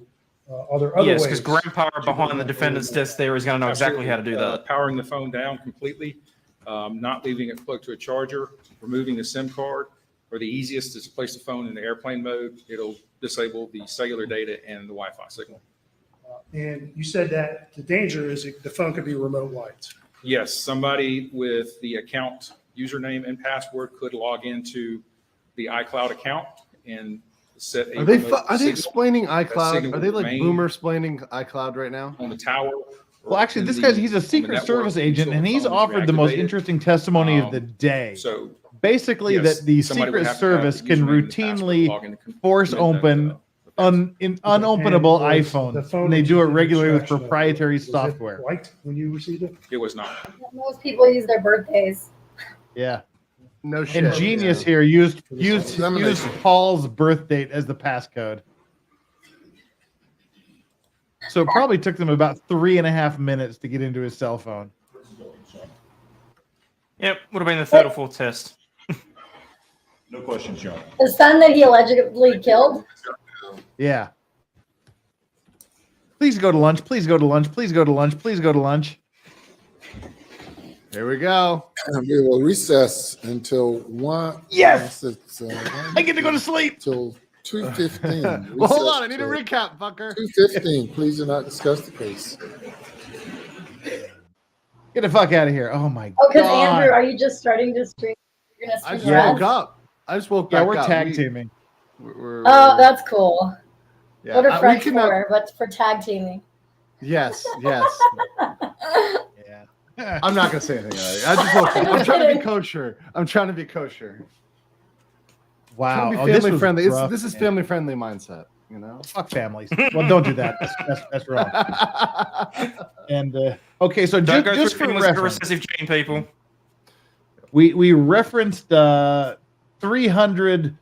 are there other Yes, ways? because grandpa behind the defendant's desk there is going to know exactly how to do that. Powering the phone down completely, not leaving it plugged to a charger, removing the SIM card, or the easiest is to place the phone in the airplane mode. It'll disable the cellular data and the Wi-Fi signal. And you said that the danger is the phone could be remote wiped. Yes, somebody with the account username and password could log into the iCloud account and set a Are they remote signal. explaining That iCloud? signal Are they will like remain boomer explaining iCloud right now? on the tower? Well, actually, this guy's he's a Secret Service agent, and he's offered the most interesting testimony of the day. So basically, yes, that the somebody would Secret have to have Service the can username and password to log routinely in to force commit that, open unopenable And was the iPhones, phone and they do it regularly with extraction of it, proprietary was it software. wiped when you received it? It was not. Most people use their birthdays. Yeah. No shit. And Genius yeah. here used Examination. Paul's birth date as the passcode. So it probably took them about 3.5 minutes to get into his cell phone. Yep, would have been the third or fourth test. No questions, John. The son that he allegedly killed. Yeah. Please go to lunch. Please go to lunch. Please go to lunch. Please go to lunch. Here we go. We will recess until 1. Yes! It's, I get to go to sleep. Till 2:15. Well, hold on. I need a recap, fucker. 2:15. Please do not discuss the case. Get the fuck out of here. Oh my Oh, because god. Andrew, are you just starting to stream? You're gonna I stream just rest? woke up. I just woke back Yeah, we're up. tag teaming. Oh, that's cool. Yeah, What are we friends cannot- for? But for tag teaming. Yes, yes. Yeah. I'm not gonna say anything. I just woke up. I'm trying to be kosher. I'm trying to be kosher. Wow. Trying to Oh, be this family was friendly. rough, This is man. family friendly mindset. You know. Fuck families. Well, don't do that. That's wrong. And okay, so Don't go just through for families with a reference, recessive gene, people. we referenced 300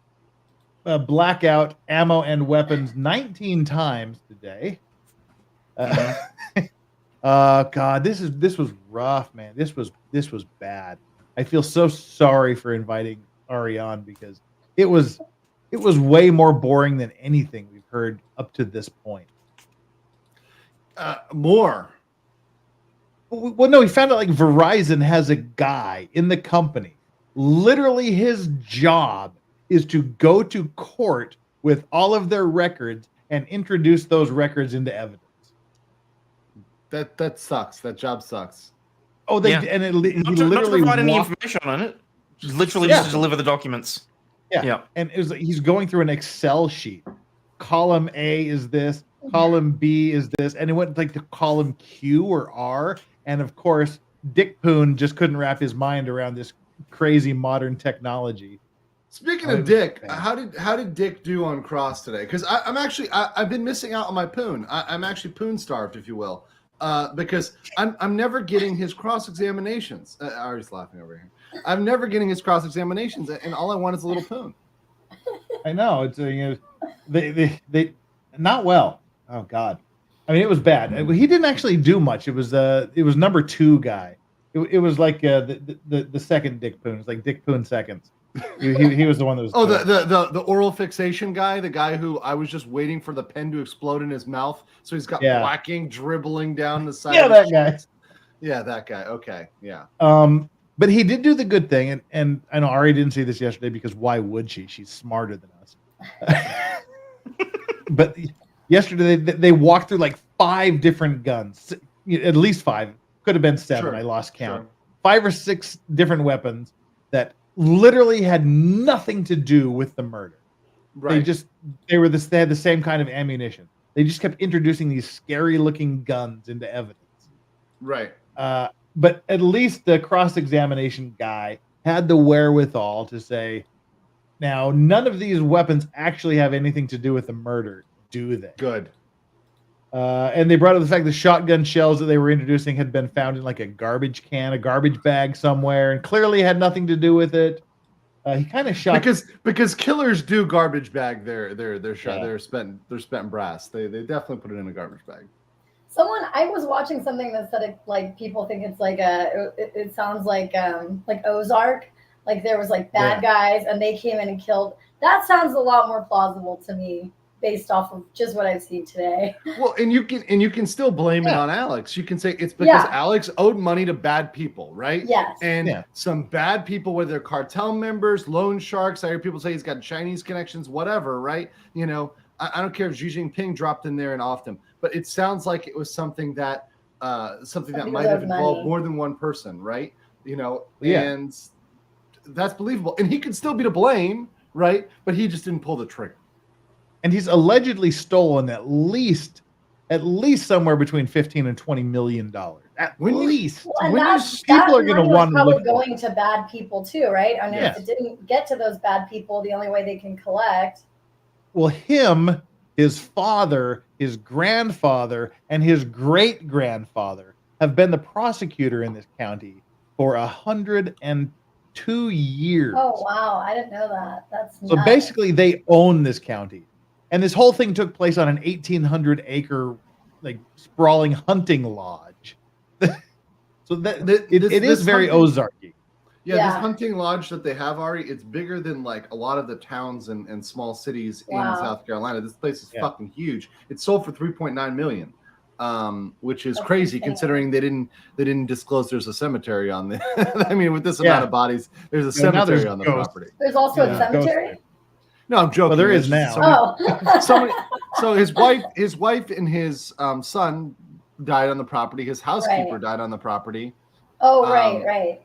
blackout ammo and weapons 19 times today. God, this was rough, man. This was bad. I feel so sorry for inviting Ari on because it was way more boring than anything we've heard up to this point. More. Well, no, we found out like Verizon has a guy in the company. Literally, his job is to go to court with all of their records and introduce those records into evidence. That sucks. That job sucks. Oh, they Yeah. and it, he Not to literally provide any walked- information on it. Just literally Yeah. just to deliver the documents. Yeah. And it was like he's going through an Excel sheet. Column A is this, column B is this, and it went like to column Q or R. And of course, Dick Poon just couldn't wrap his mind around this crazy modern technology. Speaking of Dick, how did Dick do on Cross today? Because I've been missing out on my Poon. I'm actually Poon starved, if you will, because I'm never getting his cross examinations. Ari's laughing over here. I'm never getting his cross examinations, and all I want is a little Poon. I know it's they not well. Oh God, I mean it was bad. He didn't actually do much. It was number 2 guy. It was like the second Dick Poon. It's like Dick Poon seconds. He was the one that was. Oh, good. the oral fixation guy, the guy who I was just waiting for the pen to explode in his mouth, so he's got whacking dribbling down the side. Yeah, of that his guy. chest. Yeah, that guy. Okay, yeah. But he did do the good thing, and I know Ari didn't see this yesterday because why would she? She's smarter than us. But yesterday they walked through like 5 different guns, at least 5, could have been 7. Sure, I lost count. sure. 5 or 6 different weapons that literally had nothing to do with the murder. Right. They had the same kind of ammunition. They just kept introducing these scary looking guns into evidence. Right. But at least the cross-examination guy had the wherewithal to say, now, none of these weapons actually have anything to do with the murder, do they? Good. And they brought up the fact the shotgun shells that they were introducing had been found in like a garbage can, a garbage bag somewhere, and clearly had nothing to do with it. He kind of shot because killers do garbage bag their spent brass. They definitely put it in a garbage bag. Someone, I was watching something that said it, like people think it's like it sounds like Ozark, like there was like bad guys and they came in and killed. That sounds a lot more plausible to me based off of just what I've seen today. Well, and you can still blame it on Alex. You can say it's because Alex owed money to bad people, right? Yes. And some bad people, whether they're cartel members, loan sharks. I hear people say he's got Chinese connections, whatever, right? You know, I don't care if Xi Jinping dropped in there and offed him, but it sounds like it was something that might have involved more than one person, right? You know, and that's believable. And he could still be to blame, right? But he just didn't pull the trigger. And he's allegedly stolen at least somewhere between 15 and 20 million dollars. At least. Well, and People are going to want to probably look going to bad people too, right? I mean, if it didn't get to those bad people, the only way they can collect. Well, him, his father, his grandfather, and his great-grandfather have been the prosecutor in this county for 102 years. Oh, wow. I didn't know that. That's So nuts. basically, they own this county. And this whole thing took place on an 1,800-acre, like, sprawling hunting lodge. So it is very Ozarky. Yeah, this hunting lodge that they have, Ari, it's bigger than like a lot of the towns and small cities in South Carolina. This place is fucking huge. It sold for $3.9 million, which is crazy considering they didn't disclose there's a cemetery on there. I mean, with this amount of bodies, there's a cemetery on the property. There's also a cemetery? No, I'm joking. Well, there is now. So his wife and his son died on the property. His housekeeper died on the property. Oh, right.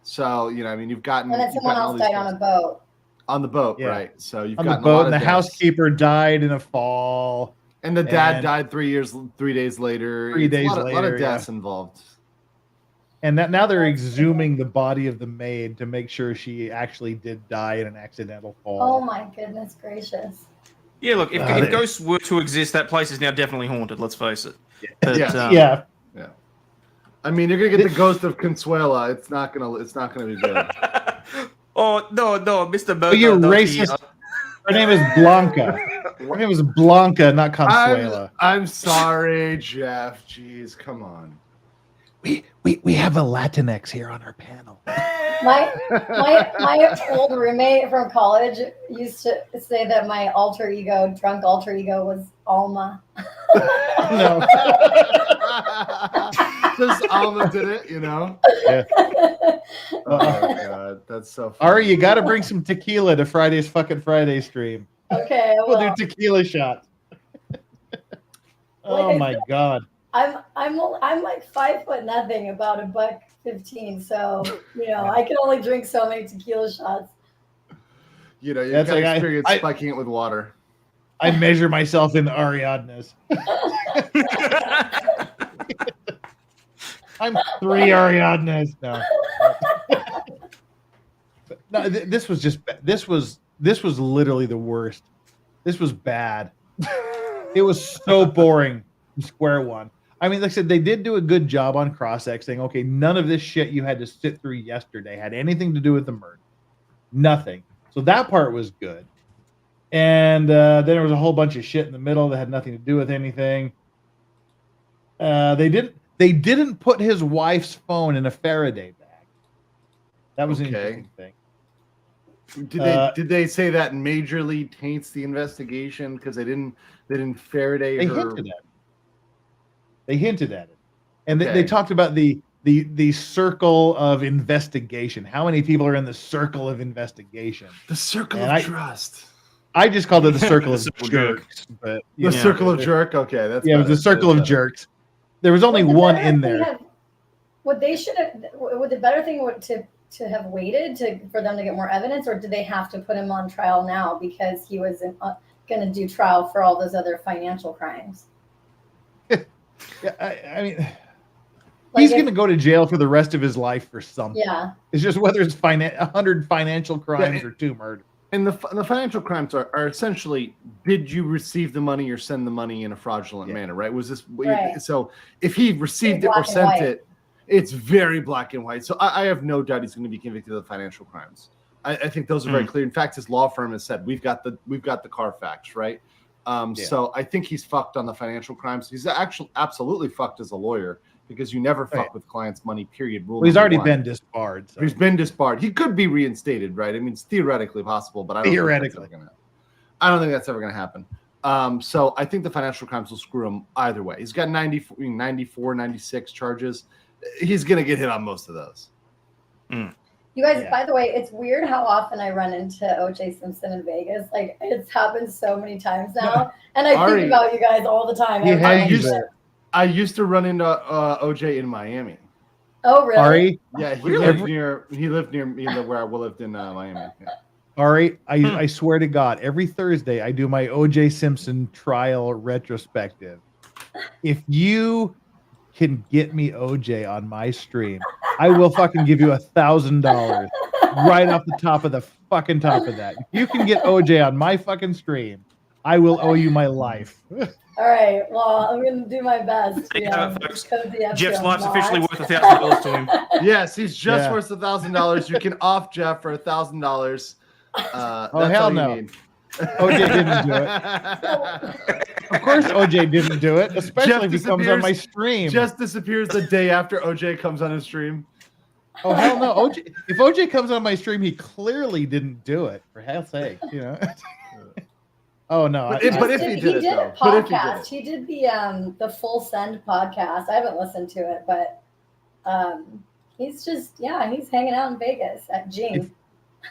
So, you know, I mean, you've gotten. And then someone else died on a boat. On the boat, right. So you've on gotten the boat, a lot and of the deaths. housekeeper died in a fall. And the dad died 3 days later. 3 days A lot of later, deaths involved. And now they're exhuming the body of the maid to make sure she actually did die in an accidental fall. Oh, my goodness gracious. Yeah, look, if ghosts were to exist, that place is now definitely haunted, let's face it. But, Yeah. I mean, you're gonna get the ghost of Consuela. It's not gonna be good. Oh no, Mr. Murdoch. Oh, you're racist. Her name is Blanca. Her name is Blanca, not Consuela. I'm sorry, Jeff. Jeez, come on. We have a Latinx here on our panel. My old roommate from college used to say that my drunk alter ego was Alma. No. Just Alma did it, you know? Yeah. Oh, my God. That's so funny. Ari, you got to bring some tequila to Friday's fucking Friday stream. Okay, We'll do tequila shots. Oh, my God. I'm like 5'0", about $1.15, so you know I can only drink so many tequila shots. You know, you've That's got like experience spiking it with water. I measure myself in Ariadnes. I'm 3 Ariadnes now. No, this was literally the worst. This was bad. It was so boring from square one. I mean, like I said, they did do a good job on cross-exing. Okay, none of this shit you had to sit through yesterday had anything to do with the murder. Nothing. So that part was good. And then there was a whole bunch of shit in the middle that had nothing to do with anything. They didn't put his wife's phone in a Faraday bag. That was an interesting thing. Did they say that majorly taints the investigation because they didn't Faraday They her? hinted at it. They hinted at it, and they talked about the circle of investigation. How many people are in the circle of investigation? The circle of trust. I just called it the circle of jerks. But The circle of jerk. Okay, that's it was the circle of jerks. There was only one in there. Would the better thing to have waited for them to get more evidence, or did they have to put him on trial now because he was going to do trial for all those other financial crimes? Yeah, I mean, he's going to go to jail for the rest of his life for something. Yeah. It's just whether it's 100 financial crimes or 2 murders. And the financial crimes are essentially: did you receive the money or send the money in a fraudulent manner? Right? Was this so? If he received it or sent it, it's very black and white. So I have no doubt he's going to be convicted of financial crimes. I think those are very clear. In fact, his law firm has said we've got the Carfax, right? So I think he's fucked on the financial crimes. He's actually absolutely fucked as a lawyer because you never fuck with clients' money, period. Rule Well, he's number already one. been disbarred. So. He's been disbarred. He could be reinstated, right? I mean, it's theoretically possible, but I don't think that's ever going to happen. So I think the financial crimes will screw him either way. He's got 94, 96 charges. He's going to get hit on most of those. You guys, by the way, it's weird how often I run into OJ Simpson in Vegas. Like, it's happened so many times now. And I think about you guys all the time. I used to run into OJ in Miami. Oh, really? Ari? Yeah, he lived near me where I lived in Miami. Yeah. Ari, I swear to God, every Thursday I do my OJ Simpson trial retrospective. If you can get me OJ on my stream, I will fucking give you $1,000 right off the top of the fucking top of that. If you can get OJ on my fucking stream, I will owe you my life. All right. Well, I'm going to do my best. Jeff's life's officially worth $1,000 to him. Yes, he's just worth $1,000. You can off Jeff for $1,000. Oh, hell no. OJ didn't do it. Of course OJ didn't do it, especially if he comes on my stream. Just disappears the day after OJ comes on his stream. Oh, hell no. OJ, if OJ comes on my stream, he clearly didn't do it, for hell's sake, you know. Oh no! But if he did it, a podcast. He did the Full Send podcast. I haven't listened to it, but he's just he's hanging out in Vegas at Gene.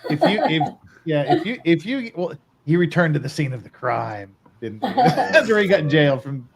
If you well, he returned to the scene of the crime, didn't he? After he got in jail from.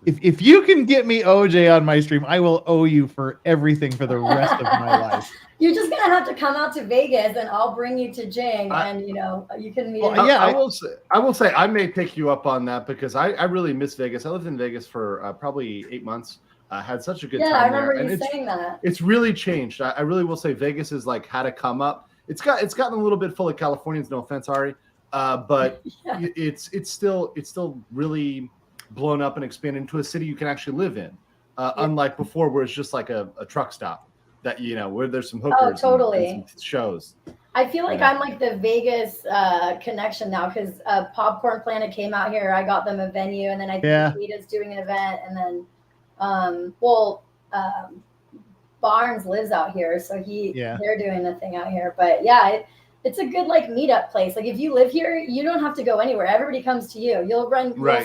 If you can get me OJ on my stream, I will owe you for everything for the rest of my life. You're just gonna have to come out to Vegas, and I'll bring you to Jing, and you can meet. I will say I may take you up on that because I really miss Vegas. I lived in Vegas for probably 8 months. Had such a good time. Yeah, I remember there. you saying that. It's really changed. I really will say Vegas is like had a come up. It's gotten a little bit full of Californians. No offense, Ari, but it's still really blown up and expanded into a city you can actually live in. Unlike before, where it's just like a truck stop. That where there's some hookers and some shows. I feel like I'm like the Vegas connection now because Popcorn Planet came out here. I got them a venue, and then I think Rita's doing an event, and then Barnes lives out here, so they're doing a thing out here. But it's a good like meetup place. Like if you live here, you don't have to go anywhere. Everybody comes to you. You'll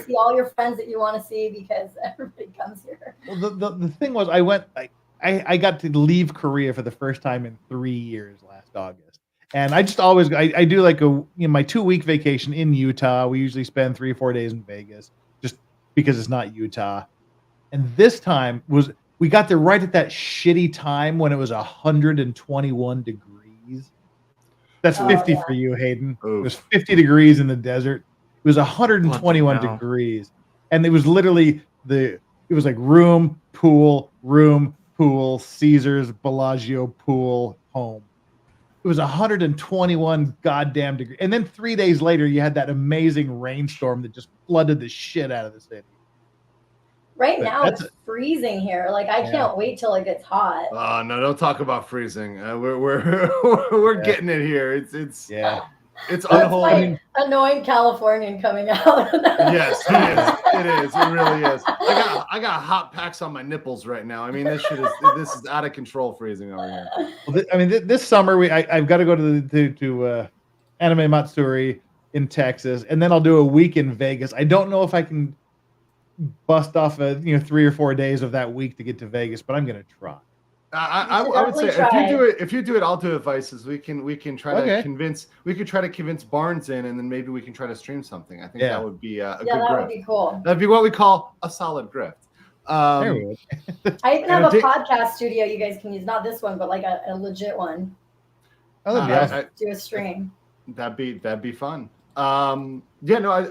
see all your friends that you want to see because everybody comes here. Well, the thing was, I got to leave Korea for the first time in 3 years last August. And I just always, I do like my 2-week vacation in Utah. We usually spend 3 or 4 days in Vegas just because it's not Utah. And this time we got there right at that shitty time when it was 121 degrees. That's 50 for you, Hayden. It was 50 degrees in the desert. It was 121 degrees. And it was literally it was like room, pool, Caesars, Bellagio, pool, home. It was 121 goddamn degrees. And then 3 days later, you had that amazing rainstorm that just flooded the shit out of the city. Right now, it's freezing here. Like, I can't wait till it gets hot. Oh, no, don't talk about freezing. We're getting it here. It's unholy. Like annoying Californian coming out. Yes, it is. It really is. I got hot packs on my nipples right now. I mean, this is out of control freezing over here. Well, this summer I've got to go to Anime Matsuri in Texas, and then I'll do a week in Vegas. I don't know if I can bust off 3 or 4 days of that week to get to Vegas, but I'm gonna try. I would say if you do it, I'll do it. Vices. We can try to convince Barnes in, and then maybe we can try to stream something. I think that would be a good grift. That would be cool. That'd be what we call a solid grift. I even have a podcast studio you guys can use. Not this one, but like a legit one. Oh, that'd be awesome. Do a stream. That'd be fun. I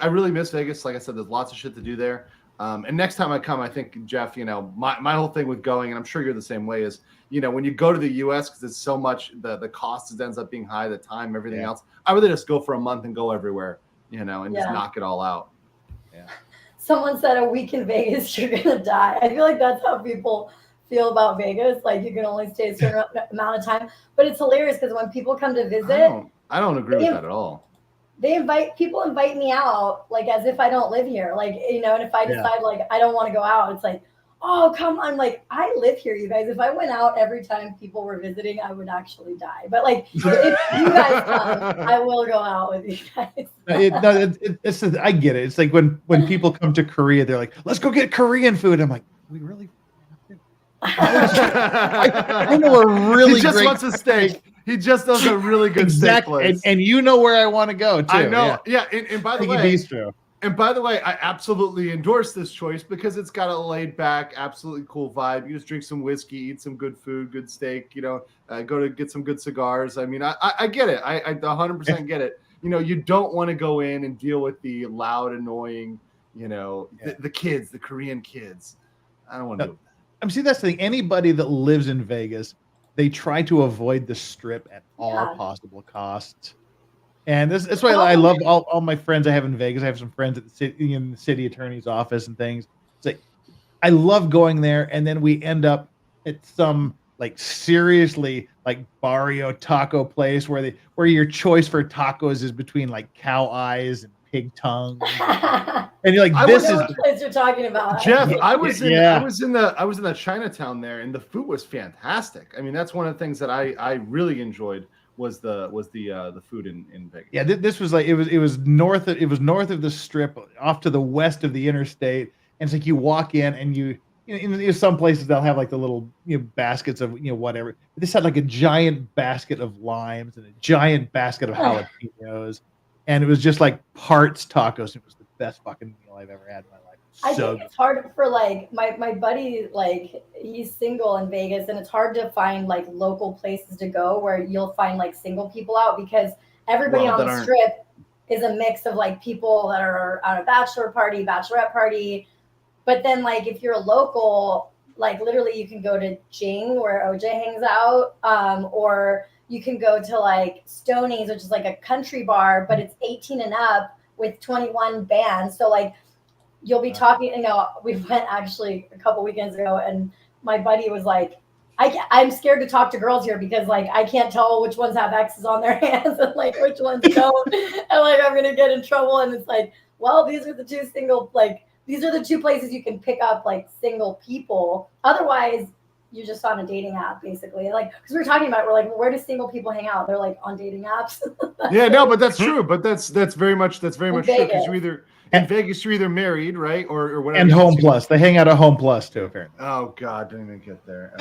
really miss Vegas. Like I said, there's lots of shit to do there. And next time I come, I think, Jeff, my whole thing with going, and I'm sure you're the same way, is, when you go to the U.S., because it's so much, the cost ends up being high, the time, everything else. I rather just go for a month and go everywhere, and just knock it all out. Yeah. Someone said a week in Vegas, you're going to die. I feel like that's how people feel about Vegas. Like you can only stay a certain amount of time. But it's hilarious because when people come to visit. I don't agree with that at all. people invite me out like as if I don't live here. Like, you know, and if I decide like I don't want to go out, it's like, oh, come on. Like, I live here, you guys. If I went out every time people were visiting, I would actually die. But like, if you guys come, I will go out with you guys. I get it. It's like when people come to Korea, they're like, let's go get Korean food. I'm like, we really? I know a really He just great wants a steak. He just does a really good steak place. And you know where I want to go too. I know. Yeah. And by the Piggy way, Bistro. And by the way, I absolutely endorse this choice because it's got a laid back, absolutely cool vibe. You just drink some whiskey, eat some good food, good steak, you know, go to get some good cigars. I mean, I get it. I 100% get it. You know, you don't want to go in and deal with the loud, annoying, you know, the kids, the Korean kids. I don't want to do that. See, that's the thing. Anybody that lives in Vegas, they try to avoid the strip at all possible costs. And that's why I love all my friends I have in Vegas. I have some friends at in the city attorney's office and things. It's like I love going there, and then we end up at some like seriously like barrio taco place where your choice for tacos is between like cow eyes and pig tongue, and you're like, this is what place you're talking about. Jeff, I was in the Chinatown there, and the food was fantastic. I mean, that's one of the things that I really enjoyed. Was the food in Vegas? Yeah, this was like it was north of the strip, off to the west of the interstate, and it's like you walk in and in some places they'll have like the little baskets of whatever. But this had like a giant basket of limes and a giant basket of jalapenos, and it was just like parts tacos. It was the best fucking meal I've ever had in my life. I think it's hard for like my buddy, like he's single in Vegas, and it's hard to find like local places to go where you'll find like single people out because everybody on the strip is a mix of like people that are on a bachelor party, bachelorette party. But then like if you're a local, like literally you can go to Jing where OJ hangs out, or you can go to like Stoney's, which is like a country bar, but it's 18 and up with 21 bands. So like you'll be talking, we went actually a couple weekends ago and my buddy was like, I'm scared to talk to girls here because like, I can't tell which ones have X's on their hands and like which ones don't. And like, I'm going to get in trouble. And it's like, well, these are the two places you can pick up like single people. Otherwise you're just on a dating app basically. Like, cause we were talking about, we're like, well, where do single people hang out? They're like on dating apps. Yeah, no, but that's true. But that's very much true. Cause you're either in Vegas, you're either married, right? Or whatever. And Home Plus. They hang out at Home Plus too, apparently. Oh God, didn't even get there.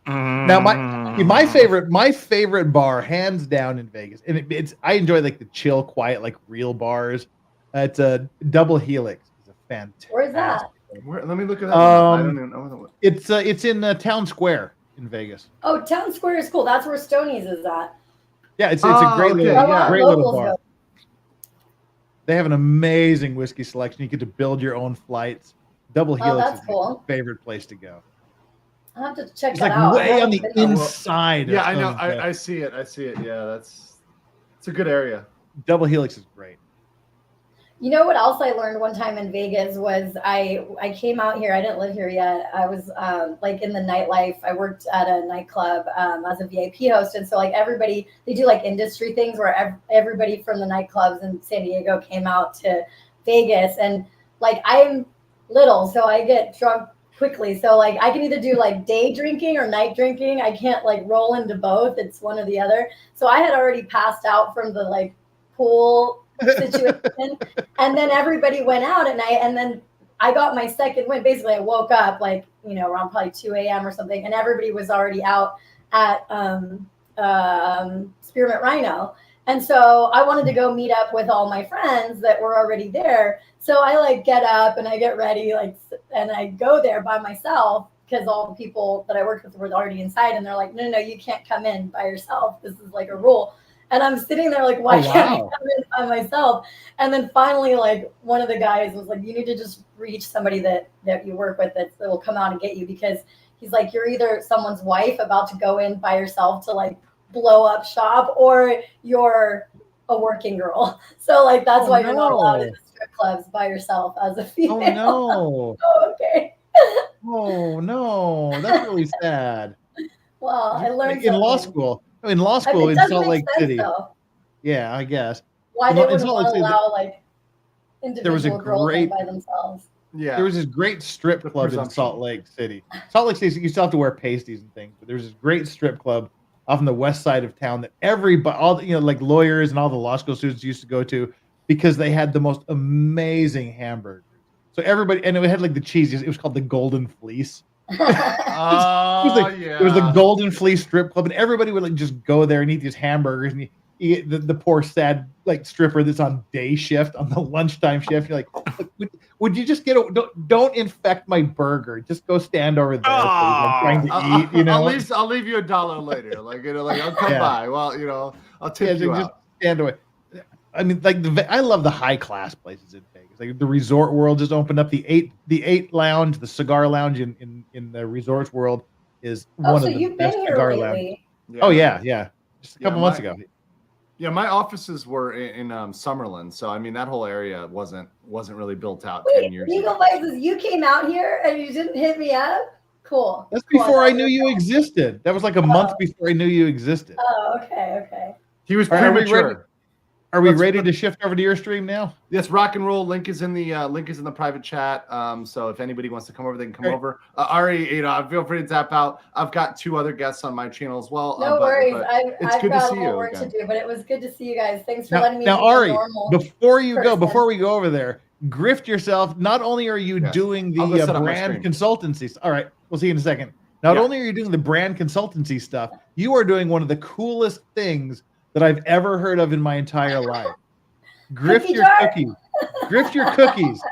Now my favorite bar, hands down in Vegas, and I enjoy like the chill, quiet, like real bars. It's a Double Helix. It's a fantastic. Where's that? Let me look at that. I don't even know. It's in Town Square in Vegas. Oh, Town Square is cool. That's where Stoney's is at. Yeah, it's a great little bar. Go. They have an amazing whiskey selection. You get to build your own flights. Double Helix is cool. my favorite place to go. I'll have to check It's that like out. way on the inside. Yeah, I know. I see it. Yeah, it's a good area. Double Helix is great. You know what else I learned one time in Vegas was I came out here. I didn't live here yet. I was like in the nightlife. I worked at a nightclub as a VIP host. And so like everybody, they do like industry things where everybody from the nightclubs in San Diego came out to Vegas. And like I'm little, so I get drunk quickly. So like I can either do like day drinking or night drinking. I can't like roll into both. It's one or the other. So I had already passed out from the like pool situation, and then everybody went out at night, and then I got my second win. Basically, I woke up like around probably 2 a.m. or something, and everybody was already out at Spearmint Rhino. And so I wanted to go meet up with all my friends that were already there. So I like get up and I get ready, like, and I go there by myself because all the people that I worked with were already inside, and they're like, no, you can't come in by yourself. This is like a rule. And I'm sitting there like, why can't I come in by myself? And then finally, like one of the guys was like, you need to just reach somebody that you work with that will come out and get you, because he's like, you're either someone's wife about to go in by yourself to like blow up shop, or you're a working girl. So like that's why you're not allowed in the strip clubs by yourself as a female. Oh no. Oh, okay. Oh no, that's really sad. Well, I learned in law school. In law school in Salt Lake City. Though. Yeah, I guess. why they wouldn't want to City, allow like there was a individual girls great by themselves. there was this great strip club in Salt Lake City. Salt Lake City, you still have to wear pasties and things, but there's this great strip club off on the west side of town that everybody, all the, like lawyers and all the law school students used to go to because they had the most amazing hamburgers. So everybody, and it had like the cheese. It was called the Golden Fleece. It was the Golden Fleece strip club, and everybody would like just go there and eat these hamburgers. And you get the poor sad like stripper that's on day shift, on the lunchtime shift. You're like, would you just get don't infect my burger? Just go stand over there. Please. I'm trying to eat. You know, I'll leave you $1 later. Like I'll come by. Well, I'll tip you just out. stand away. I mean, like I love the high class places in Vegas. Like the Resort World just opened up the eight lounge, the cigar lounge in the Resorts World is one of the best cigar lounges. Oh yeah, just a couple months ago. Yeah, my offices were in Summerlin, so I mean that whole area wasn't really built out 10 years ago. Legal Vices, you came out here and you didn't hit me up? Cool. That's before I knew you existed. That was like a month before I knew you existed. Oh, okay. He was premature. Are we ready to shift over to your stream now? Yes, rock and roll. Link is in the private chat. So if anybody wants to come over, they can come over. Ari, feel free to tap out. I've got 2 other guests on my channel as well. No worries. It's good to see you work again. to do, but it was good to see you guys. Thanks for letting me. Now, be Ari, normal before we go over there, grift yourself. Not only are you doing the brand consultancy. All right, we'll see you in a second. Not only are you doing the brand consultancy stuff, you are doing one of the coolest things that I've ever heard of in my entire life. Grift your cookies. Grift your cookies.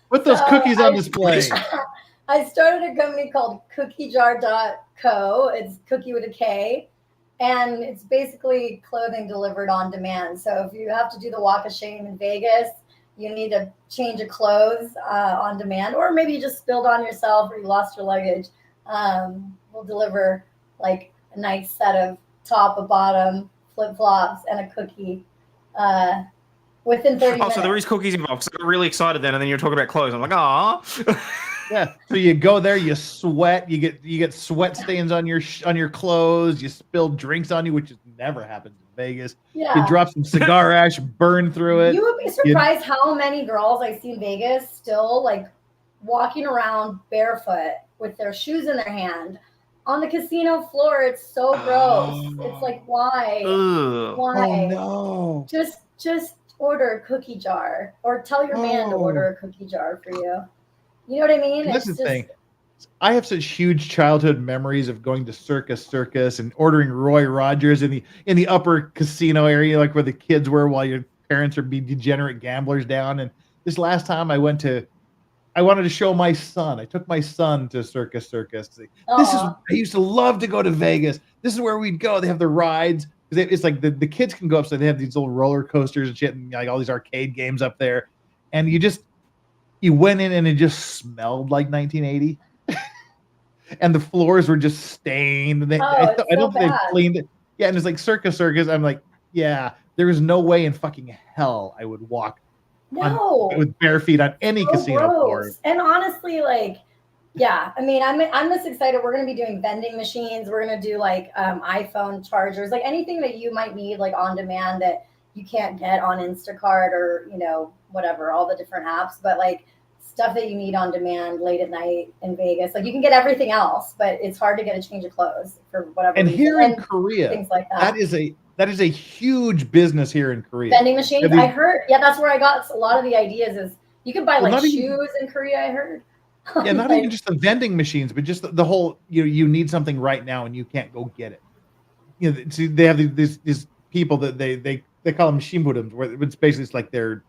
Put those cookies on display. I started a company called cookiejar.co. It's cookie with a K. And it's basically clothing delivered on demand. So if you have to do the walk of shame in Vegas, you need a change of clothes on demand, or maybe you just spilled on yourself or you lost your luggage. We'll deliver like a nice set of top, a bottom, flip-flops, and a cookie within 30 minutes. So there is cookies involved. So I got really excited then, and then you're talking about clothes. I'm like, Yeah. So you go there, you sweat, you get sweat stains on your clothes, you spill drinks on you, which never happens in Vegas. Yeah. You drop some cigar ash, burn through it. You would be surprised how many girls I see in Vegas still like walking around barefoot with their shoes in their hand on the casino floor. It's so gross. It's like, why? Ugh. Why? Oh no. Just order a cookie jar, or tell your man to order a cookie jar for you. You know what I mean? That's the thing. I have such huge childhood memories of going to Circus and ordering Roy Rogers in the upper casino area, like where the kids were, while your parents are being degenerate gamblers down. And this last time I wanted to show my son. I took my son to Circus. I used to love to go to Vegas. This is where we'd go. They have the rides. It's like the kids can go up, so they have these little roller coasters and shit, and like all these arcade games up there. And you went in and it just smelled like 1980. And the floors were just stained. I don't think they cleaned it. Yeah, and it's like Circus. I'm like, yeah, there is no way in fucking hell I would walk with bare feet on any casino floor. And honestly, like, yeah, I mean, I'm just excited. We're going to be doing vending machines. We're going to do like iPhone chargers, like anything that you might need, like on demand that you can't get on Instacart or, whatever, all the different apps, but like stuff that you need on demand late at night in Vegas. Like you can get everything else, but it's hard to get a change of clothes for whatever and reason. Here in Korea, things like that. That is a huge business here in Korea. Vending machines. I heard. Yeah, that's where I got a lot of the ideas. Is you can buy shoes in Korea. I heard. Yeah, not even just the vending machines, but just the whole. You need something right now and you can't go get it. See, they have these people that they call them shimbudums, where it's basically like they're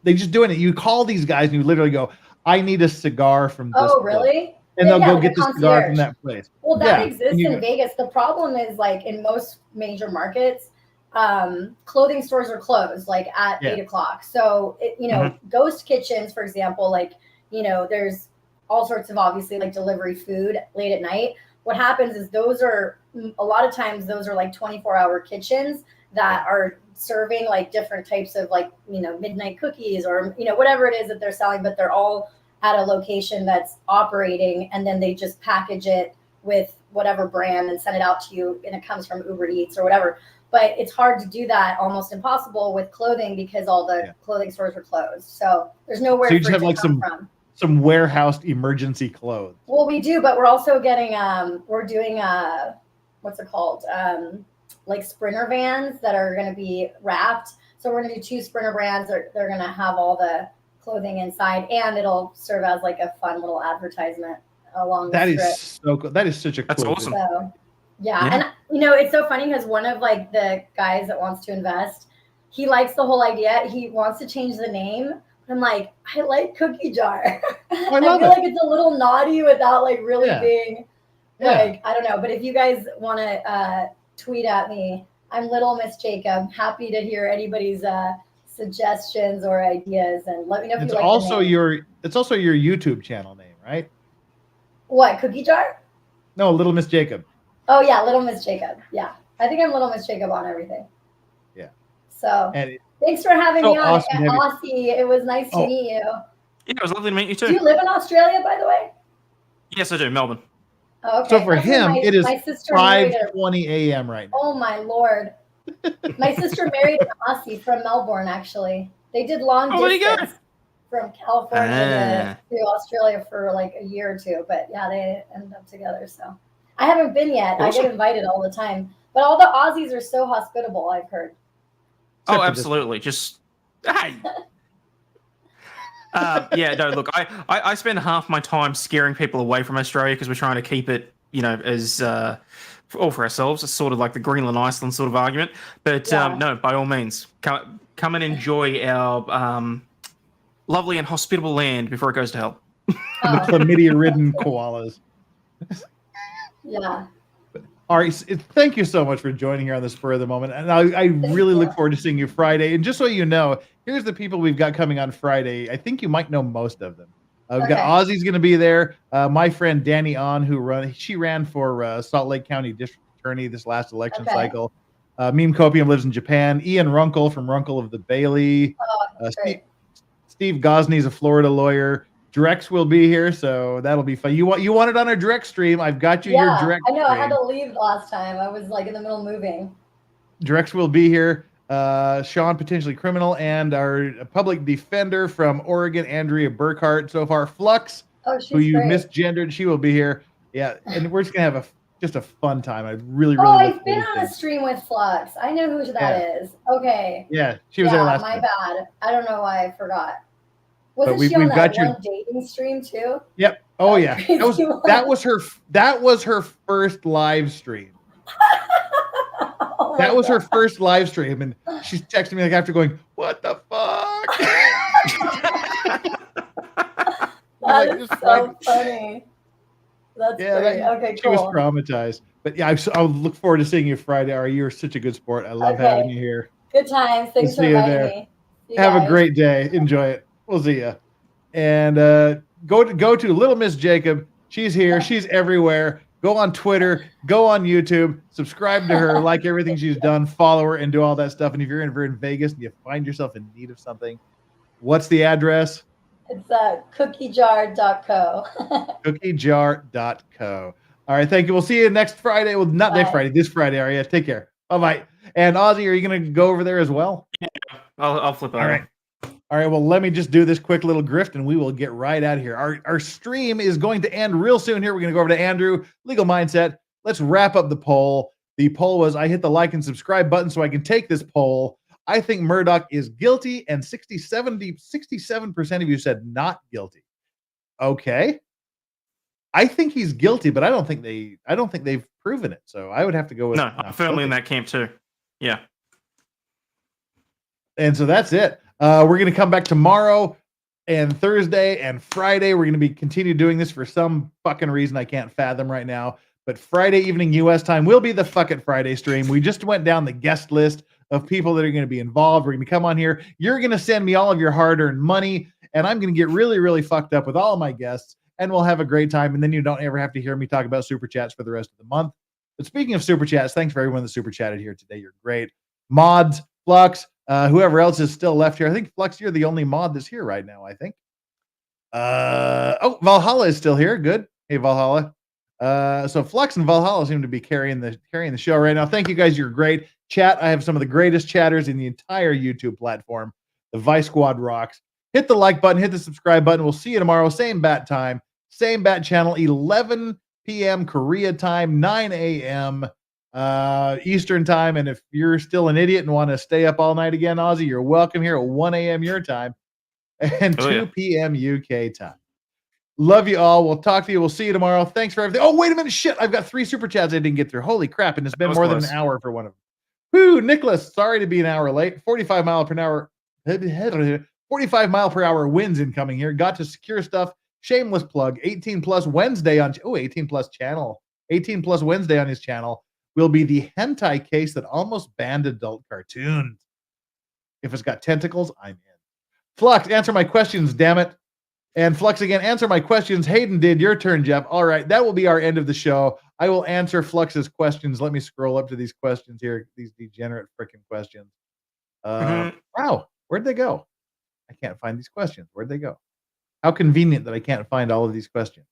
just doing it. You call these guys and you literally go, "I need a cigar from this." Oh, really? And they'll go get the cigar from that place. Well, that exists in Vegas. The problem is, like in most major markets, clothing stores are closed like at 8 o'clock. So, ghost kitchens, for example, like, there's all sorts of obviously like delivery food late at night. What happens is a lot of times those are like 24-hour kitchens that are serving like different types of like, midnight cookies or, whatever it is that they're selling, but they're all at a location that's operating, and then they just package it with whatever brand and send it out to you, and it comes from Uber Eats or whatever. but it's hard to do that, almost impossible with clothing because all the clothing stores are closed. So there's nowhere So you for just it have to like come from. some warehoused emergency clothes. Well, we do, but we're also getting we're doing what's it called? Like Sprinter vans that are going to be wrapped. So we're going to do 2 Sprinter vans. They're going to have all the clothing inside, and it'll serve as like a fun little advertisement along That the strip. is so cool. That is such a That's cool. awesome. So yeah, and it's so funny because one of like the guys that wants to invest, he likes the whole idea. He wants to change the name. I'm like, I like Cookie Jar. I love feel it. like it's a little naughty without like really Yeah. being Yeah. like, I don't know. But if you guys want to tweet at me, I'm Little Miss Jacob. Happy to hear anybody's suggestions or ideas, and let me know if It's you like also the name. it's also your YouTube channel name, right? What, Cookie Jar? No, Little Miss Jacob. Oh yeah, Little Miss Jacob. Yeah, I think I'm Little Miss Jacob on everything. Yeah. So And thanks for having so me on, awesome to have you. Aussie. It was nice to Oh. meet you. Yeah, it was lovely to meet you Do too. you live in Australia, by the way? Yes, I do. Melbourne. Oh, okay. So for That's where him, it is my sister married a 5:20 a.m. right now. Oh my lord. My sister married an Aussie from Melbourne, actually. They did long Oh, there you go. distance from California to Australia for like a year or two. But yeah, they ended up together. So I haven't been yet. I Awesome. get invited all the time. But all the Aussies are so hospitable, I've heard. Oh, absolutely. Just hey. Yeah, no, look, I spend half my time scaring people away from Australia because we're trying to keep it, as all for ourselves. It's sort of like the Greenland, Iceland sort of argument. But no, by all means, come and enjoy our lovely and hospitable land before it goes to hell. The chlamydia-ridden koalas. Yeah. All right, thank you so much for joining here on the spur of the moment, and I really look forward to seeing you Friday. And just so you know, here's the people we've got coming on Friday. I think you might know most of them. We've got Ozzy's going to be there. My friend Danny On, she ran for Salt Lake County District Attorney this last election cycle. Meme Copium lives in Japan. Ian Runkle from Runkle of the Bailey. Steve Gosney's a Florida lawyer. Drex will be here, so that'll be fun. You want it on our Drex stream? I've got you your Drex. I know. stream. I had to leave last time. I was like in the middle of moving. Drex will be here. Sean, potentially criminal, and our public defender from Oregon, Andrea Burkhart. So far, Flux, who you misgendered, she will be here. Yeah, and we're just gonna have just a fun time. I really I've been on a stream with Flux. I know who that is. Okay. Yeah, she was there last my time. bad. I don't know why I forgot. But Wasn't she on we've that got your- one dating stream too? Yep. Oh yeah. crazy one. That was her first live stream. That was her first live stream, and she's texting me like after going, "What the fuck?" That is so funny. That's great. Okay, She was cool. traumatized. But yeah, I'll look forward to seeing you Friday. Ari, you're such a good sport. I love having you here. Good times. Thanks for See you inviting there. me. See you Have a guys. great day. Enjoy it. We'll see you. And go to Little Miss Jacob. She's here. She's everywhere. Go on Twitter. Go on YouTube. Subscribe to her. Like everything she's done. Follow her and do all that stuff. And if you're in Vegas and you find yourself in need of something, what's the address? It's cookiejar.co. Cookiejar.co. All right. Thank you. We'll see you next Friday. Well, not next Friday. This Friday. Aria. Take care. Bye-bye. And Ozzy, are you going to go over there as well? Yeah, I'll flip over. All right. All right, well, let me just do this quick little grift and we will get right out of here. Our stream is going to end real soon here. We're going to go over to Andrew, Legal Mindset. Let's wrap up the poll. The poll was, I hit the like and subscribe button so I can take this poll. I think Murdoch is guilty, and 67% of you said not guilty. Okay. I think he's guilty, but I don't think they've proven it. So I would have to go with No, I'm firmly in that camp too. Yeah. And so that's it. We're going to come back tomorrow and Thursday and Friday. We're going to be continue doing this for some fucking reason I can't fathom right now. But Friday evening U.S. time will be the Fuck It Friday stream. We just went down the guest list of people that are going to be involved. We're going to come on here. You're going to send me all of your hard-earned money, and I'm going to get really, really fucked up with all of my guests, and we'll have a great time. And then you don't ever have to hear me talk about Super Chats for the rest of the month. But speaking of Super Chats, thanks for everyone that Super Chatted here today. You're great. Mods, Flux, whoever else is still left here. I think, Flux, you're the only mod that's here right now, I think. Valhalla is still here. Good. Hey, Valhalla. So Flux and Valhalla seem to be carrying the show right now. Thank you guys. You're great. Chat, I have some of the greatest chatters in the entire YouTube platform. The Vice Squad rocks. Hit the like button, hit the subscribe button. We'll see you tomorrow. Same bat time, same bat channel, 11 p.m. Korea time, 9 a.m. Eastern time. And if you're still an idiot and want to stay up all night again, Ozzy, you're welcome here at 1 a.m. your time and 2 p.m. UK time. Love you all. We'll talk to you. We'll see you tomorrow. Thanks for everything. Oh, wait a minute. Shit. I've got 3 super chats I didn't get through. Holy crap. And it's been more than an hour for one of them. Whoo, Nicholas, sorry to be an hour late. 45 mile per hour. 45 mile per hour winds incoming here. Got to secure stuff. Shameless plug. 18 plus Wednesday on 18 plus channel. 18 plus Wednesday on his channel will be the hentai case that almost banned adult cartoons. If it's got tentacles, I'm in. Flux, answer my questions, damn it. And Flux again, answer my questions. Hayden did. Your turn, Jeff. All right, that will be our end of the show. I will answer Flux's questions. Let me scroll up to these questions here. These degenerate freaking questions. Wow, where'd they go? I can't find these questions. Where'd they go? How convenient that I can't find all of these questions.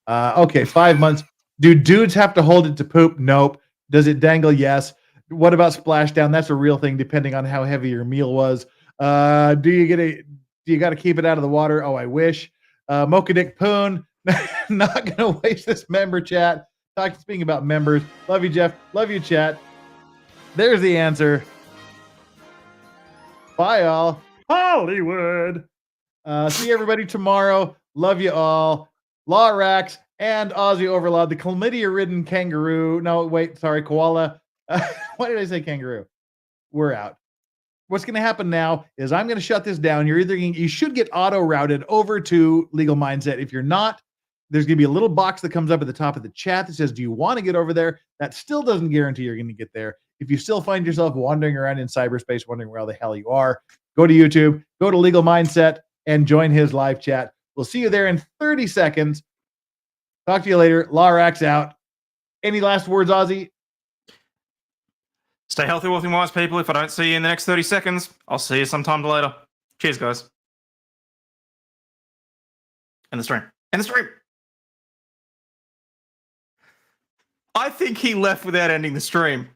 Okay, 5 months. Do dudes have to hold it to poop? Nope. Does it dangle? Yes. What about splashdown? That's a real thing, depending on how heavy your meal was. Do you got to keep it out of the water? Oh, I wish. Mocha Dick Poon. Not going to waste this member chat. Speaking about members. Love you, Jeff. Love you, chat. There's the answer. Bye, all. Hollywood. See everybody tomorrow. Love you all. Lorax and Aussie Overlord, the chlamydia-ridden kangaroo. No, wait, sorry, koala. Why did I say kangaroo? We're out. What's going to happen now is I'm going to shut this down. You should get auto-routed over to Legal Mindset. If you're not, there's going to be a little box that comes up at the top of the chat that says, do you want to get over there? That still doesn't guarantee you're going to get there. If you still find yourself wandering around in cyberspace, wondering where the hell you are, go to YouTube, go to Legal Mindset, and join his live chat. We'll see you there in 30 seconds. Talk to you later. Lorax out. Any last words, Ozzy? Stay healthy, wealthy, wise, people. If I don't see you in the next 30 seconds, I'll see you sometime later. Cheers, guys. End the stream. End the stream. I think he left without ending the stream.